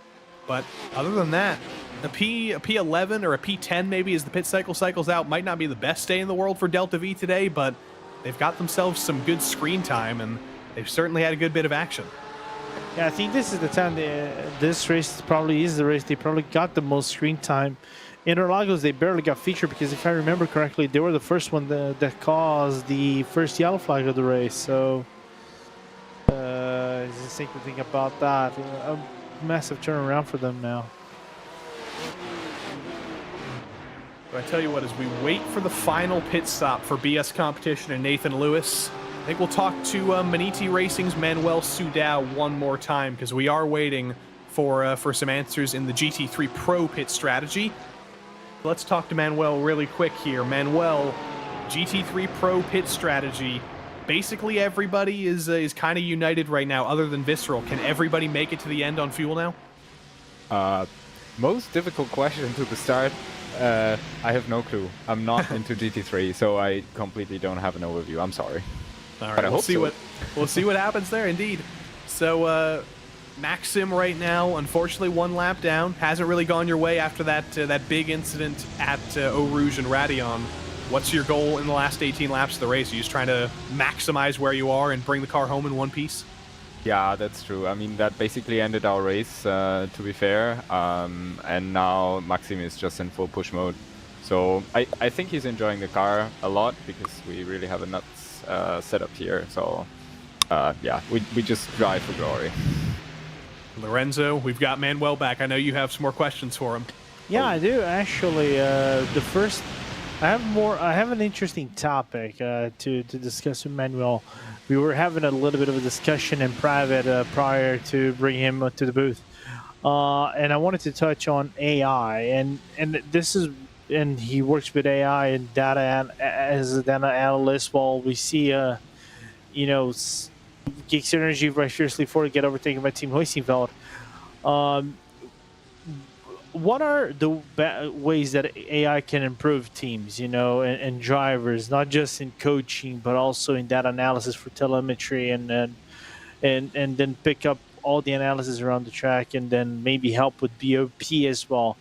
But other than that, a P11 or a P10 maybe as the pit cycle cycles out might not be the best day in the world for Delta V today, but they've got themselves some good screen time, and they've certainly had a good bit of action. Yeah, I think this is the time this race probably is the race they probably got the most screen time. Interlagos, they barely got featured because if I remember correctly, they were the first one that caused the first yellow flag of the race. So, just think about that. A massive turnaround for them now. But I tell you what, as we wait for the final pit stop for BS Competition and Nathan Lewis, I think we'll talk to Maniti Racing's Manuel Sudao one more time because we are waiting for some answers in the GT3 Pro pit strategy. Let's talk to Manuel really quick here. Manuel, GT3 Pro pit strategy. Basically, everybody is kind of united right now, other than Visceral. Can everybody make it to the end on fuel now? Most difficult question to the start. I have no clue. I'm not into GT3, so I completely don't have an overview. I'm sorry. All right, we'll see what happens there. Indeed. So Maxim right now, unfortunately, one lap down. Hasn't really gone your way after that big incident at Eau Rouge and Radion. What's your goal in the last 18 laps of the race? Are you just trying to maximize where you are and bring the car home in one piece? Yeah, that's true. I mean, that basically ended our race, to be fair. And now Maxim is just in full push mode. So I think he's enjoying the car a lot because we really have a nuts setup here. So yeah, we just drive for glory. Lorenzo, we've got Manuel back. I know you have some more questions for him. Yeah, I do actually. I have an interesting topic to discuss with Manuel. We were having a little bit of a discussion in private prior to bring him to the booth, and I wanted to touch on AI. And he works with AI and data as a data analyst. While we see, Geek Synergy very seriously before to get overtaken by Team Heusinkveld. What are the ways that AI can improve teams, and drivers, not just in coaching, but also in data analysis for telemetry and then pick up all the analysis around the track and then maybe help with BOP as well?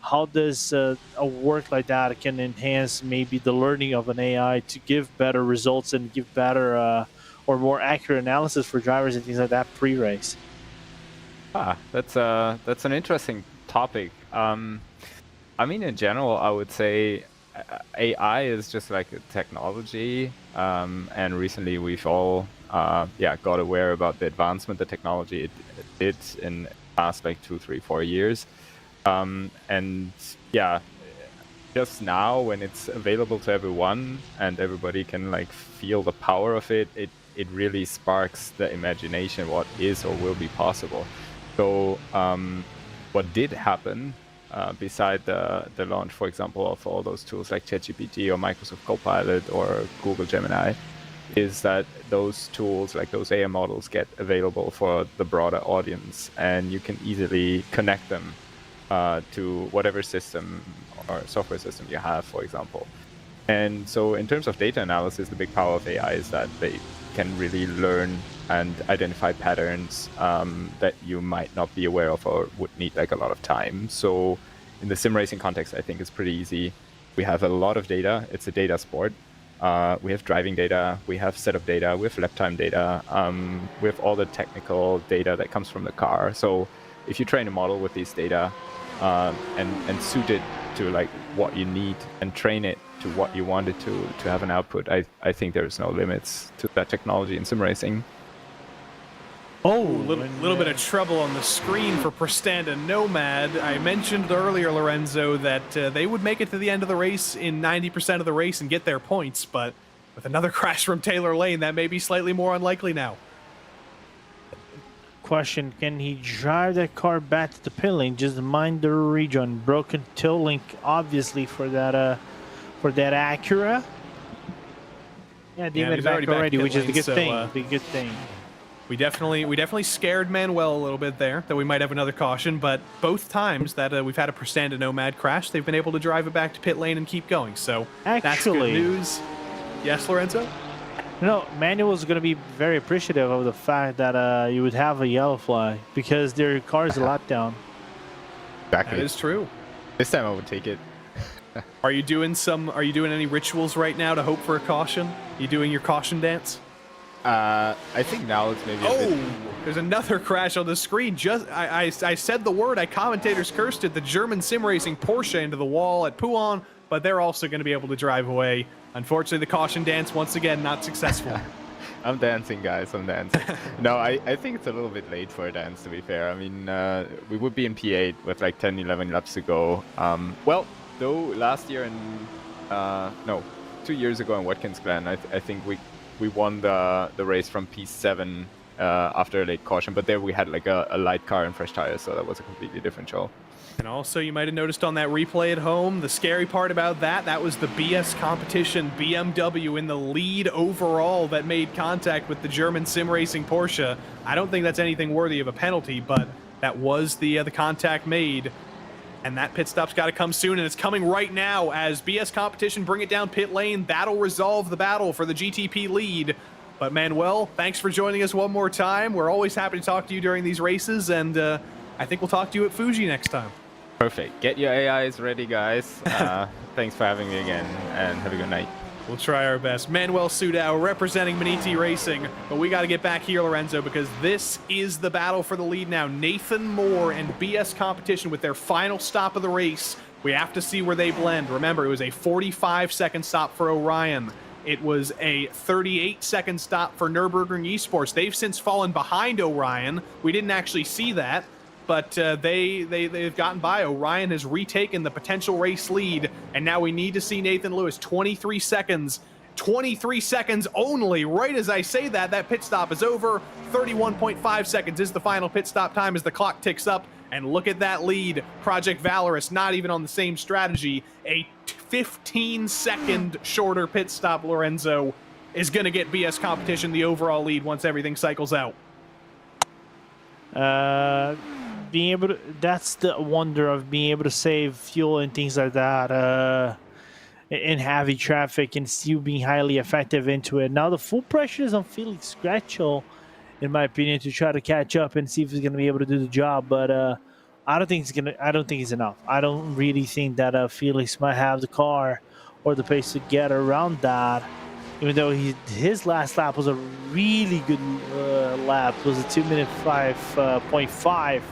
How does a work like that can enhance maybe the learning of an AI to give better results and give better or more accurate analysis for drivers and things like that pre-race? That's an interesting topic. I mean, in general, I would say AI is just like a technology, and recently we've all got aware about the advancement the technology it did in the past like 2, 3, 4 years. And yeah, just now when it's available to everyone and everybody can like feel the power of it, it really sparks the imagination what is or will be possible. So what did happen beside the launch, for example, of all those tools like ChatGPT or Microsoft Copilot or Google Gemini, is that those tools, like those AI models, get available for the broader audience, and you can easily connect them to whatever system or software system you have, for example. And so in terms of data analysis, the big power of AI is that they can really learn and identify patterns that you might not be aware of or would need like a lot of time. So in the sim racing context, I think it's pretty easy. We have a lot of data. It's a data sport. We have driving data, we have setup data, we have lap time data, we have all the technical data that comes from the car. So if you train a model with these data and suit it to like what you need and train it to what you want it to have an output, I think there's no limits to that technology in sim racing. Oh, little bit of trouble on the screen for Prestanda Nomad. I mentioned earlier, Lorenzo, that they would make it to the end of the race in 90% of the race and get their points, but with another crash from Taylor Lane, that may be slightly more unlikely now. Question: can he drive that car back to the pit lane? Just mind the region. Broken tail link, obviously, for that Acura. Yeah, they went back already, which is the good thing. The good thing. We definitely scared Manuel a little bit there that we might have another caution, but both times that we've had a Prestanda Nomad crash, they've been able to drive it back to pit lane and keep going. So that's good news. Yes, Lorenzo? No, Manuel is going to be very appreciative of the fact that you would have a yellow flag because their car is a lap down. Exactly. That is true. This time I would take it. Are you doing any rituals right now to hope for a caution? You doing your caution dance? I think now it's maybe a bit... There's another crash on the screen. I said the word, commentators cursed it, the German sim racing Porsche into the wall at Pouan, but they're also going to be able to drive away. Unfortunately, the caution dance, once again, not successful. I'm dancing, guys. I'm dancing. No, I think it's a little bit late for a dance, to be fair. I mean, we would be in P8 with like 10, 11 laps to go. Well, though, last year no, 2 years ago in Watkins Glen, I think we won the race from P7 after a late caution, but there we had like a light car and fresh tires, so that was a completely different show. And also, you might have noticed on that replay at home, the scary part about that was the BS competition, BMW in the lead overall that made contact with the German sim racing Porsche. I don't think that's anything worthy of a penalty, but that was the contact made. And that pit stop's got to come soon, and it's coming right now as BS competition bring it down pit lane. That'll resolve the battle for the GTP lead. But Manuel, thanks for joining us one more time. We're always happy to talk to you during these races, and I think we'll talk to you at Fuji next time. Perfect. Get your AIs ready, guys. Thanks for having me again, and have a good night. We'll try our best. Manuel Sudau representing Maniti Racing, but we got to get back here, Lorenzo, because this is the battle for the lead now. Nathan Moore and BS Competition with their final stop of the race. We have to see where they blend. Remember, it was a 45-second stop for Orion. It was a 38-second stop for Nürburgring Esports. They've since fallen behind Orion. We didn't actually see that, but they've gotten by. Orion has retaken the potential race lead, and now we need to see Nathan Lewis. 23 seconds. 23 seconds only. Right as I say that pit stop is over. 31.5 seconds is the final pit stop time as the clock ticks up. And look at that lead. Project Valorous not even on the same strategy. A 15-second shorter pit stop, Lorenzo, is going to get BS Competition the overall lead once everything cycles out. Being able to, that's the wonder of being able to save fuel and things like that in heavy traffic and still being highly effective into it. Now the full pressure is on Felix Gretschel, in my opinion, to try to catch up and see if he's going to be able to do the job. But I don't think it's enough. I don't really think that Felix might have the car or the pace to get around that. Even though his last lap was a really good lap, it was a 2-minute 5.5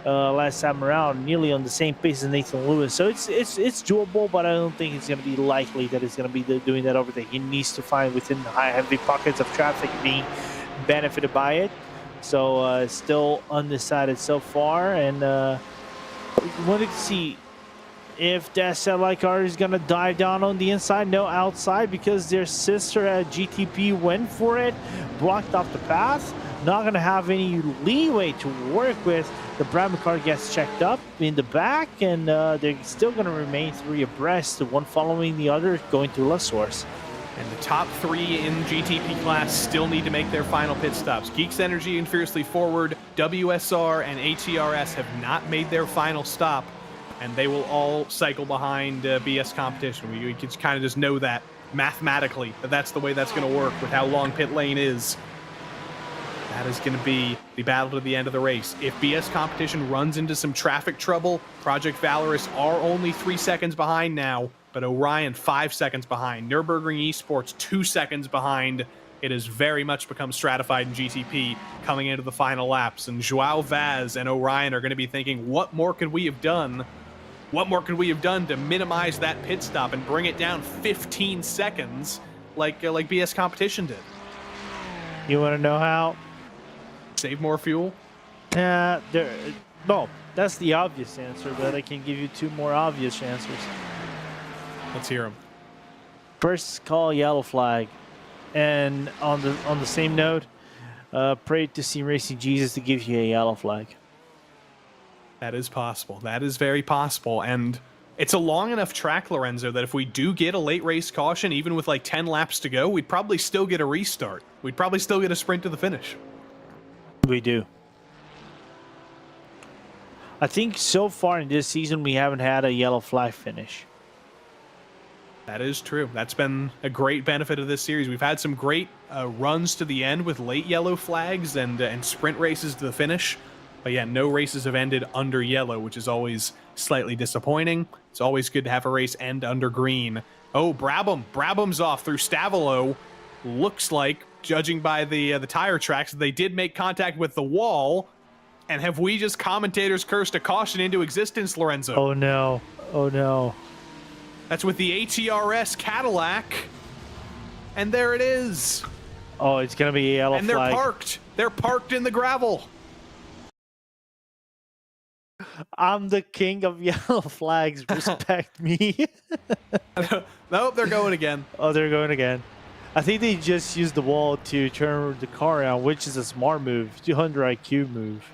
last time around, nearly on the same pace as Nathan Lewis. So it's doable, but I don't think it's going to be likely that it's going to be doing that over there. He needs to find within heavy pockets of traffic being benefited by it. So still undecided so far, and we wanted to see if that satellite car is going to dive down on the inside, no outside, because their sister at GTP went for it, blocked off the path, not going to have any leeway to work with. The Brabham car gets checked up in the back, and they're still going to remain 3 abreast, the one following the other, going to La Source. And the top 3 in GTP class still need to make their final pit stops. Geeks Energy and Fiercely Forward, WSR, and ATRS have not made their final stop, and they will all cycle behind BS Competition. We can kind of just know that mathematically, that's the way that's going to work with how long pit lane is. That is going to be the battle to the end of the race. If BS Competition runs into some traffic trouble, Project Valorous are only 3 seconds behind now, but Orion 5 seconds behind. Nürburgring Esports 2 seconds behind. It has very much become stratified in GTP coming into the final laps, and Joao Vaz and Orion are going to be thinking, what more could we have done? What more could we have done to minimize that pit stop and bring it down 15 seconds like BS Competition did? You want to know how? Save more fuel? No, that's the obvious answer, but I can give you 2 more obvious answers. Let's hear them. First call yellow flag, and on the same note, pray to see Racing Jesus to give you a yellow flag. That is possible. That is very possible. And it's a long enough track, Lorenzo, that if we do get a late race caution, even with like 10 laps to go, we'd probably still get a restart. We'd probably still get a sprint to the finish. We do. I think so far in this season, we haven't had a yellow flag finish. That is true. That's been a great benefit of this series. We've had some great runs to the end with late yellow flags and sprint races to the finish. But yeah, no races have ended under yellow, which is always slightly disappointing. It's always good to have a race end under green. Oh, Brabham's off through Stavolo. Looks like, judging by the tire tracks, they did make contact with the wall. And have we just commentators cursed a caution into existence, Lorenzo? Oh no. Oh no. That's with the ATRS Cadillac. And there it is. Oh, it's going to be a yellow flag. And they're parked. They're parked in the gravel. I'm the king of yellow flags. Respect me. Nope, they're going again. Oh, they're going again. I think they just used the wall to turn the car around, which is a smart move. 200 IQ move.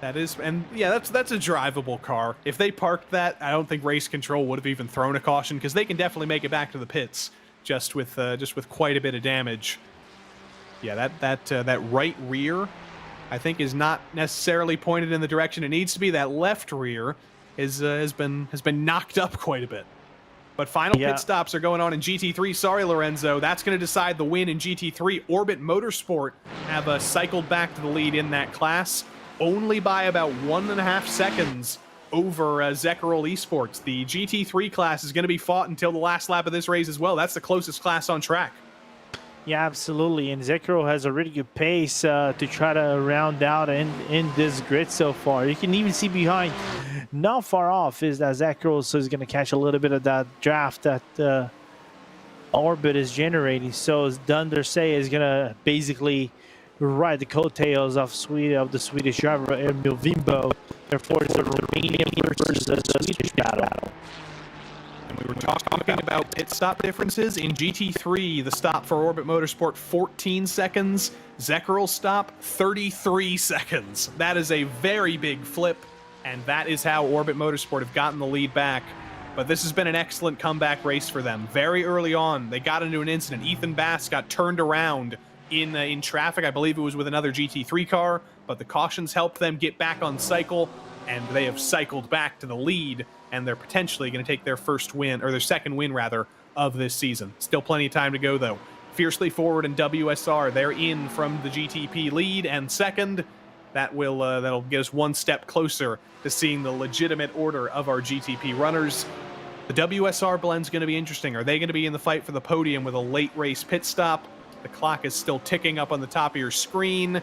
That is, and yeah, that's a drivable car. If they parked that, I don't think race control would have even thrown a caution, because they can definitely make it back to the pits just with quite a bit of damage. Yeah, that right rear, I think, is not necessarily pointed in the direction it needs to be. That left rear has been knocked up quite a bit. But final pit stops are going on in GT3. Sorry, Lorenzo. That's going to decide the win in GT3. Orbit Motorsport have cycled back to the lead in that class, only by about 1.5 seconds over Zekirol Esports. The GT3 class is going to be fought until the last lap of this race as well. That's the closest class on track. Yeah, absolutely. And Zekirol has a really good pace to try to round out in this grid so far. You can even see behind, not far off, is that Zekirol, so he's going to catch a little bit of that draft that Orbit is generating. So Dunder Say is going to basically ride the coattails of the Swedish driver Emil Wimbo. Therefore, it's a Romanian versus the Swedish battle. And we were talking about pit stop differences. In GT3, the stop for Orbit Motorsport, 14 seconds. Zekirol stop, 33 seconds. That is a very big flip, and that is how Orbit Motorsport have gotten the lead back. But this has been an excellent comeback race for them. Very early on, they got into an incident. Ethan Bass got turned around in traffic. I believe it was with another GT3 car, but the cautions helped them get back on cycle, and they have cycled back to the lead, and they're potentially going to take their first win, or their second win rather, of this season. Still plenty of time to go though. Fiercely Forward and WSR, they're in from the GTP lead and second. That'll get us one step closer to seeing the legitimate order of our GTP runners. The WSR blend's going to be interesting. Are they going to be in the fight for the podium with a late race pit stop? The clock is still ticking up on the top of your screen.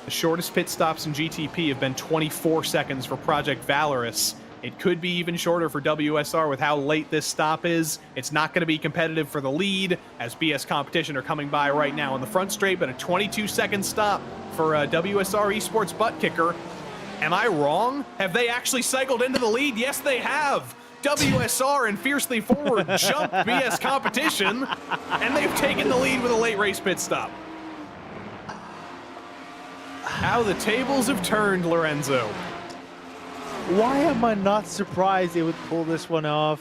The shortest pit stops in GTP have been 24 seconds for Project Valorous. It could be even shorter for WSR with how late this stop is. It's not going to be competitive for the lead, as BS Competition are coming by right now on the front straight, but a 22-second stop for WSR Esports Butt Kicker. Am I wrong? Have they actually cycled into the lead? Yes, they have. WSR and Fiercely Forward jumped BS Competition, and they've taken the lead with a late race pit stop. How the tables have turned, Lorenzo. Why am I not surprised they would pull this one off?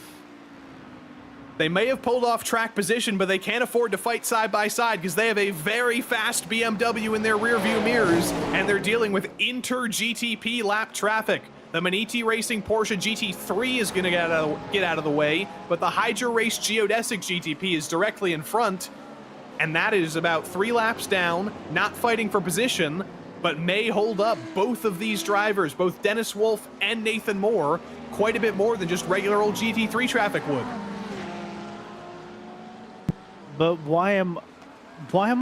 They may have pulled off track position, but they can't afford to fight side by side because they have a very fast BMW in their rearview mirrors, and they're dealing with inter-GTP lap traffic. The Maniti Racing Porsche GT3 is going to get out of the way, but the Hydra Race Geodesic GTP is directly in front, and that is about 3 laps down, not fighting for position, but may hold up both of these drivers, both Dennis Wolf and Nathan Moore, quite a bit more than just regular old GT3 traffic would. But why am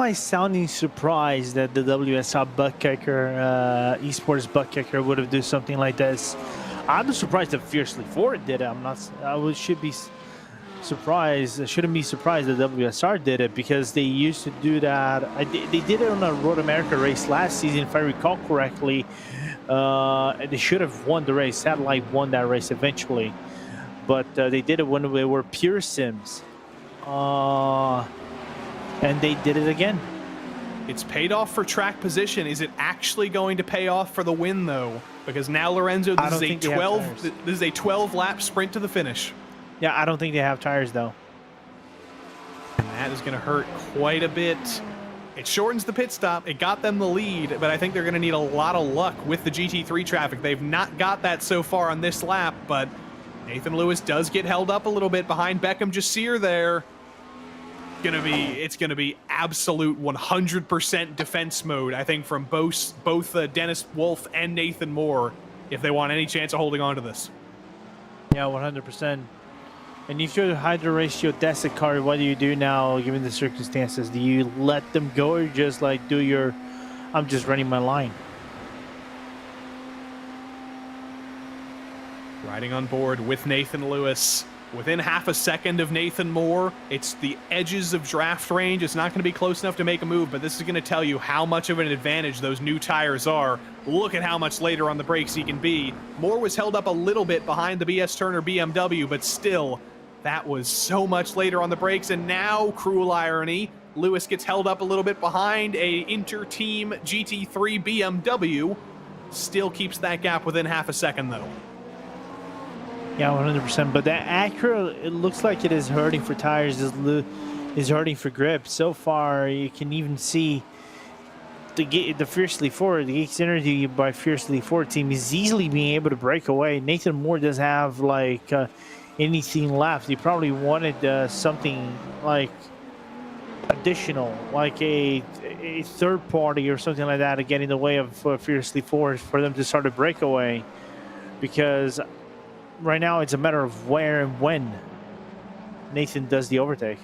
I sounding surprised that the WSR butt kicker, esports butt kicker, would have done something like this? I'm surprised that Fiercely Forward did it. Shouldn't be surprised that WSR did it, because they used to do that. They did it on a Road America race last season, if I recall correctly. They should have won the race. Satellite won that race eventually, but they did it when they were pure sims. And they did it again. It's paid off for track position. Is it actually going to pay off for the win, though? Because now, Lorenzo, this is a 12-lap sprint to the finish. Yeah, I don't think they have tires, though. And that is going to hurt quite a bit. It shortens the pit stop. It got them the lead, but I think they're going to need a lot of luck with the GT3 traffic. They've not got that so far on this lap, but Nathan Lewis does get held up a little bit behind Beckham Jasir there. It's gonna be absolute 100% defense mode, I think, from both Dennis Wolf and Nathan Moore, if they want any chance of holding on to this. Yeah, 100%. And if you're the hydro ratio Desert car, what do you do now, given the circumstances? Do you let them go, or just like do your, I'm just running my line? Riding on board with Nathan Lewis. Within half a second of Nathan Moore, it's the edges of draft range. It's not going to be close enough to make a move, but this is going to tell you how much of an advantage those new tires are. Look at how much later on the brakes he can be. Moore was held up a little bit behind the BS Turner BMW, but still, that was so much later on the brakes. And now, cruel irony, Lewis gets held up a little bit behind a inter-team GT3 BMW. Still keeps that gap within half a second, though. Yeah, 100%. But that Acura, it looks like it is hurting for tires, is hurting for grip. So far, you can even see the Fiercely Forward, the Geeks Energy by Fiercely Forward team is easily being able to break away. Nathan Moore doesn't have like anything left. He probably wanted something like additional, like a third party or something like that to get in the way of Fiercely Forward for them to start a breakaway, because right now it's a matter of where and when Nathan does the overtake.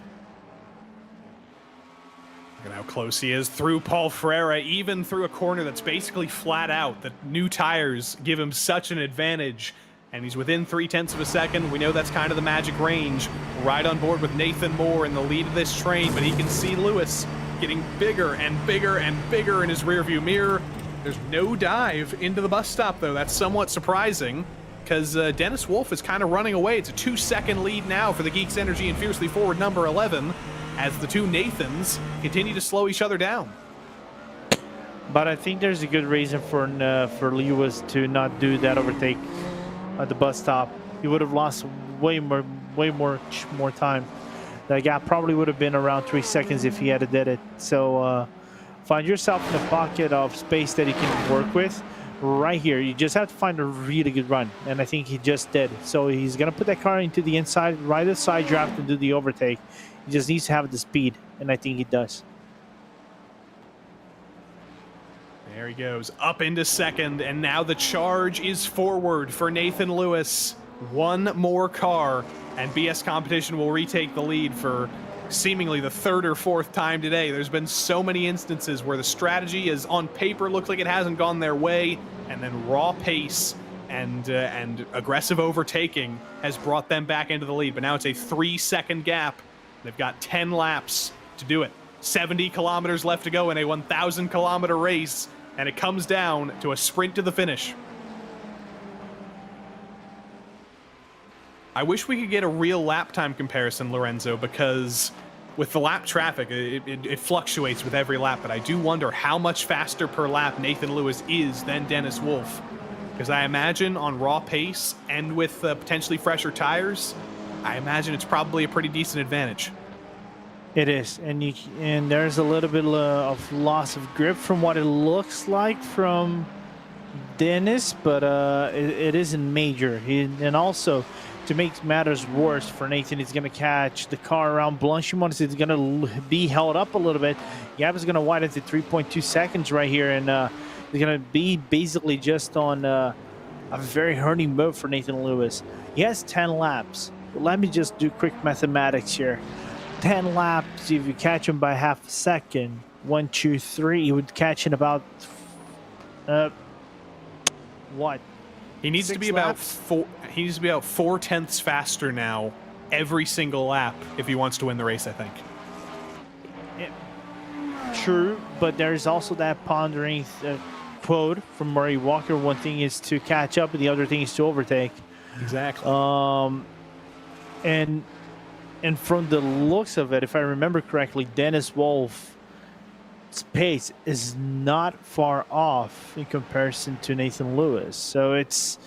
Look at how close he is through Paul Ferreira, even through a corner that's basically flat out. The new tires give him such an advantage, and he's within 0.3 of a second. We know that's kind of the magic range. Right on board with Nathan Moore in the lead of this train, but he can see Lewis getting bigger and bigger and bigger in his rearview mirror. There's no dive into the bus stop, though. That's somewhat surprising, because Dennis Wolf is kind of running away. It's a 2-second lead now for the Geeks Energy and Fiercely Forward number 11, as the two Nathans continue to slow each other down. But I think there's a good reason for Lewis to not do that overtake at the bus stop. He would have lost way more time. That gap probably would have been around 3 seconds if he had did it. So find yourself in a pocket of space that you can work with. Right here, you just have to find a really good run, and I think he just did. So he's gonna put that car into the inside, ride the side draft, and do the overtake. He just needs to have the speed, and I think he does. There he goes, up into second, and now the charge is forward for Nathan Lewis. One more car, and BS Competition will retake the lead for seemingly the third or fourth time today. There's been so many instances where the strategy is on paper looks like it hasn't gone their way, and then raw pace and aggressive overtaking has brought them back into the lead. But now it's a 3-second gap. They've got 10 laps to do it. 70 kilometers left to go in a 1,000-kilometer race, and it comes down to a sprint to the finish. I wish we could get a real lap time comparison, Lorenzo, because with the lap traffic, it fluctuates with every lap, but I do wonder how much faster per lap Nathan Lewis is than Dennis Wolf. Because I imagine on raw pace and with potentially fresher tires, I imagine it's probably a pretty decent advantage. It is, and there's a little bit of loss of grip from what it looks like from Dennis, but it isn't major. And also, to make matters worse for Nathan, he's going to catch the car around Blanchimont. It's going to be held up a little bit. Gap is going to widen to 3.2 seconds right here, and he's going to be basically just on a very hurting mode for Nathan Lewis. He has 10 laps. Let me just do quick mathematics here. 10 laps, if you catch him by half a second, 1, 2, 3, he would catch in about what? He needs to be about 4 tenths faster now every single lap if he wants to win the race, I think. True, but there's also that pondering quote from Murray Walker. One thing is to catch up, and the other thing is to overtake. Exactly. And And from the looks of it, if I remember correctly, Dennis Wolf's pace is not far off in comparison to Nathan Lewis. So it's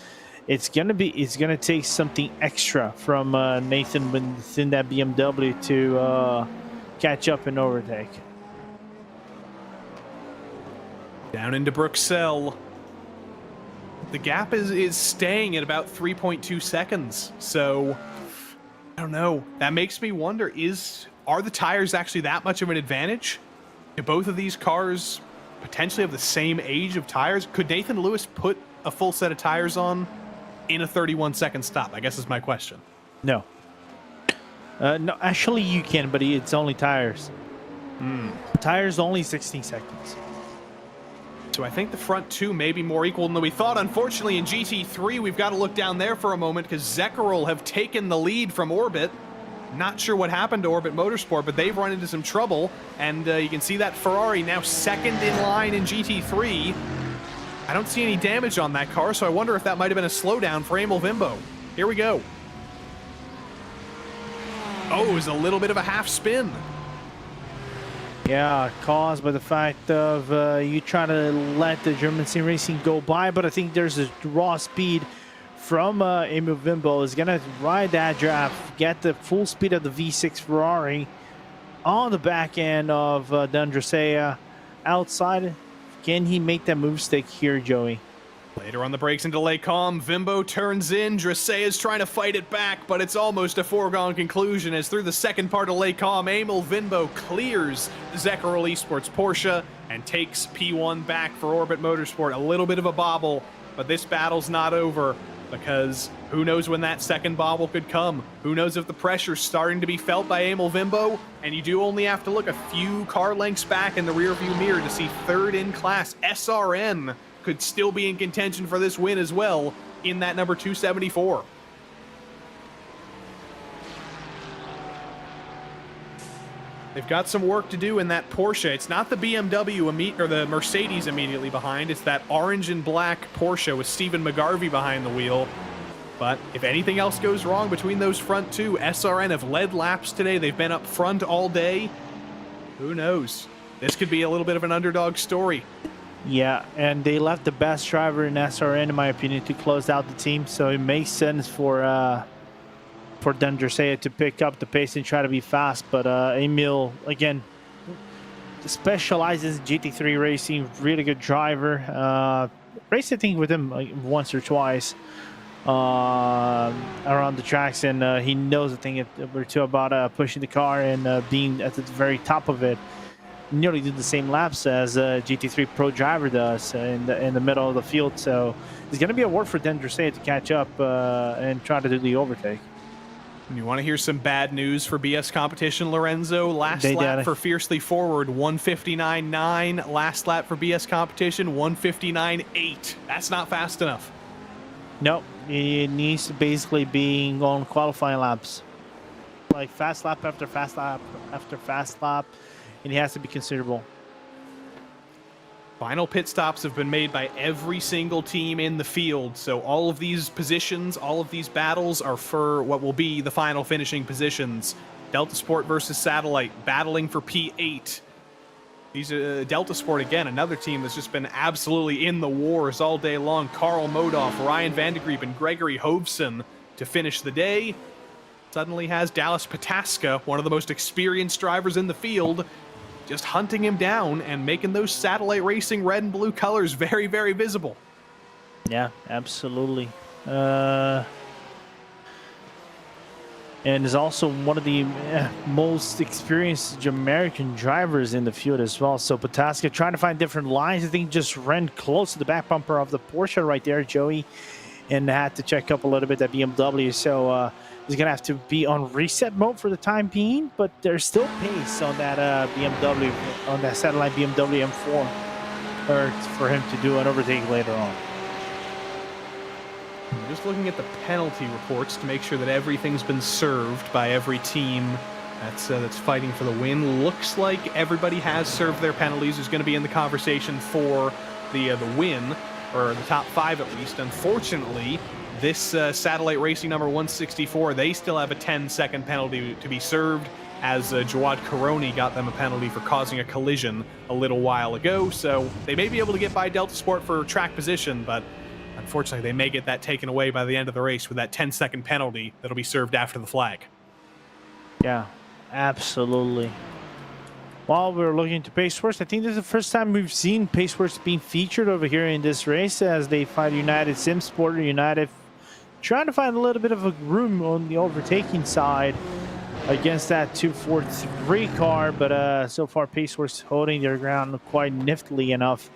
gonna take something extra from Nathan within that BMW to catch up and overtake. Down into Bruxelles. The gap is staying at about 3.2 seconds. So I don't know. That makes me wonder, are the tires actually that much of an advantage? Do both of these cars potentially have the same age of tires? Could Nathan Lewis put a full set of tires on in a 31-second stop, I guess is my question. No. No, actually you can, but it's only tires. Tires only 16 seconds. So I think the front two may be more equal than we thought. Unfortunately, in GT3, we've got to look down there for a moment because Zekerl have taken the lead from Orbit. Not sure what happened to Orbit Motorsport, but they've run into some trouble. And you can see that Ferrari now second in line in GT3. I don't see any damage on that car, so I wonder if that might have been a slowdown for Emil Vimbo. Here we go. Oh, it was a little bit of a half spin. Yeah, caused by the fact of you try to let the German Sim Racing go by, but I think there's a raw speed from Emil Vimbo. Is going to ride that draft, get the full speed of the V6 Ferrari on the back end of D'Andrea outside. Can he make that move stick here, Joey? Later on the brakes into Les Combes, Vimbo turns in. Dressé is trying to fight it back, but it's almost a foregone conclusion as through the second part of Les Combes, Emil Vimbo clears Zekerl Esports Porsche and takes P1 back for Orbit Motorsport. A little bit of a bobble, but this battle's not over because who knows when that second bobble could come? Who knows if the pressure's starting to be felt by Emil Vimbo? And you do only have to look a few car lengths back in the rearview mirror to see third in class SRN could still be in contention for this win as well in that number 274. They've got some work to do in that Porsche. It's not the BMW or the Mercedes immediately behind. It's that orange and black Porsche with Stephen McGarvey behind the wheel. But if anything else goes wrong between those front two, SRN have led laps today. They've been up front all day. Who knows? This could be a little bit of an underdog story. Yeah, and they left the best driver in SRN, in my opinion, to close out the team. So it makes sense for D'Andrea to pick up the pace and try to be fast. But Emil, again, specializes in GT3 racing. Really good driver. Raced, I think, with him like once or twice around the tracks, and he knows a thing or two about pushing the car and being at the very top of it. Nearly do the same laps as GT3 Pro driver does in the middle of the field. So it's going to be a work for D'Andrea to catch up and try to do the overtake. And you want to hear some bad news for BS competition, Lorenzo? Last lap for Fiercely Forward, 159.9. Last lap for BS competition, 159.8. That's not fast enough. Nope. It needs to basically be on qualifying laps. Like fast lap after fast lap after fast lap. And it has to be considerable. Final pit stops have been made by every single team in the field. So all of these positions, all of these battles are for what will be the final finishing positions. Delta Sport versus Satellite battling for P8. These are Delta Sport, again, another team that's just been absolutely in the wars all day long. Carl Modoff, Ryan Van de Griep, and Gregory Hovsen to finish the day. Suddenly has Dallas Pataska, one of the most experienced drivers in the field, just hunting him down and making those Satellite Racing red and blue colors very, very visible. Yeah, absolutely. And is also one of the most experienced American drivers in the field as well. So Pataska trying to find different lines. I think just ran close to the back bumper of the Porsche right there, Joey, and had to check up a little bit at BMW. So he's going to have to be on reset mode for the time being, but there's still pace on that BMW, on that Satellite BMW M4, or for him to do an overtake later on. I'm just looking at the penalty reports to make sure that everything's been served by every team that's fighting for the win. Looks like everybody has served their penalties. Who's going to be in the conversation for the win. or the top 5 at least. Unfortunately, this Satellite Racing number 164, they still have a 10-second penalty to be served, as Jawad Karoni got them a penalty for causing a collision a little while ago. So they may be able to get by Delta Sport for track position, but unfortunately they may get that taken away by the end of the race with that 10-second penalty that'll be served after the flag. Yeah, absolutely. While we're looking to Paceworks, I think this is the first time we've seen Paceworks being featured over here in this race as they fight United SimSport. United trying to find a little bit of a room on the overtaking side against that 243 car, but so far Paceworks holding their ground quite niftily enough.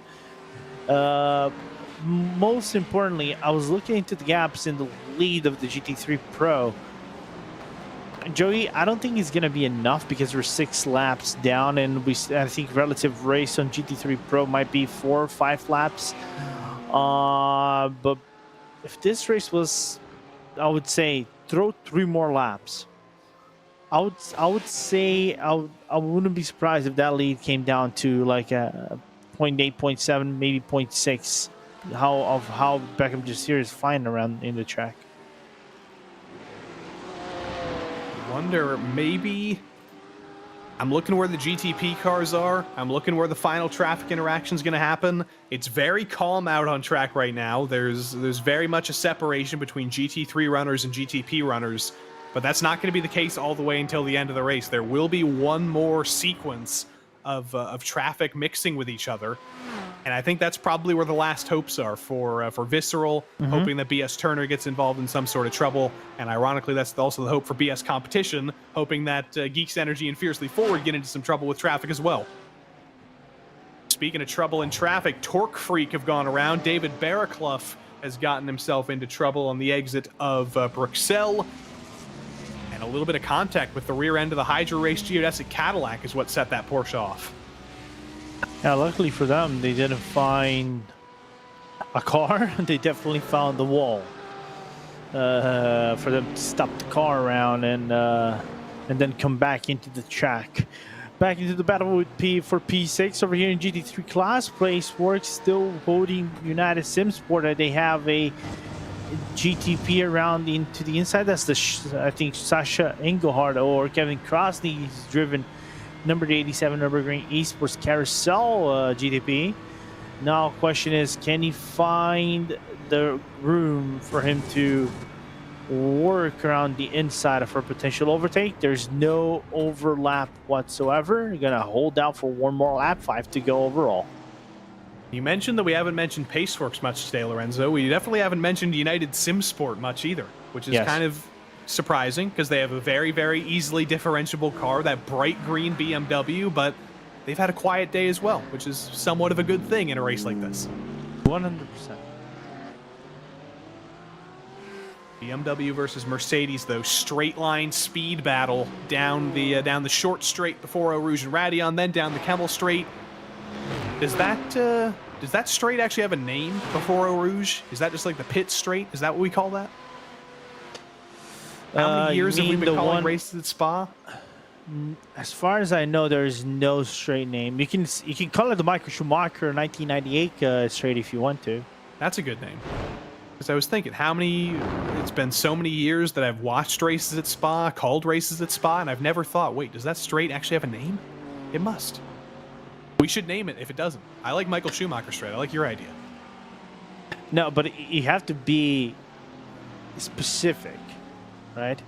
Most importantly, I was looking into the gaps in the lead of the GT3 Pro. Joey, I don't think it's going to be enough because we're 6 laps down, and I think relative race on GT3 Pro might be 4 or 5 laps. But if this race was, I would say, throw 3 more laps. I would say I wouldn't be surprised if that lead came down to like a 0.8, 0.7, maybe 0.6. How Beckham just here is flying around in the track. Wonder, maybe I'm looking where the GTP cars are. I'm looking where the final traffic interaction is going to happen. It's very calm out on track right now. There's very much a separation between GT3 runners and GTP runners, but that's not going to be the case all the way until the end of the race. There will be one more sequence of traffic mixing with each other, and I think that's probably where the last hopes are for Visceral, hoping that BS Turner gets involved in some sort of trouble, and ironically that's also the hope for BS Competition, hoping that Geeks Energy and Fiercely Forward get into some trouble with traffic as well. Speaking of trouble in traffic, Torque Freak have gone around. David Barraclough has gotten himself into trouble on the exit of Bruxelles. And a little bit of contact with the rear end of the Hydra Race geodesic Cadillac is what set that Porsche off. Yeah, luckily for them, they didn't find a car. They definitely found the wall for them to stop the car around and then come back into the track. Back into the battle with for P6 over here in GT3 class. Paceworks still holding United SimSport. They have a GTP around into the inside. That's the I think Sasha Engelhardt or Kevin Crosney. He's driven number 87 Nürburgring Esports Carousel GTP. Now question is, can he find the room for him to work around the inside for a potential overtake? There's no overlap whatsoever. You're gonna hold out for one more lap, 5 to go overall. You mentioned that we haven't mentioned Paceworks much today, Lorenzo. We definitely haven't mentioned United SimSport much either, which is kind of surprising because they have a very, very easily differentiable car, that bright green BMW, but they've had a quiet day as well, which is somewhat of a good thing in a race like this. 100%. BMW versus Mercedes, though, straight line speed battle down the short straight before Eau Rouge and Radeon, then down the Kemmel straight. Does that straight actually have a name before Eau Rouge? Is that just like the pit straight? Is that what we call that? How many years have we been calling races at Spa? As far as I know, there's no straight name. You can call it the Michael Schumacher 1998 straight if you want to. That's a good name. Because I was thinking, it's been so many years that I've watched races at Spa, called races at Spa, and I've never thought, wait, does that straight actually have a name? It must. We should name it if it doesn't. I like Michael Schumacher straight. I like your idea. No, but you have to be specific, right?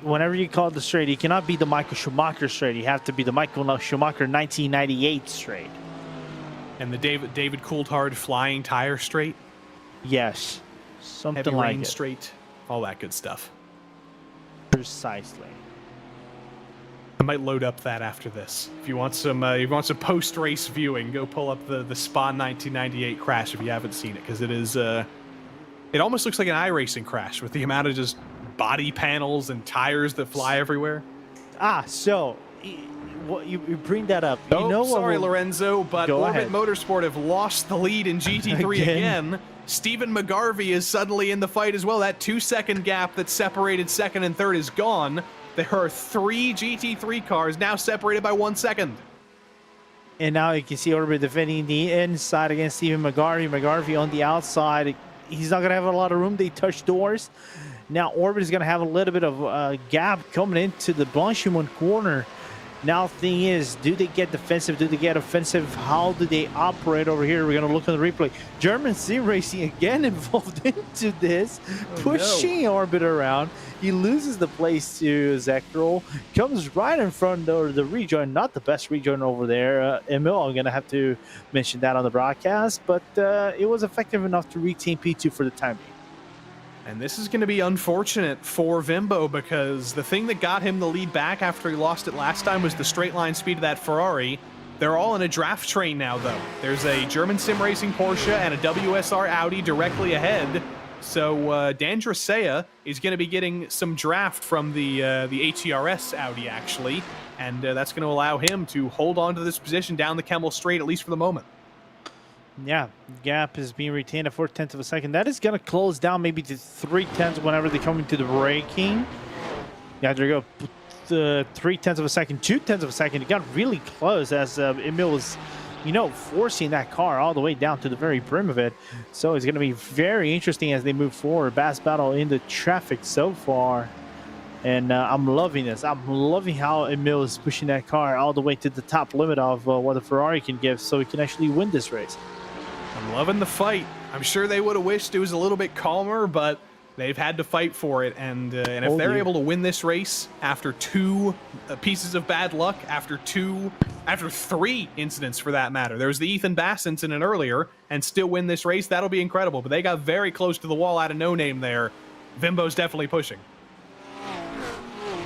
Whenever you call it the straight, it cannot be the Michael Schumacher straight. You have to be the Michael Schumacher 1998 straight. And the David Coulthard flying tire straight? Yes. Something Heavy like rain it. straight. All that good stuff. Precisely. I might load up that after this. If you want some post-race viewing, go pull up the Spa 1998 crash if you haven't seen it, because it is it almost looks like an iRacing crash with the amount of just body panels and tires that fly everywhere. So you bring that up. Oh, you know, sorry, Lorenzo, but Orbit Motorsport have lost the lead in GT3 again. Stephen McGarvey is suddenly in the fight as well. That 2-second gap that separated second and third is gone. There are 3 GT3 cars now separated by 1 second. And now you can see Orbit defending the inside against Stephen McGarvey. McGarvey on the outside. He's not going to have a lot of room. They touch doors. Now Orbit is going to have a little bit of gap coming into the Blanchimont corner. Now the thing is, do they get defensive? Do they get offensive? How do they operate over here? We're going to look at the replay. German Sim Racing again involved into this, pushing Orbit around. He loses the place to Zekro, comes right in front of the rejoin. Not the best rejoin over there. Emil, I'm going to have to mention that on the broadcast, but it was effective enough to retain P2 for the time being. And this is going to be unfortunate for Vimbo because the thing that got him the lead back after he lost it last time was the straight line speed of that Ferrari. They're all in a draft train now, though. There's a German Sim Racing Porsche and a WSR Audi directly ahead. So Dan Dracea is going to be getting some draft from the ATRS Audi, actually. And that's going to allow him to hold on to this position down the Kemmel Straight, at least for the moment. Yeah, gap is being retained at 4/10 of a second. That is going to close down maybe to 3/10 whenever they come into the braking. Yeah, there you go. 3/10 of a second, 2/10 of a second. It got really close as Emil was, forcing that car all the way down to the very brim of it. So it's going to be very interesting as they move forward. Bass battle in the traffic so far. And I'm loving this. I'm loving how Emil is pushing that car all the way to the top limit of what the Ferrari can give so he can actually win this race. I'm loving the fight. I'm sure they would have wished it was a little bit calmer, but they've had to fight for it. And if they're able to win this race after two pieces of bad luck, after three incidents for that matter, there was the Ethan Bass incident earlier, and still win this race, that'll be incredible. But they got very close to the wall out of no name there. Vimbo's definitely pushing.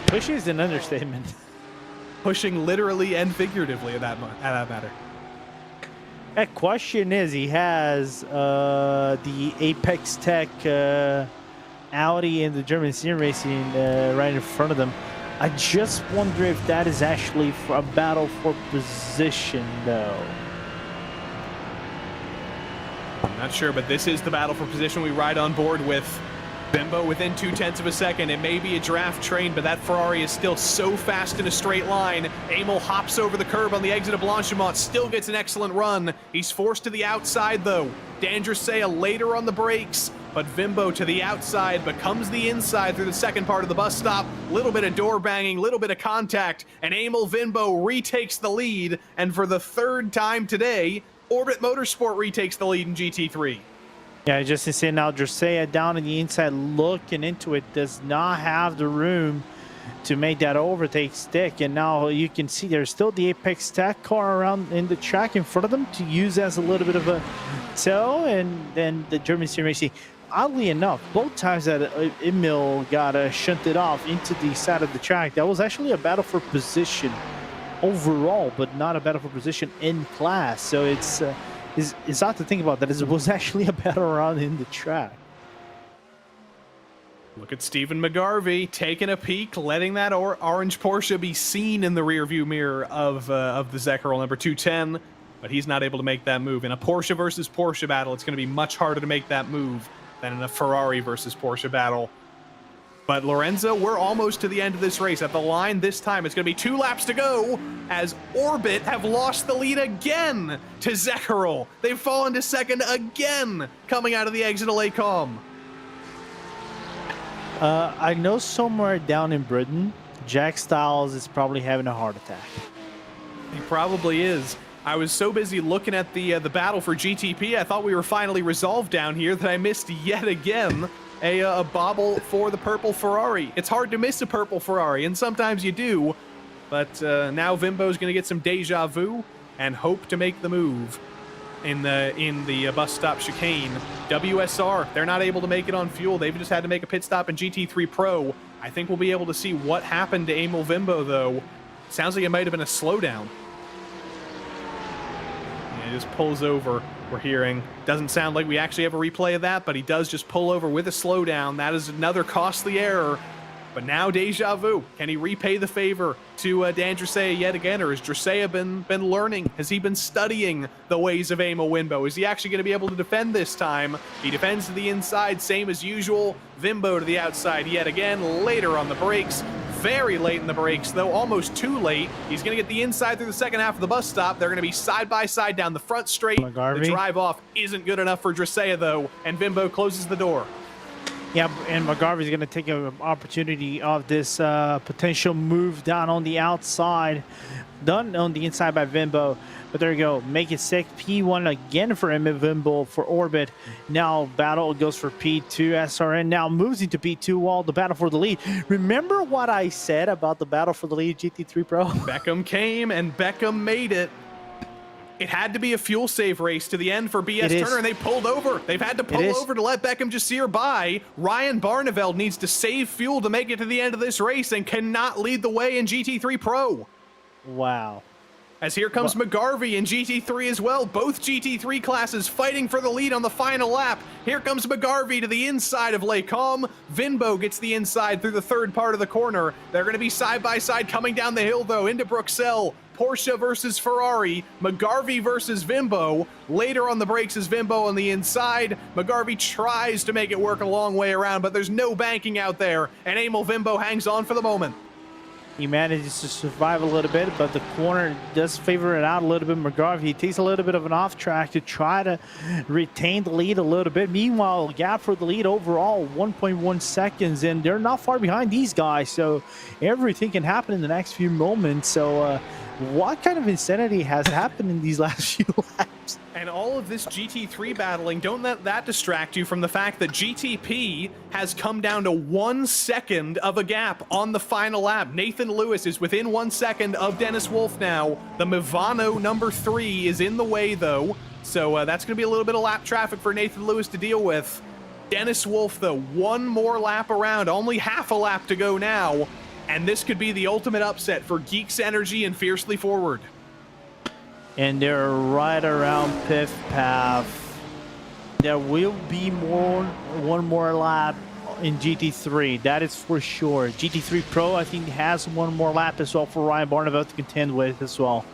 Pushing is an understatement. Pushing literally and figuratively at that matter. That question is, he has the Apex Tech Audi and the German Sim Racing right in front of them. I just wonder if that is actually for a battle for position, though. I'm not sure, but this is the battle for position we ride on board with. Vimbo within 2/10 of a second. It may be a draft train, but that Ferrari is still so fast in a straight line. Emil hops over the curb on the exit of Blanchimont, still gets an excellent run. He's forced to the outside, though. Dan Dracea later on the brakes, but Vimbo to the outside becomes the inside through the second part of the bus stop. Little bit of door banging, little bit of contact, and Emil Vimbo retakes the lead. And for the third time today, Orbit Motorsport retakes the lead in GT3. Yeah, just to say now, Dracea down on the inside looking into it, does not have the room to make that overtake stick. And now you can see there's still the Apex Tech car around in the track in front of them to use as a little bit of a tow. And then the German Sim Racing, oddly enough, both times that Emil got shunted off into the side of the track, that was actually a battle for position overall, but not a battle for position in class. So it's odd to think about that. It was actually a battle around in the track. Look at Stephen McGarvey taking a peek, letting that orange Porsche be seen in the rearview mirror of the Zekro number 210, but he's not able to make that move. In a Porsche versus Porsche battle, it's going to be much harder to make that move than in a Ferrari versus Porsche battle. But Lorenzo, we're almost to the end of this race. At the line this time, it's going to be 2 laps to go as Orbit have lost the lead again to Zekro. They've fallen to second again coming out of the exit of Les Combes. I know somewhere down in Britain, Jack Styles is probably having a heart attack. He probably is. I was so busy looking at the battle for GTP, I thought we were finally resolved down here that I missed yet again a bobble for the purple Ferrari. It's hard to miss a purple Ferrari, and sometimes you do. But now Vimbo's going to get some deja vu and hope to make the move in the bus stop chicane. WSR, they're not able to make it on fuel. They've just had to make a pit stop in GT3 Pro. I think we'll be able to see what happened to Emil Vimbo, though. Sounds like it might have been a slowdown. He just pulls over, we're hearing. Doesn't sound like we actually have a replay of that, but he does just pull over with a slowdown. That is another costly error. But now deja vu. Can he repay the favor to Dan Dracea yet again, or has Dracea been learning? Has he been studying the ways of Emil Vimbo? Is he actually going to be able to defend this time? He defends to the inside, same as usual. Vimbo to the outside yet again, later on the brakes. very late in the brakes, though, almost too late. He's going to get the inside through the second half of the bus stop. They're going to be side by side down the front straight. McGarvey. The drive off isn't good enough for Dresea, though, and Vimbo closes the door. Yeah, and McGarvey's going to take an opportunity of this potential move down on the outside. Done on the inside by Vimbo. But there you go. Make it sick. P1 again for Vimbo for Orbit. Now battle goes for P2. SRN now moves into P2 while the battle for the lead. Remember what I said about the battle for the lead, GT3 Pro? Beckham came and Beckham made it. It had to be a fuel save race to the end for BS Turner, and they pulled over. They've had to pull over to let Beckham Jasir by. Ryan Barneveld needs to save fuel to make it to the end of this race and cannot lead the way in GT3 Pro. Wow. As here comes McGarvey in GT3 as well. Both GT3 classes fighting for the lead on the final lap. Here comes McGarvey to the inside of Les Combes. Vimbo gets the inside through the third part of the corner. They're going to be side by side coming down the hill, though, into Bruxelles. Porsche versus Ferrari. McGarvey versus Vimbo. Later on the brakes is Vimbo on the inside. McGarvey tries to make it work a long way around, but there's no banking out there, and Emil Vimbo hangs on for the moment. He manages to survive a little bit, but the corner does favor it out a little bit. McGarvey, he takes a little bit of an off track to try to retain the lead a little bit. Meanwhile, gap for the lead overall, 1.1 seconds, and they're not far behind these guys, so everything can happen in the next few moments. So what kind of insanity has happened in these last few laps? And all of this GT3 battling, don't let that distract you from the fact that GTP has come down to 1 second of a gap on the final lap. Nathan Lewis is within 1 second of Dennis Wolf now. The Movano number 3 is in the way, though, so that's going to be a little bit of lap traffic for Nathan Lewis to deal with. Dennis Wolf, though, one more lap around, only half a lap to go now, and this could be the ultimate upset for Geeks Energy and Fiercely Forward. And they're right around Piff Path. There will be one more lap in GT3, that is for sure. GT3 Pro, I think, has one more lap as well for Ryan Barneveld to contend with as well.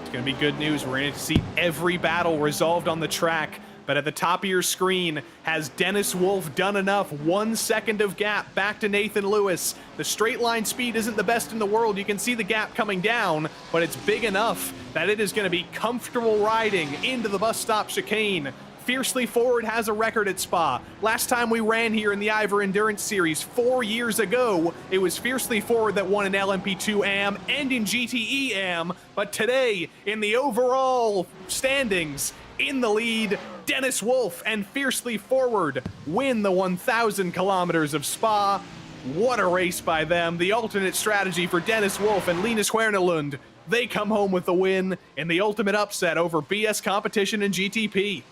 It's going to be good news. We're going to see every battle resolved on the track. But at the top of your screen, has Dennis Wolf done enough? 1 second of gap back to Nathan Lewis. The straight line speed isn't the best in the world. You can see the gap coming down, but it's big enough that it is going to be comfortable riding into the bus stop chicane. Fiercely Forward has a record at Spa. Last time we ran here in the IVRA Endurance Series 4 years ago, it was Fiercely Forward that won in LMP2 AM and in GTE AM. But today, in the overall standings, in the lead, Dennis Wolf and Fiercely Forward win the 1,000 kilometers of Spa. What a race by them. The alternate strategy for Dennis Wolf and Linus Hwernelund. They come home with the win in the ultimate upset over BS Competition and GTP.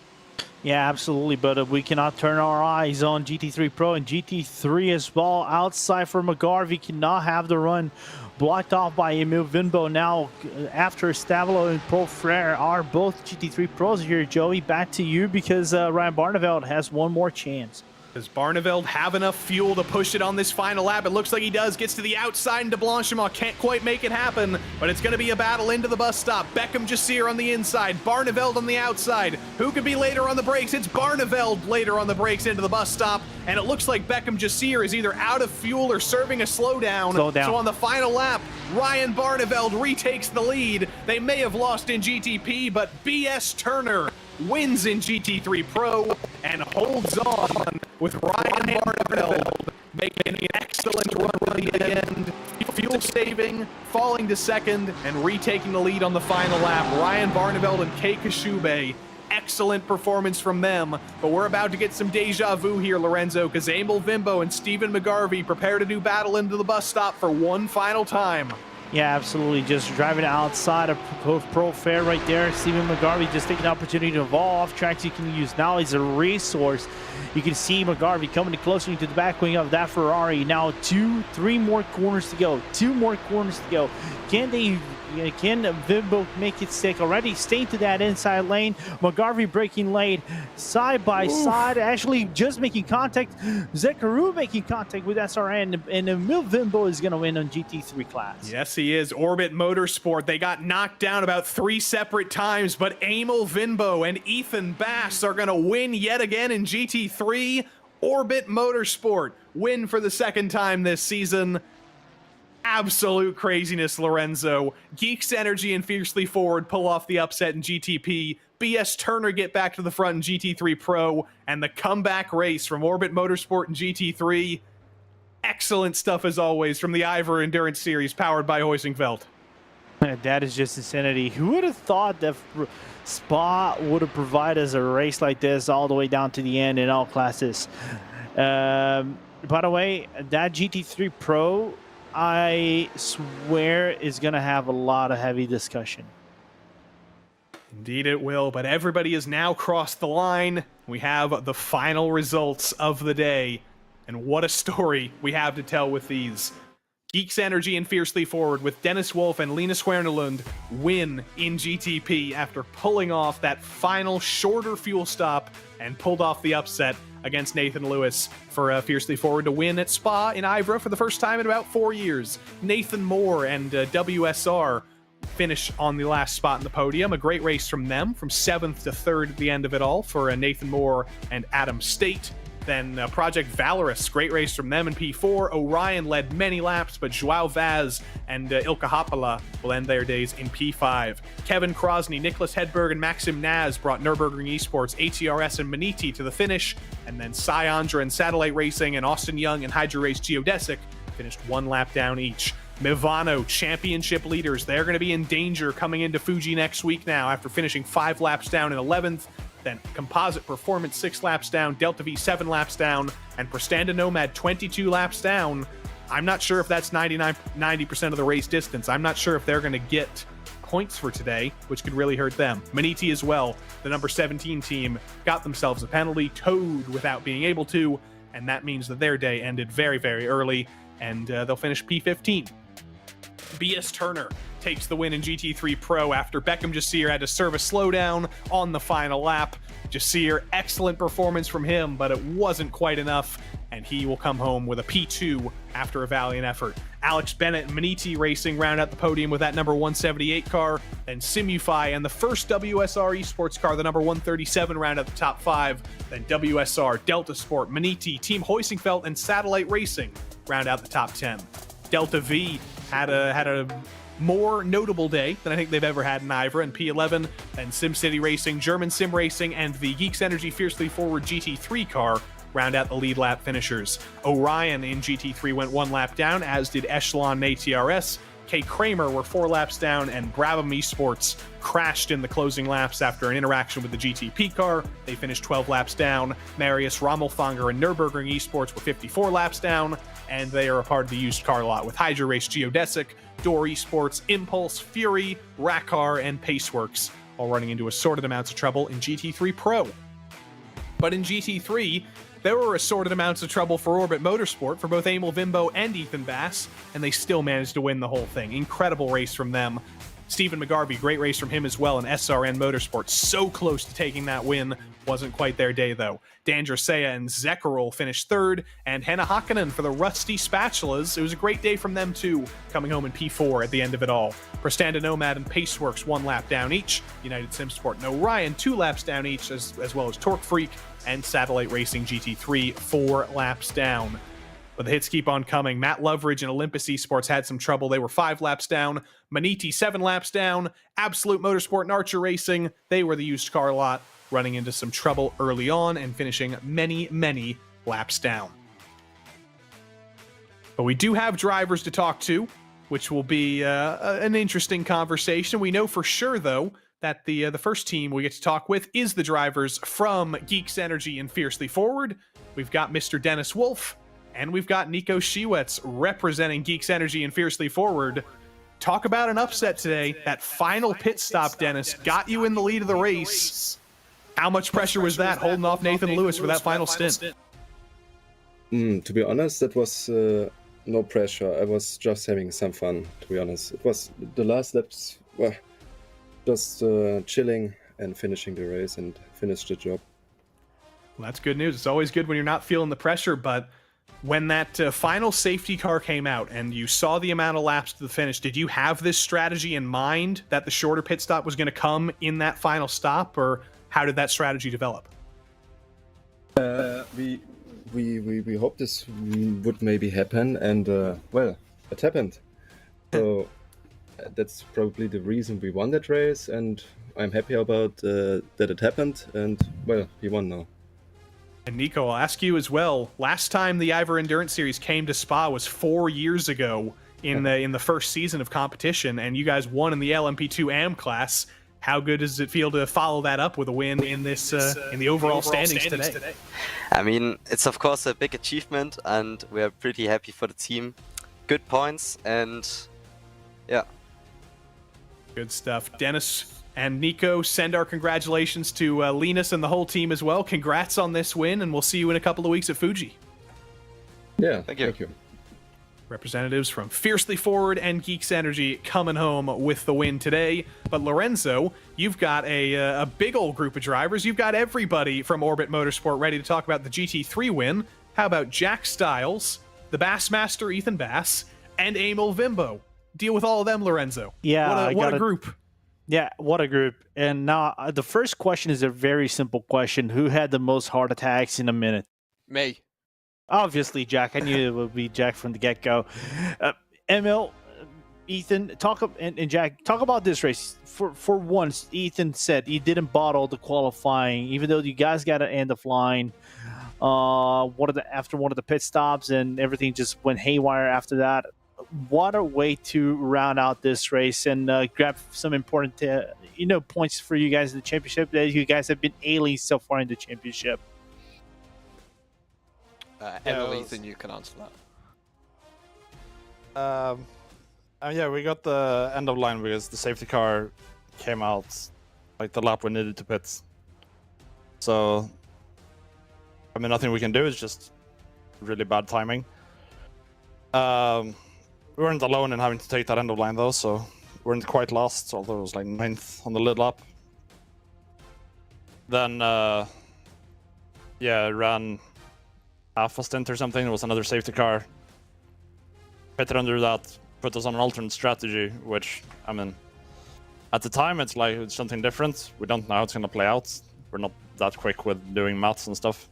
Yeah, absolutely, but we cannot turn our eyes on GT3 Pro and GT3 as well. Outside for McGarvey, cannot have the run blocked off by Emil Vimbo. Now, after Stavilo and Pro Frere are both GT3 Pros here, Joey, back to you because Ryan Barneveld has one more chance. Does Barneveld have enough fuel to push it on this final lap? It looks like he does. Gets to the outside, and de Blanchimont can't quite make it happen, but it's going to be a battle into the bus stop. Beckham Jasir on the inside, Barneveld on the outside. Who could be later on the brakes? It's Barneveld later on the brakes into the bus stop, and it looks like Beckham Jasir is either out of fuel or serving a slowdown. So on the final lap, Ryan Barneveld retakes the lead. They may have lost in GTP, but BS Turner wins in GT3 Pro and holds on with Ryan Barneveld making an excellent run at the end, fuel saving, falling to second, and retaking the lead on the final lap. Ryan Barneveld and Kei Kashube, excellent performance from them, but we're about to get some deja vu here, Lorenzo, because Emil Vimbo and Stephen McGarvey prepare to do battle into the bus stop for one final time. Yeah, absolutely. Just driving outside of Pro Fair right there. Stephen McGarvey just taking the opportunity to evolve off tracks you can use now as a resource. You can see McGarvey coming closer into the back wing of that Ferrari. Now 3 more corners to go. 2 more corners to go. Can Vimbo make it stick? Already staying to that inside lane. McGarvey breaking lane side by side, actually just making contact. Zekaru making contact with SRN, and Emil Vimbo is going to win on GT3 class. Yes, he is. Orbit Motorsport. They got knocked down about 3 separate times, but Emil Vimbo and Ethan Bass are going to win yet again in GT3. Orbit Motorsport win for the second time this season. Absolute craziness, Lorenzo. Geeks Energy and Fiercely Forward pull off the upset in GTP. BS Turner get back to the front in GT3 Pro. And the comeback race from Orbit Motorsport in GT3. Excellent stuff as always from the IVRA Endurance Series powered by Heusinkveld. That is just insanity. Who would have thought that Spa would have provided us a race like this all the way down to the end in all classes? By the way, that GT3 Pro, I swear, is going to have a lot of heavy discussion. Indeed it will, but everybody has now crossed the line. We have the final results of the day. And what a story we have to tell with these. Geeks Energy and Fiercely Forward with Dennis Wolf and Linus Swernerlund win in GTP after pulling off that final shorter fuel stop and pulled off the upset against Nathan Lewis for Fiercely Forward to win at Spa in IVRA for the first time in about 4 years. Nathan Moore and WSR finish on the last spot in the podium. A great race from them, from 7th to 3rd at the end of it all for Nathan Moore and Adam State. Then Project Valorous, great race from them in P4. Orion led many laps, but Joao Vaz and Ilka Haapala will end their days in P5. Kevin Krosny, Nicholas Hedberg, and Maxim Naz brought Nürburgring Esports, ATRS, and Maniti to the finish. And then Cy Andra and Satellite Racing and Austin Young and Hydra Race Geodesic finished 1 lap down each. Mivano, championship leaders, they're going to be in danger coming into Fuji next week now after finishing 5 laps down in 11th. Then Composite Performance 6 laps down, Delta V 7 laps down, and Prestanda Nomad 22 laps down. I'm not sure if that's 90% of the race distance. I'm not sure if they're going to get points for today, which could really hurt them. Maniti as well, the number 17 team, got themselves a penalty, towed without being able to, and that means that their day ended very, very early, and they'll finish P15. BS Turner takes the win in GT3 Pro after Beckham Jasir had to serve a slowdown on the final lap. Jasir, excellent performance from him, but it wasn't quite enough, and he will come home with a P2 after a valiant effort. Alex Bennett and Maniti Racing round out the podium with that number 178 car, then Simufy and the first WSR Esports car, the number 137, round out the top 5, then WSR, Delta Sport, Maniti, Team Heusinkveld, and Satellite Racing round out the top 10. Delta V had a more notable day than I think they've ever had in IVRA in P11, and SimCity Racing, German Sim Racing, and the Geeks Energy Fiercely Forward GT3 car round out the lead lap finishers. Orion in GT3 went 1 lap down, as did Echelon and ATRS. K. Kramer were 4 laps down, and Brabham Esports crashed in the closing laps after an interaction with the GTP car. They finished 12 laps down. Marius Rommelfanger and Nürburgring Esports were 54 laps down, and they are a part of the used car lot with Hydra Race Geodesic, Door Esports, Impulse, Fury, Rackar, and Paceworks, all running into assorted amounts of trouble in GT3 Pro. But in GT3, there were assorted amounts of trouble for Orbit Motorsport, for both Emil Vimbo and Ethan Bass, and they still managed to win the whole thing. Incredible race from them. Stephen McGarvey, great race from him as well in SRN Motorsport. So close to taking that win. Wasn't quite their day, though. Dan Dracea and Zekarol finished 3rd, and Henna Hakkanen for the Rusty Spatulas. It was a great day from them, too, coming home in P4 at the end of it all. Prestanda Nomad and Paceworks 1 lap down each. United Simsport and Orion 2 laps down each, as well as Torque Freak and Satellite Racing GT3 4 laps down. But the hits keep on coming. Matt Loveridge and Olympus Esports had some trouble. They were 5 laps down. Maniti 7 laps down. Absolute Motorsport and Archer Racing, they were the used car lot, running into some trouble early on and finishing many, many laps down. But we do have drivers to talk to, which will be an interesting conversation. We know for sure, though, that the first team we get to talk with is the drivers from Geeks Energy and Fiercely Forward. We've got Mr. Dennis Wolf, and we've got Nico Schiewetz representing Geeks Energy and Fiercely Forward. Talk about an upset today. That final pit stop, Dennis, got you in the lead of the race. How much pressure was that, holding off Nathan Lewis for that final stint? To be honest, that was no pressure. I was just having some fun, to be honest. It was the last laps, well, just chilling and finishing the race and finished the job. Well, that's good news. It's always good when you're not feeling the pressure, but when that final safety car came out and you saw the amount of laps to the finish, did you have this strategy in mind that the shorter pit stop was going to come in that final stop, or how did that strategy develop? We hoped this would maybe happen, and well, it happened. So that's probably the reason we won that race, and I'm happy about that it happened, and well, we won now. And Nico, I'll ask you as well. Last time the IVRA Endurance Series came to Spa was 4 years ago in the first season of competition, and you guys won in the LMP2 AM class. How good does it feel to follow that up with a win in this in the overall standings today? I mean, it's of course a big achievement, and we're pretty happy for the team. Good points, and yeah. Good stuff. Dennis and Nico, send our congratulations to Linus and the whole team as well. Congrats on this win, and we'll see you in a couple of weeks at Fuji. Yeah, Thank you. Thank you. Representatives from Fiercely Forward and Geeks Energy coming home with the win today. But Lorenzo, you've got a big old group of drivers. You've got everybody from Orbit Motorsport ready to talk about the GT3 win. How about Jack Styles, the Bassmaster Ethan Bass, and Emil Vimbo? Deal with all of them, Lorenzo. Yeah, what a group. Yeah, what a group. And now the first question is a very simple question. Who had the most heart attacks in a minute? Me. Obviously, Jack. I knew it would be Jack from the get-go. Emil, Ethan, and Jack, talk about this race. For once, Ethan said he didn't bottle the qualifying, even though you guys got an end of line. After one of the pit stops, and everything just went haywire after that. What a way to round out this race and grab some important, points for you guys in the championship. That you guys have been ailing so far in the championship. Emil, Ethan, you can answer that. Yeah, we got the end of line because the safety car came out like the lap we needed to pit. So, I mean, nothing we can do. It's just really bad timing. We weren't alone in having to take that end of line though, so we weren't quite lost, although it was like 9th on the lead lap. Then, ran half a stint or something. There was another safety car. Pitted under that, put us on an alternate strategy, which, I mean, at the time it's like it's something different. We don't know how it's going to play out. We're not that quick with doing maths and stuff.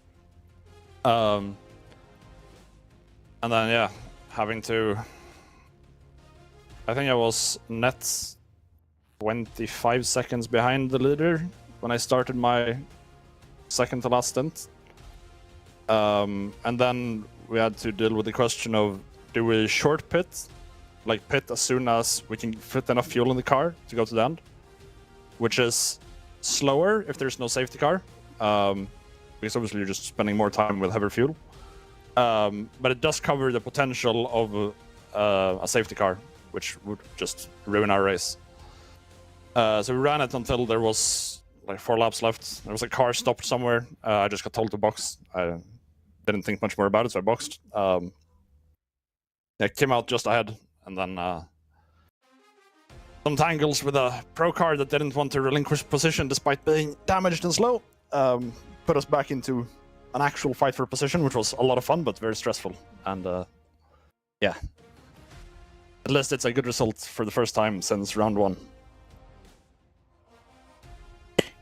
And then, yeah, having to... I think I was net 25 seconds behind the leader when I started my second to last stint. And then we had to deal with the question of, do we short pit? Like pit as soon as we can fit enough fuel in the car to go to the end? Which is slower if there's no safety car. Because obviously you're just spending more time with heavier fuel. But it does cover the potential of a safety car, which would just ruin our race. So we ran it until there was like 4 laps left. There was a car stopped somewhere. I just got told to box. I didn't think much more about it, so I boxed. It came out just ahead, and then some tangles with a pro car that didn't want to relinquish position despite being damaged and slow put us back into an actual fight for position, which was a lot of fun, but very stressful. And yeah. At least it's a good result for the first time since round 1.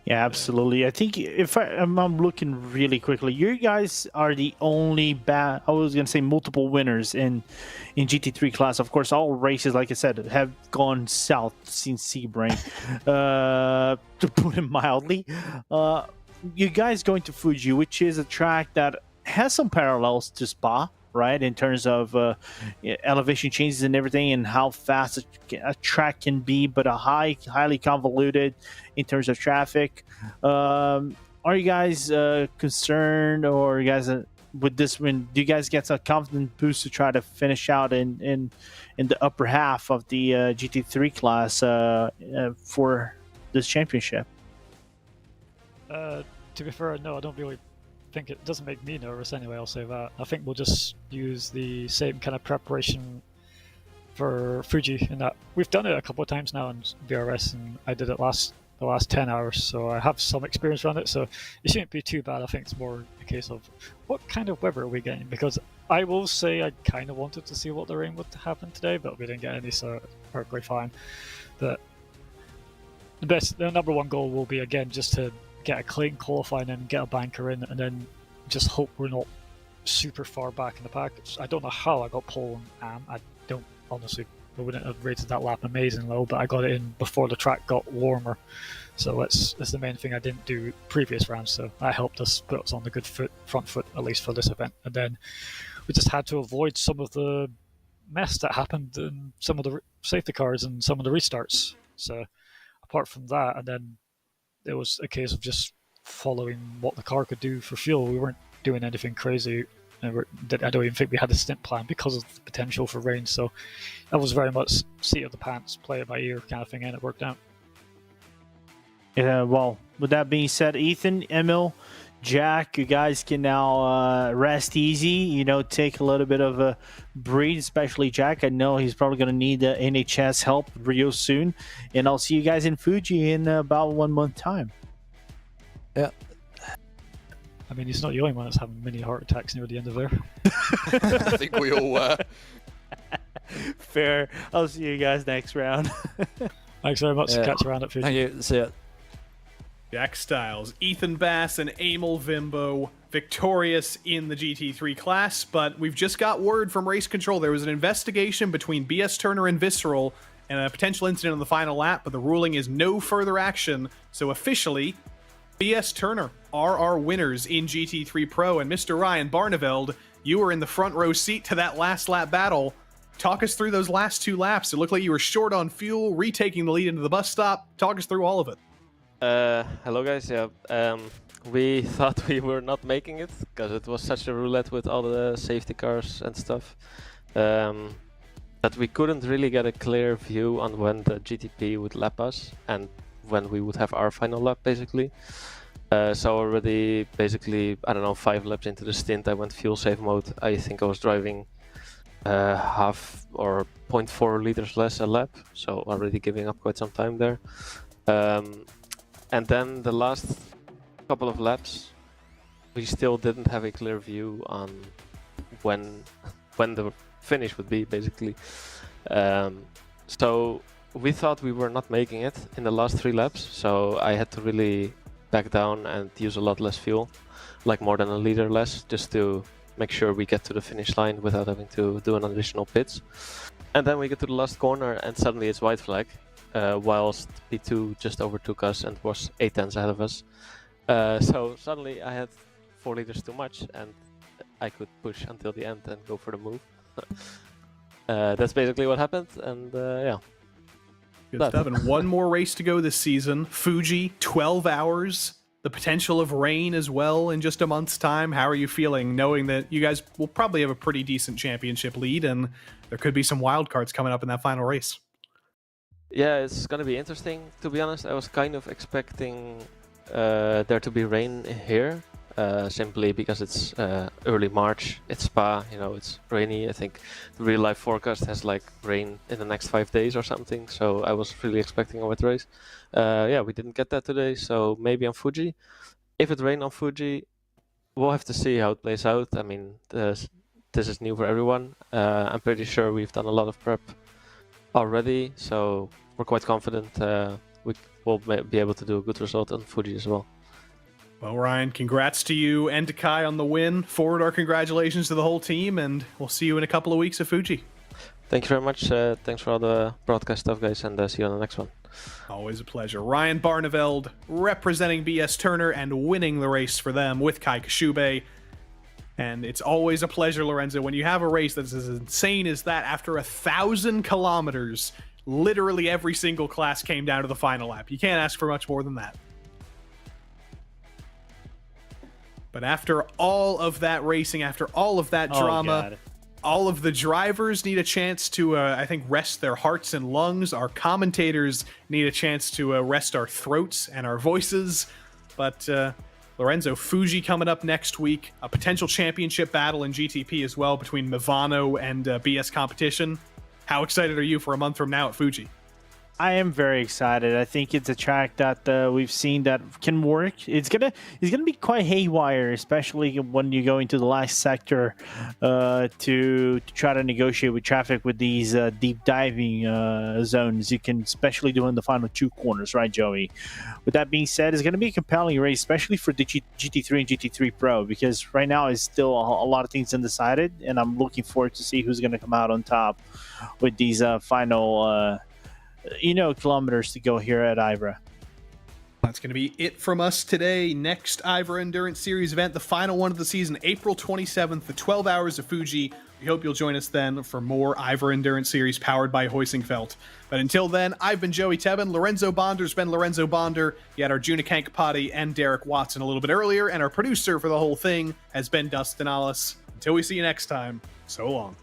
Yeah, absolutely. I think if I'm looking really quickly, you guys are the only multiple winners in GT3 class. Of course, all races, like I said, have gone south since Sebring, to put it mildly. You guys going to Fuji, which is a track that has some parallels to Spa, right, in terms of elevation changes and everything, and how fast a track can be, but highly convoluted in terms of traffic. Are you guys concerned, or you guys with this win? Do you guys get some confidence boost to try to finish out in the upper half of the GT3 class for this championship? To be fair, no, I don't really think it doesn't make me nervous anyway, I'll say that. I think we'll just use the same kind of preparation for Fuji in that we've done it a couple of times now in VRS, and I did it the last 10 hours, so I have some experience around it, so it shouldn't be too bad. I think it's more a case of what kind of weather are we getting, because I will say I kind of wanted to see what the rain would happen today, but we didn't get any, so perfectly fine. But the number one goal will be, again, just to get a clean qualifying and get a banker in, and then just hope we're not super far back in the pack. I don't know how I got pole and I don't honestly I wouldn't have rated that lap amazing low, but I got it in before the track got warmer. So that's the main thing I didn't do previous rounds. So that helped us put us on the good front foot, at least for this event. And then we just had to avoid some of the mess that happened in some of the safety cars and some of the restarts. So apart from that, and then it was a case of just following what the car could do for fuel. We weren't doing anything crazy. I don't even think we had a stint plan because of the potential for rain. So that was very much seat of the pants, play it by ear kind of thing, and it worked out. Yeah, well, with that being said, Ethan, Emil, Jack, you guys can now rest easy, you know, take a little bit of a breathe, especially Jack. I know he's probably going to need NHS help real soon. And I'll see you guys in Fuji in about 1 month time. Yeah. I mean, he's not the only one that's having mini heart attacks near the end of there. I think we all were. Fair. I'll see you guys next round. Thanks very much. Catch you around at Fuji. Thank you. See ya. Jack Styles, Ethan Bass, and Emil Vimbo victorious in the GT3 class, but we've just got word from Race Control. There was an investigation between BS Turner and Visceral and a potential incident on the final lap, but the ruling is no further action. So officially, BS Turner are our winners in GT3 Pro, and Mr. Ryan Barneveld, you were in the front row seat to that last lap battle. Talk us through those last 2 laps. It looked like you were short on fuel, retaking the lead into the bus stop. Talk us through all of it. Hello guys, we thought we were not making it because it was such a roulette with all the safety cars and stuff that we couldn't really get a clear view on when the GTP would lap us and when we would have our final lap basically. So already basically, I don't know, 5 laps into the stint I went fuel save mode. I think I was driving half or 0.4 liters less a lap, so already giving up quite some time there. And then the last couple of laps, we still didn't have a clear view on when the finish would be, basically. So we thought we were not making it in the last 3 laps, so I had to really back down and use a lot less fuel, like more than a liter less, just to make sure we get to the finish line without having to do an additional pits. And then we get to the last corner and suddenly it's white flag. Whilst P2 just overtook us and was 8 tenths ahead of us. So suddenly I had 4 liters too much and I could push until the end and go for the move. That's basically what happened, and yeah. Good stuff. And 1 more race to go this season. Fuji, 12 hours. The potential of rain as well in just a month's time. How are you feeling knowing that you guys will probably have a pretty decent championship lead and there could be some wild cards coming up in that final race? Yeah, it's gonna be interesting, to be honest. I was kind of expecting there to be rain here, simply because it's early March, it's Spa, you know, it's rainy. I think the real life forecast has like rain in the next 5 days or something, so I was really expecting a wet race. Yeah, we didn't get that today, so maybe on Fuji. If it rained on Fuji, we'll have to see how it plays out. I mean, this is new for everyone. I'm pretty sure we've done a lot of prep already, so we're quite confident we will be able to do a good result on Fuji as well. Well, Ryan, congrats to you and to Kai on the win. Forward our congratulations to the whole team, and we'll see you in a couple of weeks at Fuji. Thank you very much. Thanks for all the broadcast stuff, guys, and see you on the next one. Always a pleasure. Ryan Barneveld representing BS Turner and winning the race for them with Kai Kashube. And it's always a pleasure, Lorenzo, when you have a race that's as insane as that. After 1,000 kilometers, literally every single class came down to the final lap. You can't ask for much more than that. But after all of that racing, after all of that drama, all of the drivers need a chance to, I think, rest their hearts and lungs. Our commentators need a chance to rest our throats and our voices. But Lorenzo, Fuji coming up next week, a potential championship battle in GTP as well between Mivano and BS Competition. How excited are you for a month from now at Fuji? I am very excited. I think it's a track that we've seen that can work. It's gonna be quite haywire, especially when you go into the last sector to try to negotiate with traffic with these deep diving zones. You can especially do in the final 2 corners, right, Joey? With that being said, it's going to be a compelling race, especially for the GT3 and GT3 Pro, because right now it's still a lot of things undecided, and I'm looking forward to see who's going to come out on top with these final kilometers to go here at IVRA. That's going to be it from us today. Next IVRA Endurance Series event, the final one of the season, April 27th, the 12 Hours of Fuji. We hope you'll join us then for more IVRA Endurance Series powered by Heusinkveld. But until then, I've been Joey Tebben. Lorenzo Bonder's been Lorenzo Bonder. You had Arjuna Kankapati and Derek Watson a little bit earlier, and our producer for the whole thing has been Dustin Allis. Until we see you next time, so long.